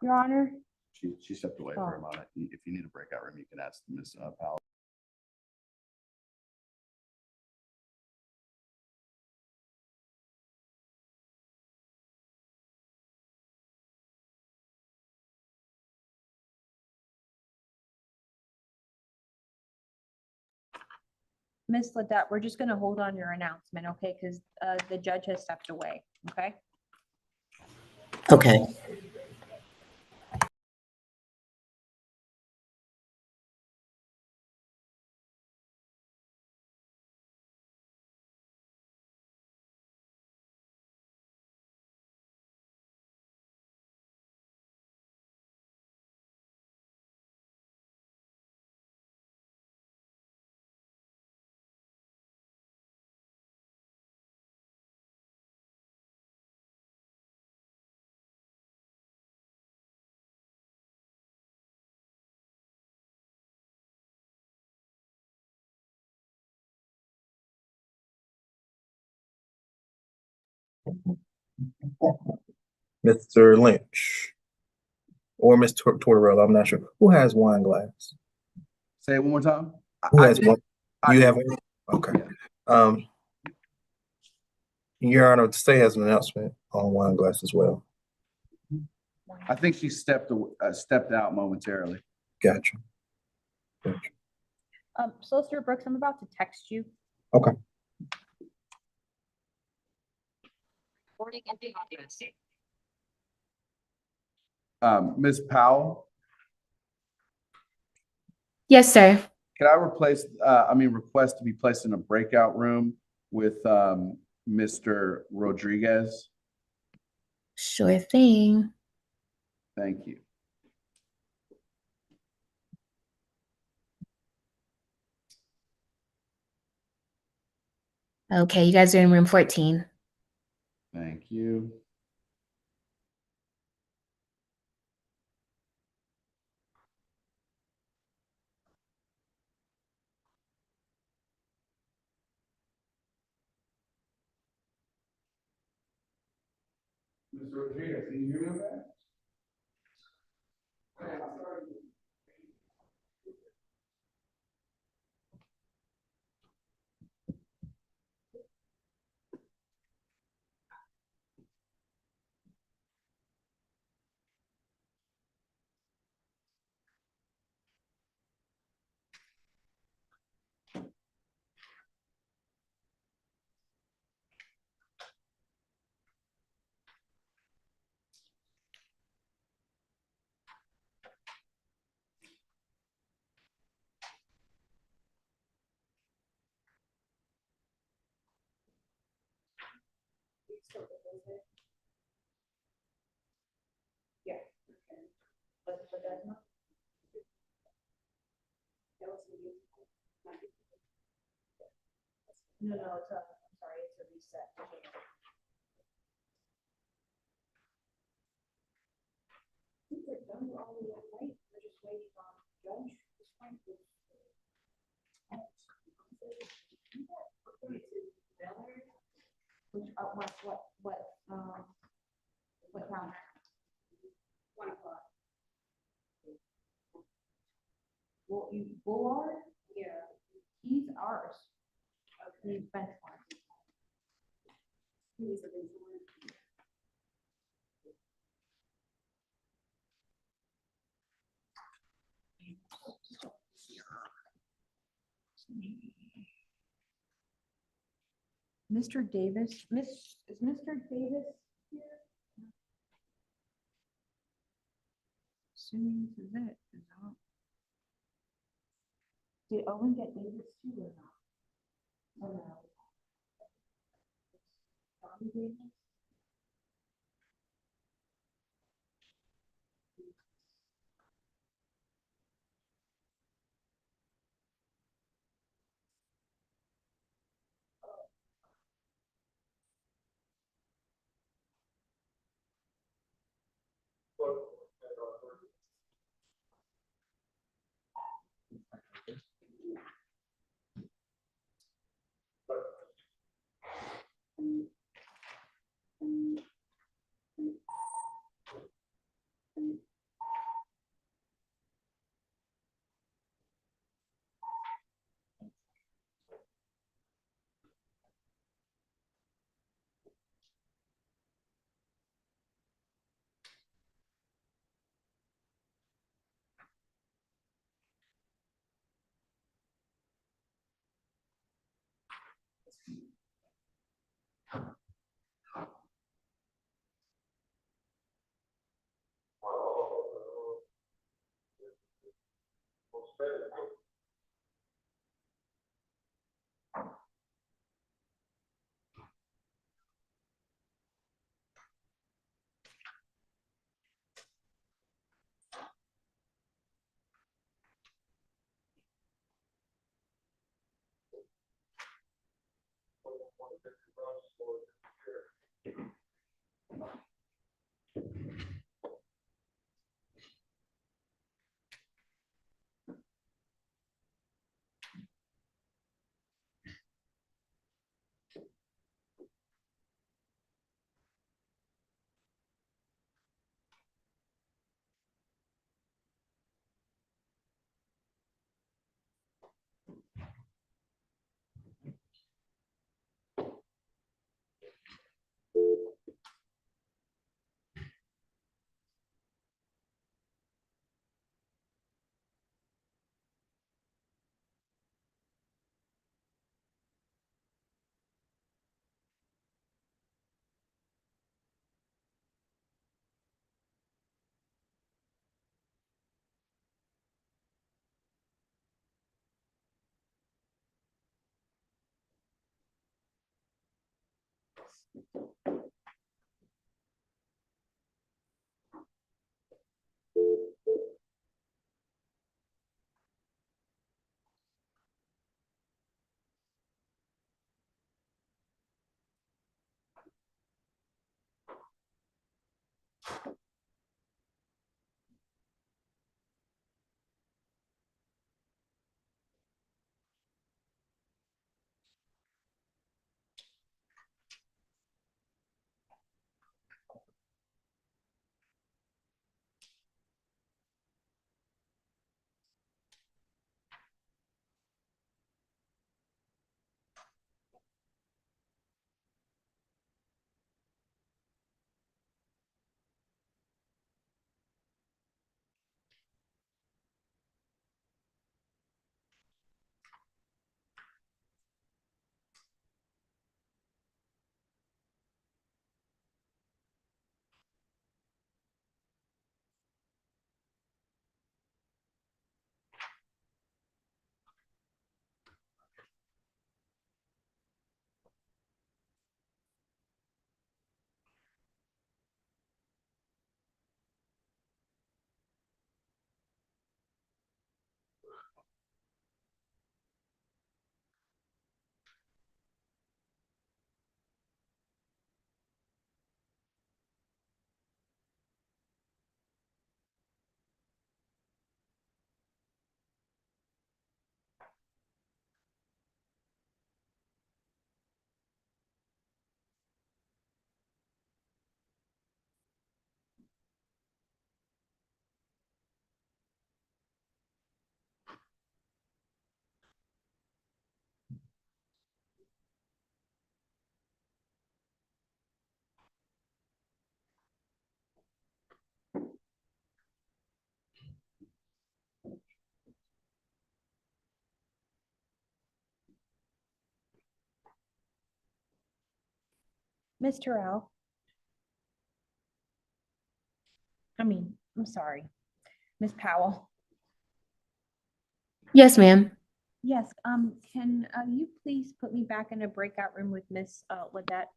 Your Honor. She stepped away for a moment. If you need a breakout room, you can ask Ms. Powell. Ms. Ledette, we're just going to hold on your announcement, okay? Because the judge has stepped away, okay? Okay. Mr. Lynch or Ms. Tortorella, I'm not sure. Who has wine glass? Say it one more time. Who has one? You do. have one? Okay. Your Honor, the state has an announcement on wine glass as well. I think she stepped out momentarily. Gotcha. Solicitor Brooks, I'm about to text you. Okay. Recording in progress. Ms. Powell, Yes, sir. can I request to be placed in a breakout room with Mr. Rodriguez? Sure thing. Thank you. Okay, you guys are in room 14. Thank you. Mr. Rodriguez, can you hear me okay? No, it's a, I'm sorry, it's a reset. We're done all the way, right? We're just waiting on judge. This one is- Which, what time? 1 o'clock. Well, Bullard? Yeah. He's ours. He's benchmark. He's a benchmark. Mr. Davis, is Mr. Davis here? Assuming this is it. Did Owen get Davis too or not? Or no? Tommy Davis? Ms. Terrell? I'm sorry, Ms. Powell. Yes, ma'am. Yes, can you please put me back in a breakout room with Miss Ledette?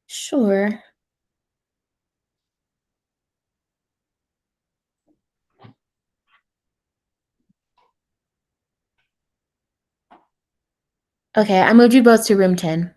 Sure. Okay, I moved you both to room 10.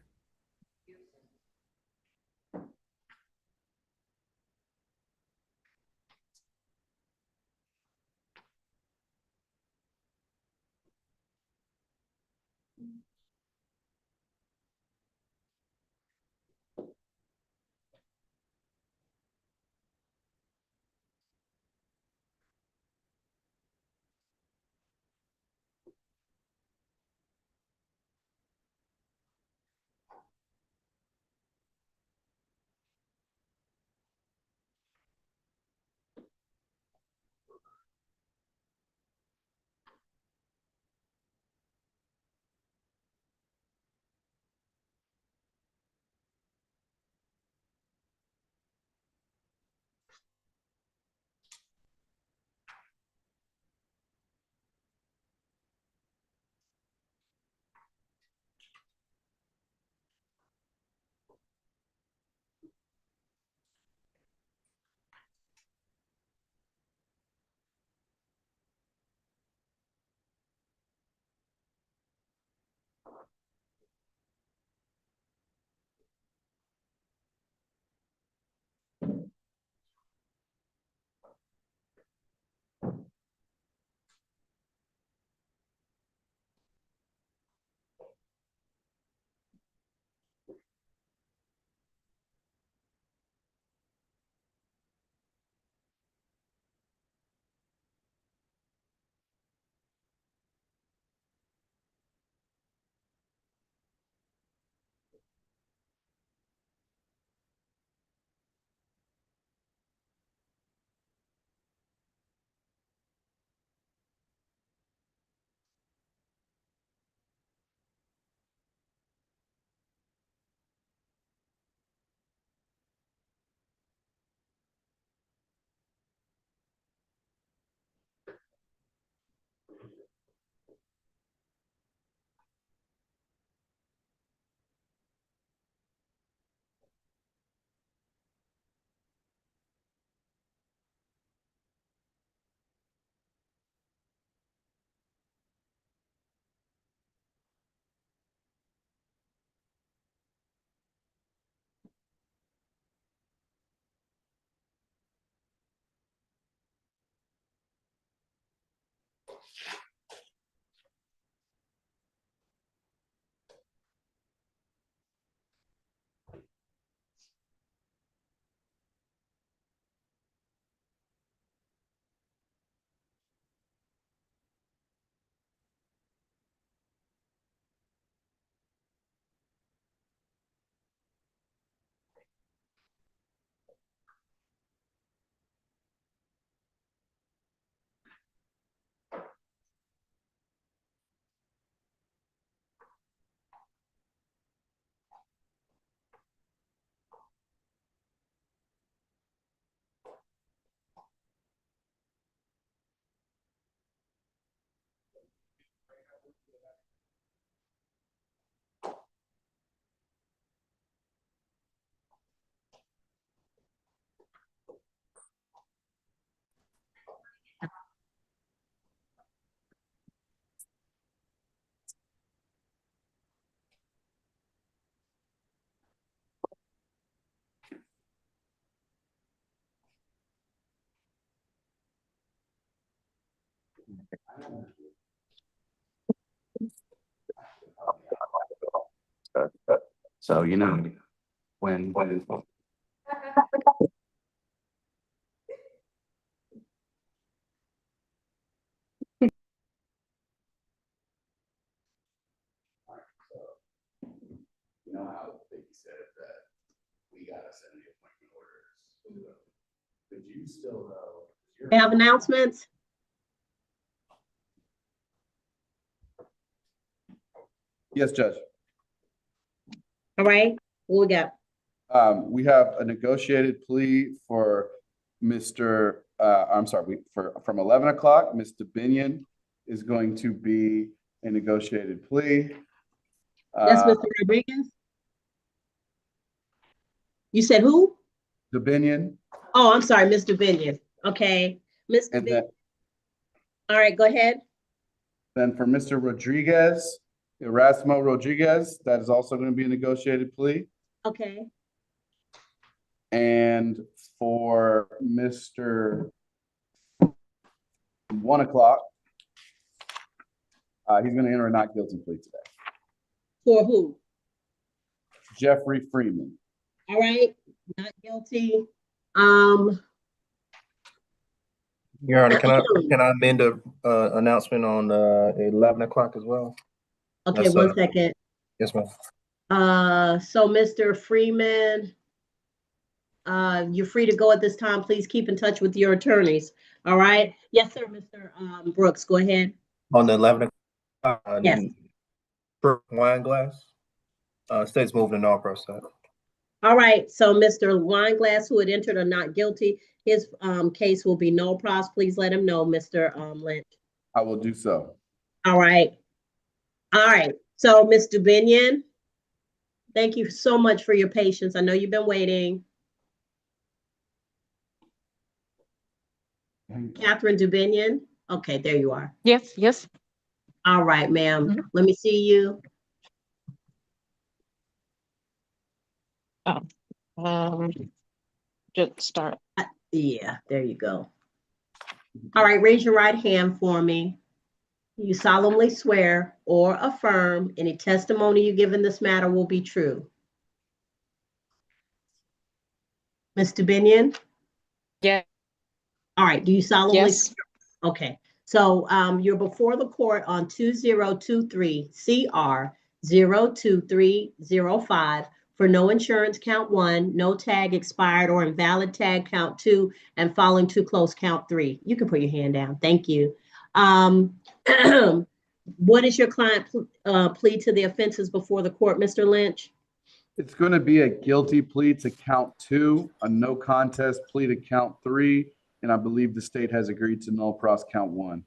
So, you know, when You know how they said that we gotta send the appointment orders. Could you still though? We have announcements. Yes, Judge. All right, what we got? We have a negotiated plea for Mr. From 11 o'clock, Mr. Binion is going to be a negotiated plea. That's Mr. Rodriguez? You said who? Binion. Oh, I'm sorry, Mr. Binion. Okay, Mr. Binion. All right, go ahead. Then for Mr. Rodriguez, Erasmo Rodriguez, that is also going to be a negotiated plea. Okay. And for Mr. 1 o'clock, he's going to enter a not guilty plea today. For who? Jeffrey Freeman. All right, not guilty. Your Honor, can I amend the announcement on 11 o'clock as well? Okay, That's, 1 second. Yes, ma'am. So Mr. Freeman, you're free to go at this time. Please keep in touch with your attorneys. All right. Yes, sir, Mr. Brooks, go ahead. On the 11 o'clock, Yes. wine glass, state's moving to Norcross side. All right, so Mr. Wineglass, who had entered a not guilty, his case will be no pros. Please let him know, Mr. Lynch. I will do so. All right. All right. So, Mr. Binion, thank you so much for your patience. I know you've been waiting. Catherine Dubinion. Okay, there you are. Yes, yes. All right, ma'am. Let me see you. Just start. Yeah, there you go. All right, raise your right hand for me. You solemnly swear or affirm any testimony you give in this matter will be true. Mr. Binion? Yeah. All right, do you solemnly? Yes. Okay, so you're before the court on 2023 CR 02305 for no insurance count 1, no tag expired or invalid tag count 2, and falling too close count 3. You can put your hand down. Thank you. What is your client plea to the offenses before the court, Mr. Lynch? It's going to be a guilty plea to count 2, a no contest plea to count 3, and I believe the state has agreed to null pros count 1.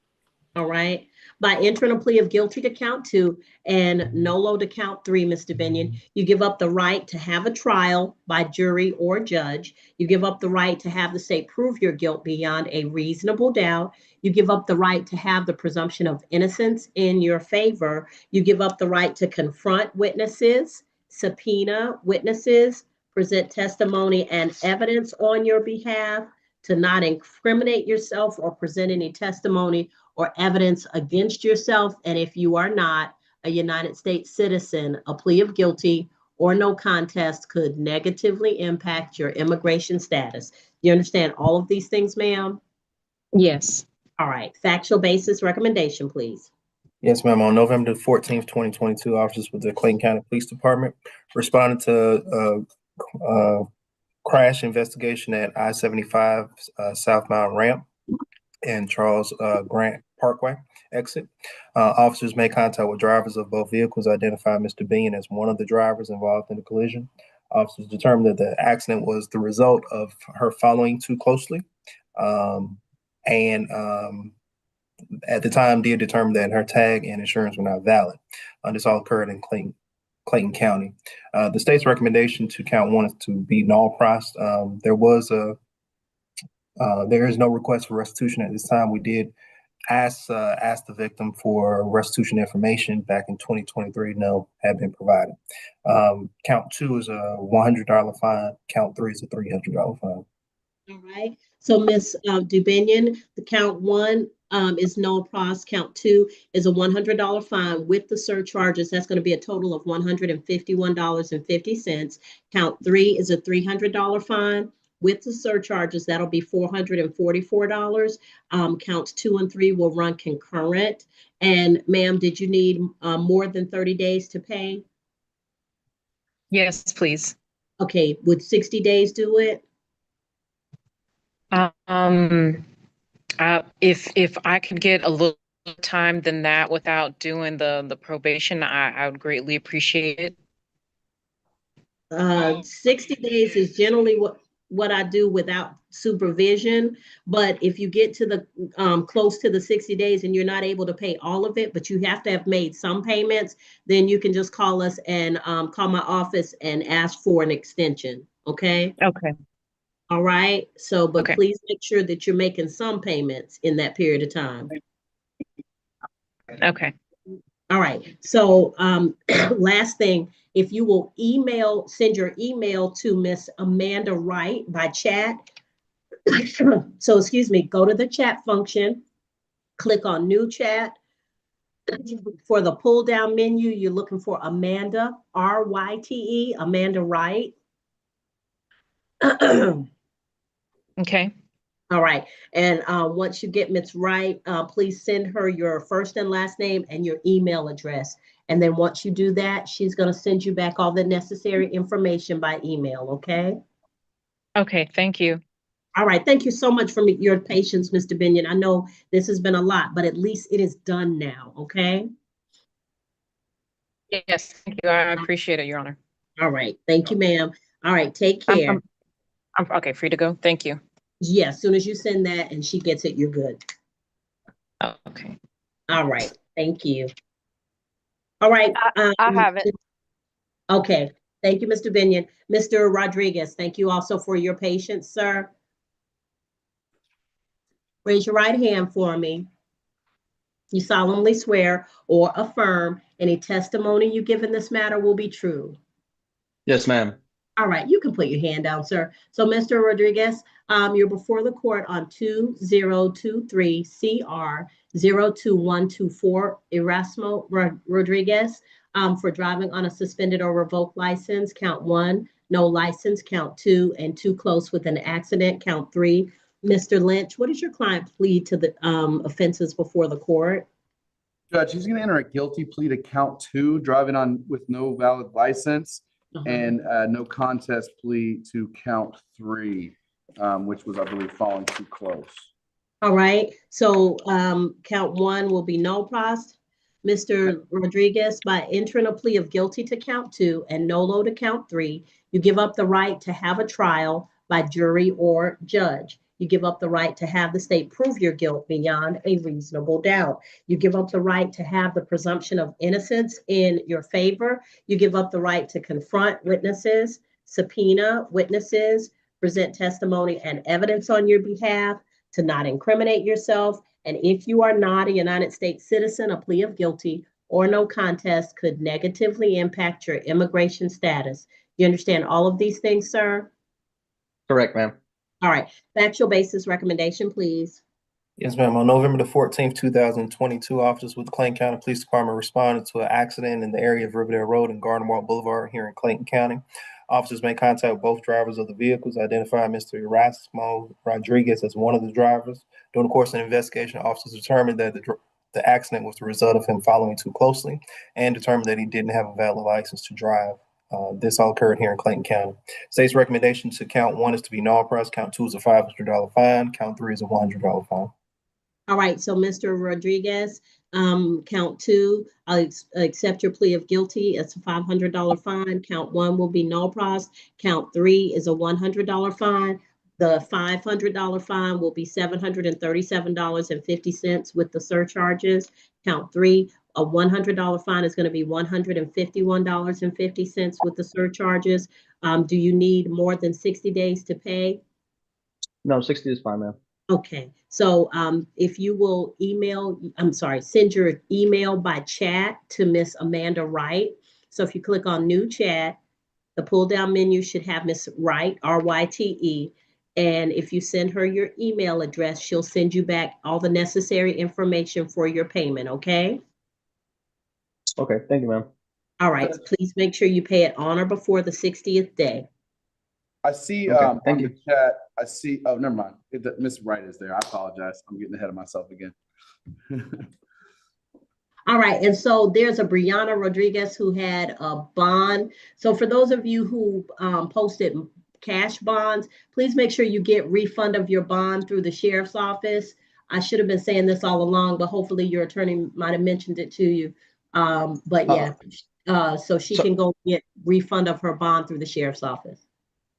All right. By entering a plea of guilty to count 2 and nolo to count 3, Mr. Binion, you give up the right to have a trial by jury or judge. You give up the right to have the state prove your guilt beyond a reasonable doubt. You give up the right to have the presumption of innocence in your favor. You give up the right to confront witnesses, subpoena witnesses, present testimony and evidence on your behalf, to not incriminate yourself or present any testimony or evidence against yourself. And if you are not a United States citizen, a plea of guilty or no contest could negatively impact your immigration status. You understand all of these things, ma'am? Yes. All right. Factual basis recommendation, please. Yes, ma'am. On November 14th, 2022, officers with the Clayton County Police Department responded to crash investigation at I-75 southbound ramp and Charles Grant Parkway exit. Officers made contact with drivers of both vehicles, identified Mr. Bean as one of the drivers involved in the collision. Officers determined that the accident was the result of her following too closely, and at the time did determine that her tag and insurance were not valid. This all occurred in Clayton County. The state's recommendation to count one is to be null pros. There is no request for restitution at this time. We did ask the victim for restitution information back in 2023. No had been provided. Count two is a $100 fine. Count three is a $300 fine. All right. So Ms. Dubinion, the count one is null pros. Count two is a $100 fine with the surcharges. That's going to be a total of $151.50. Count three is a $300 fine. With the surcharges, that'll be $444. Counts 2 and 3 will run concurrent. And ma'am, did you need more than 30 days to pay? Yes, please. Okay, would 60 days do it? If I could get a little time than that without doing the probation, I would greatly appreciate it. 60 days is generally what I do without supervision. But if you get to the close to the 60 days and you're not able to pay all of it, but you have to have made some payments, then you can just call us and call my office and ask for an extension. Okay. Okay. All right. So, but Okay. please make sure that you're making some payments in that period of time. Okay. All right. So last thing, if you will send your email to Miss Amanda Wright by chat. So excuse me, go to the chat function, click on new chat. For the pull down menu, you're looking for Amanda, R-Y-T-E, Amanda Wright. Okay. All right. And once you get Ms. Wright, please send her your first and last name and your email address. And then once you do that, she's going to send you back all the necessary information by email. Okay. Okay. Thank you. All right. Thank you so much for your patience, Mr. Binion. I know this has been a lot, but at least it is done now. Okay. Yes. Thank you. I appreciate it, Your Honor. All right. Thank you, ma'am. All right. Take care. I'm okay. Free to go. Thank you. Yeah. As soon as you send that and she gets it, you're good. Oh, okay. All right. Thank you. All right. I have it. Okay. Thank you, Mr. Binion. Mr. Rodriguez, thank you also for your patience, sir. Raise your right hand for me. You solemnly swear or affirm any testimony you give in this matter will be true. Yes, ma'am. All right, you can put your hand down, sir. So, Mr. Rodriguez, you're before the court on 2023 CR 02124 Erasmo Rodriguez for driving on a suspended or revoked license. Count 1, no license. Count 2, and too close with an accident. Count 3. Mr. Lynch, what does your client plead to the offenses before the court? Judge, he's going to enter a guilty plea to count 2, driving on with no valid license, and no contest plea to count 3, which was, I believe, falling too close. All right. So count 1 will be no pros. Mr. Rodriguez, by entering a plea of guilty to count 2 and nolo to count 3, you give up the right to have a trial by jury or judge. You give up the right to have the state prove your guilt beyond a reasonable doubt. You give up the right to have the presumption of innocence in your favor. You give up the right to confront witnesses, subpoena witnesses, present testimony and evidence on your behalf, to not incriminate yourself. And if you are not a United States citizen, a plea of guilty or no contest could negatively impact your immigration status. You understand all of these things, sir? Correct, ma'am. All right. Factual basis recommendation, please. Yes, ma'am. On November the 14th, 2022, officers with the Clayton County Police Department responded to an accident in the area of Riverdale Road and Garden Walk Boulevard here in Clayton County. Officers made contact with both drivers of the vehicles, identified Mr. Erasmo Rodriguez as one of the drivers. During the course of the investigation, officers determined that the accident was the result of him following too closely and determined that he didn't have a valid license to drive. This all occurred here in Clayton County. State's recommendation to count 1 is to be null press, count 2 is a $500 fine, count 3 is a $100 fine. All right, so Mr. Rodriguez, count 2, I'll accept your plea of guilty. It's a $500 fine. Count 1 will be null pros. Count 3 is a $100 fine. The $500 fine will be $737.50 with the surcharges. Count 3, a $100 fine is going to be $151.50 with the surcharges. Do you need more than 60 days to pay? No, 60 is fine, ma'am. Okay, so if you will send your email by chat to Miss Amanda Wright. So if you click on new chat, the pull down menu should have Miss Wright, R-Y-T-E. And if you send her your email address, she'll send you back all the necessary information for your payment, okay? Okay, thank you, ma'am. All right, please make sure you pay it on or before the 60th day. I see Okay, on thank the you. chat, I see, oh, never mind. Miss Wright is there. I apologize. I'm getting ahead of myself again. All right, and so there's a Brianna Rodriguez who had a bond. So for those of you who posted cash bonds, please make sure you get refund of your bond through the sheriff's office. I should have been saying this all along, but hopefully your attorney might have mentioned it to you. But yeah, so she can go get refund of her bond through the sheriff's office.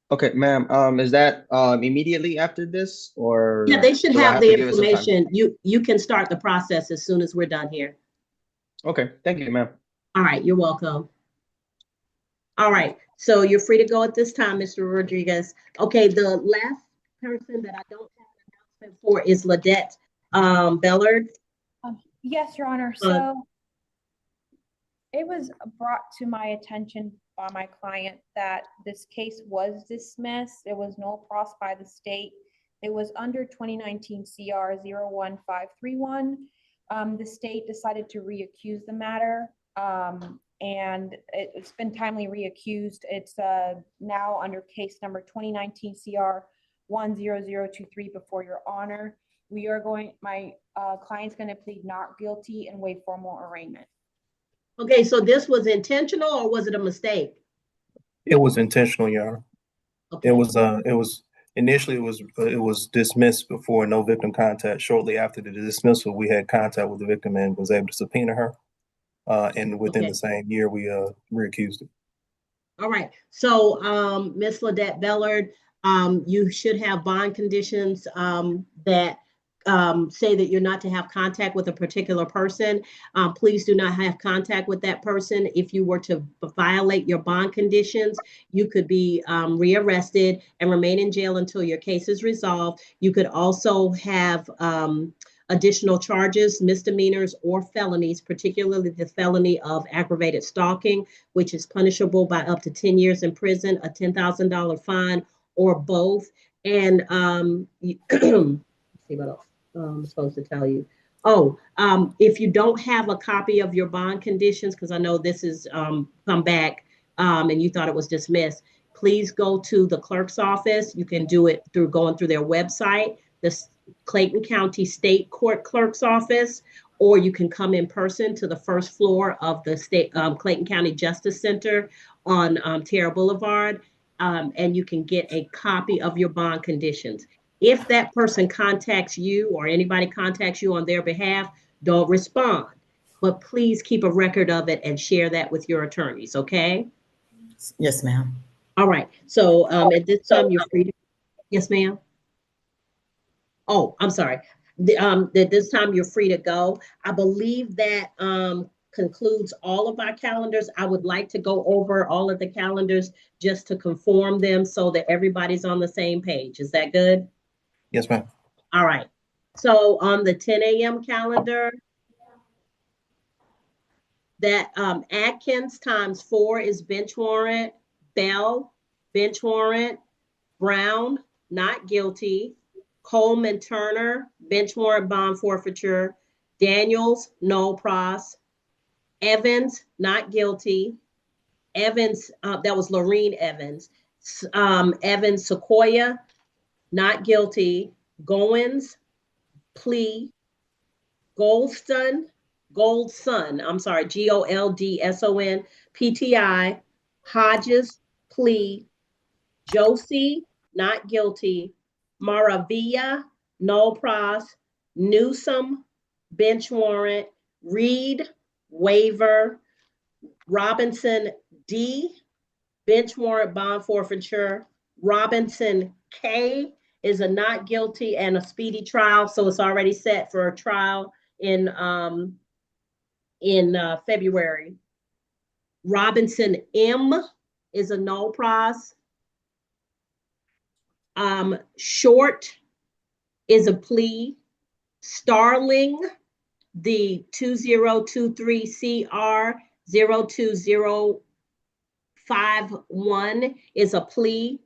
Okay, ma'am, is that immediately after this, or Yeah, they should do I have have the to give it some time? information. You can start the process as soon as we're done here. Okay, thank you, ma'am. All right, you're welcome. All right, so you're free to go at this time, Mr. Rodriguez. Okay, the last person that I don't have an announcement for is Ladette Bellard. Yes, Your Honor. So it was brought to my attention by my client that this case was dismissed. It was null pros by the state. It was under 2019 CR 01531. The state decided to reaccuse the matter, and it's been timely reaccused. It's now under case number 2019 CR 10023 before Your Honor. My client's going to plead not guilty and waive formal arraignment. Okay, so this was intentional or was it a mistake? It was intentional, Your Honor. Okay. It was initially it was dismissed before no victim contact. Shortly after the dismissal, we had contact with the victim and was able to subpoena her. And within the same year, we reaccused it. All right. So, Ms. Ladette Bellard, you should have bond conditions that say that you're not to have contact with a particular person. Please do not have contact with that person. If you were to violate your bond conditions, you could be rearrested and remain in jail until your case is resolved. You could also have additional charges, misdemeanors, or felonies, particularly the felony of aggravated stalking, which is punishable by up to 10 years in prison, a $10,000 fine, or both. And see what else I'm supposed to tell you. If you don't have a copy of your bond conditions, because I know this is come back and you thought it was dismissed, please go to the clerk's office. You can do it through going through their website, the Clayton County State Court Clerk's Office, or you can come in person to the first floor of the state Clayton County Justice Center on Terra Boulevard, and you can get a copy of your bond conditions. If that person contacts you or anybody contacts you on their behalf, don't respond, but please keep a record of it and share that with your attorneys, okay? Yes, ma'am. All right, so at this time, you're free to, yes, ma'am? Oh, I'm sorry. At this time, you're free to go. I believe that concludes all of our calendars. I would like to go over all of the calendars just to conform them so that everybody's on the same page. Is that good? Yes, ma'am. All right. So on the 10 a.m. calendar, that Atkins ×4 is bench warrant, Bell, bench warrant, Brown, not guilty, Coleman Turner, bench warrant bond forfeiture. Daniels, no pros. Evans, not guilty. Evans, that was Lorene Evans. Evans Sequoia, not guilty. Goins, plea. Goldson, I'm sorry, Goldson, PTI. Hodges, plea. Josie, not guilty. Maravilla, no pros. Newsom, bench warrant. Reed, waiver. Robinson D, bench warrant bond forfeiture. Robinson K is a not guilty and a speedy trial, so it's already set for a trial in February. Robinson M is a no pros. Short is a plea. Starling, the 2023 CR 02051 is a plea.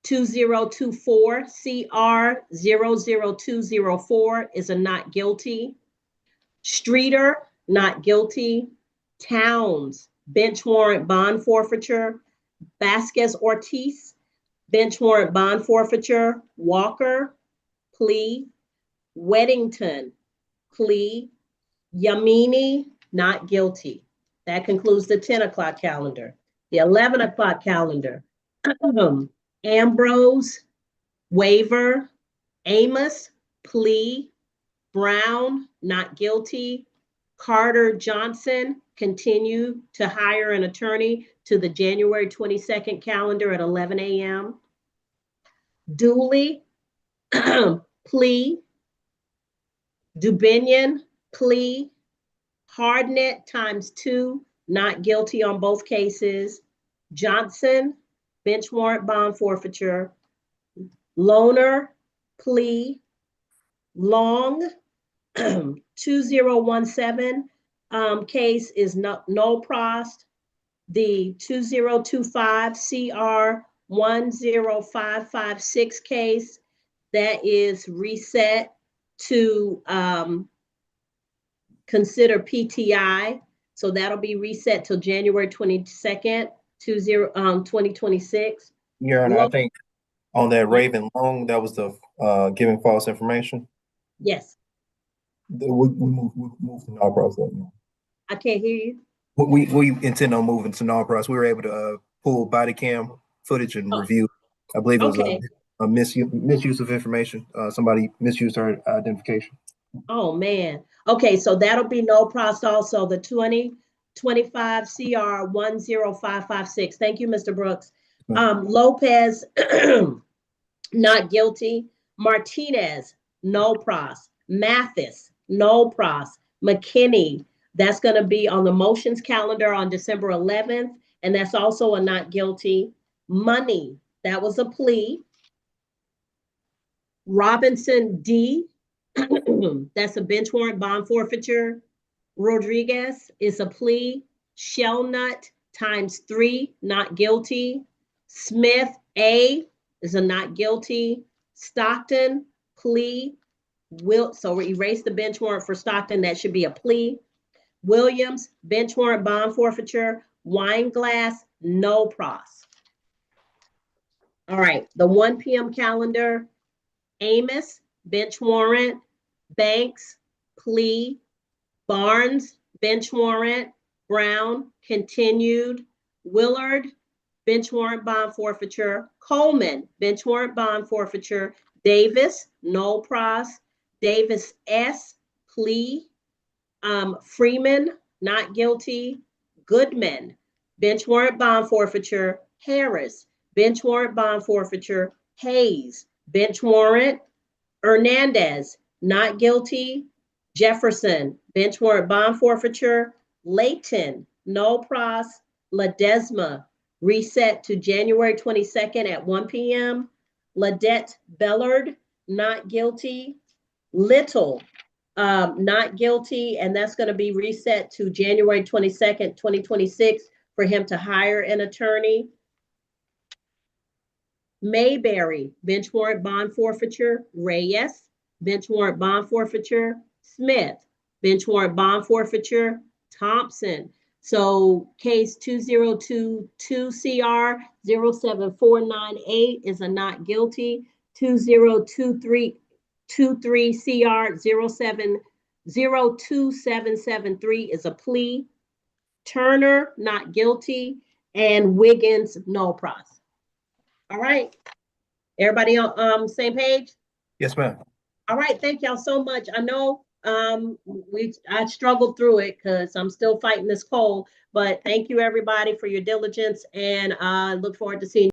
2024 CR 00204 is a not guilty. Streeter, not guilty. Towns, bench warrant bond forfeiture. Vasquez Ortiz, bench warrant bond forfeiture. Walker, plea. Weddington, plea. Yamini, not guilty. That concludes the 10 o'clock calendar. The 11 o'clock calendar. Ambrose, waiver. Amos, plea. Brown, not guilty. Carter Johnson, continue to hire an attorney to the January 22nd calendar at 11 a.m. Dooley, plea. Dubinion, plea. Hardnett ×2, not guilty on both cases. Johnson, bench warrant bond forfeiture. Loner, plea. Long, 2017 case is no pros. The 2025 CR 10556 case, that is reset to consider PTI. So that'll be reset till January 22nd, 2026. Your Honor, I think on that Raven Long, that was the giving false information. Yes. We move to null pros right now. I can't hear you. We intend on moving to null pros. We were able to pull body cam footage and review. I believe it was a misuse of information. Somebody misused her identification. Oh man. Okay, so that'll be no pros also, the 2025 CR 10556. Thank you, Mr. Brooks. Lopez, not guilty. Martinez, no pros. Mathis, no pros. McKinney, that's going to be on the motions calendar on December 11th, and that's also a not guilty. Money, that was a plea. Robinson D, that's a bench warrant bond forfeiture. Rodriguez is a plea. Shellnut ×3, not guilty. Smith A is a not guilty. Stockton, plea. So we erase the bench warrant for Stockton, that should be a plea. Williams, bench warrant bond forfeiture. Wineglass, no pros. All right, the 1 p.m. calendar. Amos, bench warrant. Banks, plea. Barnes, bench warrant. Brown, continued. Willard, bench warrant bond forfeiture. Coleman, bench warrant bond forfeiture. Davis, no pros. Davis S, plea. Freeman, not guilty. Goodman, bench warrant bond forfeiture. Harris, bench warrant bond forfeiture. Hayes, bench warrant. Hernandez, not guilty. Jefferson, bench warrant bond forfeiture. Layton, no pros. Ledesma, reset to January 22nd at 1 p.m. Ladette Bellard, not guilty. Little, not guilty, and that's going to be reset to January 22nd, 2026 for him to hire an attorney. Mayberry, bench warrant bond forfeiture. Reyes, bench warrant bond forfeiture. Smith, bench warrant bond forfeiture. Thompson. So case 2022 CR 07498 is a not guilty. 2023 CR 02773 is a plea. Turner, not guilty, and Wiggins, no pros. All right. Everybody on same page? Yes, ma'am. All right, thank y'all so much. I know I struggled through it because I'm still fighting this cold, but thank you everybody for your diligence, and I look forward to seeing